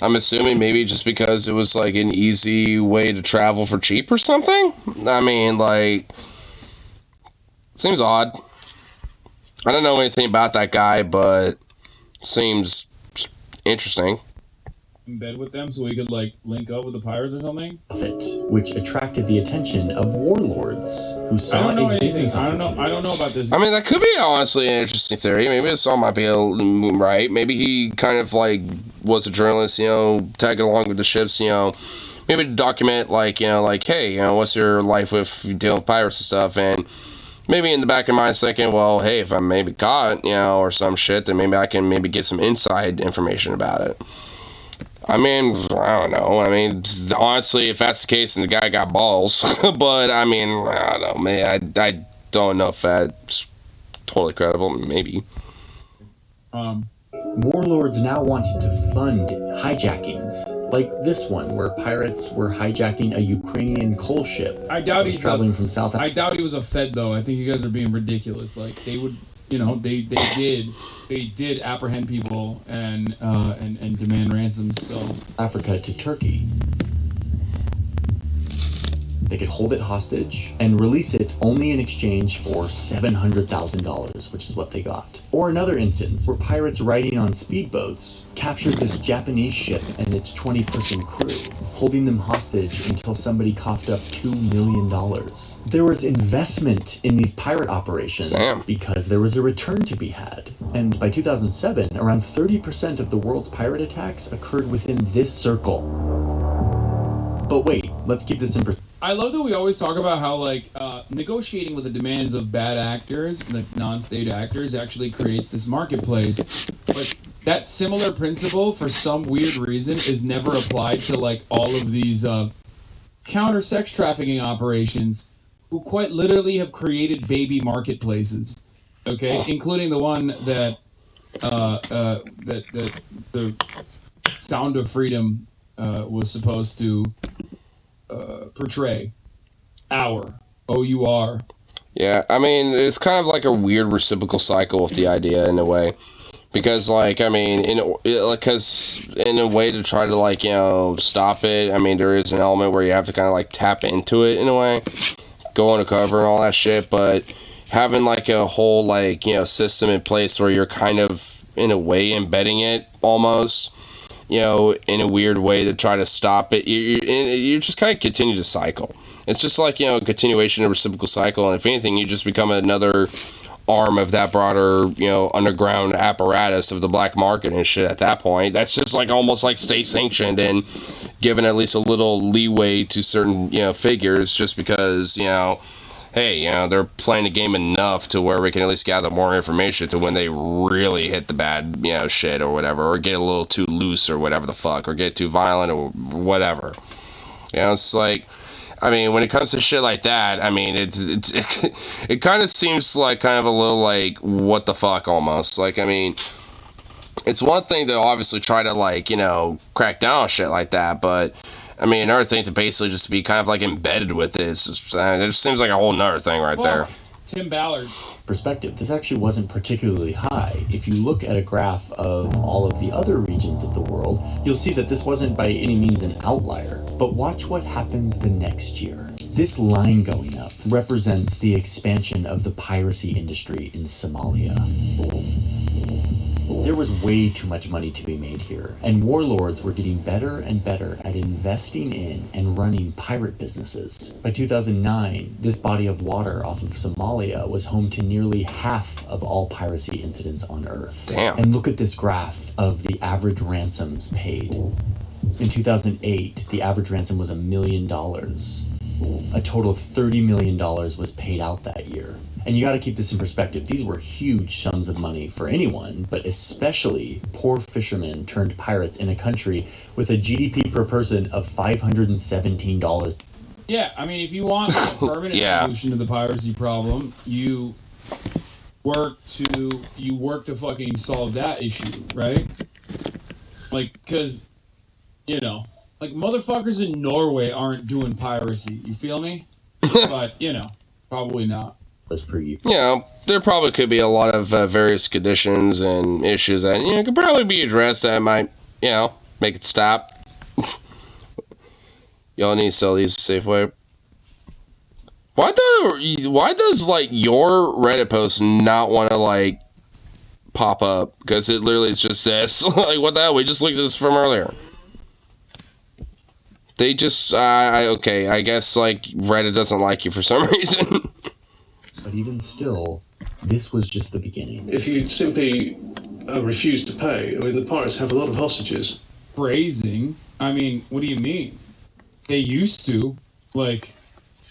Speaker 1: I'm assuming maybe just because it was like an easy way to travel for cheap or something. I mean, like, seems odd. I don't know anything about that guy, but seems interesting.
Speaker 16: In bed with them so he could like link up with the pirates or something.
Speaker 17: Which attracted the attention of warlords who saw a business opportunity.
Speaker 16: I don't know about this.
Speaker 1: I mean, that could be honestly an interesting theory. Maybe this all might be right. Maybe he kind of like was a journalist, tagging along with the ships, maybe to document like, hey, what's your life with dealing with pirates and stuff, and maybe in the back of my mind thinking, well, hey, if I'm maybe caught, or some shit, then maybe I can maybe get some inside information about it. I mean, I don't know. I mean, honestly, if that's the case, then the guy got balls. But, I mean, I don't know, man. I don't know if that's totally credible. Maybe.
Speaker 17: Warlords now wanted to fund hijackings, like this one, where pirates were hijacking a Ukrainian coal ship.
Speaker 16: I doubt he's
Speaker 17: traveling from South Africa.
Speaker 16: I doubt he was a Fed, though. I think you guys are being ridiculous. Like, they would... they did apprehend people and demand ransoms. So
Speaker 17: Africa to Turkey. They could hold it hostage and release it only in exchange for $700,000, which is what they got. Or another instance where pirates riding on speedboats captured this Japanese ship and its 20-person crew, holding them hostage until somebody coughed up $2 million. There was investment in these pirate operations because there was a return to be had. And by 2007, around 30% of the world's pirate attacks occurred within this circle. But wait, let's keep this in perspective.
Speaker 16: I love that we always talk about how, like, negotiating with the demands of bad actors, like non-state actors, actually creates this marketplace. But that similar principle, for some weird reason, is never applied to, like, all of these counter sex trafficking operations, who quite literally have created baby marketplaces, okay? Including the one that the Sound of Freedom was supposed to portray. O-U-R.
Speaker 1: Yeah, I mean, it's kind of like a weird reciprocal cycle with the idea in a way. Because, like, I mean, in a way to try to, like, stop it, I mean, there is an element where you have to kind of, like, tap into it in a way. Go undercover and all that shit, but having, like, a whole, like, system in place where you're kind of, in a way, embedding it, almost, in a weird way to try to stop it, you just kind of continue to cycle. It's just like, a continuation of a reciprocal cycle, and if anything, you just become another arm of that broader, underground apparatus of the black market and shit at that point. That's just like almost like state sanctioned and given at least a little leeway to certain, figures just because, hey, they're playing the game enough to where we can at least gather more information to when they really hit the bad, shit or whatever, or get a little too loose or whatever the fuck, or get too violent or whatever. It's like, I mean, when it comes to shit like that, I mean, it kind of seems like kind of a little like, what the fuck almost. Like, I mean, it's one thing to obviously try to, like, you know, crack down on shit like that, but I mean, another thing to basically just be kind of like embedded with it. It's just, it just seems like a whole nother thing right there.
Speaker 16: Tim Ballard.
Speaker 17: Perspective, this actually wasn't particularly high. If you look at a graph of all of the other regions of the world, you'll see that this wasn't by any means an outlier. But watch what happens the next year. This line going up represents the expansion of the piracy industry in Somalia. There was way too much money to be made here, and warlords were getting better and better at investing in and running pirate businesses. By 2009, this body of water off of Somalia was home to nearly half of all piracy incidents on Earth.
Speaker 1: Damn.
Speaker 17: And look at this graph of the average ransoms paid. In 2008, the average ransom was $1 million. A total of $30 million was paid out that year. And you got to keep this in perspective. These were huge sums of money for anyone, but especially poor fishermen turned pirates in a country with a GDP per person of $517.
Speaker 16: Yeah, I mean, if you want a permanent solution to the piracy problem, you work to fucking solve that issue, right? Like, because, you know, like, motherfuckers in Norway aren't doing piracy, you feel me? But, you know, probably not.
Speaker 1: Yeah, there probably could be a lot of various conditions and issues that, you know, could probably be addressed that might, you know, make it stop. Y'all need to sell these Safeway. Why does, like, your Reddit post not want to, like, pop up? Because it literally is just this. Like, what the hell? We just looked at this from earlier. They just, okay, I guess, like, Reddit doesn't like you for some reason.
Speaker 17: But even still, this was just the beginning.
Speaker 22: If you simply refuse to pay, I mean, the pirates have a lot of hostages.
Speaker 16: Phrasing? I mean, what do you mean? They used to. Like,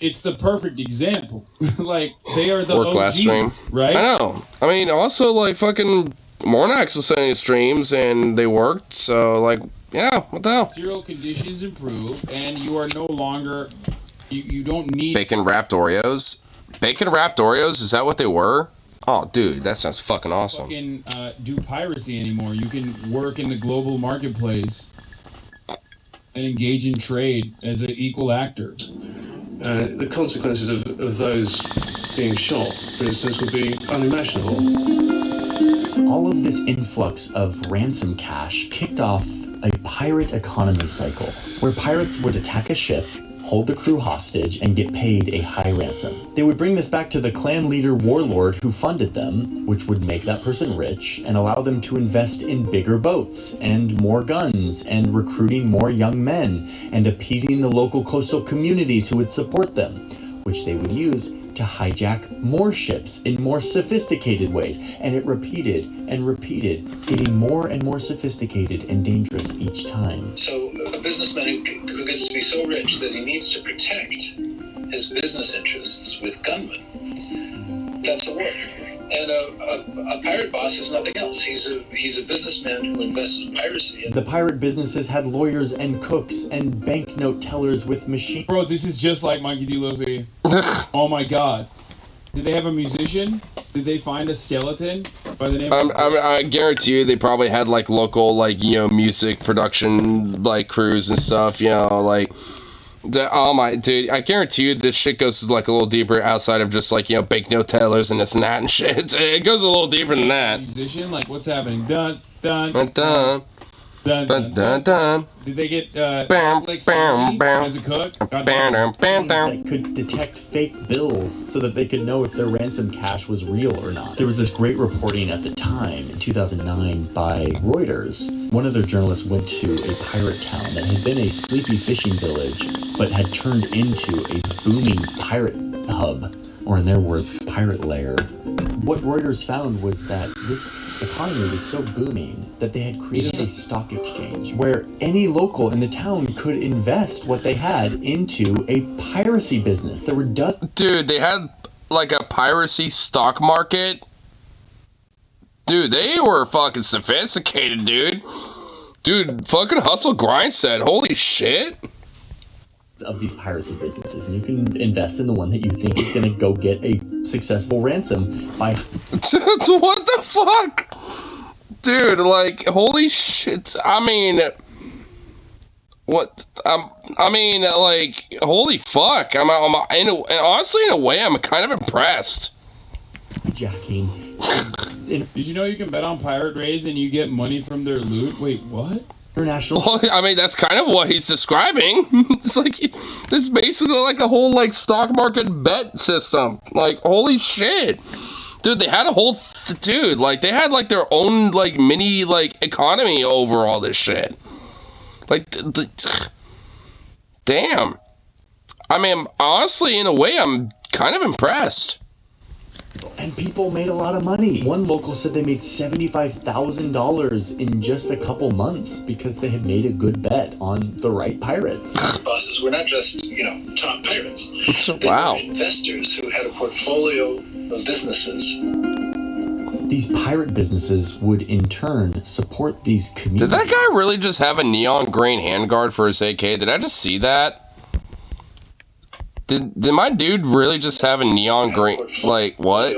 Speaker 16: it's the perfect example. Like, they are the
Speaker 1: Work last stream.
Speaker 16: right?
Speaker 1: I know. I mean, also, like, fucking Mornax was sending streams, and they worked, so, like, yeah, what the hell?
Speaker 16: Zero conditions improve, and you are no longer... You don't need...
Speaker 1: Bacon wrapped Oreos? Bacon wrapped Oreos? Is that what they were? Oh, dude, that sounds fucking awesome.
Speaker 16: Fucking do piracy anymore. You can work in the global marketplace and engage in trade as an equal actor.
Speaker 22: The consequences of those being shot, for instance, would be unimaginable.
Speaker 17: All of this influx of ransom cash kicked off a pirate economy cycle, where pirates would attack a ship, hold the crew hostage, and get paid a high ransom. They would bring this back to the clan leader warlord who funded them, which would make that person rich and allow them to invest in bigger boats and more guns and recruiting more young men and appeasing the local coastal communities who would support them, which they would use to hijack more ships in more sophisticated ways. And it repeated and repeated, getting more and more sophisticated and dangerous each time.
Speaker 22: So a businessman who gets to be so rich that he needs to protect his business interests with gunmen, that's a war. And a pirate boss is nothing else. He's a businessman who invests in piracy.
Speaker 17: The pirate businesses had lawyers and cooks and banknote tellers with machines.
Speaker 16: Bro, this is just like Monkey D. Luffy. Oh my god. Did they have a musician? Did they find a skeleton by the name of...
Speaker 1: I guarantee you they probably had, like, local, like, you know, music production, like, crews and stuff, you know, like... Oh my, dude, I guarantee you this shit goes, like, a little deeper outside of just, like, you know, banknote tellers and this and that and shit. It goes a little deeper than that.
Speaker 16: Musician? Like, what's happening? Dun, dun,
Speaker 1: dun, dun. Dun, dun, dun, dun.
Speaker 16: Did they get as a cook?
Speaker 17: That could detect fake bills so that they could know if their ransom cash was real or not. There was this great reporting at the time in 2009 by Reuters. One of their journalists went to a pirate town that had been a sleepy fishing village but had turned into a booming pirate hub, or in their words, pirate lair. What Reuters found was that this economy was so booming that they had created a stock exchange where any local in the town could invest what they had into a piracy business. There were dozens.
Speaker 1: Dude, they had like a piracy stock market. Dude, they were fucking sophisticated, dude. Dude, fucking Hustle Grind said, holy shit.
Speaker 17: Of these piracy businesses, and you can invest in the one that you think is going to go get a successful ransom by...
Speaker 1: What the fuck? Dude, like, holy shit. I mean, what? I mean, like, holy fuck. Honestly, in a way, I'm kind of impressed.
Speaker 16: Jacking. Did you know you can bet on pirate raids and you get money from their loot? Wait, what?
Speaker 17: International.
Speaker 1: Well, I mean, that's kind of what he's describing. It's like, it's basically like a whole, like, stock market bet system. Like, holy shit. Dude, they had a whole, dude, like, they had, like, their own, like, mini, like, economy over all this shit. Like, damn. I mean, honestly, in a way, I'm kind of impressed.
Speaker 17: And people made a lot of money. One local said they made $75,000 in just a couple months because they had made a good bet on the right pirates.
Speaker 22: Bosses were not just, top pirates.
Speaker 1: Wow.
Speaker 22: They were investors who had a portfolio of businesses.
Speaker 17: These pirate businesses would in turn support these communities.
Speaker 1: Did that guy really just have a neon green handguard for his AK? Did I just see that? Did my dude really just have a neon green? Like, what?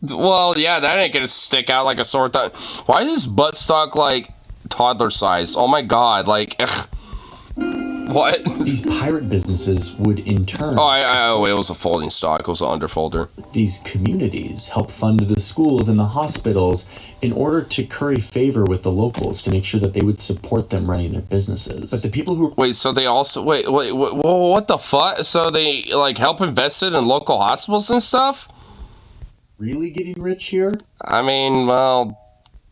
Speaker 1: Well, yeah, that ain't gonna stick out like a sore thumb. Why is his buttstock like toddler size? Oh my god, like, what?
Speaker 17: These pirate businesses would in turn...
Speaker 1: Oh, it was a folding stock. It was an underfolder.
Speaker 17: These communities help fund the schools and the hospitals in order to curry favor with the locals to make sure that they would support them running their businesses. But the people who...
Speaker 1: Wait, so they also... Wait, what the fuck? So they, like, help invested in local hospitals and stuff?
Speaker 17: Really getting rich here?
Speaker 1: I mean, well...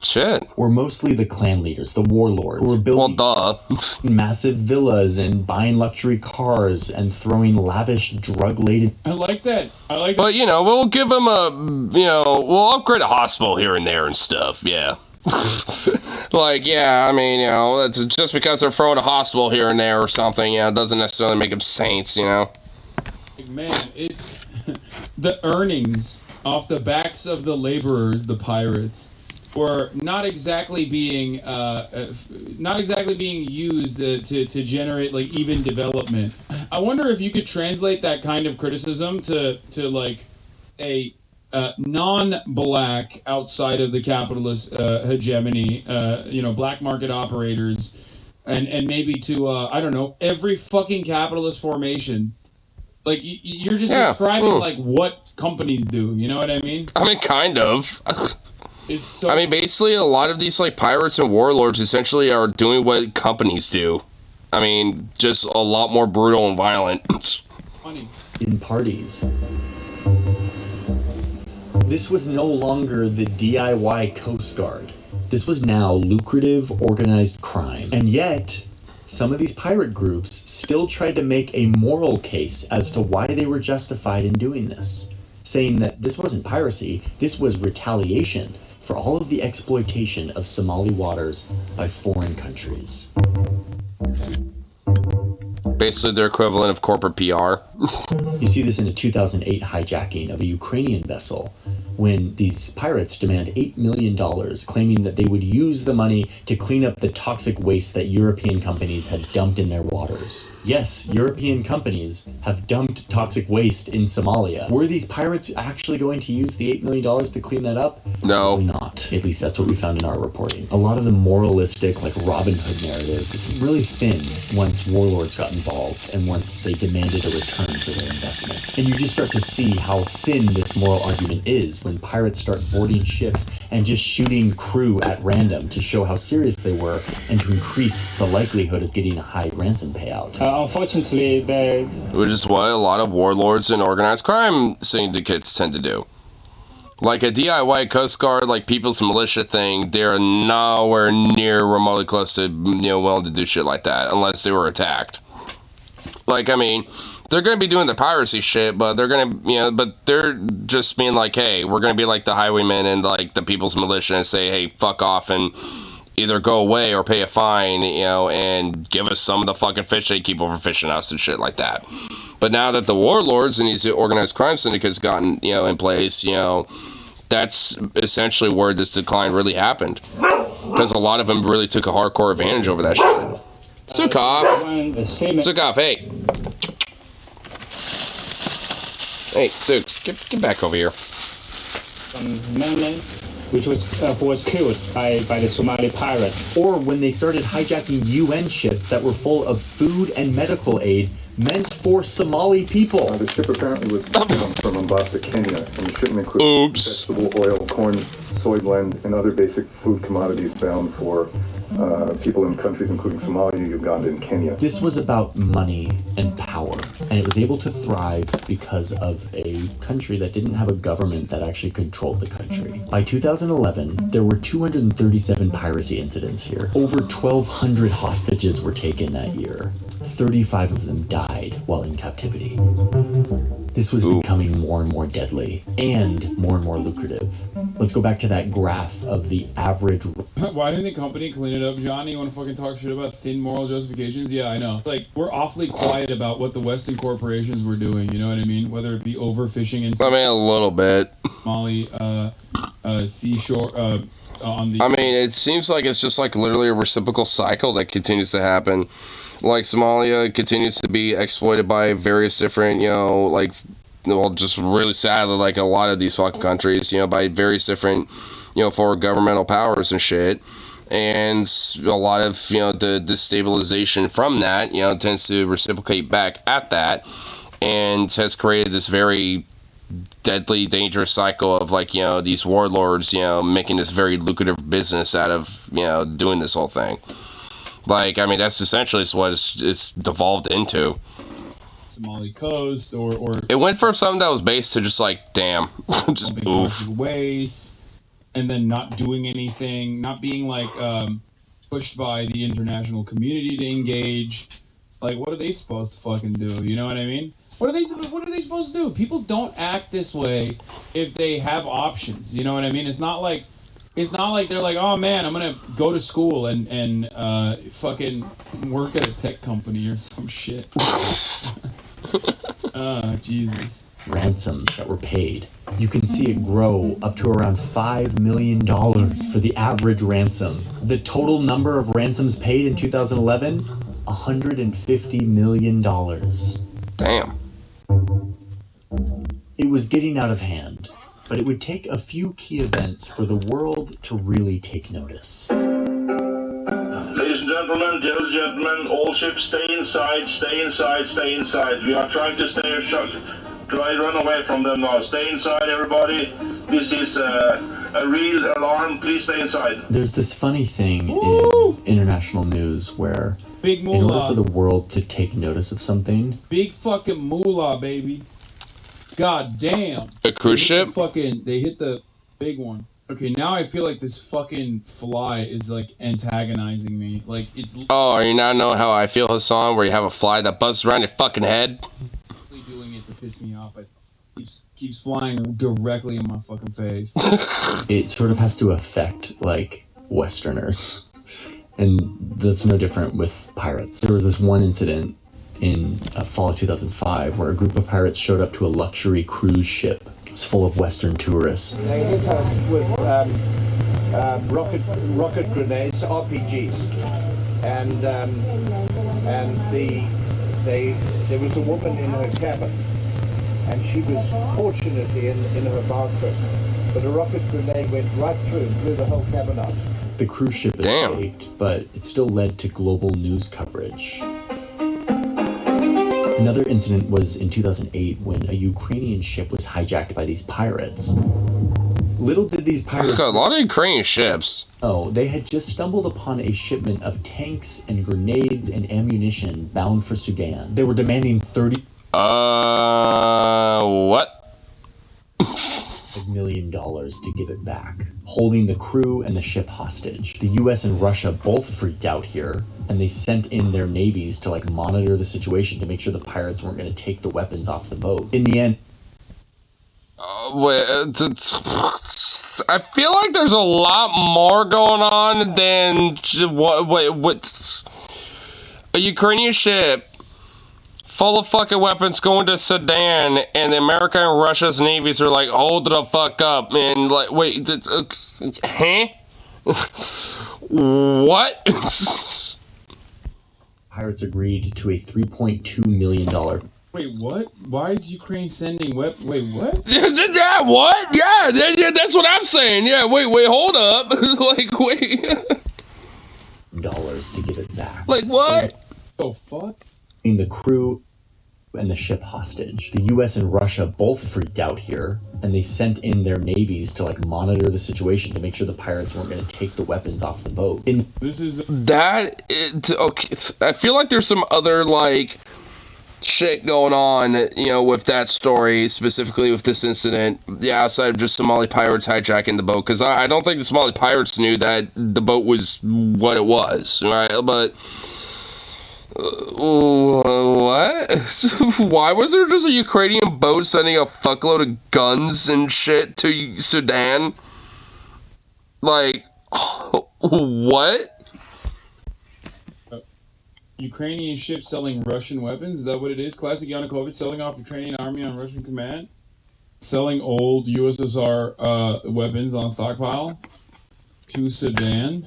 Speaker 1: Shit.
Speaker 17: Were mostly the clan leaders, the warlords, who were building massive villas and buying luxury cars and throwing lavish drug-laden...
Speaker 16: I like that.
Speaker 1: But, we'll give them we'll upgrade a hospital here and there and stuff, yeah. Like, yeah, I mean, it's just because they're throwing a hospital here and there or something, it doesn't necessarily make them saints,
Speaker 16: Man, it's the earnings off the backs of the laborers, the pirates, were not exactly being used to generate like even development. I wonder if you could translate that kind of criticism to like a non-black outside of the capitalist hegemony, black market operators, and maybe to I don't know, every fucking capitalist formation. Like you're just describing like what companies do. You know what I mean?
Speaker 1: I mean, kind of. I mean, basically, a lot of these like pirates and warlords essentially are doing what companies do. I mean, just a lot more brutal and violent.
Speaker 16: Funny.
Speaker 17: In parties. This was no longer the DIY Coast Guard. This was now lucrative, organized crime. And yet, some of these pirate groups still tried to make a moral case as to why they were justified in doing this, saying that this wasn't piracy, this was retaliation for all of the exploitation of Somali waters by foreign countries.
Speaker 1: Basically their equivalent of corporate PR.
Speaker 17: You see this in a 2008 hijacking of a Ukrainian vessel when these pirates demand $8 million, claiming that they would use the money to clean up the toxic waste that European companies had dumped in their waters. Yes, European companies have dumped toxic waste in Somalia. Were these pirates actually going to use the $8 million to clean that up?
Speaker 1: No.
Speaker 17: Probably not. At least that's what we found in our reporting. A lot of the moralistic, like Robin Hood narrative, really thin once warlords got involved and once they demanded a return for their investment. And you just start to see how thin this moral argument is when pirates start boarding ships and just shooting crew at random to show how serious they were and to increase the likelihood of getting a high ransom payout.
Speaker 2: Unfortunately,
Speaker 1: which is what a lot of warlords and organized crime syndicates tend to do. Like a DIY Coast Guard, like People's Militia thing, they're nowhere near remotely close to, willing to do shit like that, unless they were attacked. Like, I mean, they're gonna be doing the piracy shit, but they're gonna, but they're just being like, hey, we're gonna be like the highwaymen and like the People's Militia and say, hey, fuck off and either go away or pay a fine, and give us some of the fucking fish they keep overfishing us and shit like that. But now that the warlords and these organized crime syndicates gotten, in place, that's essentially where this decline really happened. Because a lot of them really took a hardcore advantage over that shit. Sukov, hey. Hey, Zooks, get back over here.
Speaker 4: mainland, which was who was killed by the Somali pirates.
Speaker 17: Or when they started hijacking UN ships that were full of food and medical aid meant for Somali people.
Speaker 8: The ship apparently was bound from Mombasa, Kenya, and the shipment included vegetable oil, corn, soy blend, and other basic food commodities bound for people in countries including Somalia, Uganda, and Kenya.
Speaker 17: This was about money and power, and it was able to thrive because of a country that didn't have a government that actually controlled the country. By 2011, there were 237 piracy incidents here. Over 1,200 hostages were taken that year. 35 of them died while in captivity. This was becoming more and more deadly and more lucrative. Let's go back to that graph of the average.
Speaker 16: Why didn't the company clean it up, Johnny? You want to fucking talk shit about thin moral justifications? Yeah, I know. Like, we're awfully quiet about what the Western corporations were doing, you know what I mean? Whether it be overfishing in...
Speaker 1: I mean, a little bit.
Speaker 16: Somali, seashore, on the...
Speaker 1: I mean, it seems like it's just like literally a reciprocal cycle that continues to happen. Like, Somalia continues to be exploited by various different, you know, like, well, just really sadly, like a lot of these fucking countries, you know, by various different, you know, foreign governmental powers and shit. And a lot of, you know, the destabilization from that, you know, tends to reciprocate back at that and has created this very deadly, dangerous cycle of, like, you know, these warlords, you know, making this very lucrative business out of, you know, doing this whole thing. Like, I mean, that's essentially what it's devolved into.
Speaker 16: Somali coast, or...
Speaker 1: It went from something that was based to just like, damn, just oof.
Speaker 16: Waste, and then not doing anything, not being, like, pushed by the international community to engage. Like, what are they supposed to fucking do? You know what I mean? What are they supposed to do? People don't act this way if they have options. You know what I mean? It's not like they're like, oh man, I'm gonna go to school and fucking work at a tech company or some shit. Oh, Jesus.
Speaker 17: Ransoms that were paid. You can see it grow up to around $5 million for the average ransom. The total number of ransoms paid in 2011, $150 million.
Speaker 1: Damn.
Speaker 17: It was getting out of hand. But it would take a few key events for the world to really take notice.
Speaker 23: Ladies and gentlemen, all ships stay inside, stay inside, stay inside. We are trying to stay shut. Try to run away from them now. Stay inside, everybody. This is a real alarm. Please stay inside.
Speaker 17: There's this funny thing in international news where
Speaker 16: Big moolah.
Speaker 17: In order for the world to take notice of something...
Speaker 16: Big fucking moolah, baby. God damn.
Speaker 1: A cruise ship?
Speaker 16: They hit the big one. Okay, now I feel like this fucking fly is, like, antagonizing me. Like, it's...
Speaker 1: Oh, are you not know how I feel, Hassan, where you have a fly that buzzes around your fucking head?
Speaker 16: Doing it to piss me off. It keeps flying directly in my fucking face.
Speaker 17: It sort of has to affect, like, Westerners. And that's no different with pirates. There was this one incident in fall of 2005 where a group of pirates showed up to a luxury cruise ship. It was full of Western tourists.
Speaker 24: They hit us with rocket grenades, RPGs, and there was a woman in her cabin, and she was fortunately in her bathroom, but a rocket grenade went right through and blew the whole cabin out.
Speaker 17: The cruise ship escaped, but it still led to global news coverage. Another incident was in 2008 when a Ukrainian ship was hijacked by these pirates. Little did these pirates...
Speaker 1: A lot of Ukrainian ships.
Speaker 17: Oh, they had just stumbled upon a shipment of tanks and grenades and ammunition bound for Sudan. They were demanding $30 million to give it back, holding the crew and the ship hostage. The US and Russia both freaked out here, and they sent in their navies to, like, monitor the situation to make sure the pirates weren't going to take the weapons off the boat. In the end...
Speaker 1: I feel like there's a lot more going on than what a Ukrainian ship full of fucking weapons going to Sudan, and America and Russia's navies are like, hold the fuck up, man. Like, wait, huh? What?
Speaker 17: Pirates agreed to a $3.2 million
Speaker 16: Wait, what? Why is Ukraine sending weapons? Wait, what?
Speaker 1: Yeah, what? Yeah, that's what I'm saying. Yeah, wait, hold up. Like, wait.
Speaker 17: Dollars to give it back.
Speaker 1: Like, what?
Speaker 16: Oh, fuck?
Speaker 17: In the crew and the ship hostage. The US and Russia both freaked out here, and they sent in their navies to like monitor the situation to make sure the pirates weren't going to take the weapons off the boat.
Speaker 1: Okay, I feel like there's some other like shit going on, you know, with that story, specifically with this incident, yeah, outside of just Somali pirates hijacking the boat, because I don't think the Somali pirates knew that the boat was what it was, right? But what? Why was there just a Ukrainian boat sending a fuckload of guns and shit to Sudan? Like, what?
Speaker 16: Ukrainian ship selling Russian weapons? Is that what it is? Classic Yanukovych selling off Ukrainian army on Russian command? Selling old USSR weapons on stockpile to Sudan?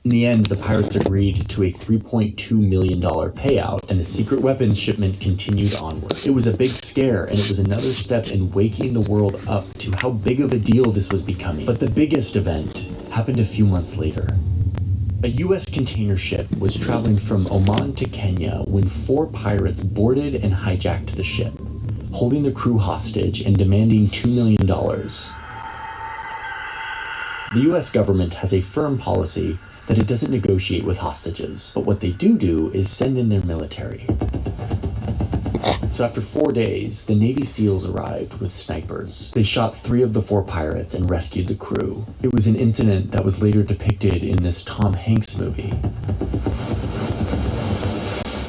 Speaker 17: In the end, the pirates agreed to a $3.2 million payout, and the secret weapons shipment continued onward. It was a big scare, and it was another step in waking the world up to how big of a deal this was becoming. But the biggest event happened a few months later. A U.S. container ship was traveling from Oman to Kenya when 4 pirates boarded and hijacked the ship, holding the crew hostage and demanding $2 million. The U.S. government has a firm policy that it doesn't negotiate with hostages, but what they do is send in their military. So after 4 days, the Navy SEALs arrived with snipers. They shot 3 of the 4 pirates and rescued the crew. It was an incident that was later depicted in this Tom Hanks movie.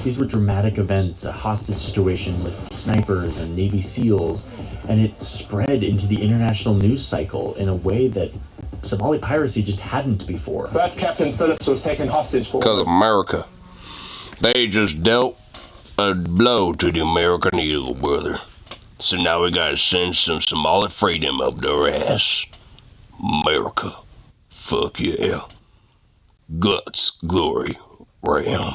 Speaker 17: These were dramatic events, a hostage situation with snipers and Navy SEALs, and it spread into the international news cycle in a way that Somali piracy just hadn't before.
Speaker 10: But Captain Phillips was taken hostage for...
Speaker 1: Because America. They just dealt a blow to the American eagle, brother. So now we gotta send some Somali freedom up their ass. America. Fuck yeah. Guts, glory, ram.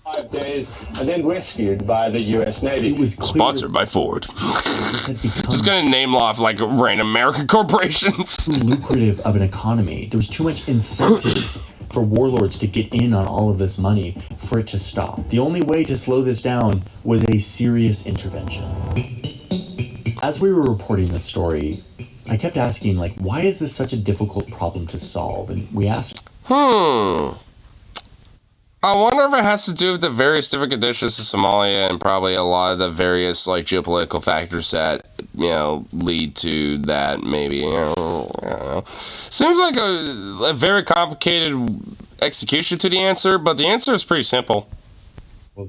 Speaker 10: 5 days, and then rescued by the U.S. Navy.
Speaker 17: It was
Speaker 1: sponsored by Ford. Just gonna name off like random American corporations.
Speaker 17: Too lucrative of an economy. There was too much incentive for warlords to get in on all of this money for it to stop. The only way to slow this down was a serious intervention. As we were reporting this story, I kept asking, like, why is this such a difficult problem to solve? And we asked,
Speaker 1: I wonder if it has to do with the various different conditions of Somalia and probably a lot of the various, like, geopolitical factors that, you know, lead to that, maybe. I don't know. Seems like a very complicated execution to the answer, but the answer is pretty simple.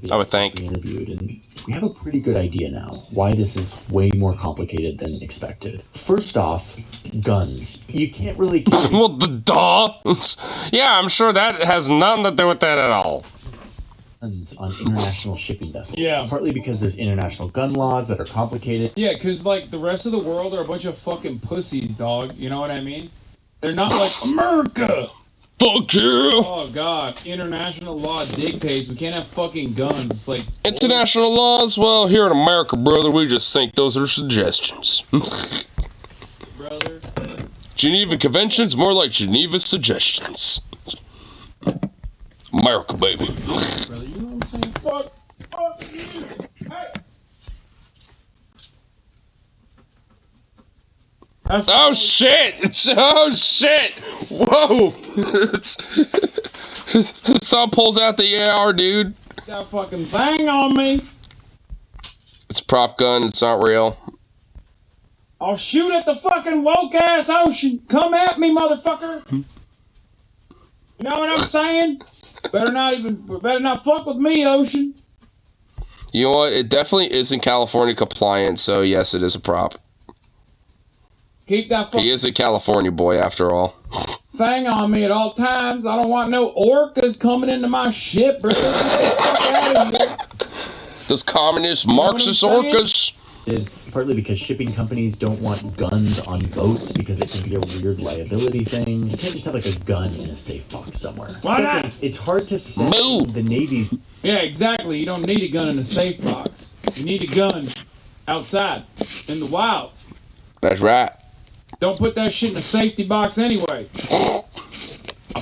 Speaker 1: I would think.
Speaker 17: Interviewed, and we have a pretty good idea now why this is way more complicated than expected. First off, guns. You can't really carry...
Speaker 1: Well, duh! Yeah, I'm sure that has nothing to do with that at all.
Speaker 17: Guns on international shipping vessels.
Speaker 16: Yeah.
Speaker 17: Partly because there's international gun laws that are complicated.
Speaker 16: Yeah, because, like, the rest of the world are a bunch of fucking pussies, dog. You know what I mean? They're not like, America!
Speaker 1: Fuck you!
Speaker 16: Oh, God. International law dictates we can't have fucking guns. It's like...
Speaker 1: International laws? Well, here in America, brother, we just think those are suggestions.
Speaker 16: Brother.
Speaker 1: Geneva Convention's more like Geneva suggestions. America, baby.
Speaker 16: Brother, you know what I'm saying? Fuck you! Hey!
Speaker 1: Oh shit! Oh shit! Whoa! Some pulls out the AR, dude.
Speaker 16: That fucking thing on me.
Speaker 1: It's a prop gun. It's not real.
Speaker 16: I'll shoot at the fucking woke ass ocean. Come at me, motherfucker. You know what I'm saying? Better not fuck with me, ocean.
Speaker 1: You know what? It definitely isn't California compliant. So yes, it is a prop.
Speaker 16: Keep that
Speaker 1: He is a California boy, after all.
Speaker 16: thing on me at all times. I don't want no orcas coming into my ship, bro. Get the fuck out of here.
Speaker 1: Those communist Marxist orcas.
Speaker 17: partly because shipping companies don't want guns on boats because it can be a weird liability thing. You can't just have like a gun in a safe box somewhere.
Speaker 16: Why not?
Speaker 17: Second, it's hard to send the Navy's...
Speaker 16: Yeah, exactly. You don't need a gun in a safe box. You need a gun outside, in the wild.
Speaker 1: That's right.
Speaker 16: Don't put that shit in a safety box anyway. I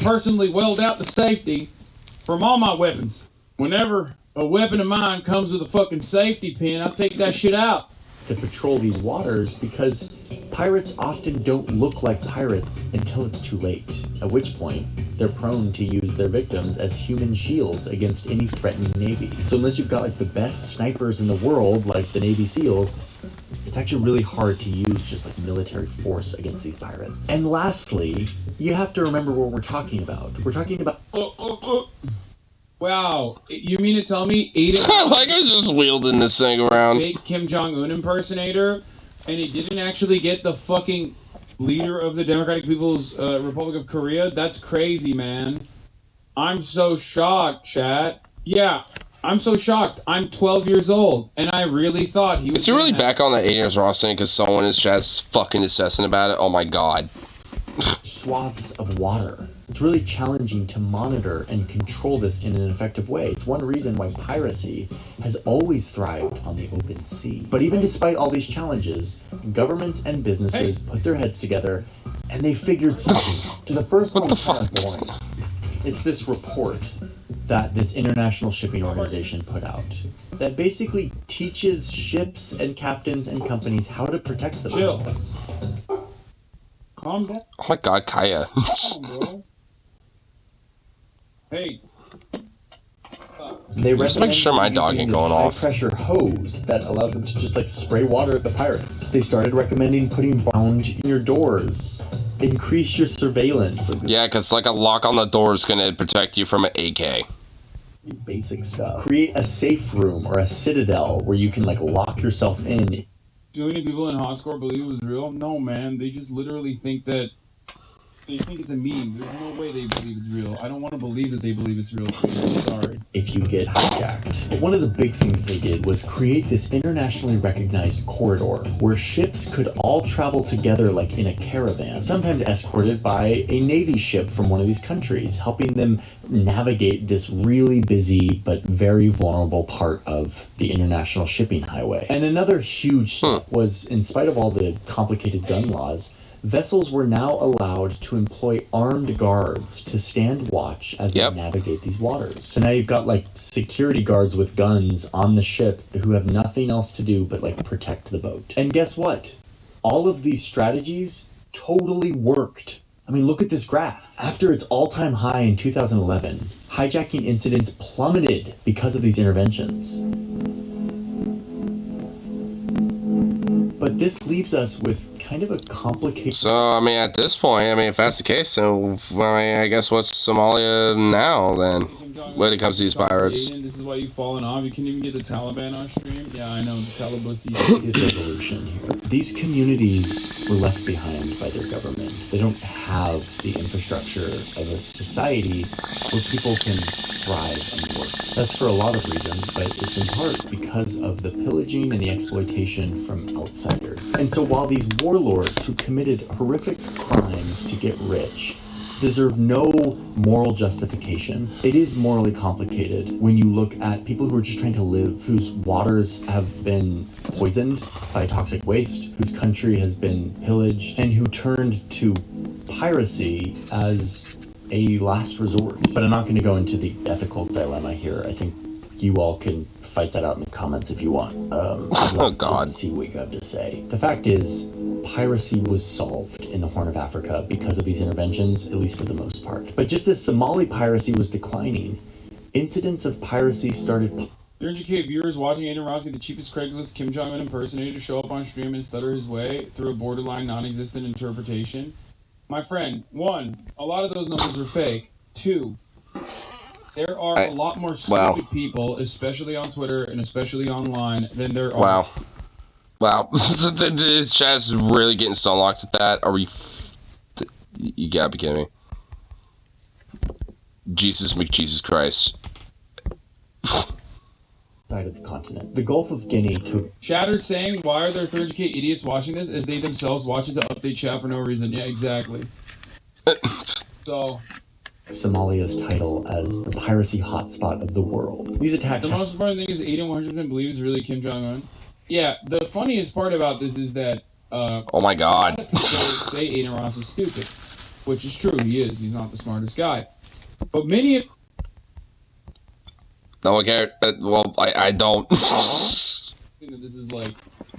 Speaker 16: personally weld out the safety from all my weapons. Whenever a weapon of mine comes with a fucking safety pin, I take that shit out.
Speaker 17: To patrol these waters because pirates often don't look like pirates until it's too late, at which point they're prone to use their victims as human shields against any threatening navy. So unless you've got like the best snipers in the world, like the Navy SEALs, it's actually really hard to use just like military force against these pirates. And lastly, you have to remember what we're talking about. We're talking about...
Speaker 16: Wow, you mean to tell me Aiden...
Speaker 1: Like I was just wielding this thing around.
Speaker 16: Big Kim Jong-un impersonator, and he didn't actually get the fucking leader of the Democratic People's Republic of Korea? That's crazy, man. I'm so shocked, chat. Yeah, I'm so shocked. I'm 12 years old, and I really thought he was...
Speaker 1: Is he really back on the Aiden's Ross thing because someone in his chat's fucking obsessing about it? Oh my god.
Speaker 17: Swaths of water. It's really challenging to monitor and control this in an effective way. It's one reason why piracy has always thrived on the open sea. But even despite all these challenges, governments and businesses put their heads together and they figured something. To the first one born. It's this report that this international shipping organization put out that basically teaches ships and captains and companies how to protect themselves.
Speaker 16: Calm down.
Speaker 1: Oh my god, Kaya.
Speaker 16: Hey.
Speaker 17: They
Speaker 1: just make sure my dog ain't going off.
Speaker 17: High-pressure hose that allows them to just like spray water at the pirates. They started recommending putting bound in your doors, increase your surveillance.
Speaker 1: Yeah, because like a lock on the door is gonna protect you from an AK.
Speaker 17: Basic stuff. Create a safe room or a citadel where you can like lock yourself in.
Speaker 16: Do any people in Hoscore believe it was real? No, man. They just literally think that... They think it's a meme. There's no way they believe it's real. I don't want to believe that they believe it's real. I'm sorry.
Speaker 17: If you get hijacked. But one of the big things they did was create this internationally recognized corridor where ships could all travel together like in a caravan, sometimes escorted by a Navy ship from one of these countries, helping them navigate this really busy but very vulnerable part of the international shipping highway. And another huge step was, in spite of all the complicated gun laws, vessels were now allowed to employ armed guards to stand watch as they navigate these waters. So now you've got like security guards with guns on the ship who have nothing else to do but like protect the boat. And guess what? All of these strategies totally worked. I mean, look at this graph. After its all-time high in 2011, hijacking incidents plummeted because of these interventions. But this leaves us with kind of a complicated...
Speaker 1: So, I mean, at this point, I mean, if that's the case, then, I guess what's Somalia now, then, when it comes to these pirates?
Speaker 16: This is why you've fallen off. You can't even get the Taliban on stream. Yeah, I know, the Taliban.
Speaker 17: Revolution here. These communities were left behind by their government. They don't have the infrastructure of a society where people can thrive and work. That's for a lot of reasons, but it's in part because of the pillaging and the exploitation from outsiders. And so while these warlords who committed horrific crimes to get rich deserve no moral justification, it is morally complicated when you look at people who are just trying to live, whose waters have been poisoned by toxic waste, whose country has been pillaged, and who turned to piracy as a last resort. But I'm not going to go into the ethical dilemma here. I think you all can fight that out in the comments if you want. I'd love to see what you have to say. The fact is, piracy was solved in the Horn of Africa because of these interventions, at least for the most part. But just as Somali piracy was declining, incidents of piracy started...
Speaker 16: 300k viewers watching Aiden Ross get the cheapest Craigslist Kim Jong-un impersonator to show up on stream and stutter his way through a borderline non-existent interpretation. My friend, 1, a lot of those numbers are fake. 2, there are a lot more stupid people, especially on Twitter and especially online, than there are...
Speaker 1: Wow, this chat's really getting so unlocked at that. Are we... You gotta be kidding me. Jesus McJesus Christ.
Speaker 17: side of the continent. The Gulf of Guinea took...
Speaker 16: Chatter's saying, why are there 30k idiots watching this as they themselves watch it to update chat for no reason? Yeah, exactly. So...
Speaker 17: Somalia's title as the piracy hotspot of the world. These attacks...
Speaker 16: The most important thing is Aiden 100% believes really Kim Jong-un. Yeah, the funniest part about this is that...
Speaker 1: oh my god.
Speaker 16: A lot of people say Aiden Ross is stupid. Which is true, he is. He's not the smartest guy. But many...
Speaker 1: No, okay. Well, I don't.
Speaker 16: This is like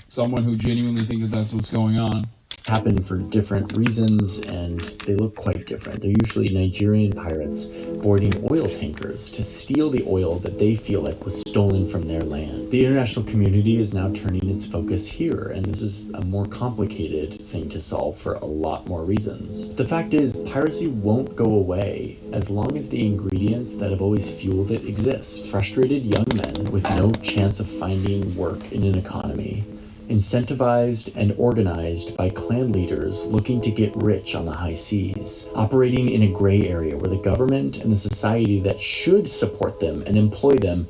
Speaker 16: someone who genuinely thinks that that's what's going on.
Speaker 17: Happen for different reasons, and they look quite different. They're usually Nigerian pirates boarding oil tankers to steal the oil that they feel like was stolen from their land. The international community is now turning its focus here, and this is a more complicated thing to solve for a lot more reasons. The fact is, piracy won't go away as long as the ingredients that have always fueled it exist. Frustrated young men with no chance of finding work in an economy, incentivized and organized by clan leaders looking to get rich on the high seas, operating in a gray area where the government and the society that should support them and employ them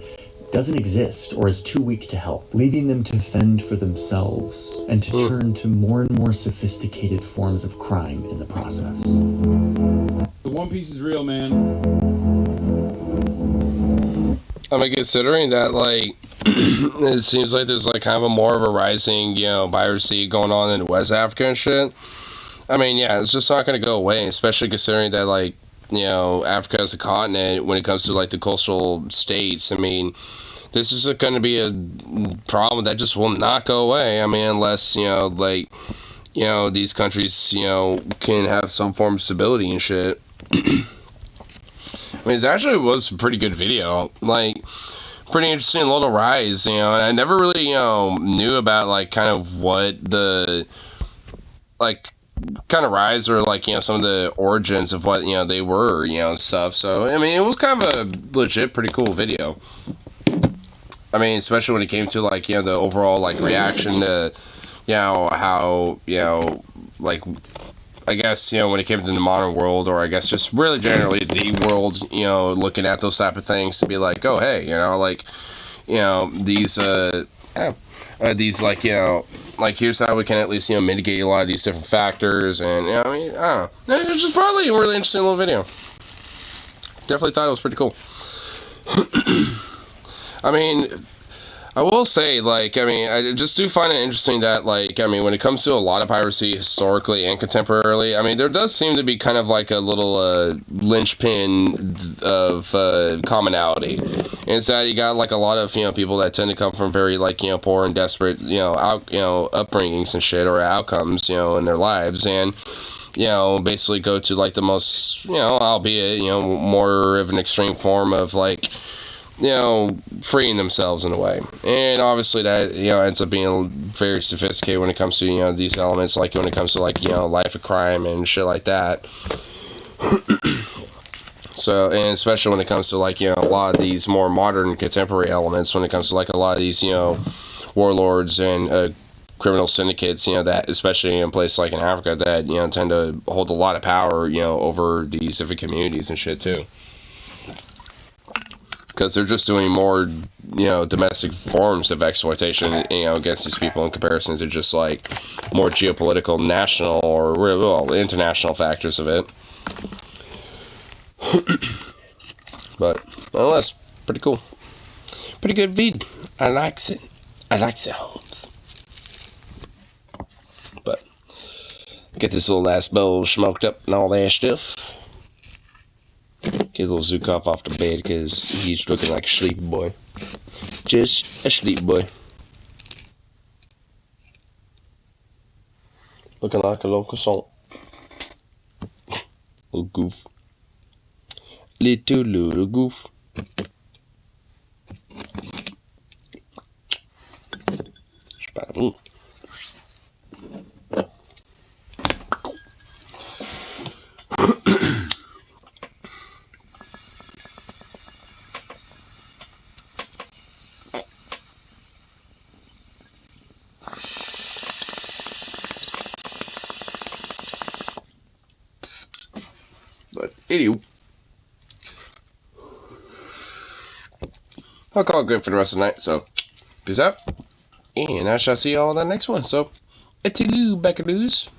Speaker 17: doesn't exist or is too weak to help, leaving them to fend for themselves and to turn to more and more sophisticated forms of crime in the process.
Speaker 16: The One Piece is real, man.
Speaker 1: I mean, considering that, like, it seems like there's, like, kind of a more of a rising, you know, piracy going on in West Africa and shit. I mean, yeah, it's just not going to go away, especially considering that, like, you know, Africa as a continent, when it comes to, like, the coastal states, I mean, this is going to be a problem that just will not go away. I mean, unless, you know, like, you know, these countries, you know, can have some form of stability and shit. I mean, it actually was a pretty good video. Like, pretty interesting little rise, you know, and I never really, you know, knew about, like, kind of what the, like, kind of rise or, like, you know, some of the origins of what, you know, they were, you know, and stuff. So, I mean, it was kind of a legit pretty cool video. I mean, especially when it came to, like, you know, the overall, like, reaction to, you know, how, you know, like, I guess, you know, when it came to the modern world, or I guess just really generally the world, you know, looking at those type of things to be like, oh, hey, you know, like, you know, these, like, you know, like, here's how we can at least, you know, mitigate a lot of these different factors, and, you know, I mean, I don't know. It was just probably a really interesting little video. Definitely thought it was pretty cool. I mean, I will say, like, I mean, I just do find it interesting that, like, I mean, when it comes to a lot of piracy historically and contemporarily, I mean, there does seem to be kind of like a little linchpin of commonality. And it's that you got, like, a lot of, you know, people that tend to come from very, like, you know, poor and desperate, you know, upbringings and shit, or outcomes, you know, in their lives, and, you know, basically go to, like, the most, you know, albeit, you know, more of an extreme form of, like, you know, freeing themselves in a way. And obviously that, you know, ends up being very sophisticated when it comes to, you know, these elements, like when it comes to, like, you know, life of crime and shit like that. So, and especially when it comes to, like, you know, a lot of these more modern contemporary elements, when it comes to, like, a lot of these, you know, warlords and criminal syndicates, you know, that, especially in places like in Africa, that, you know, tend to hold a lot of power, you know, over these different communities and shit too. Because they're just doing more, you know, domestic forms of exploitation, you know, against these people in comparison to just, like, more geopolitical, national, or, well, international factors of it. But, nonetheless, pretty cool. Pretty good vid. I likes it. I likes it, Holmes. But, get this little ass bowl smoked up and all that stuff. Get little Zukov off the bed because he's looking like a sleepy boy. Just a sleepy boy. Looking like a local salt. Little goof. Little goof. Spada-boom. But anyway, I'll call it good for the rest of the night. So, peace out. And I shall see you all in the next one. So, toodaloo, buckaroos.